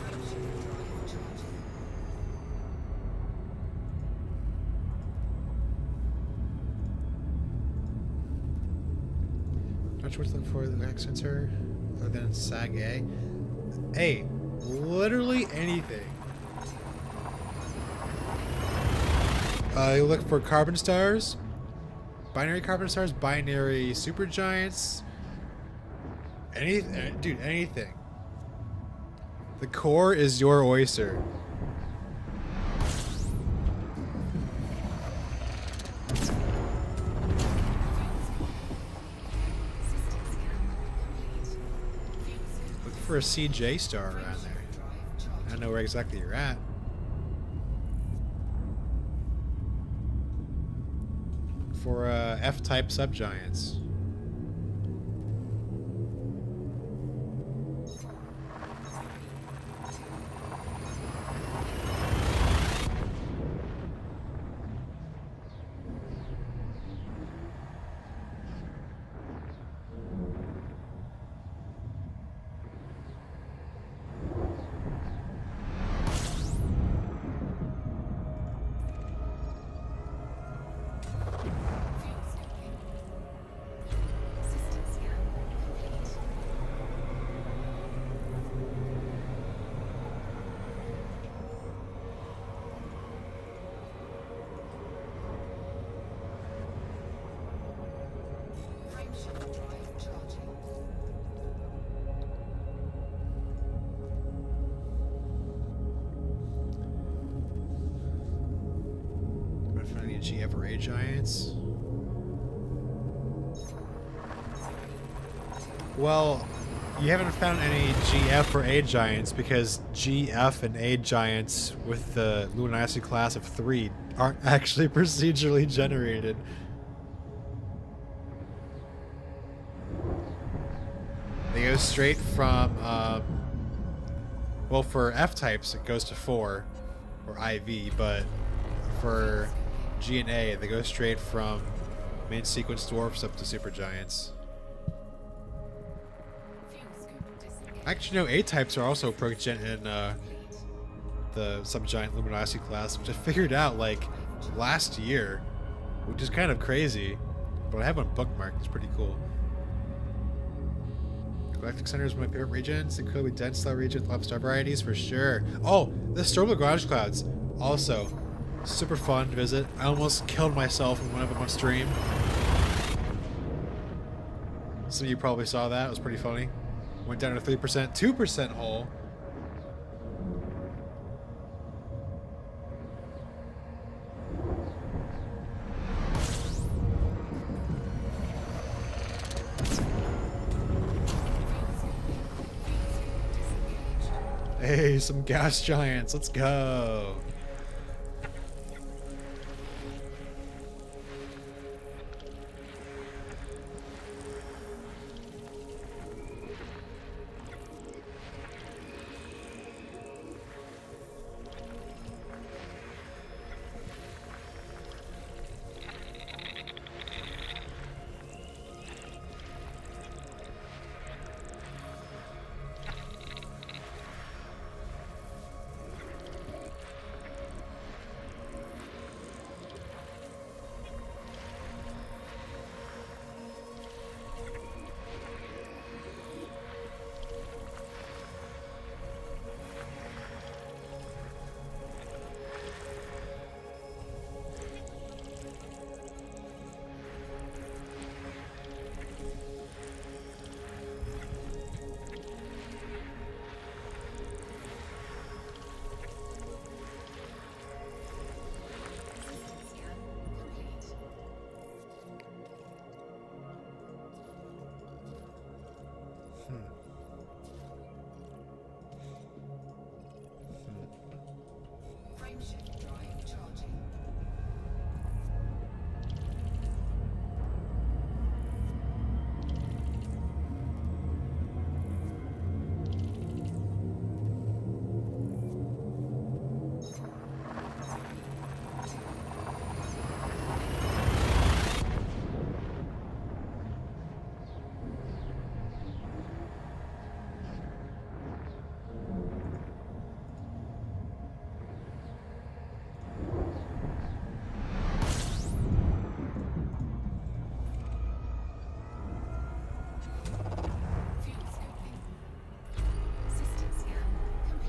Frameshift drive charging. Not sure what to look for the accent sensor other than SAG A. Hey, literally anything. You look for carbon stars, binary carbon stars, binary supergiants. Anything, dude, anything. The core is your oyster. System scan complete. Fuel scoop. Look for a CJ star around there. Frameshift drive I charging. don't know where exactly you're at. For F-type subgiants. Fuel scooping. System scan complete. Frameshift drive charging. Am I finding any GF or A giants? Well, you haven't found any GF or A giants because GF and A giants with the luminosity class of 3 aren't actually procedurally generated. They go straight from, well, for F types, it goes to 4. or IV, but for G and A, they go straight from main sequence dwarfs up to super giants. Fuel scoop disengaged. Actually, no, A types are also approached in the subgiant luminosity class, which I figured out like last year, which is kind of crazy, but I have one bookmarked. It's pretty cool. Galactic Center is one of my favorite regions. It could be dense star region with lots of star varieties for sure. Oh, the Stormlight Garage Clouds, also super fun to visit. I almost killed myself in one of them on stream. Some of you probably saw that. It was pretty funny. Went down to 3%, 2% hole. Hey, some gas giants. Let's go. Scan complete. Frameshift drive charging. Fuel scoping. System scan complete. Frameshift drive charging. System scan complete.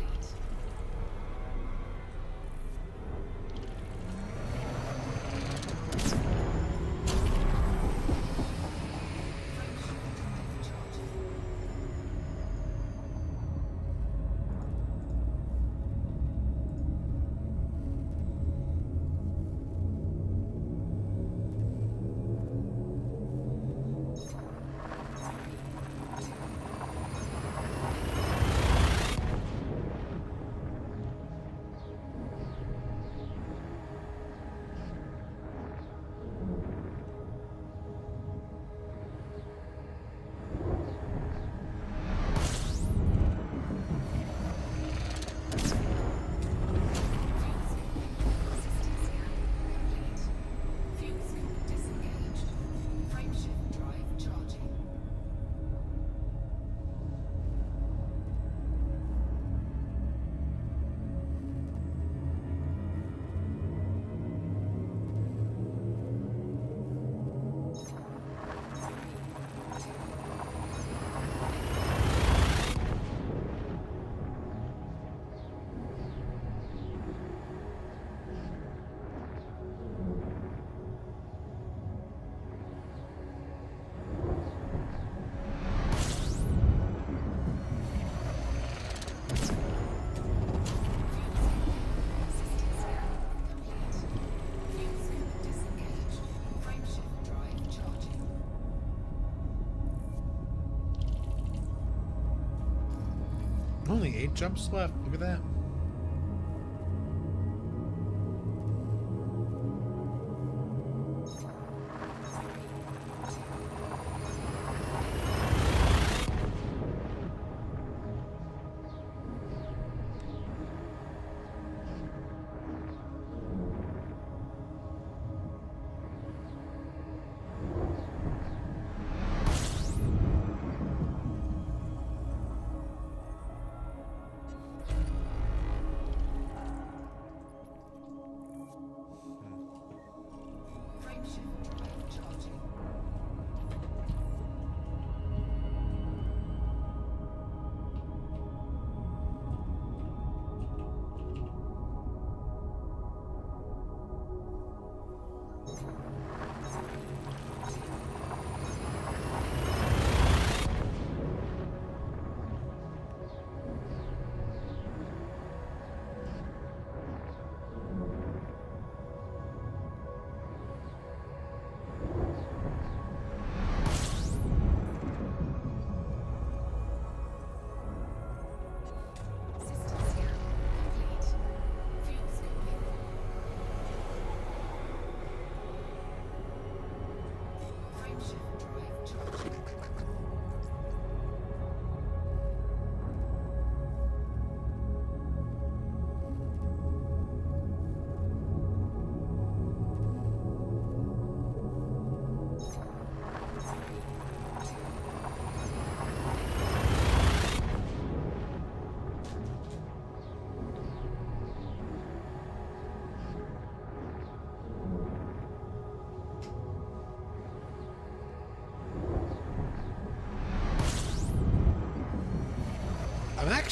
Fuel scoop disengaged. Frameshift drive charging. System scan complete. Fuel scoop disengaged. Frameshift drive charging. Only 8 jumps left. Look at that.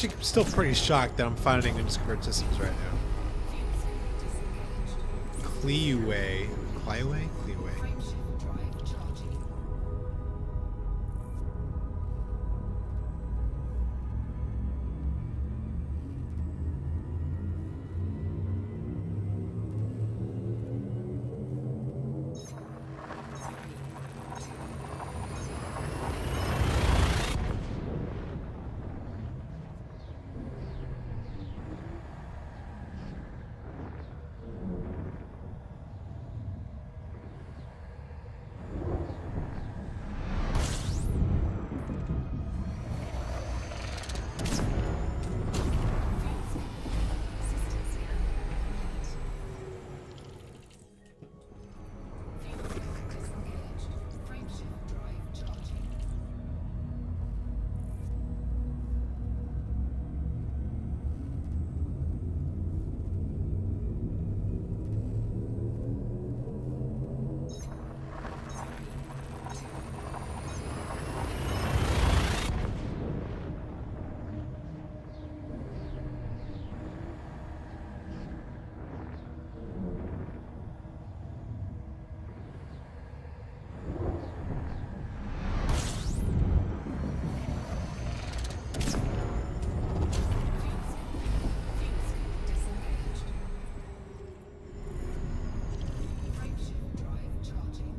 actually still pretty shocked that I'm finding undiscovered systems right now. Cleeway. Cleeway? Cleeway. Frameshift drive charging. Frameshift drive charging. Disengaged. Frameshift drive charging.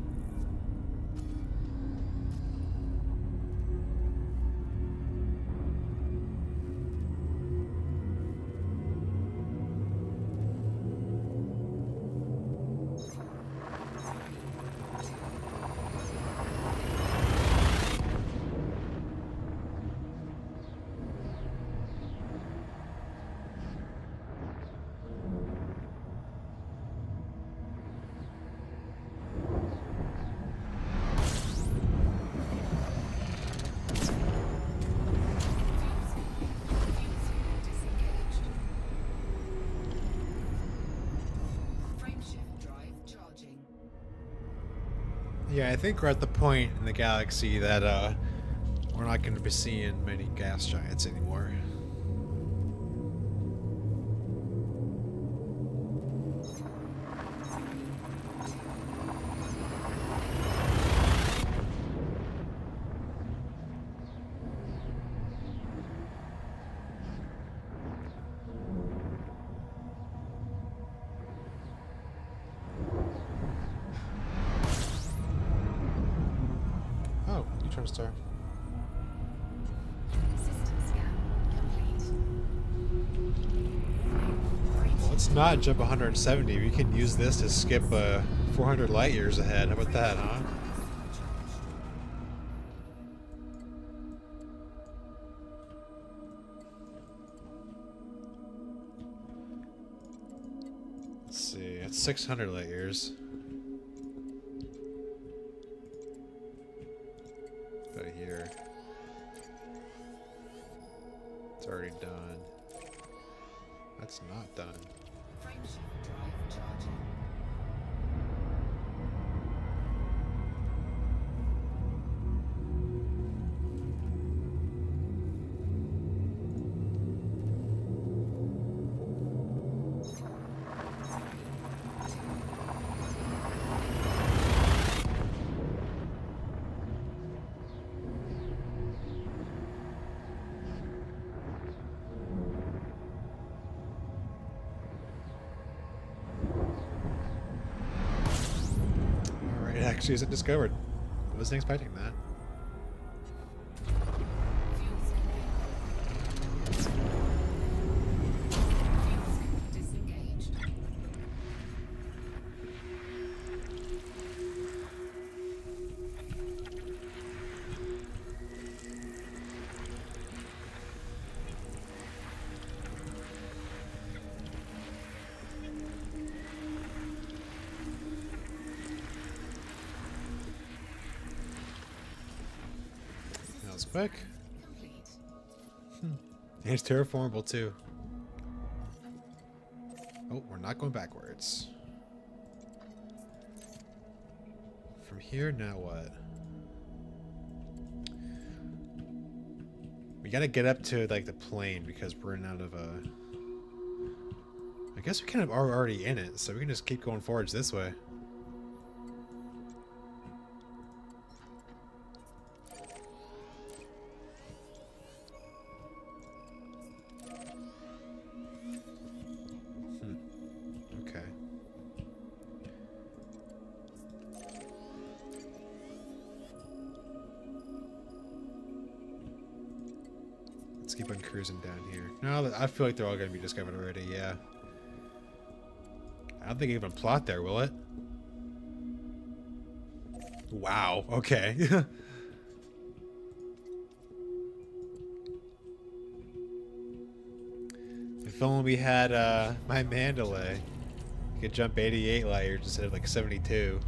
Disengaged. Frameshift drive charging. Yeah, I think we're at the point in the galaxy that we're not going to be seeing many gas giants anymore. Oh, neutron star. System scan complete. Well, let's not jump 170. We can use this to skip 400 light years ahead. How about that, huh? Let's see. It's 600 light years. Go here. It's already done. That's not done. Frameshift drive charging. Alright, it actually isn't discovered. I wasn't expecting that. Disengaged. That was quick. Complete. And it's terraformable too. Oh, we're not going backwards. From here, now what? We We gotta get up to like the plane because we're in out of I guess we kind of are already in it, so we can just keep going forwards this way. Okay. Let's keep on cruising down here. No, I feel like they're all gonna be discovered already. Yeah. I don't think even plot there, will it? Wow. Okay. If only we had my Mandalay. You could jump 88 light years instead of like 72.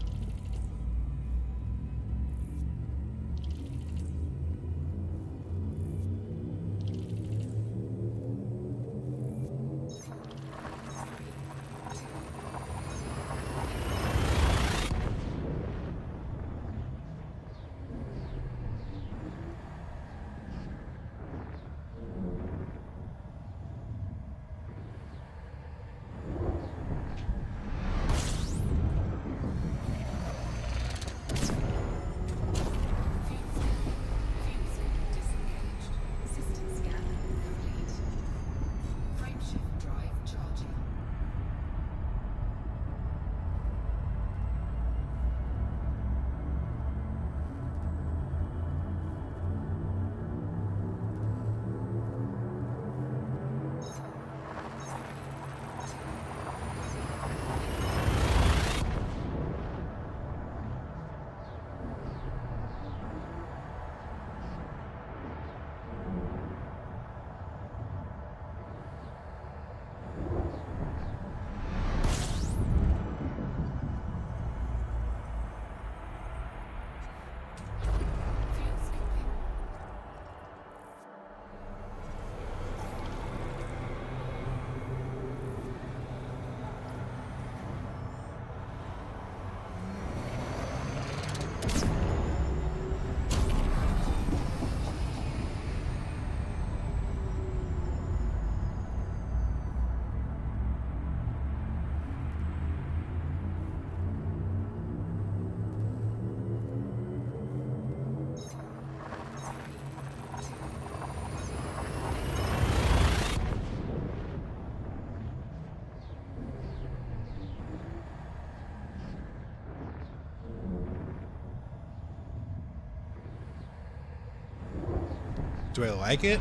Do I like it?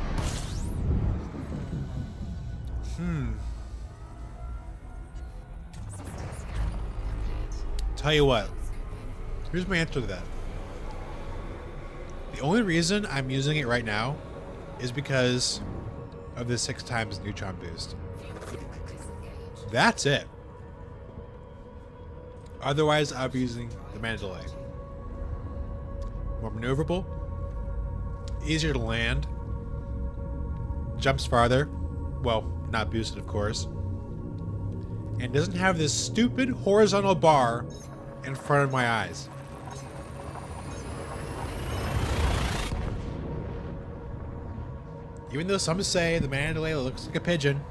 Tell you what. Here's my answer to that. The only reason I'm using it right now is because of the 6 times neutron boost. That's it. Otherwise, I'll be using the Mandalay. More maneuverable, easier to land, jumps farther, well, not boosted of course, and doesn't have this stupid horizontal bar in front of my eyes. Even though some say the Mandalay looks like a pigeon,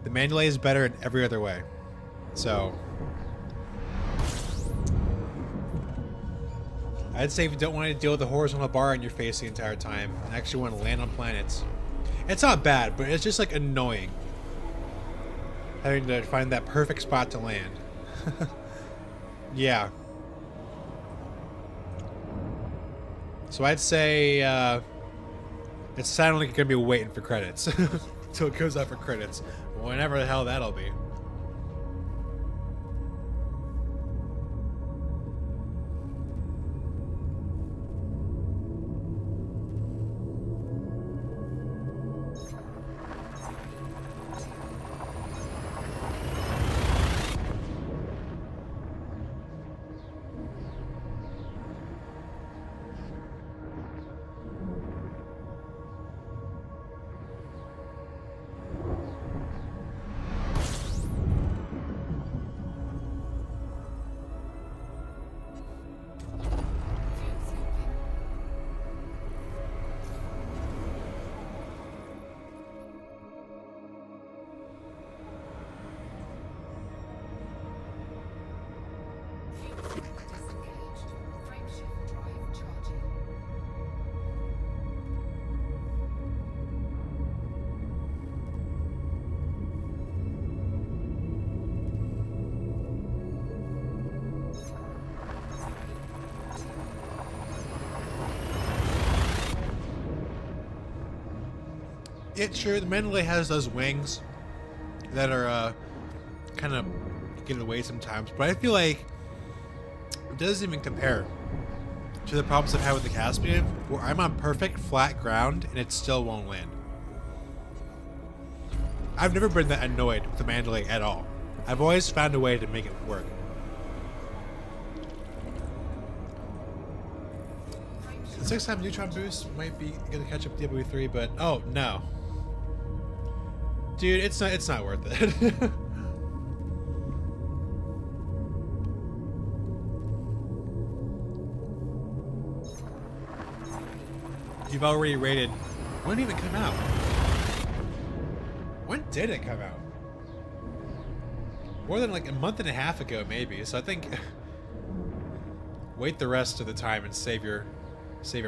the Mandalay is better in every other way. So I'd say if you don't want to deal with the horizontal bar in your face the entire time and actually want to land on planets, it's not bad, but it's just like annoying having to find that perfect spot to land. Yeah. So I'd say it's sounding like you're gonna be waiting for credits until it goes out for credits, whenever the hell that'll be. It sure, the Mandalay has those wings that are kind of get in the way sometimes, but I feel like it doesn't even compare to the problems I've had with the Caspian, where I'm on perfect flat ground and it still won't land. I've never been that annoyed with the Mandalay at all. I've always found a way to make it work. The 6-time neutron boost might be gonna catch up DW3, but oh no, dude, it's not worth it. You've already rated. When did it come out? When did it come out? More than like a month and a half ago, maybe. So I think wait the rest of the time and save your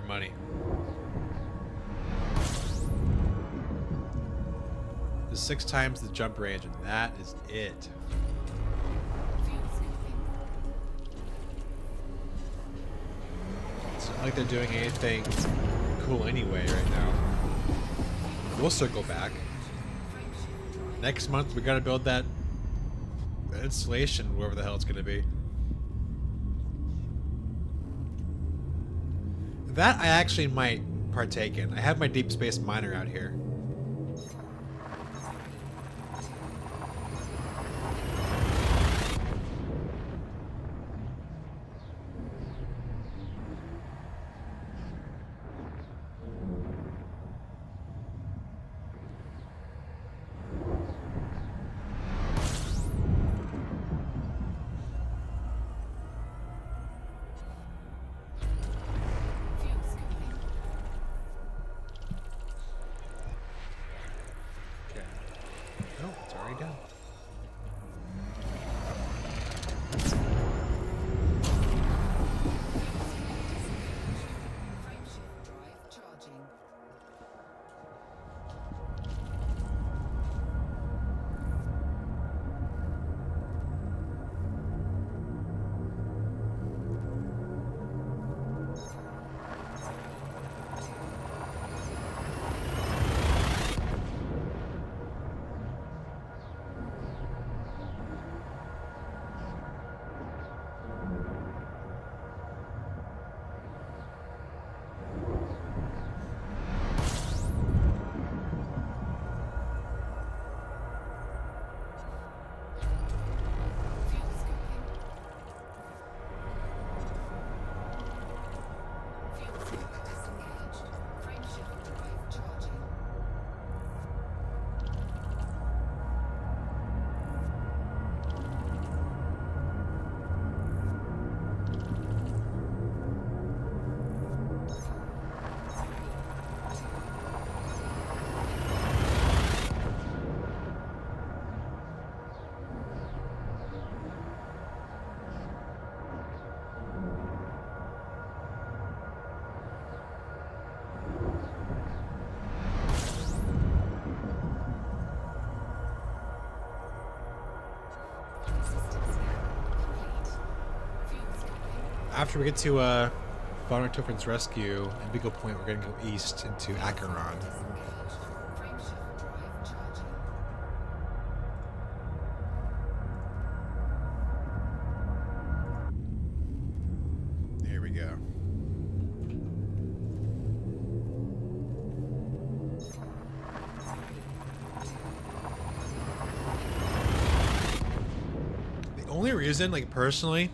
money. The 6 times the jump range, and that is it. It's not like they're doing anything cool anyway right now. We'll circle back. Next month we gotta build that installation, wherever the hell it's gonna be. That I actually might partake in. I have my deep space miner out here. Oh, it's already done. Frameshift drive charging. Fuel scooping. Fuel scoop disengaged. Frameshift drive charging. System scan complete. Fuel scooping. After we get to Von Richthofen's rescue and Beagle Point, we're gonna go east into Acheron. Disengaged. Frameshift drive charging. Here we go. The only reason, like personally,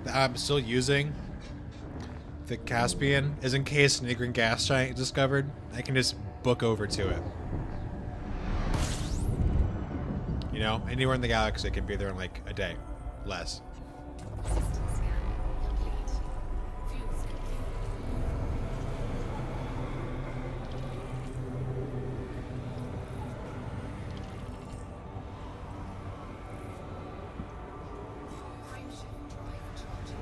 that I'm still using the Caspian is in case an Igran gas giant is discovered, I can just book over to it. You know, anywhere in the galaxy, it can be there in like a day, less. System scan complete. Fuel scooping. Frameshift drive charging.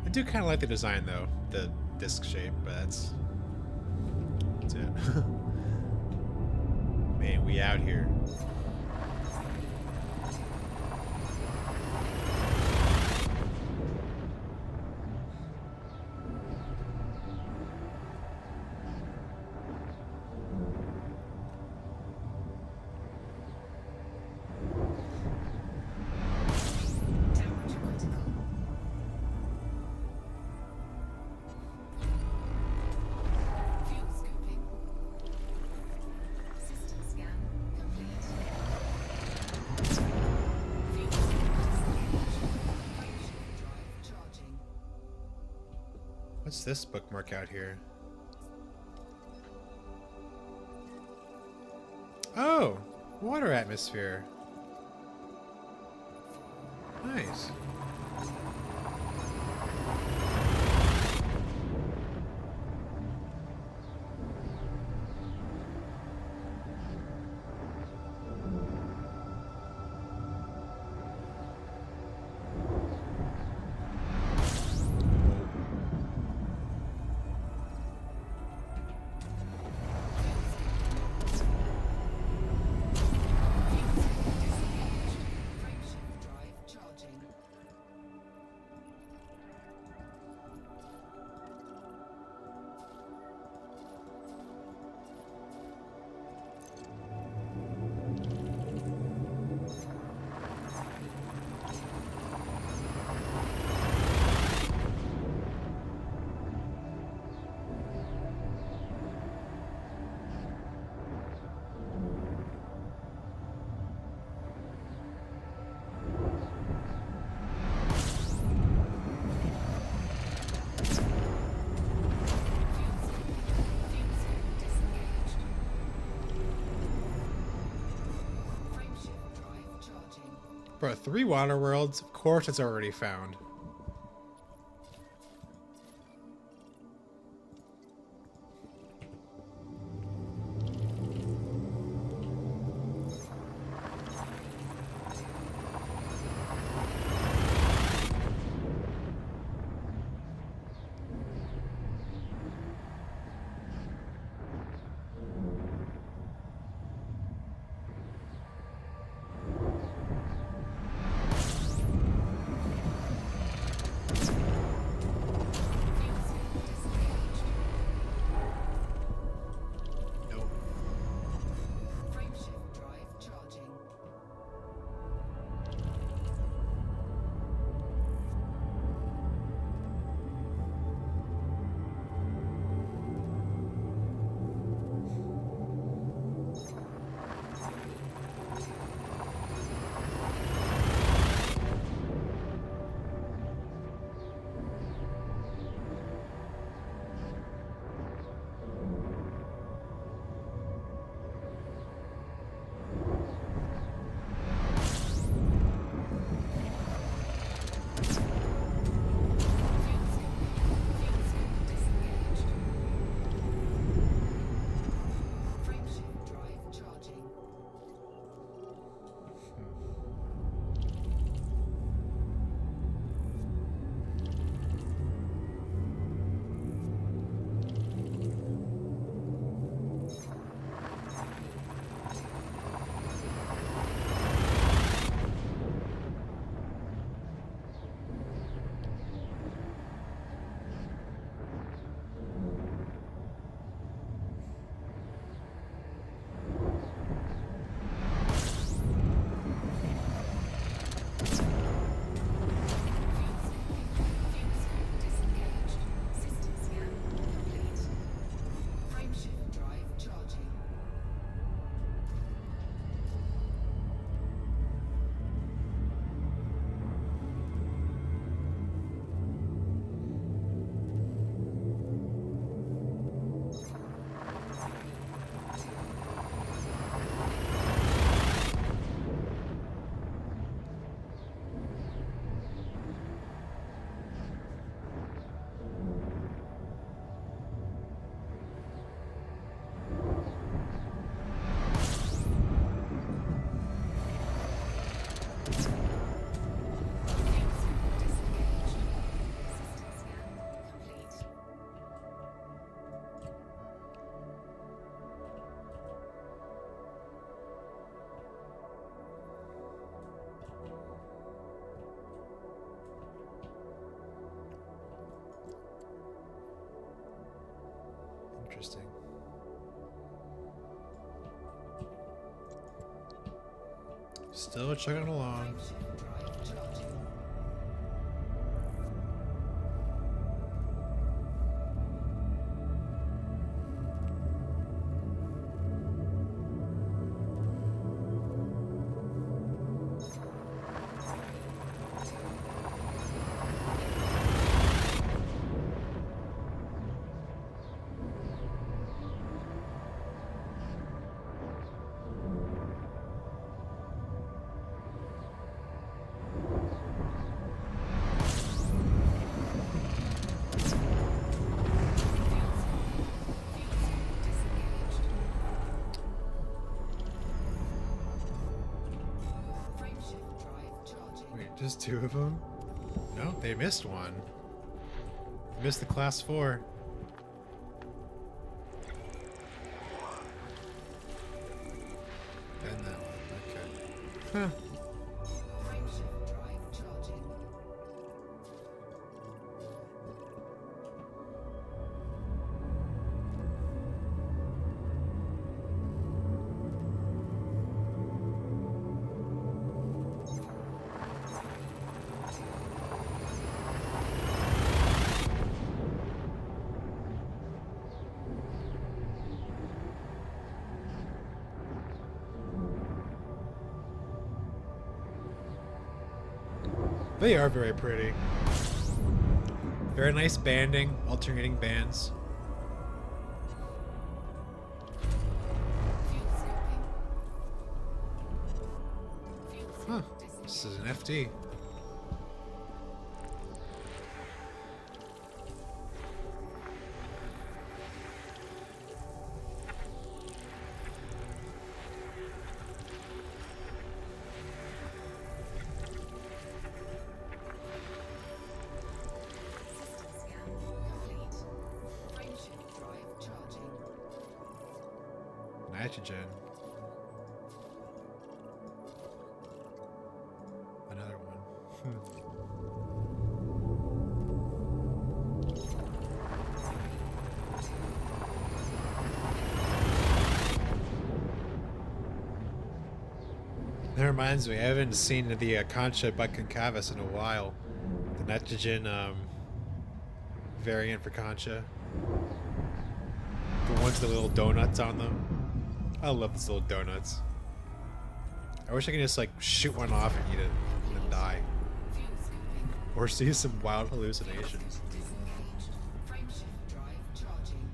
I do kind of like the design though, the disc shape, but that's it. Man, we out here. What's this bookmark out here? Oh, water atmosphere. Nice. Frameshift drive charging. Fuel cell disengaged. Frameshift drive charging. Bro, 3 water worlds? Of course it's already found. Fuel cell disengaged. Nope. Frameshift drive charging. Fuel cell disengaged. Frameshift drive charging. Fuel cell disengaged. System scan complete. Frameshift drive charging. Fuel cell disengaged. System scan complete. Interesting. Still chugging along. Frameshift drive charging. Just two of them? No, they missed one. Missed the class 4. And that one. Okay. Huh. Frameshift drive charging. They are very pretty. Very nice banding, alternating bands. Fuel scoping. Fuel Huh. scope This is an FD. System scan complete. Frameshift drive charging. Nitrogen. Another one. That reminds me, I haven't seen the Concha by Concavus in a while. The nitrogen variant for Concha. The ones with the little donuts on them. I love these little donuts. I wish I could just like shoot one off and eat it and then die. Fuel scoping. Or see some wild hallucinations. Disengaged. Frameshift drive charging.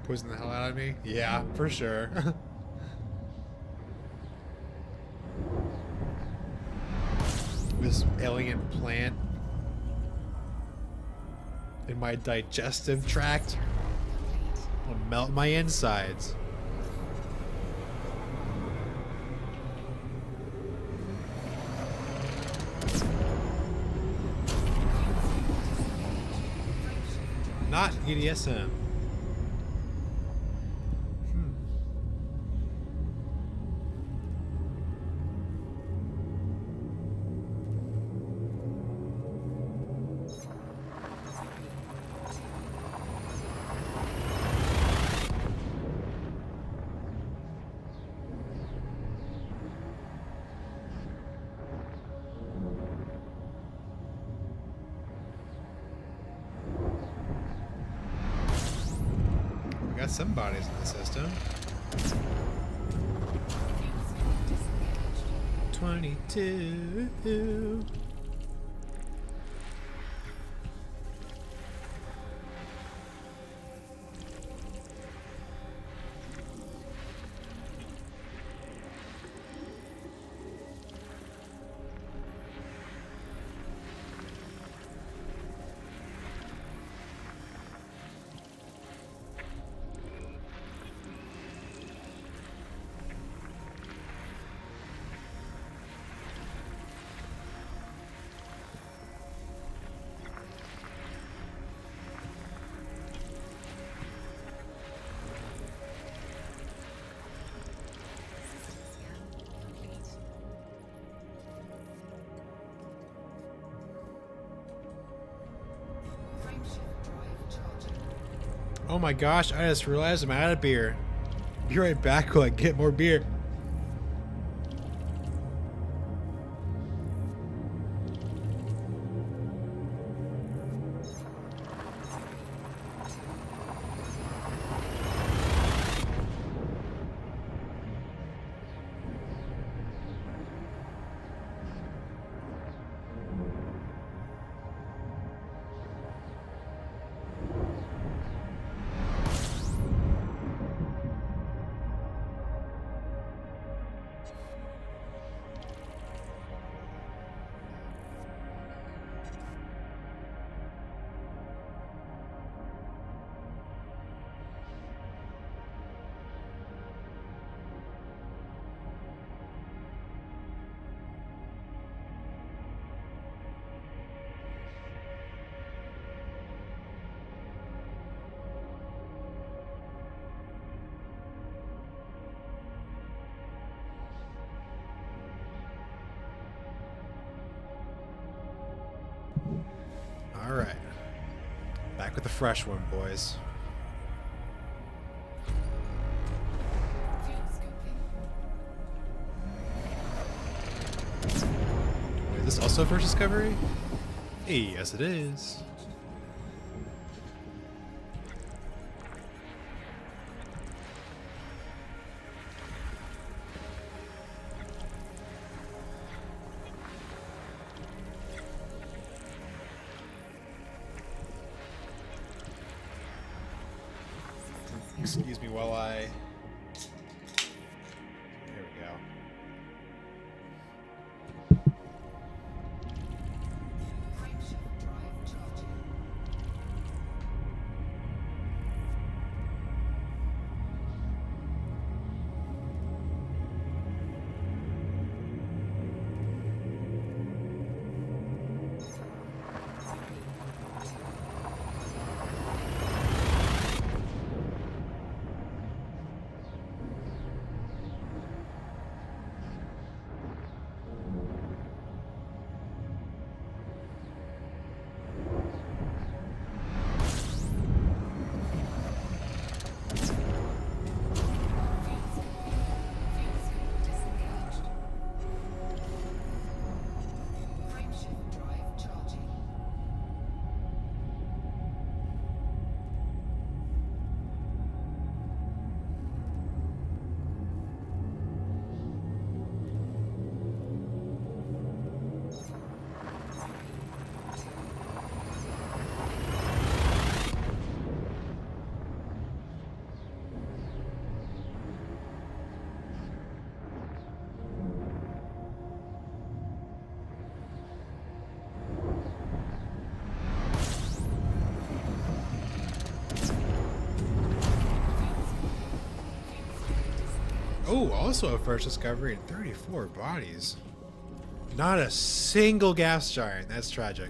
Poison the hell out of me? Yeah, for sure. This alien plant in my digestive tract will melt my insides. Not EDSM. We got some bodies in the system. 22. Oh my gosh, I just realized I'm out of beer. Be right back while I get more beer. All right. Back with the fresh one, boys. Fuel scoping. Wait, is this also first discovery? Hey, yes it is. Excuse me while I... There we go. Frameshift drive charging. Fuel scope disengaged. Frameshift drive charging. Oh, also a first discovery and 34 bodies. Not a single gas giant. That's tragic.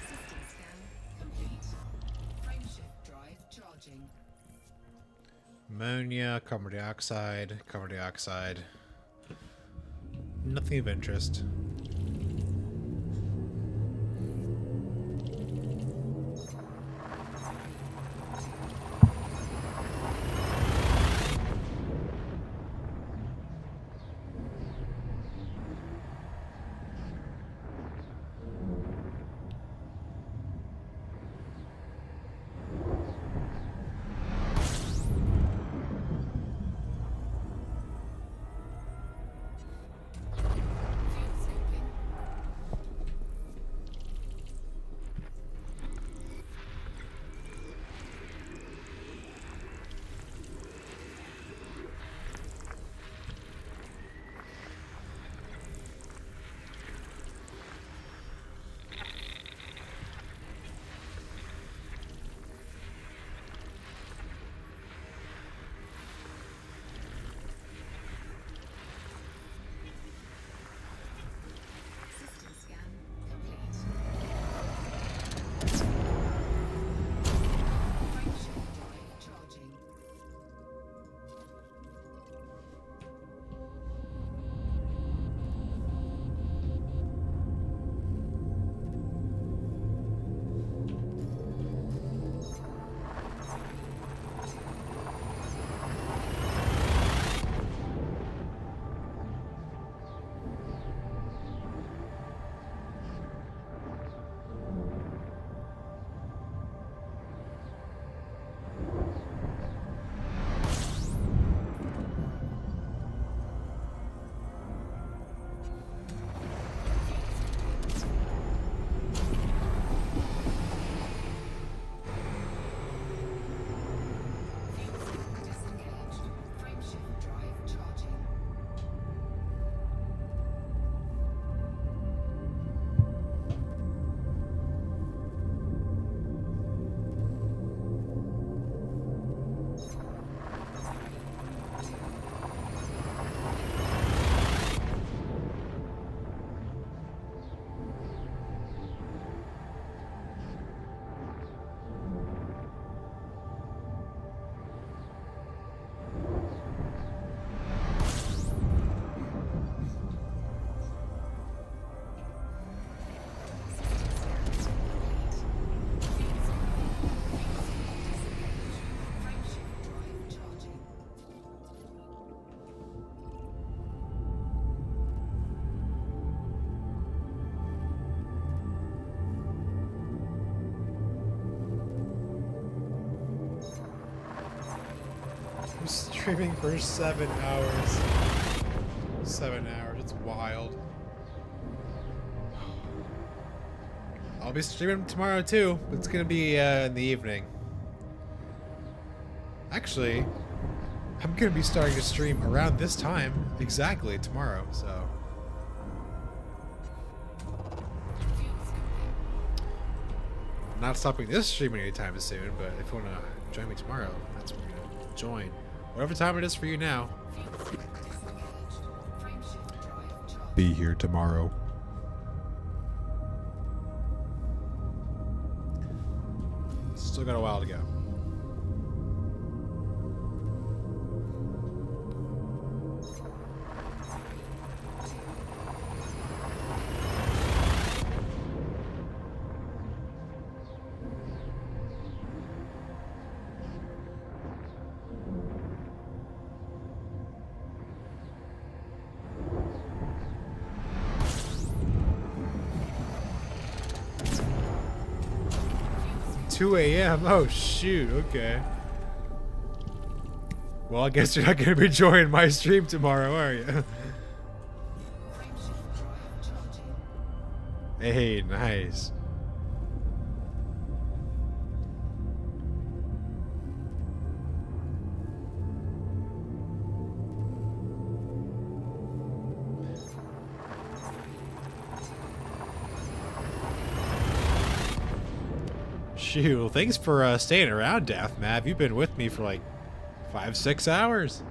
System scan complete. Frameshift drive charging. Ammonia, carbon dioxide, carbon dioxide. Nothing of interest. Fuel streaming for 7 hours. 7 hours. It's wild. I'll be streaming tomorrow too. It's gonna be in the evening. Actually, I'm gonna be starting to stream around this time exactly tomorrow. So. I'm not stopping this stream anytime soon, but if you want to join me tomorrow, that's when you're going to join. Whatever time it is for you now. Be here tomorrow. Still got a while to go. $2 a.m. Oh shoot, okay. Well, I guess you're not gonna be joining my stream tomorrow, are you? Hey, nice. Shoot, well, thanks for staying around, Daft Mav. You've been with me for like 5-6 hours.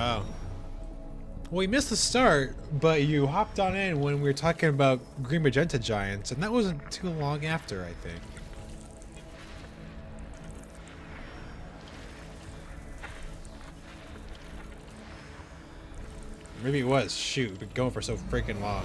Oh. Well, you missed the start, but you hopped on in when we were talking about Green Magenta Giants, and that wasn't too long after, I think. Maybe it was. Shoot, we've been going for so freaking long.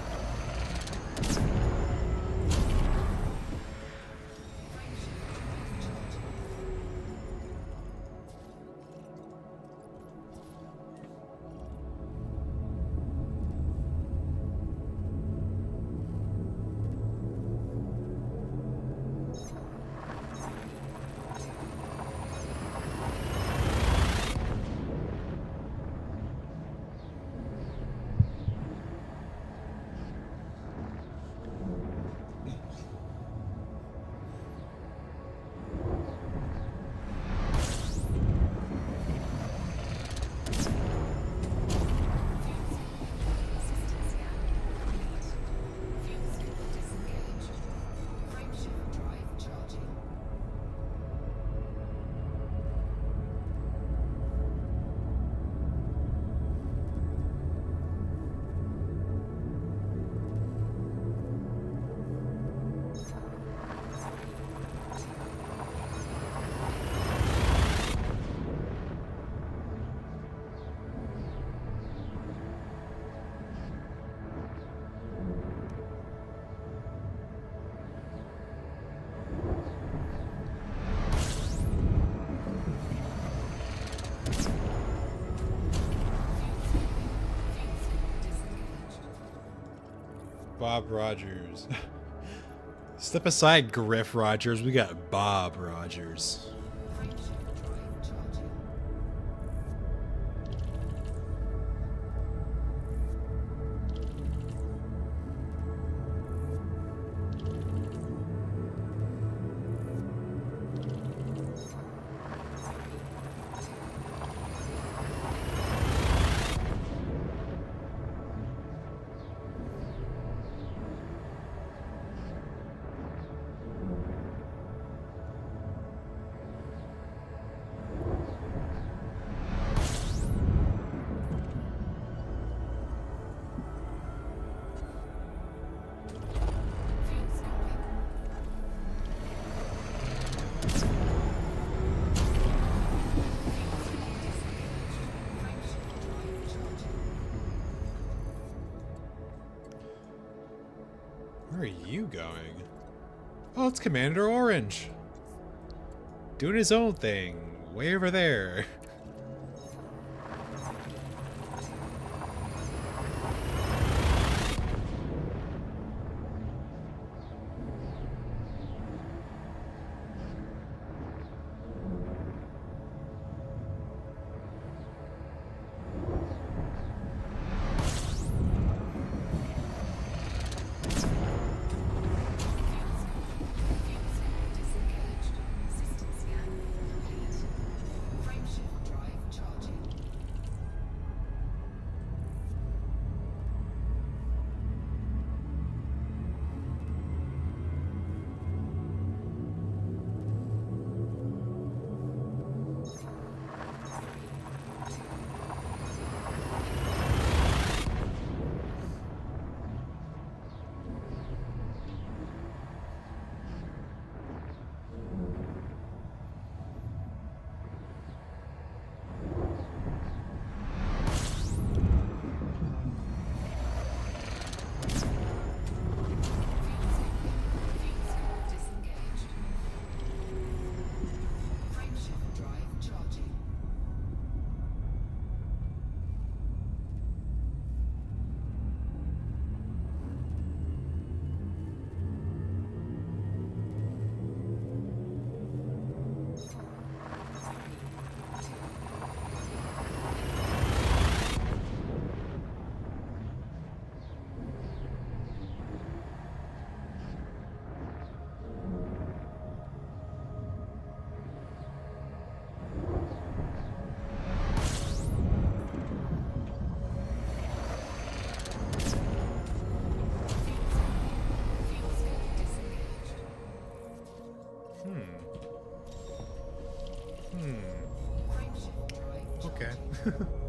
Bob Rogers. Step aside, Griff Rogers. We got Bob Rogers. Where are you going? Oh, it's Commander Orange. Doing his own thing. Way over there. Disengaged. System scan complete. Frameshift drive charging. Disengaged. Frameshift drive charging. Fuel scope disengaged. Frameshift drive Okay. charging.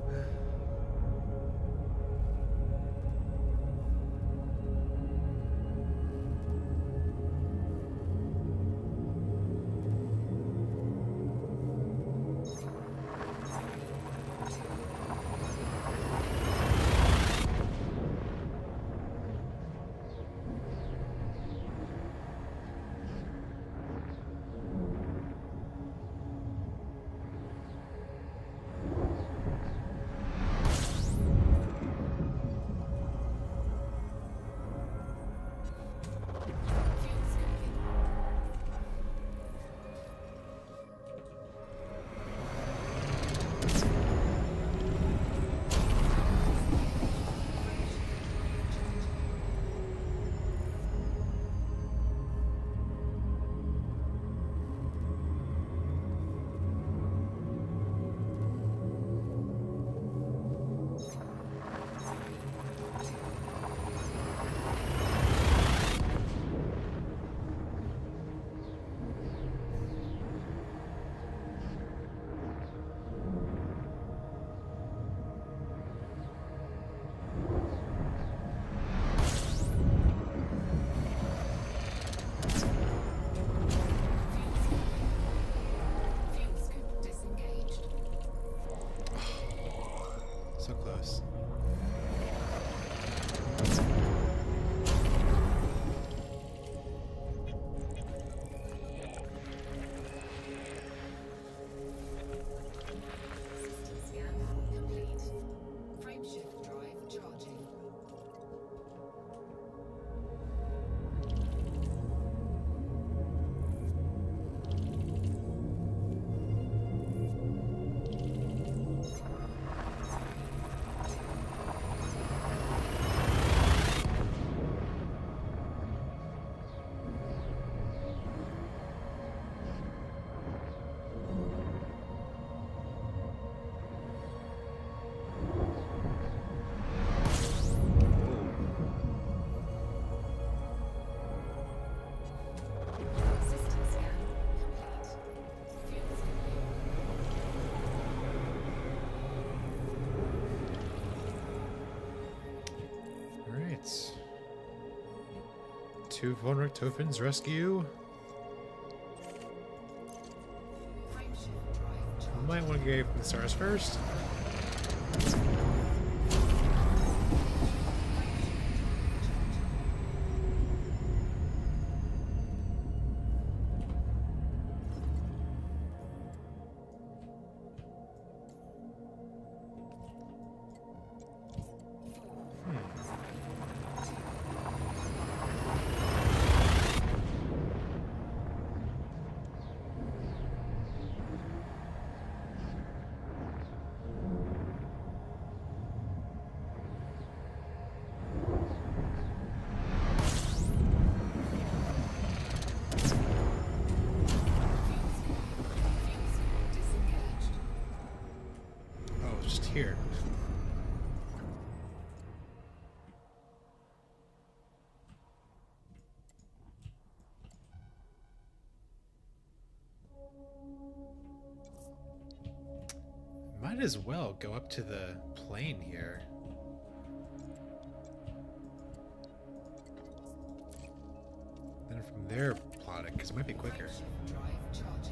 Fuel scoping. Fuel scope disengaged. So close. System scan complete. Frameshift drive charging. System scan complete. Fuel scoping. All right. Two Vonrichtofen's rescue. Frameshift drive charging. Might want to go for the stars first. here? Might as well go up to the plane here. Then from there, plot it, because it might be quicker. Frameshift drive charging.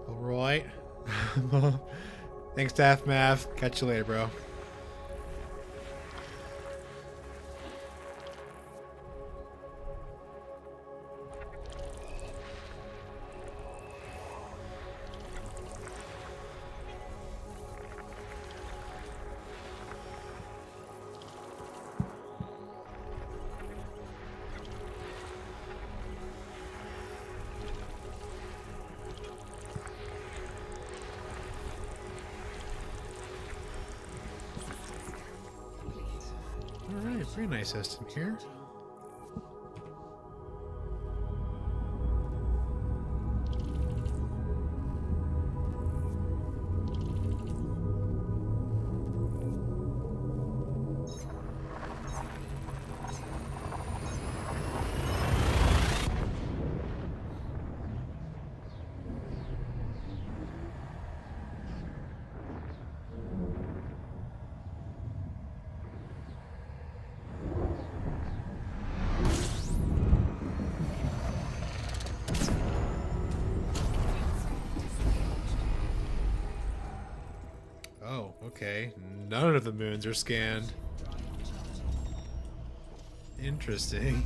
All right. Thanks, Staff Math. Catch you later, bro. Alright, very nice system here. Oh, okay. None of the moons are scanned. Interesting.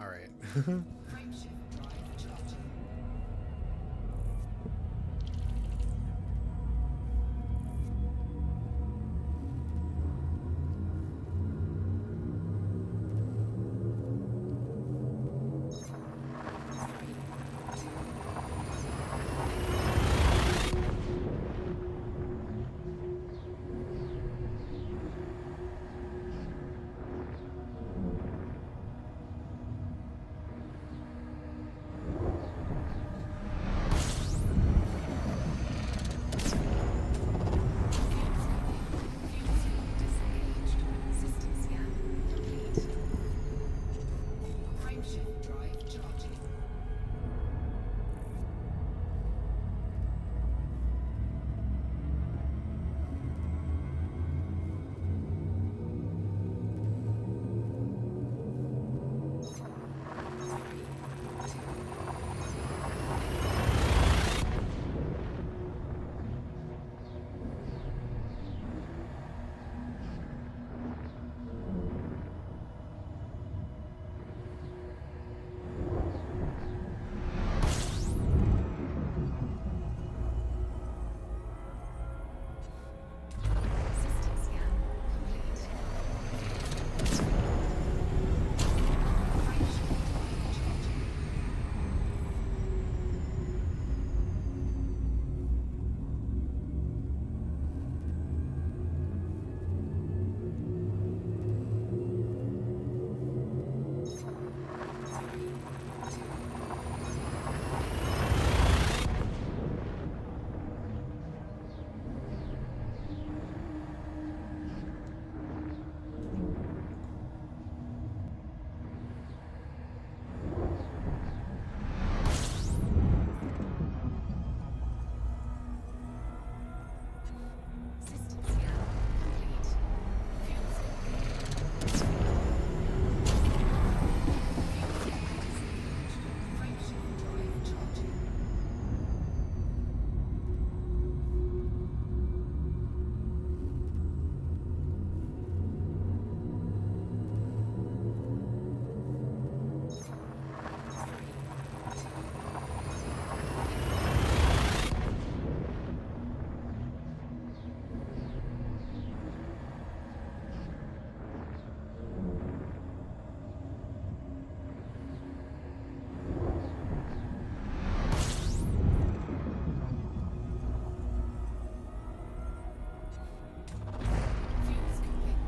All right. Frameshift drive charging. Frameshift drive charging. System scan complete. Frameshift drive charging. System scan complete. Fuel cell. Frameshift drive charging. Fuels complete. Frameshift drive charging. Fuel scoping.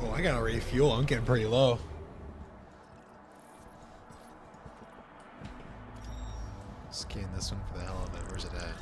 Oh, I gotta refuel. I'm getting pretty low. Scan this one for the hell of it. Where's it at?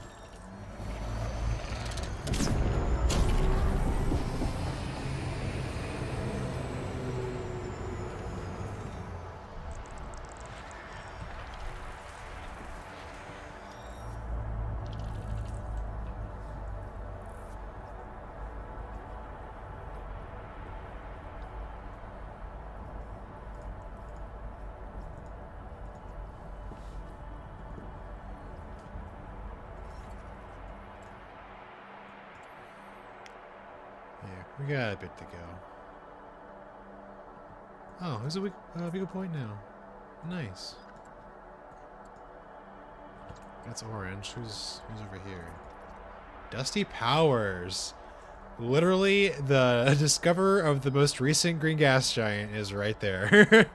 Yeah, we got a bit to go. Oh, there's a big point now. Nice. That's orange. Who's over here? Dusty Powers. Literally, the discoverer of the most recent green gas giant is right there.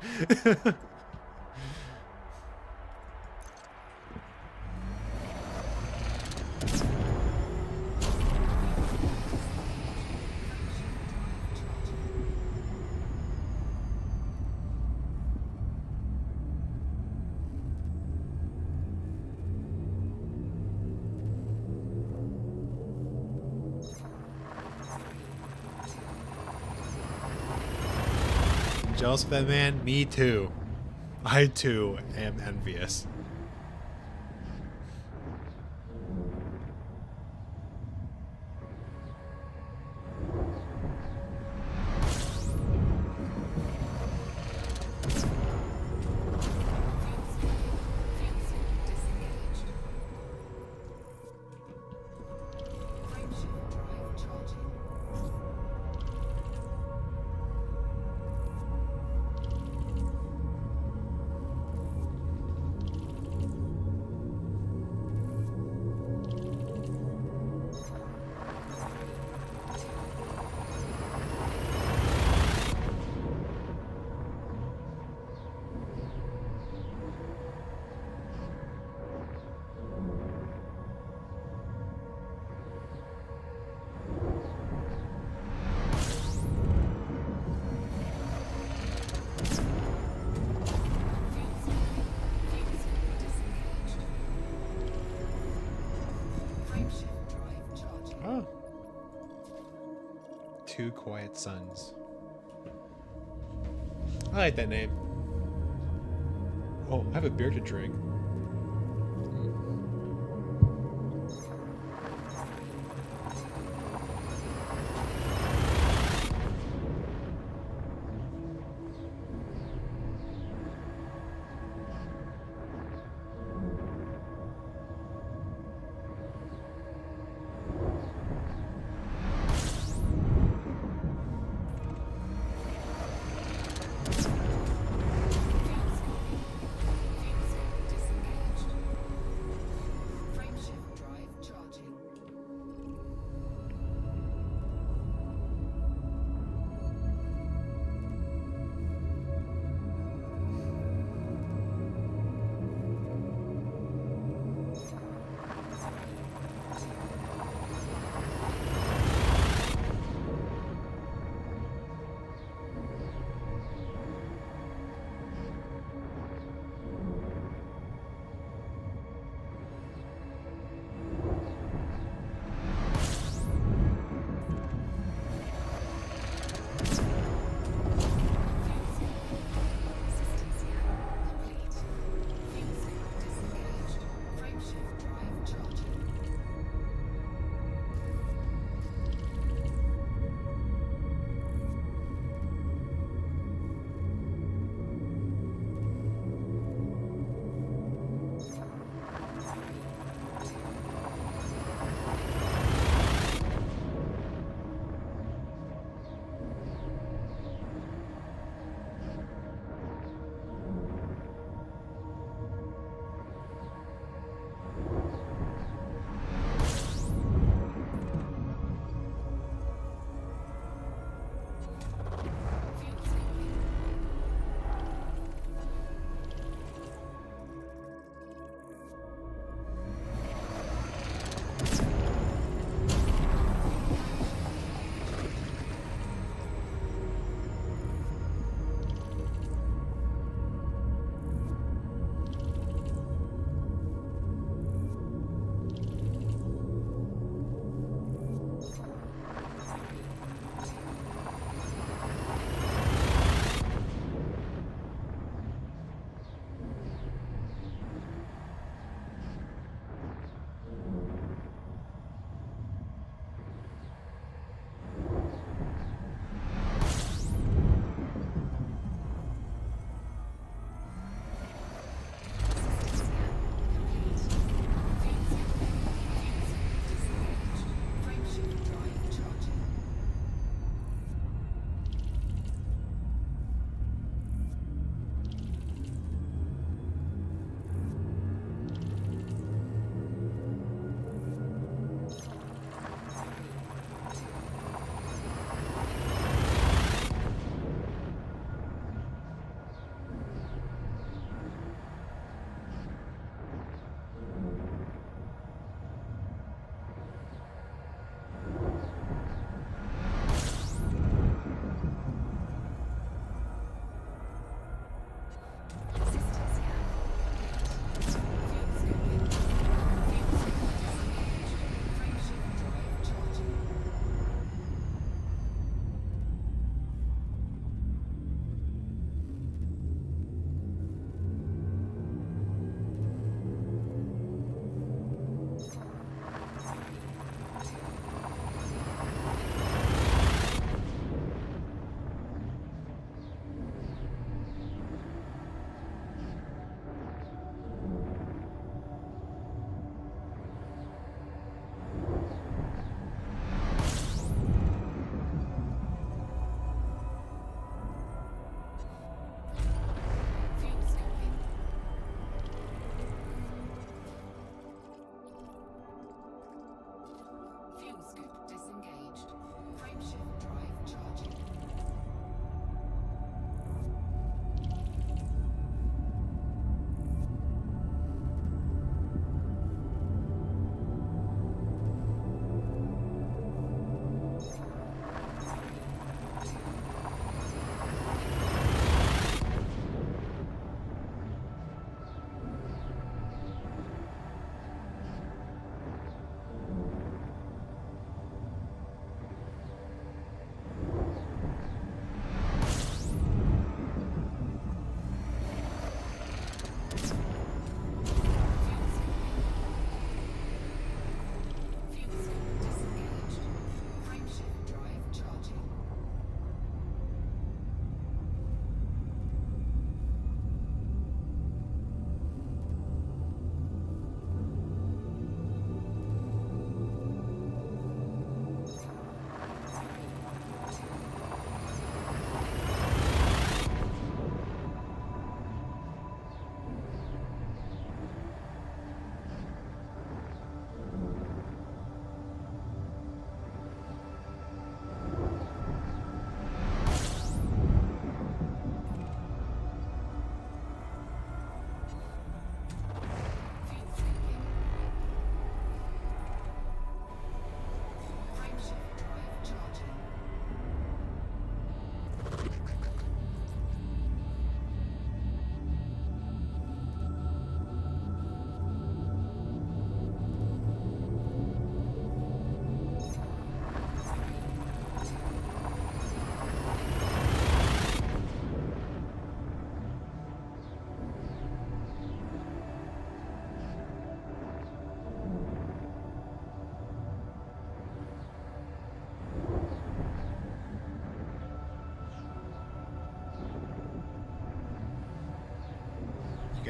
jealous of that man? Me too. I too am envious. Disengaged. Frameshift drive charging. Disengaged. Frameshift drive charging. Oh. Two Quiet Sons. I like that name. Oh, I have a beer to drink. Disengaged.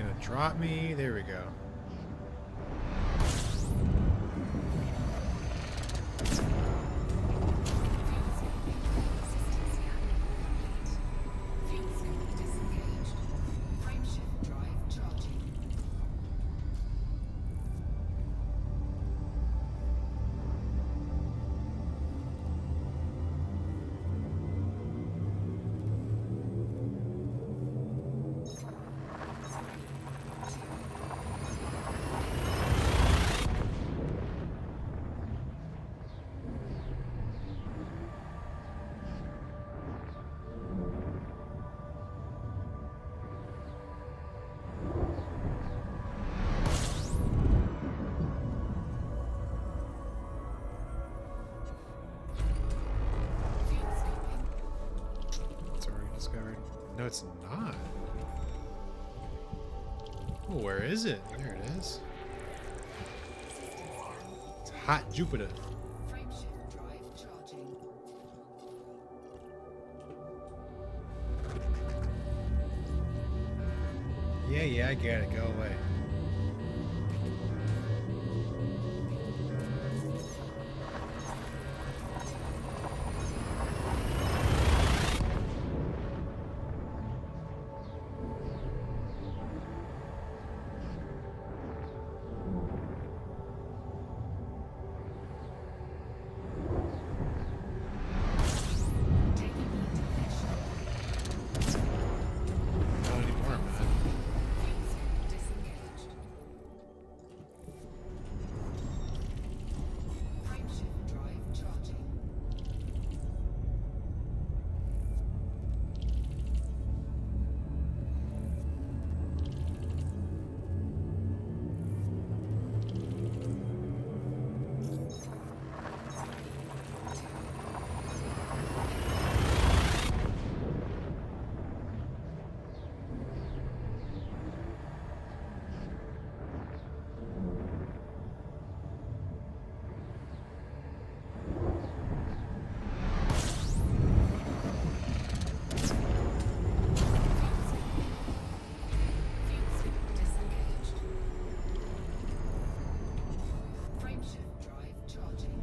gonna drop me. There we go. Fuel scope disengaged. Frameshift drive charging. Fuel scoping. It's already discovered. No, it's not. Oh, where is it? There it is. It's hot Jupiter. Frameshift drive charging. Yeah, I get it. Go away. Taking heat deflection. Not anymore, man. Fuel scope disengaged. Frameshift drive charging. Fuel scope disengaged. Frameshift drive charging.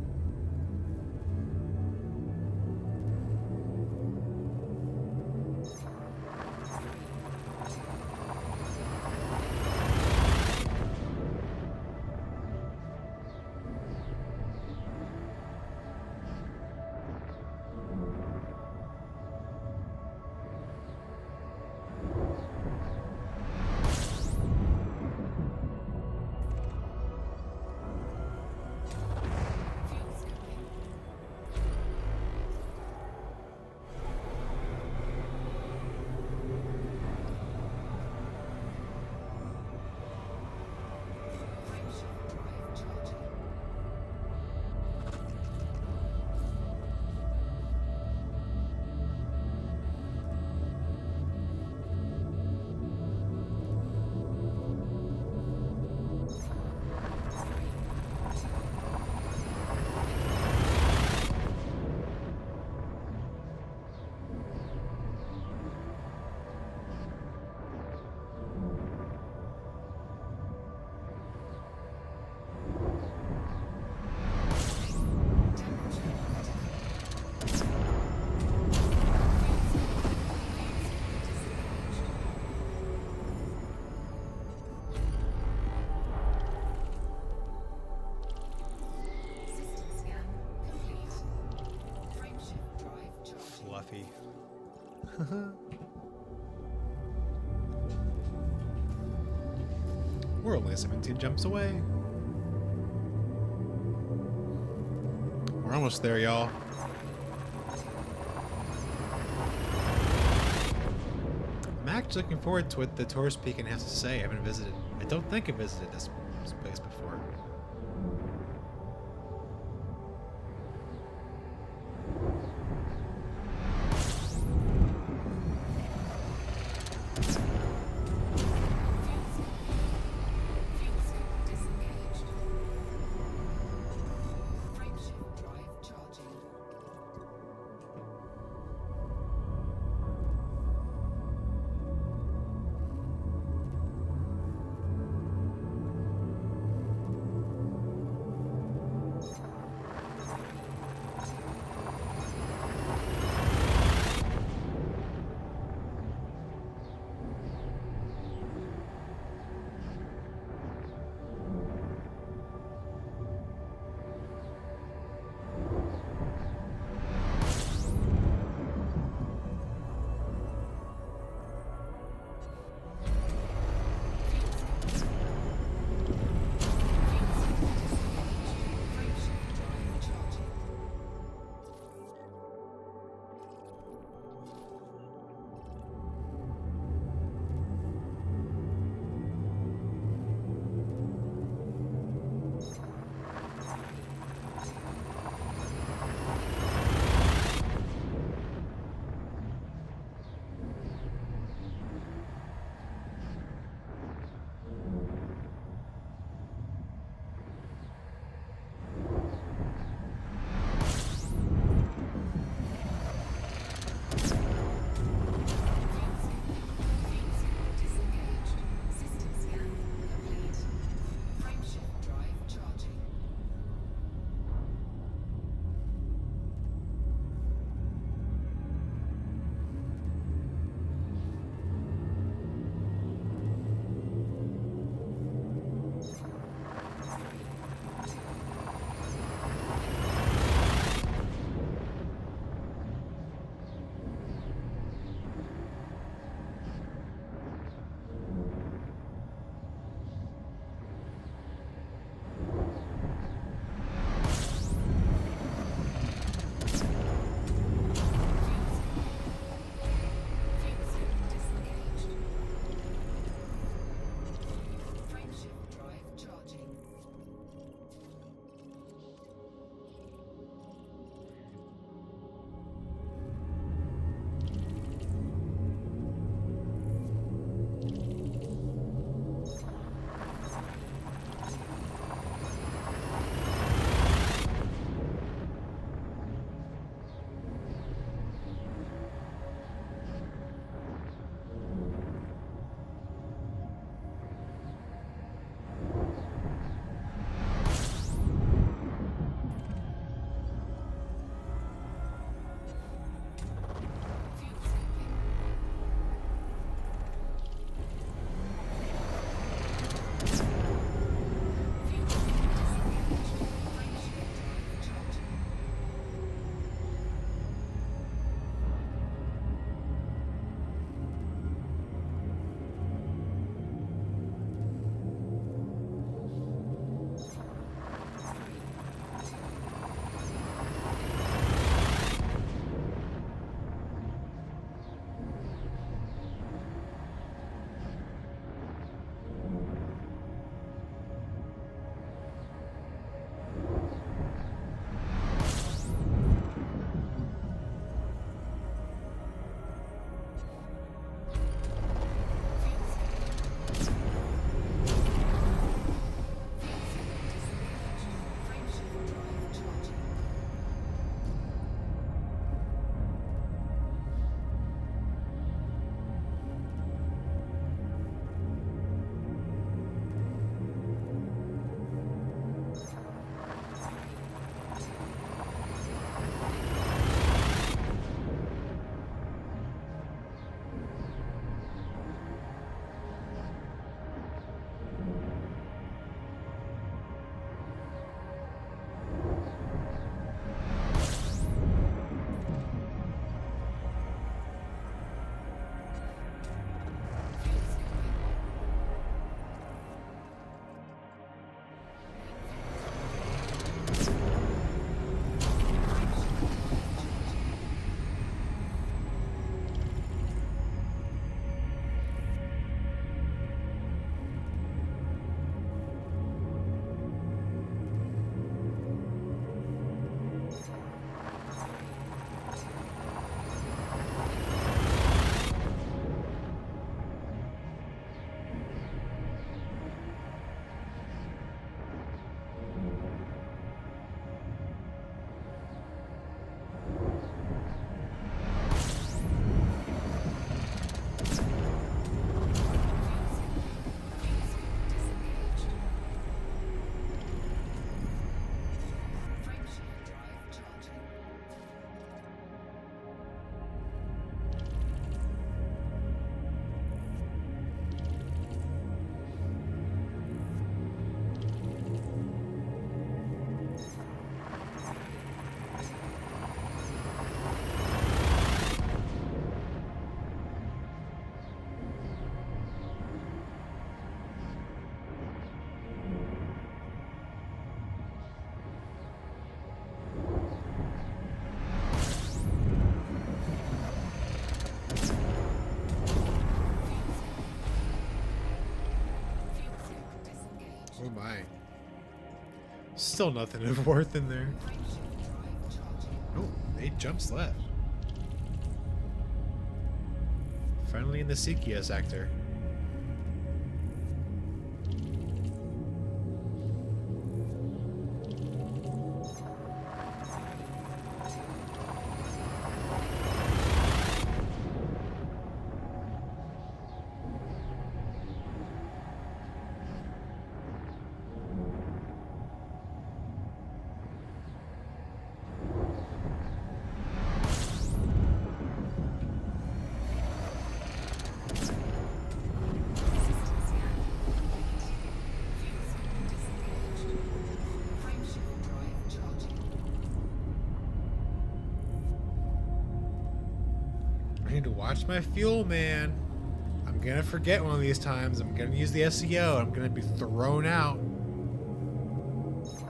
Fuel scoping. Frameshift drive charging. Temperature critical. System scan complete. Frameshift drive charging. Fluffy. We're only 17 jumps away. We're almost there, y'all. I'm actually looking forward to what the tourist beacon has to say. I haven't visited. I don't think I visited this place before. Fuel scope disengaged. Frameshift drive charging. Oh my. Still nothing of worth in there. Frameshift drive charging. Oh, 8 jumps left. Finally in the Sikia sector. System scan complete. Fuel cell disengaged. Frameshift drive charging. I need to watch my fuel, man. I'm gonna forget one of these times. I'm gonna use the SEO. I'm gonna be thrown out. Disengaged.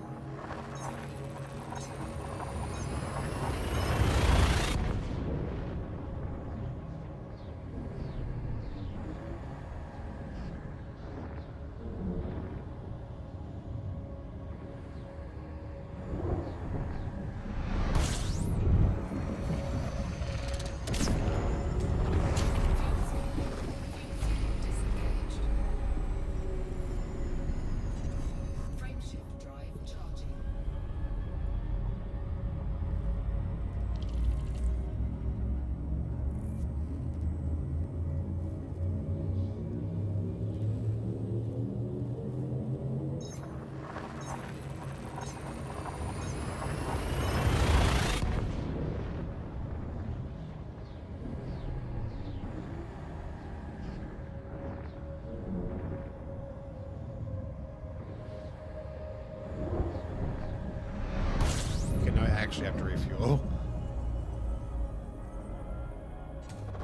Frameshift drive charging. Okay, now I actually have to refuel.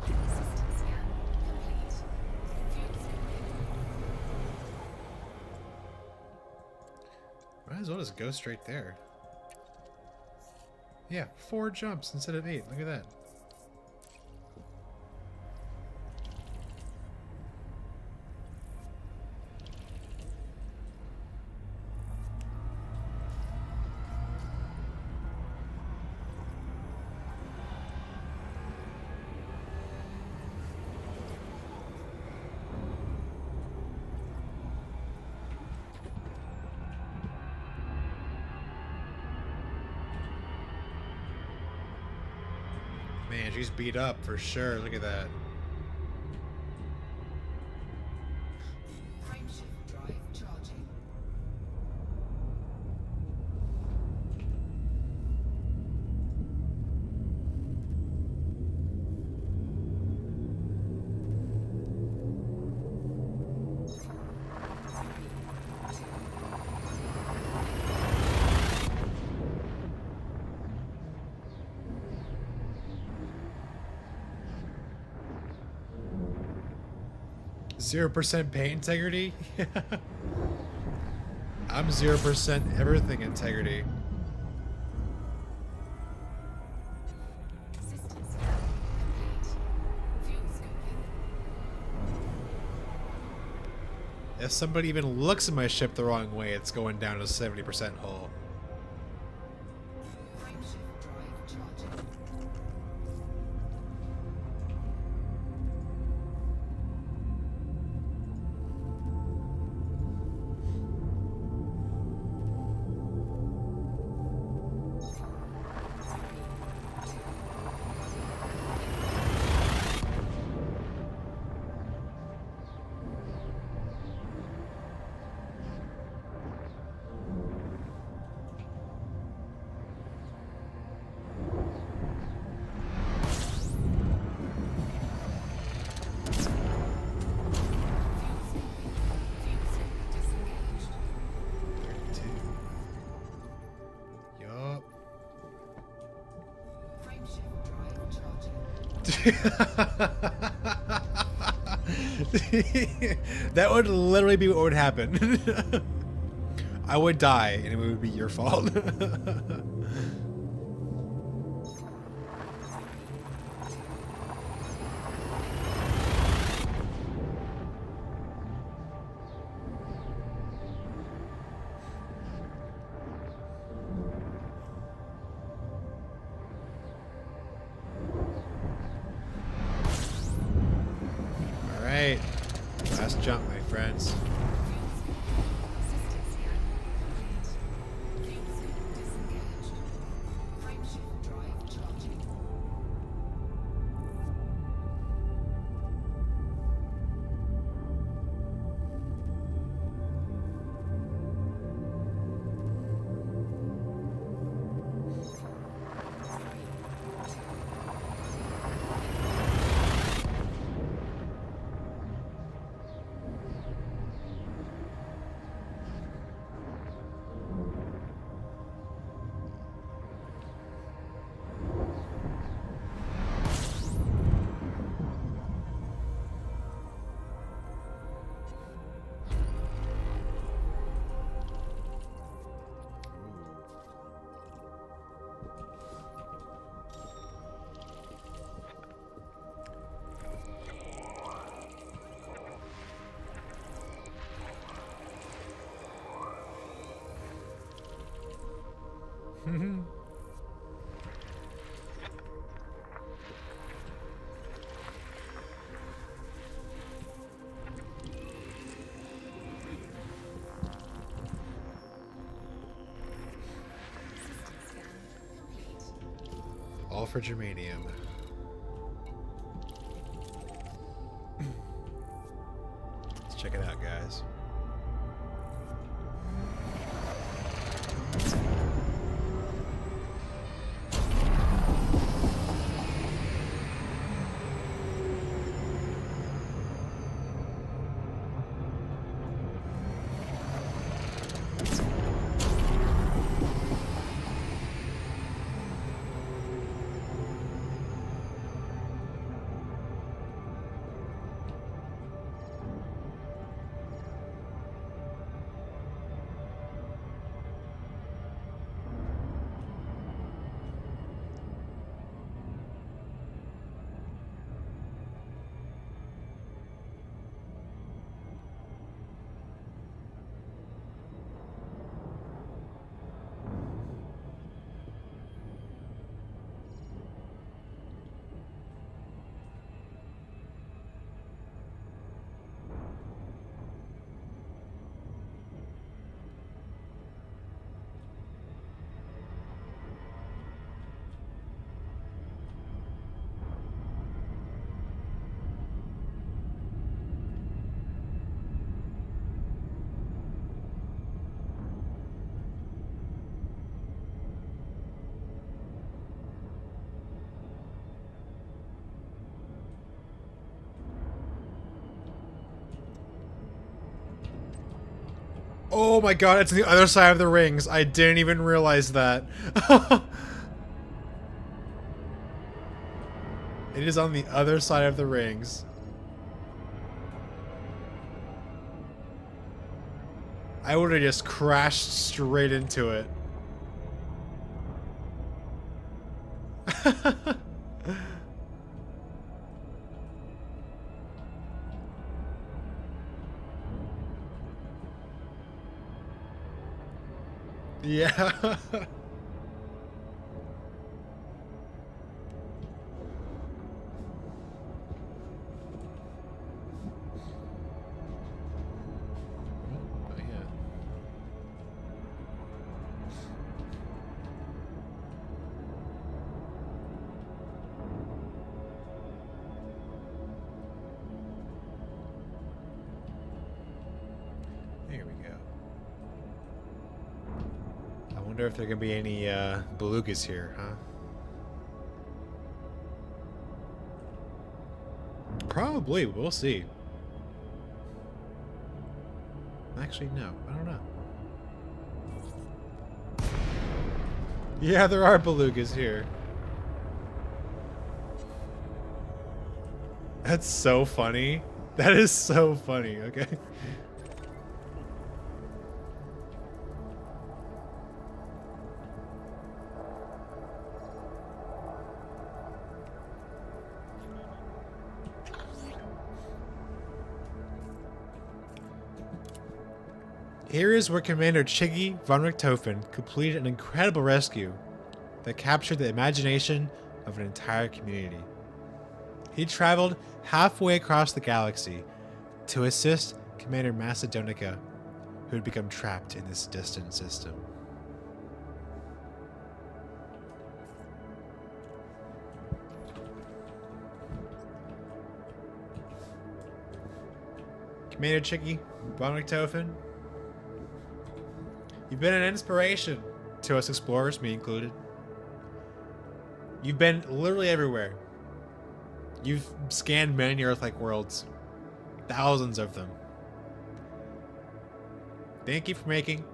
System scan complete. Fuel cell. Might as well just go straight there. Yeah, 4 jumps instead of 8. Look at that. Man, she's beat up for sure. Look at that. Frameshift drive charging. Zero percent paint integrity? I'm 0% everything integrity. System scan complete. Fuel scoping. If somebody even looks at my ship the wrong way, it's going down to 70% hull. Frameshift drive charging. Fuel cell disengaged. 32. Yup. Frameshift drive charging. That would literally be what would happen. I would die, and it would be your fault. giants. System scan complete. Fuel suit disengaged. Frameshift drive charging. System scan complete. All for germanium. Let's check it out, guys. Oh my god, it's on the other side of the rings. I didn't even realize that. It is on the other side of the rings. I would have just crashed straight into it. Yeah. Oh, yeah. There we go. I wonder if there can be any belugas here, huh? Probably, we'll see. Actually, no, I don't know. Yeah, there are belugas here. That's so funny. That is so funny, okay? Here is where Commander Chiggy von Richthofen completed an incredible rescue that captured the imagination of an entire community. He traveled halfway across the galaxy to assist Commander Macedonica, who had become trapped in this distant system. Commander Chicky von Richthofen, you've been an inspiration to us explorers, me included. You've been literally everywhere. You've scanned many Earth-like worlds. Thousands of them. Thank you for making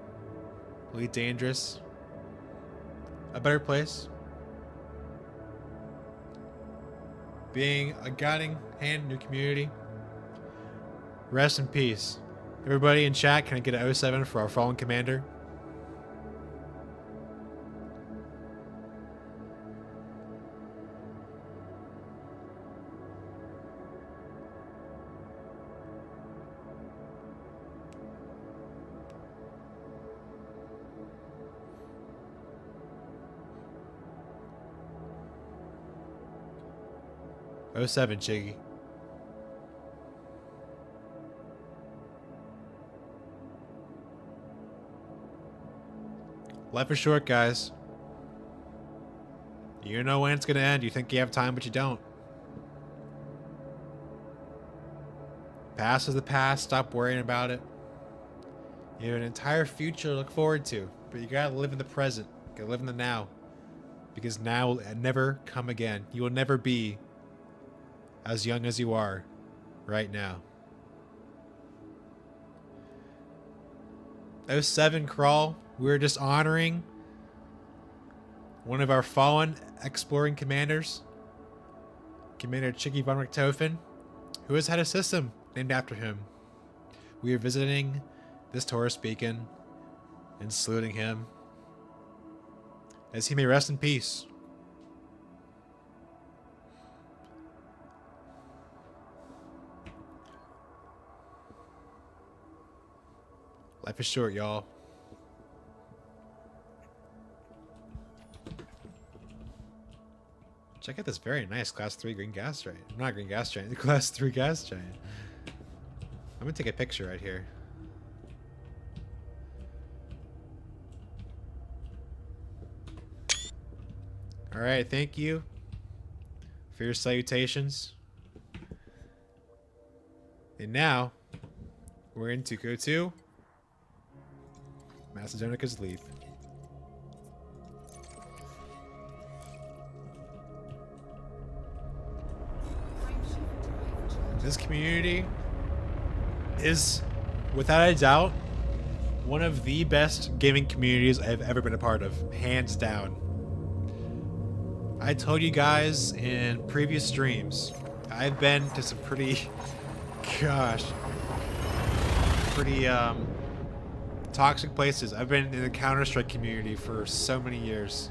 Elite Dangerous a better place. Being a guiding hand in your community. Rest in peace. Everybody in chat, can I get an 07 for our fallen commander? Oh 07, Chiggy. Life is short, guys. You know when it's gonna end. You think you have time, but you don't. Past is the past. Stop worrying about it. You have an entire future to look forward to, but you gotta live in the present. You gotta live in the now. Because now will never come again. You will never be as young as you are right now. 07 Crawl. We're just honoring one of our fallen exploring commanders, Commander Chicky von Richthofen, who has had a system named after him. We are visiting this tourist beacon and saluting him as he may rest in peace. Life is short, y'all. Check out this very nice Class 3 green gas giant. Not green gas giant, the Class 3 gas giant. I'm gonna take a picture right here. Alright, thank you for your salutations. And now, we're into go to Macedonica's Leap. This community is, without a doubt, one of the best gaming communities I've ever been a part of, hands down. I told you guys in previous streams, I've been to some pretty, pretty toxic places. I've been in the Counter-Strike community for so many years.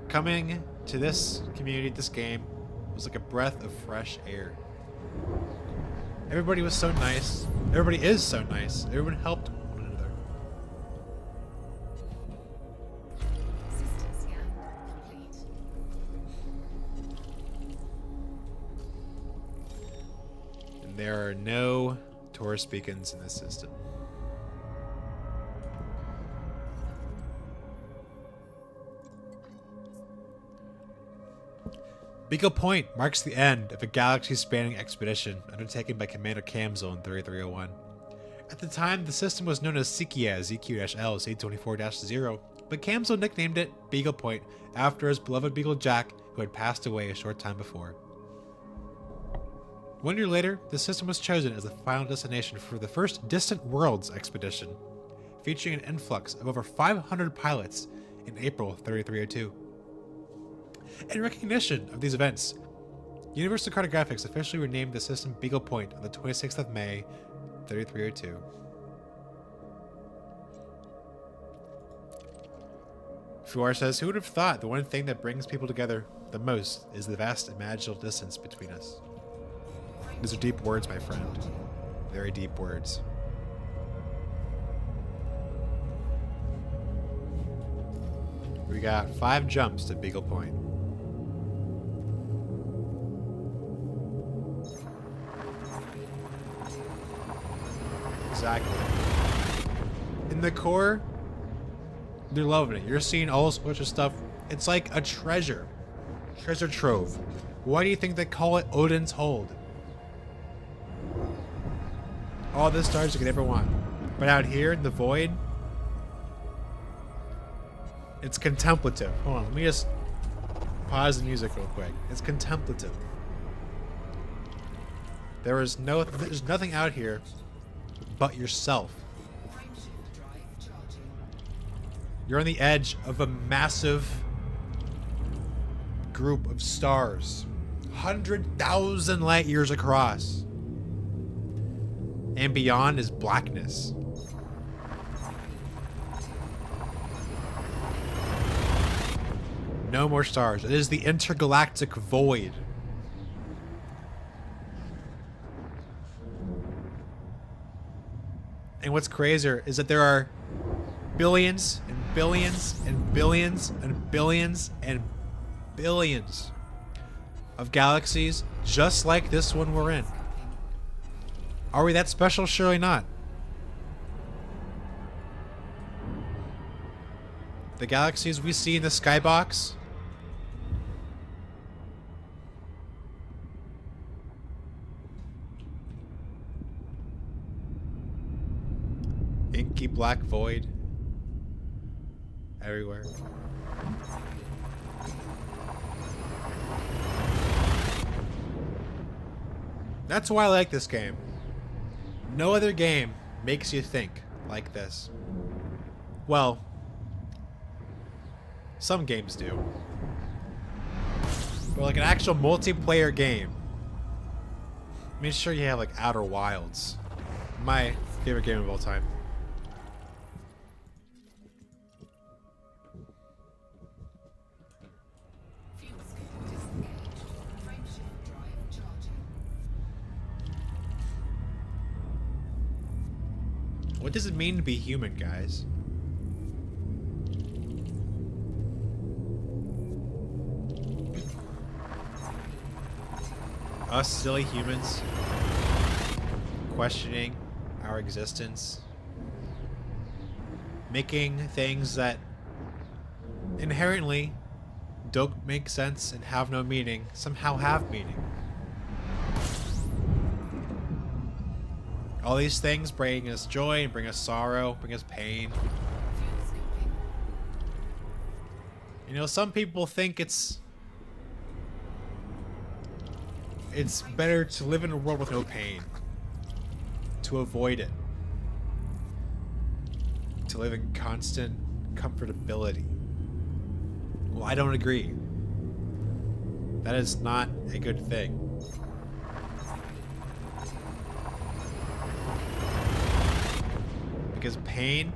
Coming to this community, this game, was like a breath of fresh air. Everybody was so nice. Everybody is so nice. Everyone helped one another. System scan complete. And there are no tourist beacons in this system. Beagle Point marks the end of a galaxy-spanning expedition undertaken by Commander Camzel in 3301. At the time, the system was known as Sikia ZQ-L C24-0, but Camzel nicknamed it Beagle Point after his beloved Beagle Jack, who had passed away a short time before. 1 year later, the system was chosen as the final destination for the first Distant Worlds expedition, featuring an influx of over 500 pilots in April 3302. In recognition of these events, Universal Cartographics officially renamed the system Beagle Point on the 26th of May, 3302. Fuar says, who would have thought the one thing that brings people together the most is the vast imaginable distance between us? These are deep words, my friend. Very deep words. We got 5 jumps to Beagle Point. Exactly. In the core, they're loving it. You're seeing all sorts of stuff. It's like a treasure trove. Why do you think they call it Odin's Hold? All the stars you could ever want. But out here in the void, it's contemplative. Hold on, let me just pause the music real quick. It's contemplative. There's nothing out here but yourself. Frameshift drive charging. You're on the edge of a massive group of stars. 100,000 light years across. And beyond is blackness. No more stars. It is the intergalactic void. And what's crazier is that there are billions and billions and billions and billions and billions of galaxies just like this one we're in. Are we that special? Surely not. The galaxies we see in the skybox, inky black void everywhere. That's why I like this game. No other game makes you think like this. Well, some games do. But like an actual multiplayer game. I mean, sure you have like Outer Wilds. My favorite game of all time. Fuel scope disengaged. Frameshift drive charging. What does it mean to be human, guys? Us silly humans questioning our existence, making things that inherently don't make sense and have no meaning somehow have meaning. All these things bring us joy and bring us sorrow, bring us pain. Fuel scoping. You know, some people think it's better to live in a world with no pain. To avoid it. To live in constant comfortability. Well, I don't agree. That is not a good thing. Because pain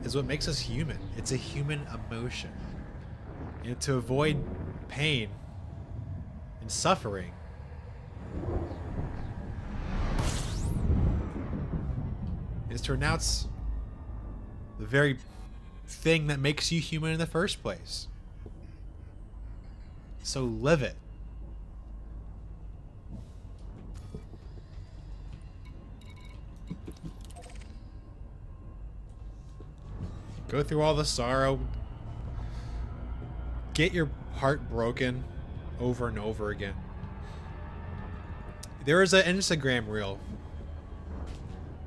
is what makes us human. It's a human emotion. And to avoid pain and suffering is to renounce the very thing that makes you human in the first place. So live it. Go through all the sorrow. Get your heart broken over and over again. There is an Instagram reel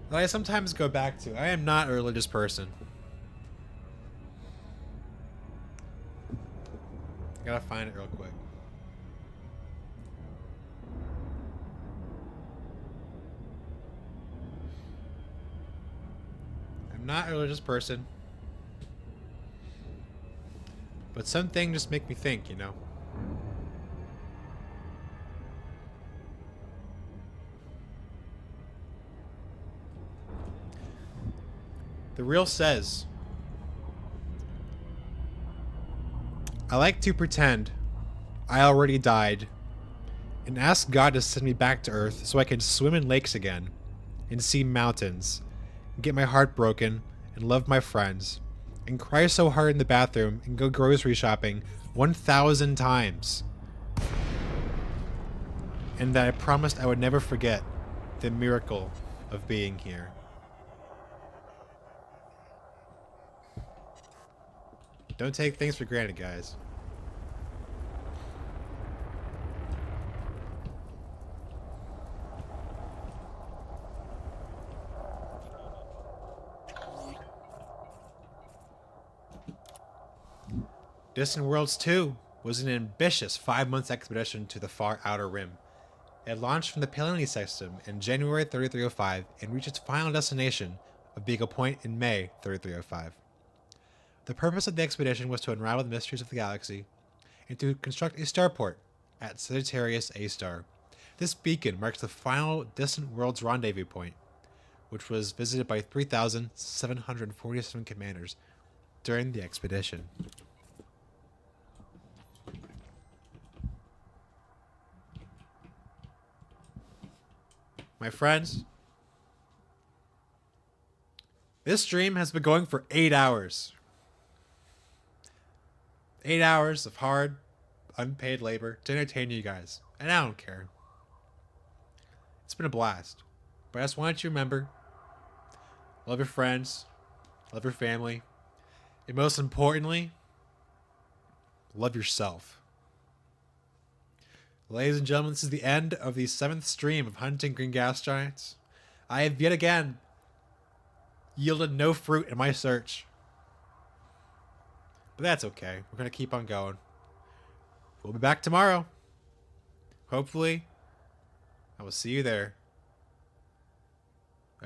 that I sometimes go back to. I am not a religious person. I gotta find it real quick. I'm not a religious person. But some things just make me think, you know. The reel says, I like to pretend I already died and ask God to send me back to Earth so I can swim in lakes again and see mountains and get my heart broken and love my friends and cry so hard in the bathroom and go grocery shopping 1,000 times. And that I promised I would never forget the miracle of being here. Don't take things for granted, guys. Distant Worlds 2 was an ambitious 5-month expedition to the far outer rim. It launched from the Paleontology system in January 3305 and reached its final destination of Beagle Point in May 3305. The purpose of the expedition was to unravel the mysteries of the galaxy and to construct a starport at Sagittarius A star. This beacon marks the final Distant Worlds rendezvous point, which was visited by 3,747 commanders during the expedition. My friends, this stream has been going for 8 hours. 8 hours of hard, unpaid labor to entertain you guys. And I don't care. It's been a blast. But I just want you to remember, love your friends, love your family, and most importantly, love yourself. Ladies and gentlemen, this is the end of the 7th stream of Hunting Green Gas Giants. I have yet again yielded no fruit in my search. But that's okay. We're going to keep on going. We'll be back tomorrow. Hopefully, I will see you there.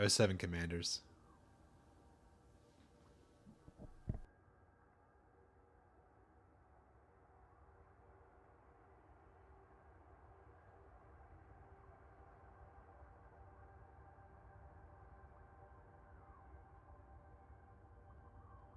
07 Commanders.